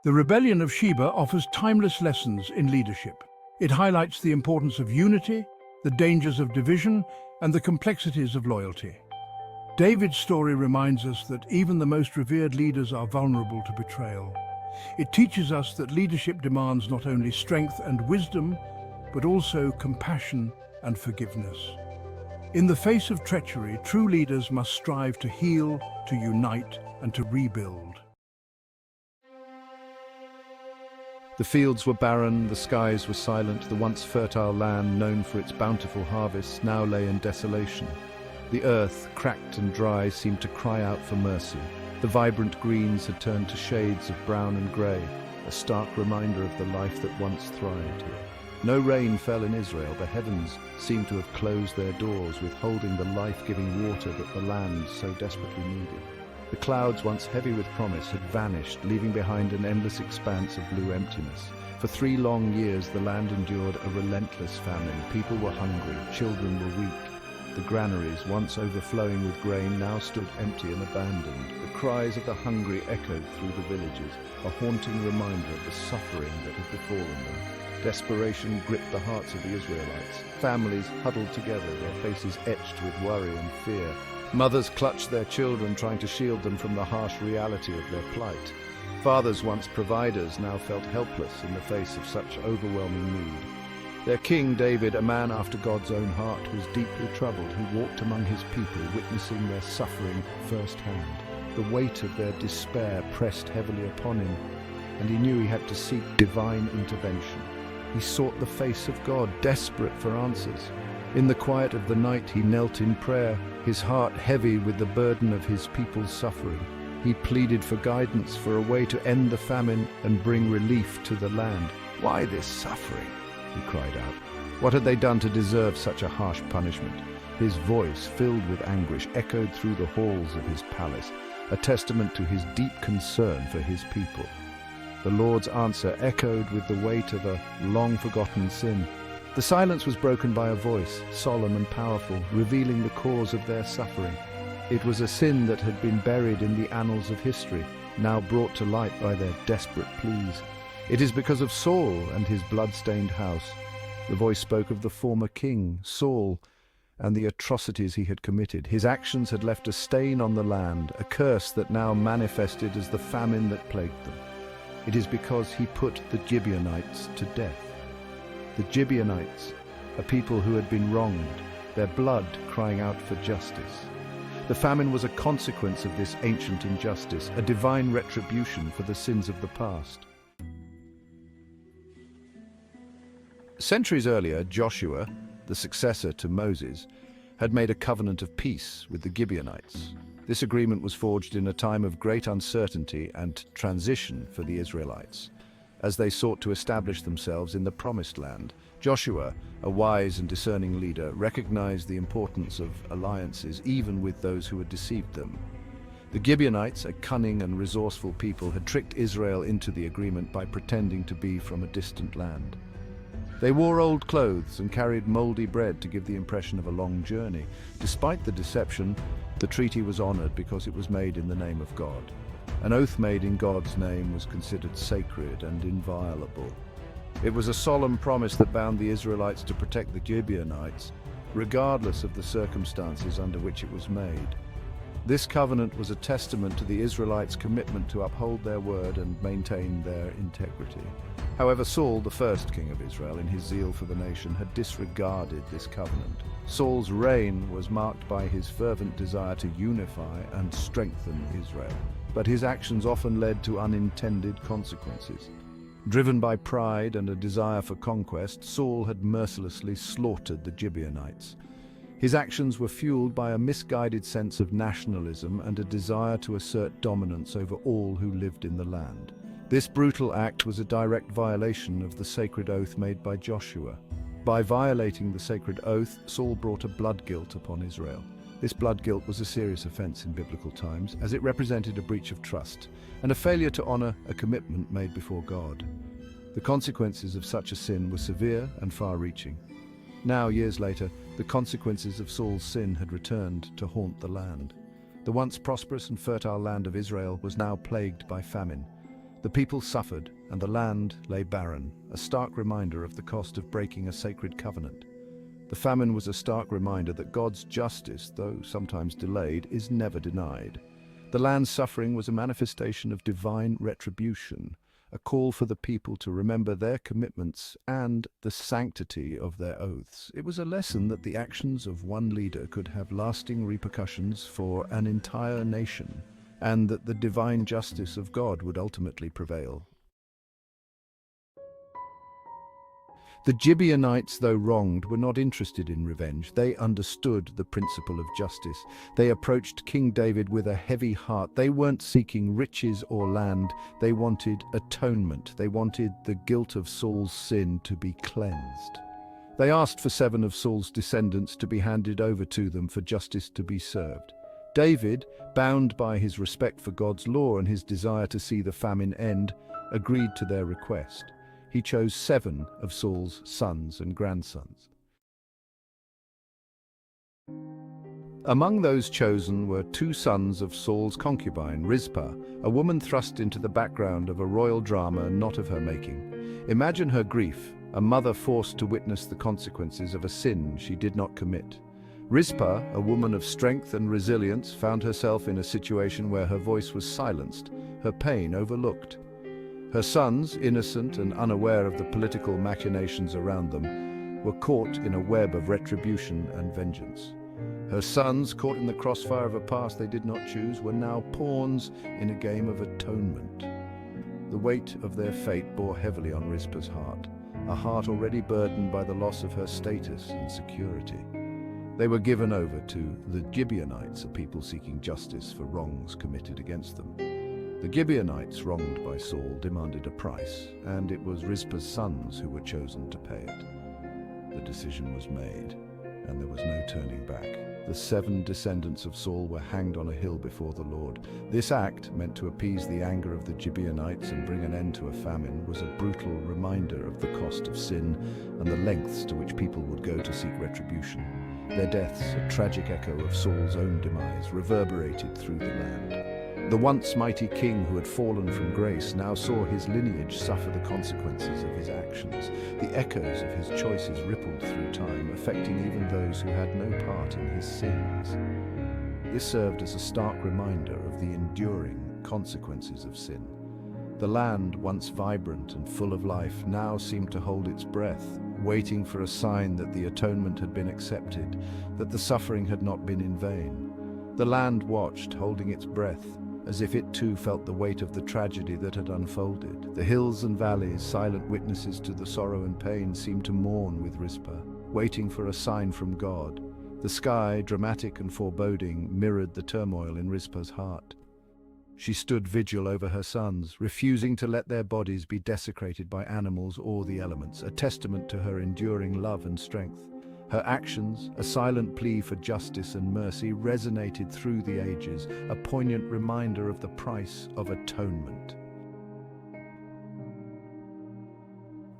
The rebellion of Sheba offers timeless lessons in leadership. It highlights the importance of unity, the dangers of division, and the complexities of loyalty. David's story reminds us that even the most revered leaders are vulnerable to betrayal. It teaches us that leadership demands not only strength and wisdom, but also compassion and forgiveness. In the face of treachery, true leaders must strive to heal, to unite, and to rebuild. The fields were barren, the skies were silent, the once fertile land known for its bountiful harvests now lay in desolation. The earth, cracked and dry, seemed to cry out for mercy. The vibrant greens had turned to shades of brown and grey, a stark reminder of the life that once thrived here. No rain fell in Israel. The heavens seemed to have closed their doors, withholding the life-giving water that the land so desperately needed. The clouds, once heavy with promise, had vanished, leaving behind an endless expanse of blue emptiness. For 3 long years, the land endured a relentless famine. People were hungry, children were weak. The granaries, once overflowing with grain, now stood empty and abandoned. The cries of the hungry echoed through the villages, a haunting reminder of the suffering that had befallen them. Desperation gripped the hearts of the Israelites. Families huddled together, their faces etched with worry and fear. Mothers clutched their children, trying to shield them from the harsh reality of their plight. Fathers, once providers, now felt helpless in the face of such overwhelming need. Their king, David, a man after God's own heart, was deeply troubled. He walked among his people, witnessing their suffering firsthand. The weight of their despair pressed heavily upon him, and he knew he had to seek divine intervention. He sought the face of God, desperate for answers. In the quiet of the night, he knelt in prayer, his heart heavy with the burden of his people's suffering. He pleaded for guidance, for a way to end the famine and bring relief to the land. "Why this suffering?" he cried out. What had they done to deserve such a harsh punishment? His voice, filled with anguish, echoed through the halls of his palace, a testament to his deep concern for his people. The Lord's answer echoed with the weight of a long-forgotten sin. The silence was broken by a voice, solemn and powerful, revealing the cause of their suffering. It was a sin that had been buried in the annals of history, now brought to light by their desperate pleas. It is because of Saul and his blood-stained house. The voice spoke of the former king, Saul, and the atrocities he had committed. His actions had left a stain on the land, a curse that now manifested as the famine that plagued them. It is because he put the Gibeonites to death. The Gibeonites, a people who had been wronged, their blood crying out for justice. The famine was a consequence of this ancient injustice, a divine retribution for the sins of the past. Centuries earlier, Joshua, the successor to Moses, had made a covenant of peace with the Gibeonites. This agreement was forged in a time of great uncertainty and transition for the Israelites, as they sought to establish themselves in the Promised Land. Joshua, a wise and discerning leader, recognized the importance of alliances even with those who had deceived them. The Gibeonites, a cunning and resourceful people, had tricked Israel into the agreement by pretending to be from a distant land. They wore old clothes and carried moldy bread to give the impression of a long journey. Despite the deception, the treaty was honored because it was made in the name of God. An oath made in God's name was considered sacred and inviolable. It was a solemn promise that bound the Israelites to protect the Gibeonites, regardless of the circumstances under which it was made. This covenant was a testament to the Israelites' commitment to uphold their word and maintain their integrity. However, Saul, the first king of Israel, in his zeal for the nation, had disregarded this covenant. Saul's reign was marked by his fervent desire to unify and strengthen Israel, but his actions often led to unintended consequences. Driven by pride and a desire for conquest, Saul had mercilessly slaughtered the Gibeonites. His actions were fueled by a misguided sense of nationalism and a desire to assert dominance over all who lived in the land. This brutal act was a direct violation of the sacred oath made by Joshua. By violating the sacred oath, Saul brought a blood guilt upon Israel. This blood guilt was a serious offense in biblical times, as it represented a breach of trust and a failure to honor a commitment made before God. The consequences of such a sin were severe and far-reaching. Now, years later, the consequences of Saul's sin had returned to haunt the land. The once prosperous and fertile land of Israel was now plagued by famine. The people suffered, and the land lay barren, a stark reminder of the cost of breaking a sacred covenant. The famine was a stark reminder that God's justice, though sometimes delayed, is never denied. The land's suffering was a manifestation of divine retribution, a call for the people to remember their commitments and the sanctity of their oaths. It was a lesson that the actions of one leader could have lasting repercussions for an entire nation, and that the divine justice of God would ultimately prevail. The Gibeonites, though wronged, were not interested in revenge. They understood the principle of justice. They approached King David with a heavy heart. They weren't seeking riches or land. They wanted atonement. They wanted the guilt of Saul's sin to be cleansed. They asked for 7 of Saul's descendants to be handed over to them for justice to be served. David, bound by his respect for God's law and his desire to see the famine end, agreed to their request. He chose 7 of Saul's sons and grandsons. Among those chosen were 2 sons of Saul's concubine, Rizpah, a woman thrust into the background of a royal drama not of her making. Imagine her grief, a mother forced to witness the consequences of a sin she did not commit. Rizpah, a woman of strength and resilience, found herself in a situation where her voice was silenced, her pain overlooked. Her sons, innocent and unaware of the political machinations around them, were caught in a web of retribution and vengeance. Her sons, caught in the crossfire of a past they did not choose, were now pawns in a game of atonement. The weight of their fate bore heavily on Rizpah's heart, a heart already burdened by the loss of her status and security. They were given over to the Gibeonites, a people seeking justice for wrongs committed against them. The Gibeonites, wronged by Saul, demanded a price, and it was Rizpah's sons who were chosen to pay it. The decision was made, and there was no turning back. The 7 descendants of Saul were hanged on a hill before the Lord. This act, meant to appease the anger of the Gibeonites and bring an end to a famine, was a brutal reminder of the cost of sin and the lengths to which people would go to seek retribution. Their deaths, a tragic echo of Saul's own demise, reverberated through the land. The once mighty king who had fallen from grace now saw his lineage suffer the consequences of his actions. The echoes of his choices rippled through time, affecting even those who had no part in his sins. This served as a stark reminder of the enduring consequences of sin. The land, once vibrant and full of life, now seemed to hold its breath, waiting for a sign that the atonement had been accepted, that the suffering had not been in vain. The land watched, holding its breath, as if it too felt the weight of the tragedy that had unfolded. The hills and valleys, silent witnesses to the sorrow and pain, seemed to mourn with Rizpah, waiting for a sign from God. The sky, dramatic and foreboding, mirrored the turmoil in Rizpah's heart. She stood vigil over her sons, refusing to let their bodies be desecrated by animals or the elements, a testament to her enduring love and strength. Her actions, a silent plea for justice and mercy, resonated through the ages, a poignant reminder of the price of atonement.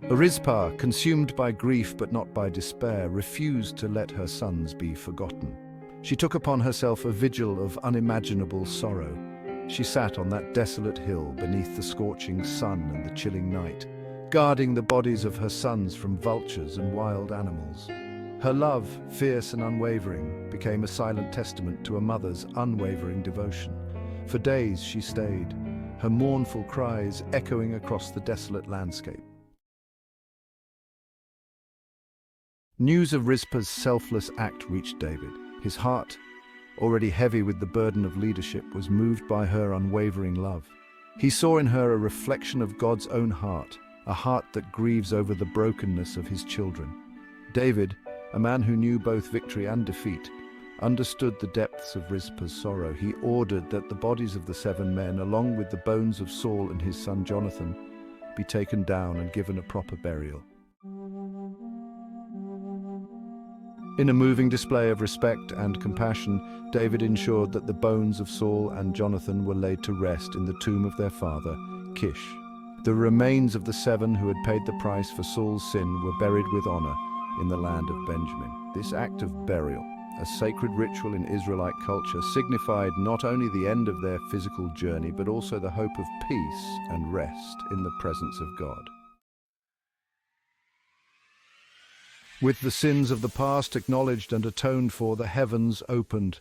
Rizpah, consumed by grief but not by despair, refused to let her sons be forgotten. She took upon herself a vigil of unimaginable sorrow. She sat on that desolate hill beneath the scorching sun and the chilling night, guarding the bodies of her sons from vultures and wild animals. Her love, fierce and unwavering, became a silent testament to a mother's unwavering devotion. For days she stayed, her mournful cries echoing across the desolate landscape. News of Rizpah's selfless act reached David. His heart, already heavy with the burden of leadership, was moved by her unwavering love. He saw in her a reflection of God's own heart, a heart that grieves over the brokenness of his children. David, a man who knew both victory and defeat, understood the depths of Rizpah's sorrow. He ordered that the bodies of the 7 men, along with the bones of Saul and his son Jonathan, be taken down and given a proper burial. In a moving display of respect and compassion, David ensured that the bones of Saul and Jonathan were laid to rest in the tomb of their father, Kish. The remains of the 7 who had paid the price for Saul's sin were buried with honor in the land of Benjamin. This act of burial, a sacred ritual in Israelite culture, signified not only the end of their physical journey, but also the hope of peace and rest in the presence of God. With the sins of the past acknowledged and atoned for, the heavens opened.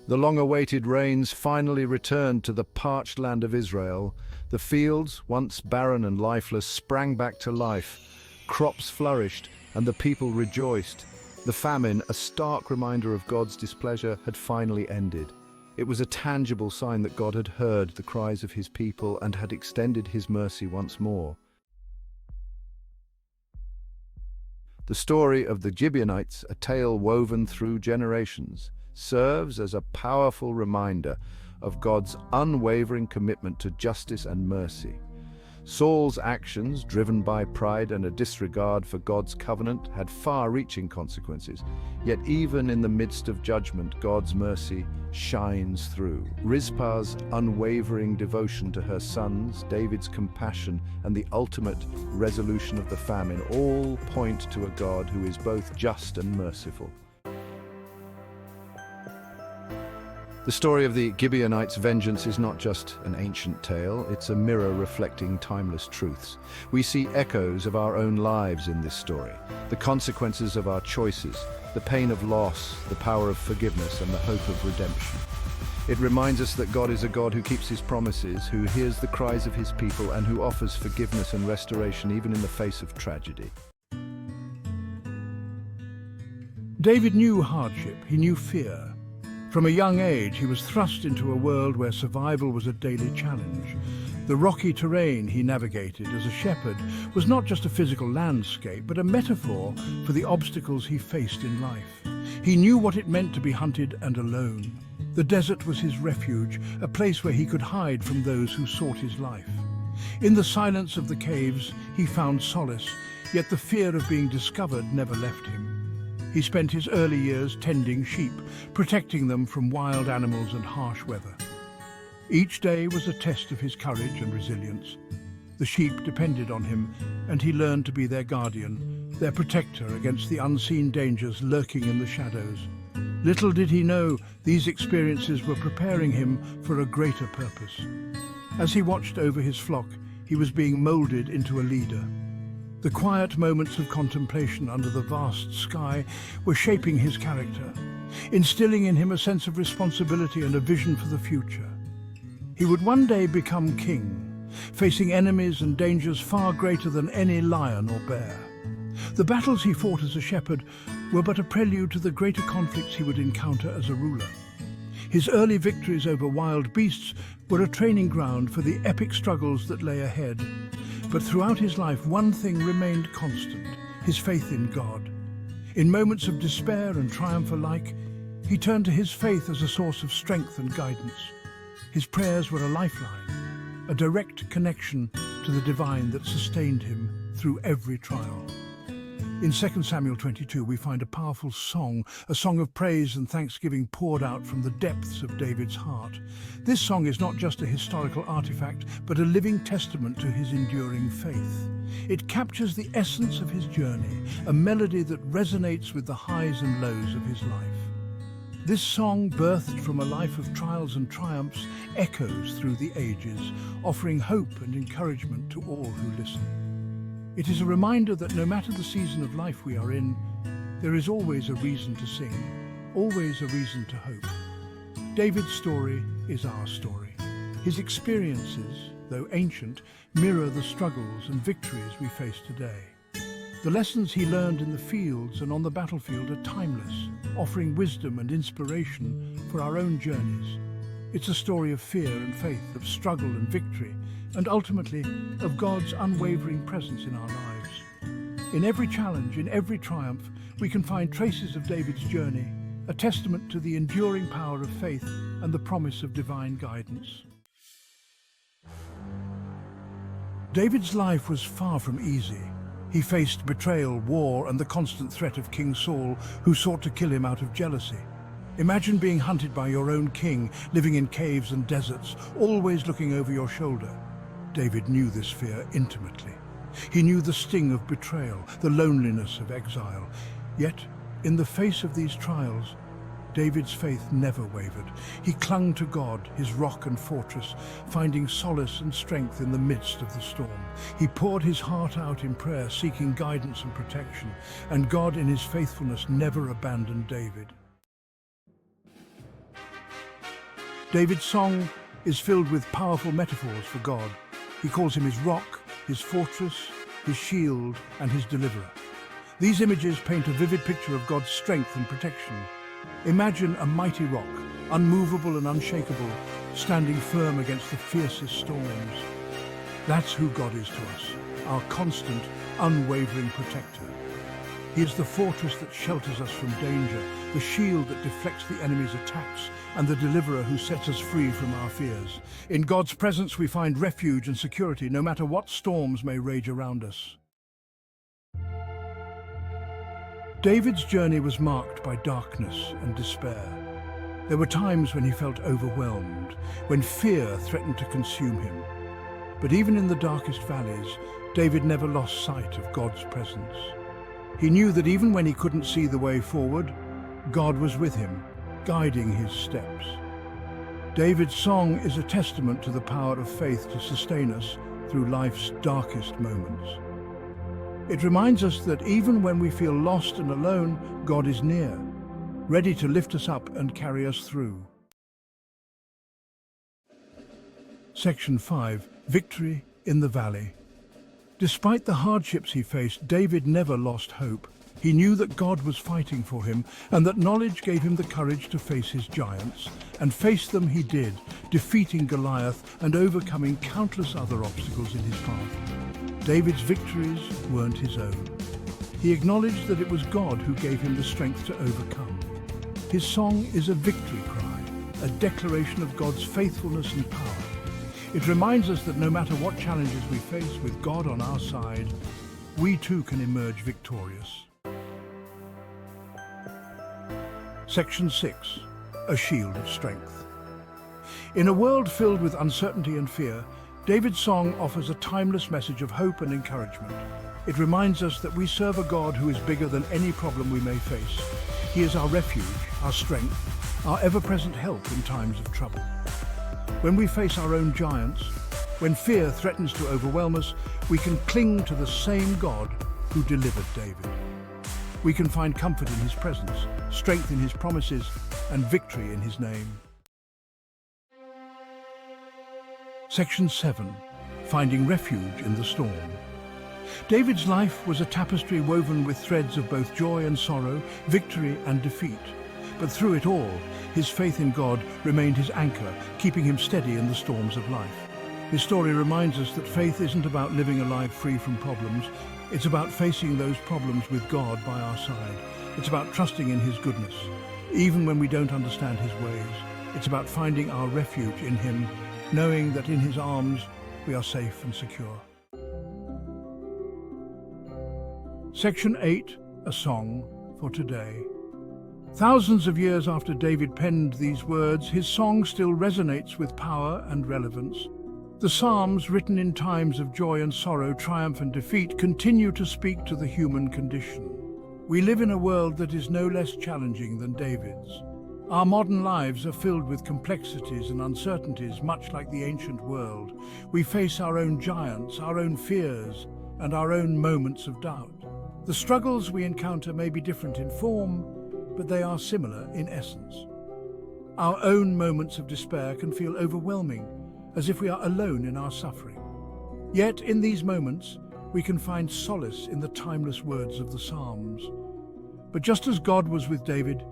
The long-awaited rains finally returned to the parched land of Israel. The fields, once barren and lifeless, sprang back to life. Crops flourished, and the people rejoiced. The famine, a stark reminder of God's displeasure, had finally ended. It was a tangible sign that God had heard the cries of his people and had extended his mercy once more. The story of the Gibeonites, a tale woven through generations, serves as a powerful reminder of God's unwavering commitment to justice and mercy. Saul's actions, driven by pride and a disregard for God's covenant, had far-reaching consequences. Yet even in the midst of judgment, God's mercy shines through. Rizpah's unwavering devotion to her sons, David's compassion, and the ultimate resolution of the famine all point to a God who is both just and merciful. The story of the Gibeonites' vengeance is not just an ancient tale, it's a mirror reflecting timeless truths. We see echoes of our own lives in this story, the consequences of our choices, the pain of loss, the power of forgiveness, and the hope of redemption. It reminds us that God is a God who keeps his promises, who hears the cries of his people, and who offers forgiveness and restoration even in the face of tragedy. David knew hardship, he knew fear. From a young age, he was thrust into a world where survival was a daily challenge. The rocky terrain he navigated as a shepherd was not just a physical landscape, but a metaphor for the obstacles he faced in life. He knew what it meant to be hunted and alone. The desert was his refuge, a place where he could hide from those who sought his life. In the silence of the caves, he found solace, yet the fear of being discovered never left him. He spent his early years tending sheep, protecting them from wild animals and harsh weather. Each day was a test of his courage and resilience. The sheep depended on him, and he learned to be their guardian, their protector against the unseen dangers lurking in the shadows. Little did he know these experiences were preparing him for a greater purpose. As he watched over his flock, he was being molded into a leader. The quiet moments of contemplation under the vast sky were shaping his character, instilling in him a sense of responsibility and a vision for the future. He would one day become king, facing enemies and dangers far greater than any lion or bear. The battles he fought as a shepherd were but a prelude to the greater conflicts he would encounter as a ruler. His early victories over wild beasts were a training ground for the epic struggles that lay ahead. But throughout his life, one thing remained constant: his faith in God. In moments of despair and triumph alike, he turned to his faith as a source of strength and guidance. His prayers were a lifeline, a direct connection to the divine that sustained him through every trial. In 2 Samuel 22, we find a powerful song, a song of praise and thanksgiving poured out from the depths of David's heart. This song is not just a historical artifact, but a living testament to his enduring faith. It captures the essence of his journey, a melody that resonates with the highs and lows of his life. This song, birthed from a life of trials and triumphs, echoes through the ages, offering hope and encouragement to all who listen. It is a reminder that no matter the season of life we are in, there is always a reason to sing, always a reason to hope. David's story is our story. His experiences, though ancient, mirror the struggles and victories we face today. The lessons he learned in the fields and on the battlefield are timeless, offering wisdom and inspiration for our own journeys. It's a story of fear and faith, of struggle and victory, and ultimately of God's unwavering presence in our lives. In every challenge, in every triumph, we can find traces of David's journey, a testament to the enduring power of faith and the promise of divine guidance. David's life was far from easy. He faced betrayal, war, and the constant threat of King Saul, who sought to kill him out of jealousy. Imagine being hunted by your own king, living in caves and deserts, always looking over your shoulder. David knew this fear intimately. He knew the sting of betrayal, the loneliness of exile. Yet, in the face of these trials, David's faith never wavered. He clung to God, his rock and fortress, finding solace and strength in the midst of the storm. He poured his heart out in prayer, seeking guidance and protection, and God in his faithfulness never abandoned David. David's song is filled with powerful metaphors for God. He calls him his rock, his fortress, his shield, and his deliverer. These images paint a vivid picture of God's strength and protection. Imagine a mighty rock, unmovable and unshakable, standing firm against the fiercest storms. That's who God is to us, our constant, unwavering protector. He is the fortress that shelters us from danger, the shield that deflects the enemy's attacks, and the deliverer who sets us free from our fears. In God's presence we find refuge and security, no matter what storms may rage around us. David's journey was marked by darkness and despair. There were times when he felt overwhelmed, when fear threatened to consume him. But even in the darkest valleys, David never lost sight of God's presence. He knew that even when he couldn't see the way forward, God was with him, guiding his steps. David's song is a testament to the power of faith to sustain us through life's darkest moments. It reminds us that even when we feel lost and alone, God is near, ready to lift us up and carry us through. Section 5. Victory in the Valley. Despite the hardships he faced, David never lost hope. He knew that God was fighting for him, and that knowledge gave him the courage to face his giants. And face them he did, defeating Goliath and overcoming countless other obstacles in his path. David's victories weren't his own. He acknowledged that it was God who gave him the strength to overcome. His song is a victory cry, a declaration of God's faithfulness and power. It reminds us that no matter what challenges we face, with God on our side, we too can emerge victorious. Section 6. A shield of strength. In a world filled with uncertainty and fear, David's song offers a timeless message of hope and encouragement. It reminds us that we serve a God who is bigger than any problem we may face. He is our refuge, our strength, our ever-present help in times of trouble. When we face our own giants, when fear threatens to overwhelm us, we can cling to the same God who delivered David. We can find comfort in his presence, strength in his promises, and victory in his name. Section 7. Finding refuge in the storm. David's life was a tapestry woven with threads of both joy and sorrow, victory and defeat. But through it all, his faith in God remained his anchor, keeping him steady in the storms of life. His story reminds us that faith isn't about living a life free from problems. It's about facing those problems with God by our side. It's about trusting in his goodness, even when we don't understand his ways. It's about finding our refuge in him, knowing that in his arms we are safe and secure. Section 8, a song for today. Thousands of years after David penned these words, his song still resonates with power and relevance. The Psalms, written in times of joy and sorrow, triumph and defeat, continue to speak to the human condition. We live in a world that is no less challenging than David's. Our modern lives are filled with complexities and uncertainties, much like the ancient world. We face our own giants, our own fears, and our own moments of doubt. The struggles we encounter may be different in form, but they are similar in essence. Our own moments of despair can feel overwhelming, as if we are alone in our suffering. Yet in these moments, we can find solace in the timeless words of the Psalms. But just as God was with David,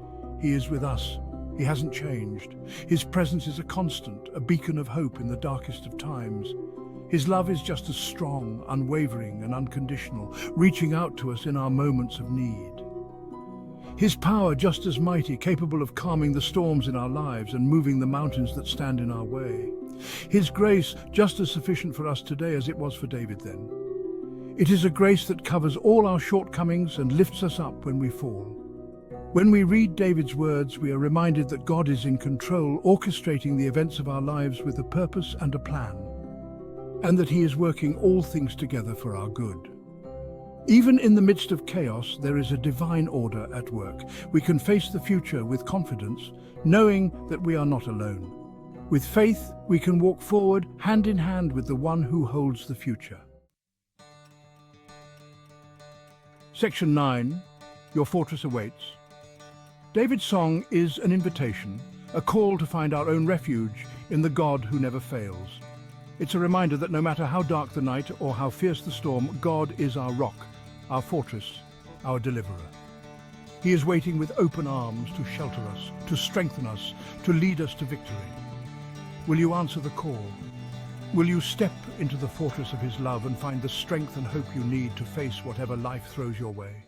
he is with us. He hasn't changed. His presence is a constant, a beacon of hope in the darkest of times. His love is just as strong, unwavering, and unconditional, reaching out to us in our moments of need. His power just as mighty, capable of calming the storms in our lives and moving the mountains that stand in our way. His grace just as sufficient for us today as it was for David then. It is a grace that covers all our shortcomings and lifts us up when we fall. When we read David's words, we are reminded that God is in control, orchestrating the events of our lives with a purpose and a plan, and that he is working all things together for our good. Even in the midst of chaos, there is a divine order at work. We can face the future with confidence, knowing that we are not alone. With faith, we can walk forward hand in hand with the one who holds the future. Section 9, Your Fortress Awaits. David's song is an invitation, a call to find our own refuge in the God who never fails. It's a reminder that no matter how dark the night or how fierce the storm, God is our rock, our fortress, our deliverer. He is waiting with open arms to shelter us, to strengthen us, to lead us to victory. Will you answer the call? Will you step into the fortress of his love and find the strength and hope you need to face whatever life throws your way?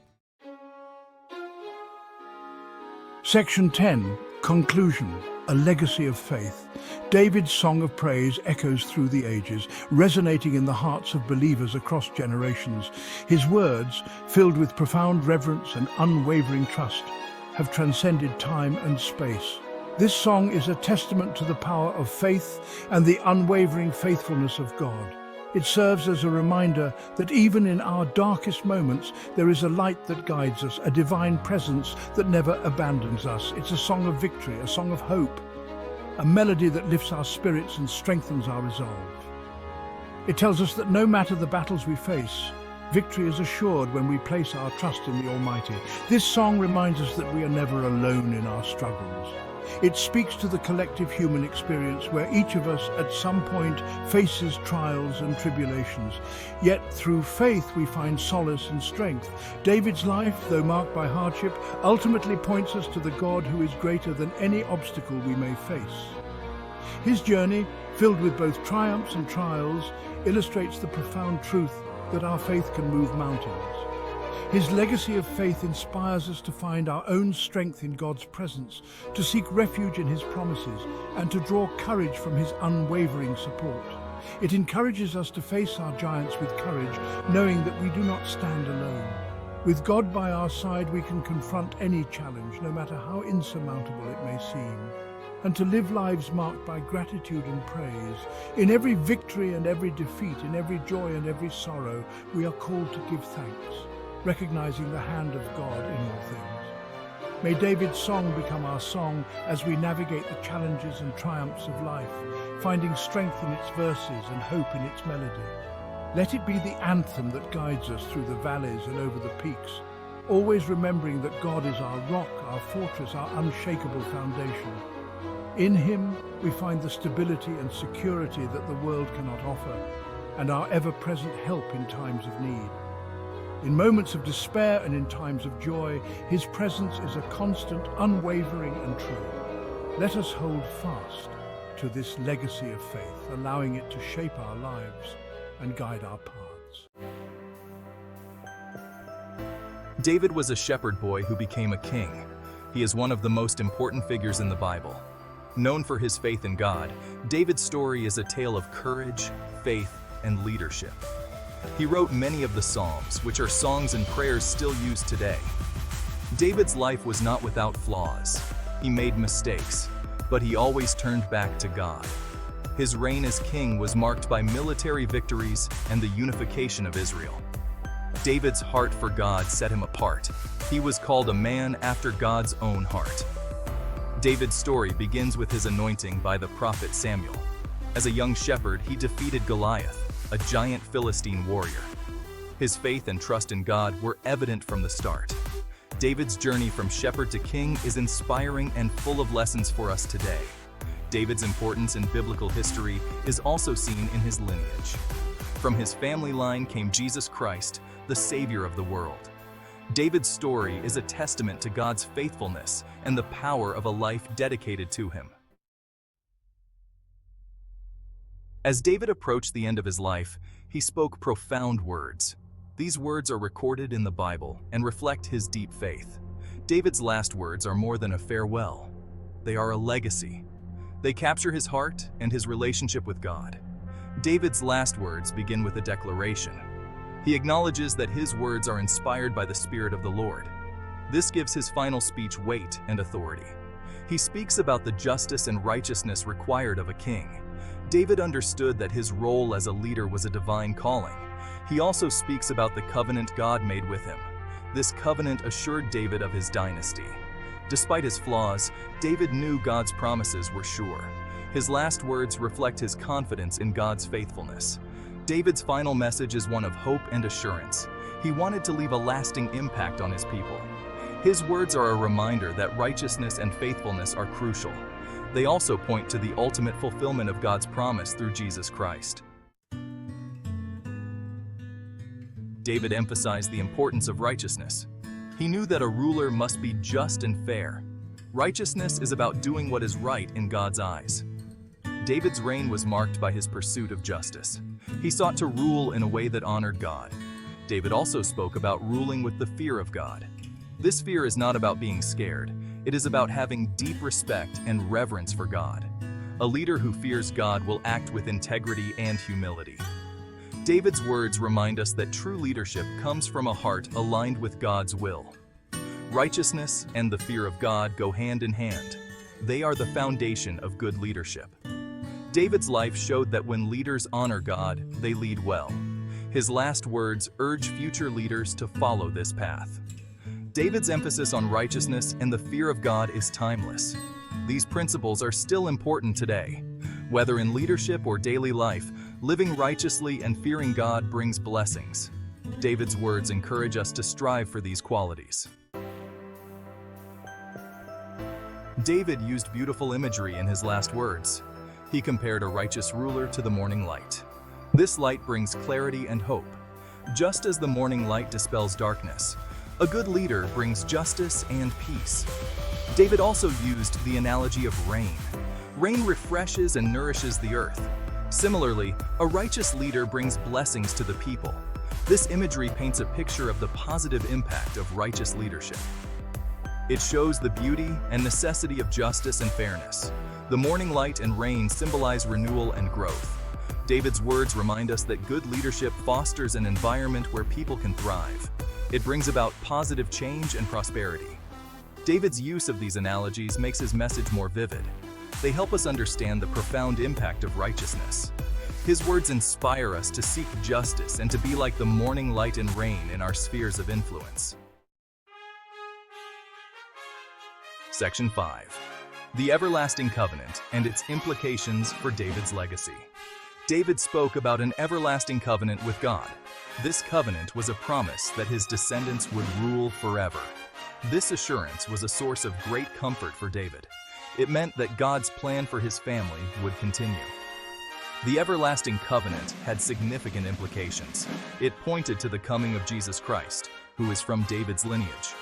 Section 10, Conclusion, a legacy of faith. David's song of praise echoes through the ages, resonating in the hearts of believers across generations. His words, filled with profound reverence and unwavering trust, have transcended time and space. This song is a testament to the power of faith and the unwavering faithfulness of God. It serves as a reminder that even in our darkest moments, there is a light that guides us, a divine presence that never abandons us. It's a song of victory, a song of hope, a melody that lifts our spirits and strengthens our resolve. It tells us that no matter the battles we face, victory is assured when we place our trust in the Almighty. This song reminds us that we are never alone in our struggles. It speaks to the collective human experience where each of us at some point faces trials and tribulations. Yet through faith we find solace and strength. David's life, though marked by hardship, ultimately points us to the God who is greater than any obstacle we may face. His journey, filled with both triumphs and trials, illustrates the profound truth that our faith can move mountains. His legacy of faith inspires us to find our own strength in God's presence, to seek refuge in his promises, and to draw courage from his unwavering support. It encourages us to face our giants with courage, knowing that we do not stand alone. With God by our side, we can confront any challenge, no matter how insurmountable it may seem, and to live lives marked by gratitude and praise. In every victory and every defeat, in every joy and every sorrow, we are called to give thanks, recognizing the hand of God in all things. May David's song become our song as we navigate the challenges and triumphs of life, finding strength in its verses and hope in its melody. Let it be the anthem that guides us through the valleys and over the peaks, always remembering that God is our rock, our fortress, our unshakable foundation. In him, we find the stability and security that the world cannot offer, and our ever-present help in times of need. In moments of despair and in times of joy, his presence is a constant, unwavering and true. Let us hold fast to this legacy of faith, allowing it to shape our lives and guide our paths. David was a shepherd boy who became a king. He is one of the most important figures in the Bible. Known for his faith in God, David's story is a tale of courage, faith, and leadership. He wrote many of the Psalms, which are songs and prayers still used today. David's life was not without flaws. He made mistakes, but he always turned back to God. His reign as king was marked by military victories and the unification of Israel. David's heart for God set him apart. He was called a man after God's own heart. David's story begins with his anointing by the prophet Samuel. As a young shepherd, he defeated Goliath, a giant Philistine warrior. His faith and trust in God were evident from the start. David's journey from shepherd to king is inspiring and full of lessons for us today. David's importance in biblical history is also seen in his lineage. From his family line came Jesus Christ, the Savior of the world. David's story is a testament to God's faithfulness and the power of a life dedicated to him. As David approached the end of his life, he spoke profound words. These words are recorded in the Bible and reflect his deep faith. David's last words are more than a farewell. They are a legacy. They capture his heart and his relationship with God. David's last words begin with a declaration. He acknowledges that his words are inspired by the Spirit of the Lord. This gives his final speech weight and authority. He speaks about the justice and righteousness required of a king. David understood that his role as a leader was a divine calling. He also speaks about the covenant God made with him. This covenant assured David of his dynasty. Despite his flaws, David knew God's promises were sure. His last words reflect his confidence in God's faithfulness. David's final message is one of hope and assurance. He wanted to leave a lasting impact on his people. His words are a reminder that righteousness and faithfulness are crucial. They also point to the ultimate fulfillment of God's promise through Jesus Christ. David emphasized the importance of righteousness. He knew that a ruler must be just and fair. Righteousness is about doing what is right in God's eyes. David's reign was marked by his pursuit of justice. He sought to rule in a way that honored God. David also spoke about ruling with the fear of God. This fear is not about being scared. It is about having deep respect and reverence for God. A leader who fears God will act with integrity and humility. David's words remind us that true leadership comes from a heart aligned with God's will. Righteousness and the fear of God go hand in hand. They are the foundation of good leadership. David's life showed that when leaders honor God, they lead well. His last words urge future leaders to follow this path. David's emphasis on righteousness and the fear of God is timeless. These principles are still important today. Whether in leadership or daily life, living righteously and fearing God brings blessings. David's words encourage us to strive for these qualities. David used beautiful imagery in his last words. He compared a righteous ruler to the morning light. This light brings clarity and hope. Just as the morning light dispels darkness, a good leader brings justice and peace. David also used the analogy of rain. Rain refreshes and nourishes the earth. Similarly, a righteous leader brings blessings to the people. This imagery paints a picture of the positive impact of righteous leadership. It shows the beauty and necessity of justice and fairness. The morning light and rain symbolize renewal and growth. David's words remind us that good leadership fosters an environment where people can thrive. It brings about positive change and prosperity. David's use of these analogies makes his message more vivid. They help us understand the profound impact of righteousness. His words inspire us to seek justice and to be like the morning light and rain in our spheres of influence. Section 5. The Everlasting Covenant and its implications for David's legacy. David spoke about an everlasting covenant with God. This covenant was a promise that his descendants would rule forever. This assurance was a source of great comfort for David. It meant that God's plan for his family would continue. The everlasting covenant had significant implications. It pointed to the coming of Jesus Christ, who is from David's lineage.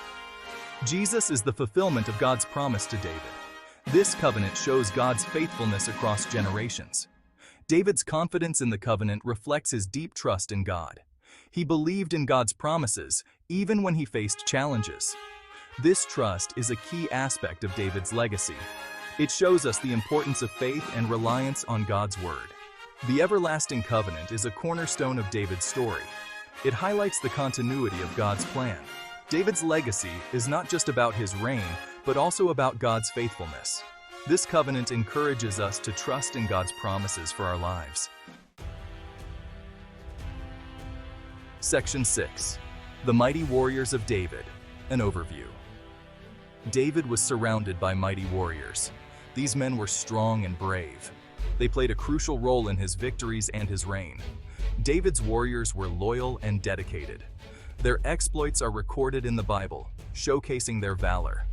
Jesus is the fulfillment of God's promise to David. This covenant shows God's faithfulness across generations. David's confidence in the covenant reflects his deep trust in God. He believed in God's promises, even when he faced challenges. This trust is a key aspect of David's legacy. It shows us the importance of faith and reliance on God's word. The everlasting covenant is a cornerstone of David's story. It highlights the continuity of God's plan. David's legacy is not just about his reign, but also about God's faithfulness. This covenant encourages us to trust in God's promises for our lives. Section 6. The Mighty Warriors of David. An overview. David was surrounded by mighty warriors. These men were strong and brave. They played a crucial role in his victories and his reign. David's warriors were loyal and dedicated. Their exploits are recorded in the Bible, showcasing their valor.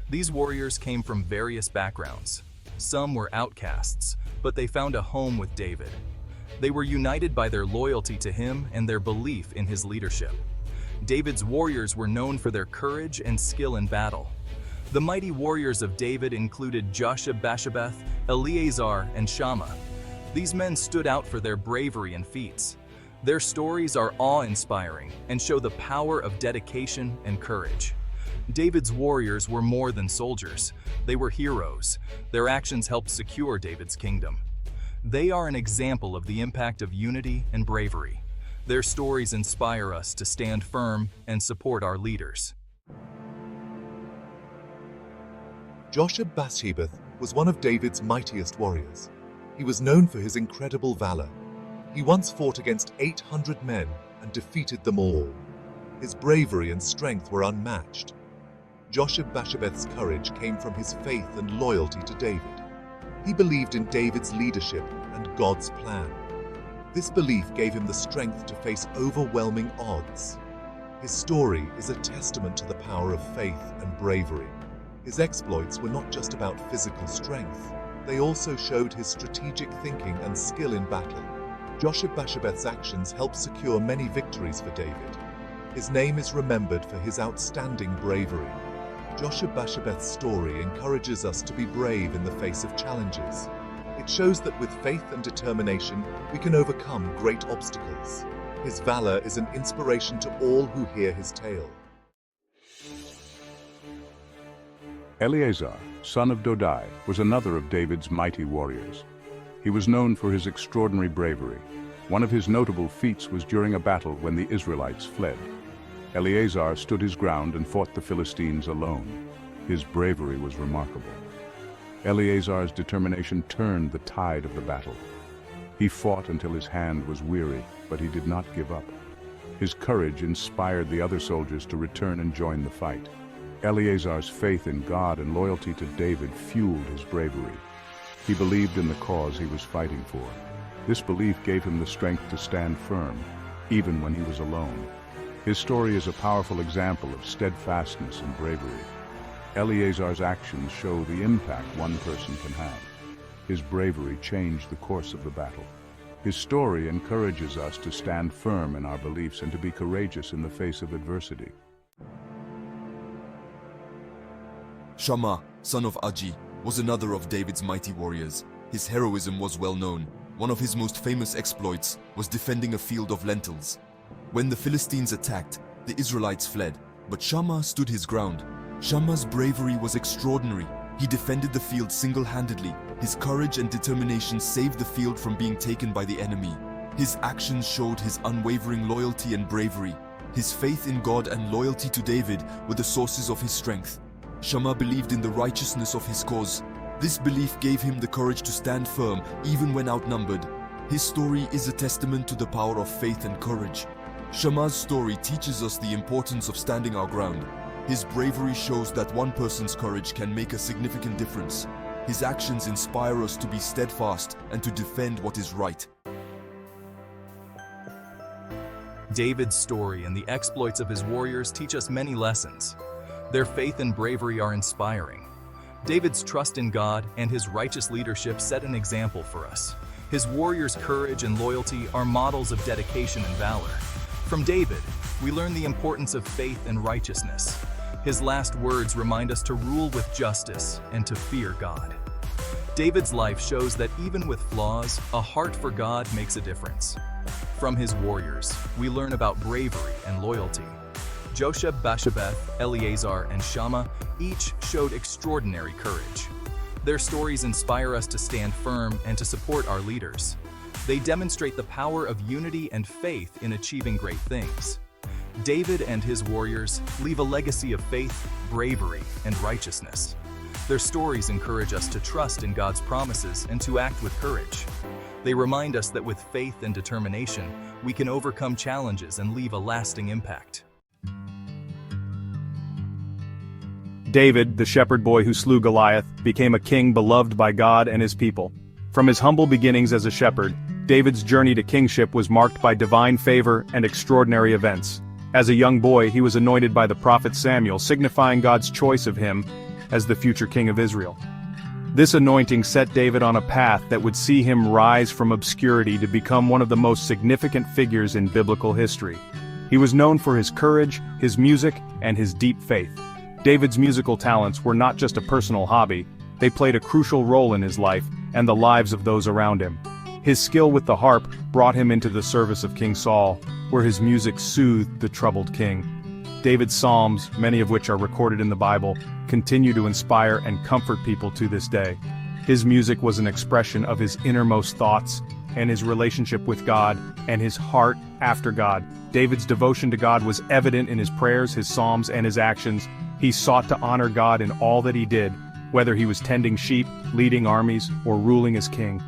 These warriors came from various backgrounds. Some were outcasts, but they found a home with David. They were united by their loyalty to him and their belief in his leadership. David's warriors were known for their courage and skill in battle. The mighty warriors of David included Josheb-Basshebeth, Eleazar, and Shammah. These men stood out for their bravery and feats. Their stories are awe-inspiring and show the power of dedication and courage. David's warriors were more than soldiers. They were heroes. Their actions helped secure David's kingdom. They are an example of the impact of unity and bravery. Their stories inspire us to stand firm and support our leaders. Josheb-Basshebeth was one of David's mightiest warriors. He was known for his incredible valor. He once fought against 800 men and defeated them all. His bravery and strength were unmatched. Josheb-Basshebeth's courage came from his faith and loyalty to David. He believed in David's leadership and God's plan. This belief gave him the strength to face overwhelming odds. His story is a testament to the power of faith and bravery. His exploits were not just about physical strength. They also showed his strategic thinking and skill in battle. Josheb-Basshebeth's actions helped secure many victories for David. His name is remembered for his outstanding bravery. Josheb-Basshebeth's story encourages us to be brave in the face of challenges. It shows that with faith and determination, we can overcome great obstacles. His valor is an inspiration to all who hear his tale. Eleazar, son of Dodai, was another of David's mighty warriors. He was known for his extraordinary bravery. One of his notable feats was during a battle when the Israelites fled. Eleazar stood his ground and fought the Philistines alone. His bravery was remarkable. Eleazar's determination turned the tide of the battle. He fought until his hand was weary, but he did not give up. His courage inspired the other soldiers to return and join the fight. Eleazar's faith in God and loyalty to David fueled his bravery. He believed in the cause he was fighting for. This belief gave him the strength to stand firm, even when he was alone. His story is a powerful example of steadfastness and bravery. Eleazar's actions show the impact one person can have. His bravery changed the course of the battle. His story encourages us to stand firm in our beliefs and to be courageous in the face of adversity. Shammah, son of Agi, was another of David's mighty warriors. His heroism was well known. One of his most famous exploits was defending a field of lentils. When the Philistines attacked, the Israelites fled, but Shammah stood his ground. Shammah's bravery was extraordinary. He defended the field single-handedly. His courage and determination saved the field from being taken by the enemy. His actions showed his unwavering loyalty and bravery. His faith in God and loyalty to David were the sources of his strength. Shammah believed in the righteousness of his cause. This belief gave him the courage to stand firm even when outnumbered. His story is a testament to the power of faith and courage. Shammah's story teaches us the importance of standing our ground. His bravery shows that one person's courage can make a significant difference. His actions inspire us to be steadfast and to defend what is right. David's story and the exploits of his warriors teach us many lessons. Their faith and bravery are inspiring. David's trust in God and his righteous leadership set an example for us. His warriors' courage and loyalty are models of dedication and valor. From David, we learn the importance of faith and righteousness. His last words remind us to rule with justice and to fear God. David's life shows that even with flaws, a heart for God makes a difference. From his warriors, we learn about bravery and loyalty. Josheb, Basshebeth, Eleazar, and Shammah each showed extraordinary courage. Their stories inspire us to stand firm and to support our leaders. They demonstrate the power of unity and faith in achieving great things. David and his warriors leave a legacy of faith, bravery, and righteousness. Their stories encourage us to trust in God's promises and to act with courage. They remind us that with faith and determination, we can overcome challenges and leave a lasting impact. David, the shepherd boy who slew Goliath, became a king beloved by God and his people. From his humble beginnings as a shepherd, David's journey to kingship was marked by divine favor and extraordinary events. As a young boy, he was anointed by the prophet Samuel, signifying God's choice of him as the future king of Israel. This anointing set David on a path that would see him rise from obscurity to become one of the most significant figures in biblical history. He was known for his courage, his music, and his deep faith. David's musical talents were not just a personal hobby, they played a crucial role in his life and the lives of those around him. His skill with the harp brought him into the service of King Saul, where his music soothed the troubled king. David's psalms, many of which are recorded in the Bible, continue to inspire and comfort people to this day. His music was an expression of his innermost thoughts and his relationship with God and his heart after God. David's devotion to God was evident in his prayers, his psalms, and his actions. He sought to honor God in all that he did, whether he was tending sheep, leading armies, or ruling as king.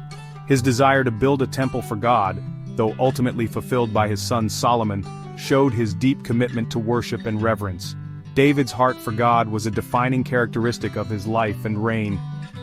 His desire to build a temple for God, though ultimately fulfilled by his son Solomon, showed his deep commitment to worship and reverence. David's heart for God was a defining characteristic of his life and reign.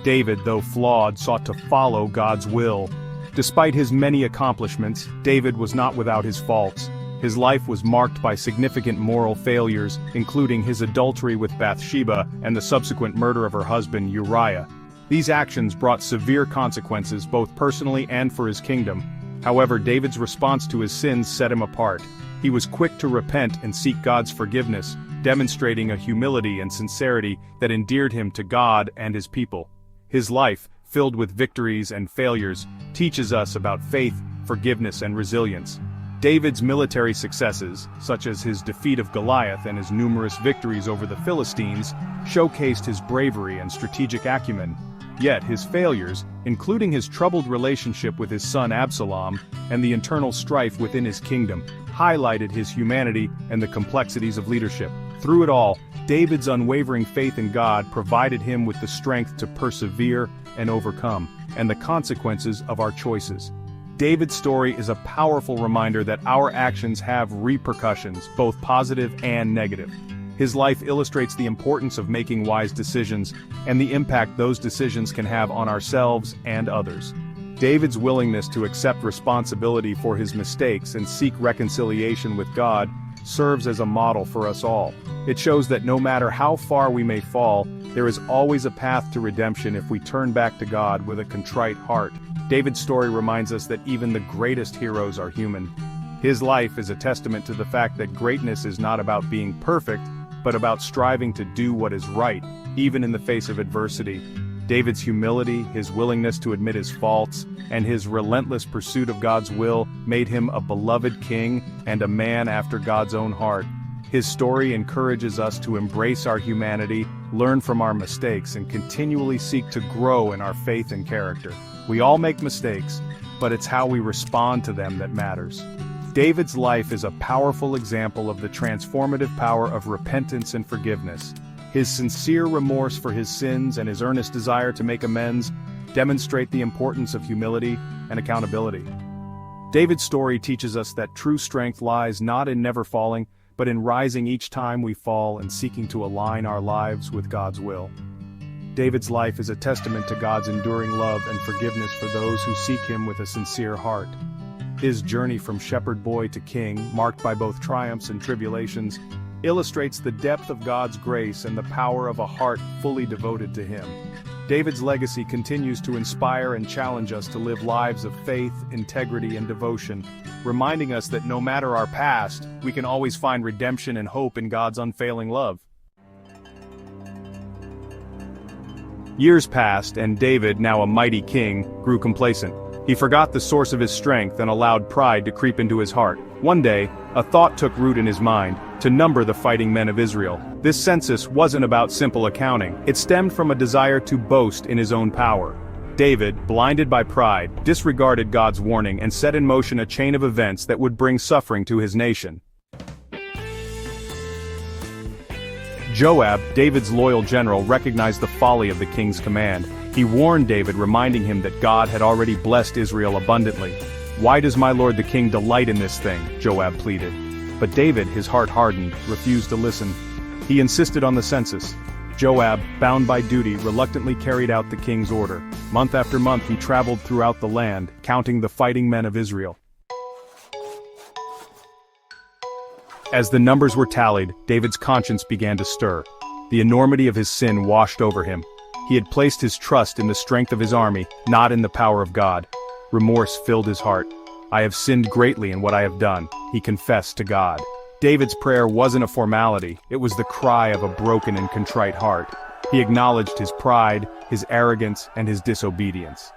David, though flawed, sought to follow God's will. Despite his many accomplishments, David was not without his faults. His life was marked by significant moral failures, including his adultery with Bathsheba and the subsequent murder of her husband Uriah. These actions brought severe consequences both personally and for his kingdom. However, David's response to his sins set him apart. He was quick to repent and seek God's forgiveness, demonstrating a humility and sincerity that endeared him to God and his people. His life, filled with victories and failures, teaches us about faith, forgiveness, and resilience. David's military successes, such as his defeat of Goliath and his numerous victories over the Philistines, showcased his bravery and strategic acumen. Yet his failures, including his troubled relationship with his son Absalom and the internal strife within his kingdom, highlighted his humanity and the complexities of leadership. Through it all, David's unwavering faith in God provided him with the strength to persevere and overcome, and the consequences of our choices. David's story is a powerful reminder that our actions have repercussions, both positive and negative. His life illustrates the importance of making wise decisions and the impact those decisions can have on ourselves and others. David's willingness to accept responsibility for his mistakes and seek reconciliation with God serves as a model for us all. It shows that no matter how far we may fall, there is always a path to redemption if we turn back to God with a contrite heart. David's story reminds us that even the greatest heroes are human. His life is a testament to the fact that greatness is not about being perfect, but about striving to do what is right, even in the face of adversity. David's humility, his willingness to admit his faults, and his relentless pursuit of God's will made him a beloved king and a man after God's own heart. His story encourages us to embrace our humanity, learn from our mistakes, and continually seek to grow in our faith and character. We all make mistakes, but it's how we respond to them that matters. David's life is a powerful example of the transformative power of repentance and forgiveness. His sincere remorse for his sins and his earnest desire to make amends demonstrate the importance of humility and accountability. David's story teaches us that true strength lies not in never falling, but in rising each time we fall and seeking to align our lives with God's will. David's life is a testament to God's enduring love and forgiveness for those who seek him with a sincere heart. His journey from shepherd boy to king, marked by both triumphs and tribulations, illustrates the depth of God's grace and the power of a heart fully devoted to him. David's legacy continues to inspire and challenge us to live lives of faith, integrity, and devotion, reminding us that no matter our past, we can always find redemption and hope in God's unfailing love. Years passed, and David, now a mighty king, grew complacent. He forgot the source of his strength and allowed pride to creep into his heart. One day, a thought took root in his mind: to number the fighting men of Israel. This census wasn't about simple accounting. It stemmed from a desire to boast in his own power. David, blinded by pride, disregarded God's warning and set in motion a chain of events that would bring suffering to his nation. Joab, David's loyal general, recognized the folly of the king's command. He warned David, reminding him that God had already blessed Israel abundantly. "Why does my lord the king delight in this thing?" Joab pleaded. But David, his heart hardened, refused to listen. He insisted on the census. Joab, bound by duty, reluctantly carried out the king's order. Month after month he traveled throughout the land, counting the fighting men of Israel. As the numbers were tallied, David's conscience began to stir. The enormity of his sin washed over him. He had placed his trust in the strength of his army, not in the power of God. Remorse filled his heart. "I have sinned greatly in what I have done," he confessed to God. David's prayer wasn't a formality, it was the cry of a broken and contrite heart. He acknowledged his pride, his arrogance, and his disobedience.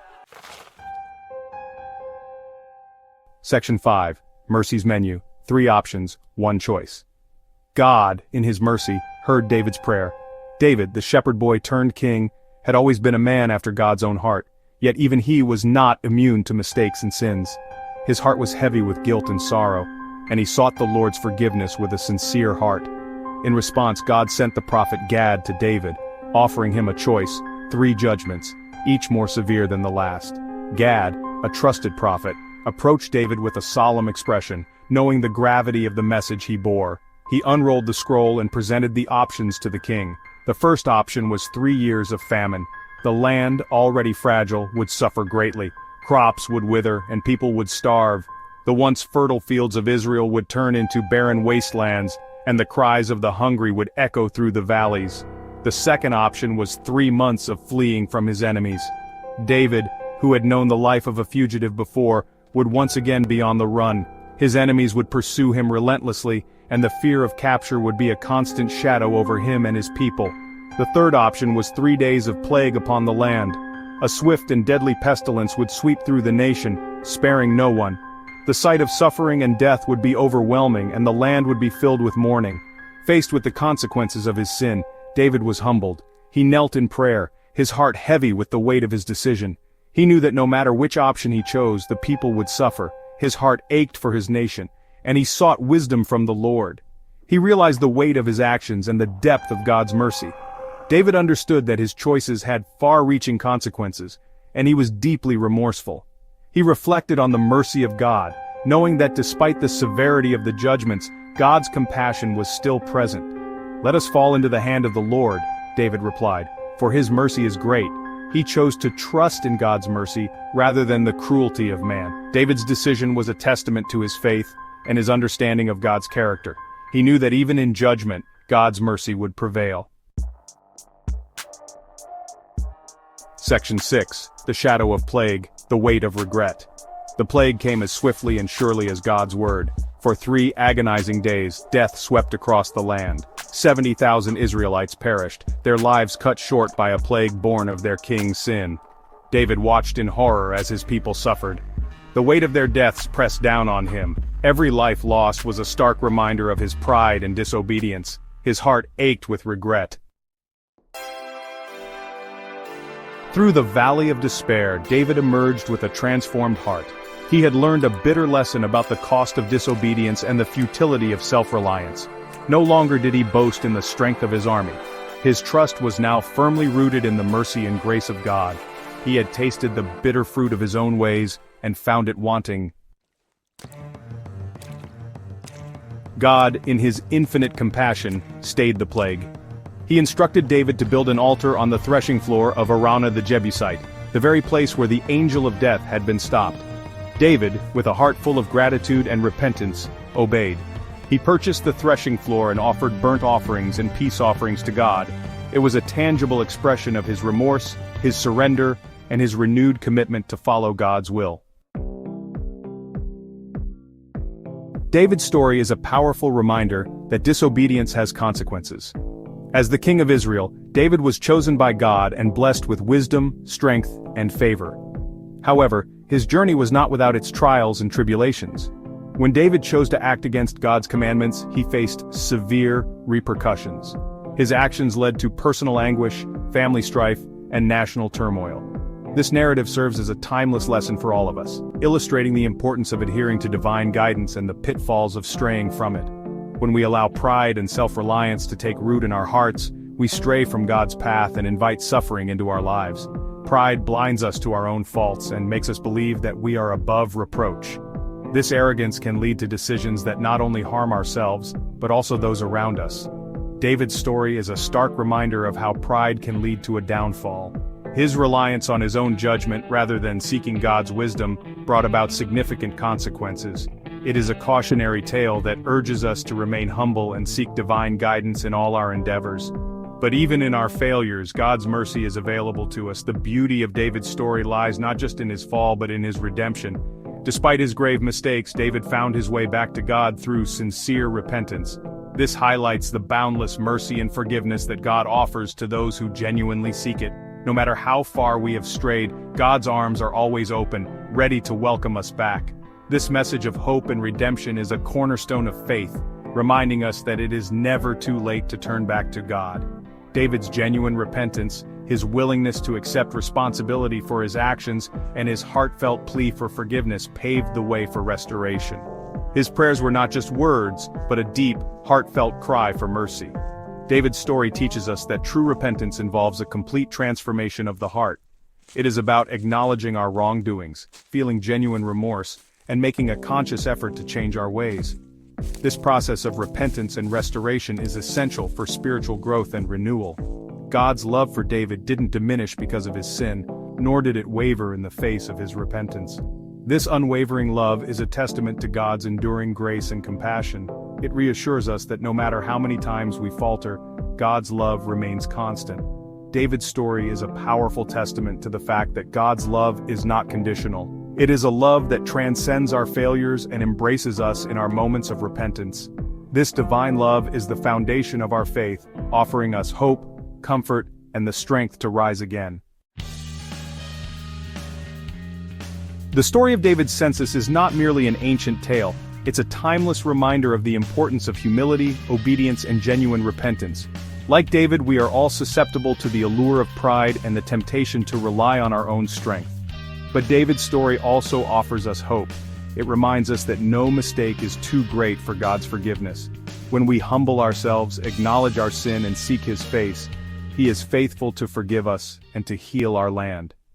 Section 5. Mercy's Menu. 3 options, 1 choice. God, in his mercy, heard David's prayer. David, the shepherd boy turned king, had always been a man after God's own heart, yet even he was not immune to mistakes and sins. His heart was heavy with guilt and sorrow, and he sought the Lord's forgiveness with a sincere heart. In response, God sent the prophet Gad to David, offering him a choice, 3 judgments, each more severe than the last. Gad, a trusted prophet, approached David with a solemn expression, knowing the gravity of the message he bore. He unrolled the scroll and presented the options to the king. The first option was 3 years of famine. The land, already fragile, would suffer greatly. Crops would wither and people would starve. The once fertile fields of Israel would turn into barren wastelands, and the cries of the hungry would echo through the valleys. The second option was 3 months of fleeing from his enemies. David, who had known the life of a fugitive before, would once again be on the run. His enemies would pursue him relentlessly, and the fear of capture would be a constant shadow over him and his people. The third option was 3 days of plague upon the land. A swift and deadly pestilence would sweep through the nation, sparing no one. The sight of suffering and death would be overwhelming, and the land would be filled with mourning. Faced with the consequences of his sin, David was humbled. He knelt in prayer, his heart heavy with the weight of his decision. He knew that no matter which option he chose, the people would suffer. His heart ached for his nation, and he sought wisdom from the Lord. He realized the weight of his actions and the depth of God's mercy. David understood that his choices had far-reaching consequences, and he was deeply remorseful. He reflected on the mercy of God, knowing that despite the severity of the judgments, God's compassion was still present. "Let us fall into the hand of the Lord," David replied, "for his mercy is great." He chose to trust in God's mercy rather than the cruelty of man. David's decision was a testament to his faith and his understanding of God's character. He knew that even in judgment, God's mercy would prevail. Section 6. The Shadow of Plague, the Weight of Regret. The plague came as swiftly and surely as God's word. For 3 agonizing days, death swept across the land. 70,000 Israelites perished, their lives cut short by a plague born of their king's sin. David watched in horror as his people suffered. The weight of their deaths pressed down on him. Every life lost was a stark reminder of his pride and disobedience. His heart ached with regret. Through the valley of despair, David emerged with a transformed heart. He had learned a bitter lesson about the cost of disobedience and the futility of self-reliance. No longer did he boast in the strength of his army. His trust was now firmly rooted in the mercy and grace of God. He had tasted the bitter fruit of his own ways and found it wanting. God, in his infinite compassion, stayed the plague. He instructed David to build an altar on the threshing floor of Araunah the Jebusite, the very place where the angel of death had been stopped. David, with a heart full of gratitude and repentance, obeyed. He purchased the threshing floor and offered burnt offerings and peace offerings to God. It was a tangible expression of his remorse, his surrender, and his renewed commitment to follow God's will. David's story is a powerful reminder that disobedience has consequences. As the king of Israel, David was chosen by God and blessed with wisdom, strength, and favor. However, his journey was not without its trials and tribulations. When David chose to act against God's commandments, he faced severe repercussions. His actions led to personal anguish, family strife, and national turmoil. This narrative serves as a timeless lesson for all of us, illustrating the importance of adhering to divine guidance and the pitfalls of straying from it. When we allow pride and self-reliance to take root in our hearts, we stray from God's path and invite suffering into our lives. Pride blinds us to our own faults and makes us believe that we are above reproach. This arrogance can lead to decisions that not only harm ourselves, but also those around us. David's story is a stark reminder of how pride can lead to a downfall. His reliance on his own judgment rather than seeking God's wisdom brought about significant consequences. It is a cautionary tale that urges us to remain humble and seek divine guidance in all our endeavors. But even in our failures, God's mercy is available to us. The beauty of David's story lies not just in his fall but in his redemption. Despite his grave mistakes, David found his way back to God through sincere repentance. This highlights the boundless mercy and forgiveness that God offers to those who genuinely seek it. No matter how far we have strayed, God's arms are always open, ready to welcome us back. This message of hope and redemption is a cornerstone of faith, reminding us that it is never too late to turn back to God. David's genuine repentance, his willingness to accept responsibility for his actions, and his heartfelt plea for forgiveness paved the way for restoration. His prayers were not just words, but a deep, heartfelt cry for mercy. David's story teaches us that true repentance involves a complete transformation of the heart. It is about acknowledging our wrongdoings, feeling genuine remorse, and making a conscious effort to change our ways. This process of repentance and restoration is essential for spiritual growth and renewal. God's love for David didn't diminish because of his sin, nor did it waver in the face of his repentance. This unwavering love is a testament to God's enduring grace and compassion. It reassures us that no matter how many times we falter, God's love remains constant. David's story is a powerful testament to the fact that God's love is not conditional. It is a love that transcends our failures and embraces us in our moments of repentance. This divine love is the foundation of our faith, offering us hope, comfort, and the strength to rise again. The story of David's census is not merely an ancient tale, it's a timeless reminder of the importance of humility, obedience, and genuine repentance. Like David, we are all susceptible to the allure of pride and the temptation to rely on our own strength. But David's story also offers us hope. It reminds us that no mistake is too great for God's forgiveness. When we humble ourselves, acknowledge our sin, and seek His face, He is faithful to forgive us and to heal our land.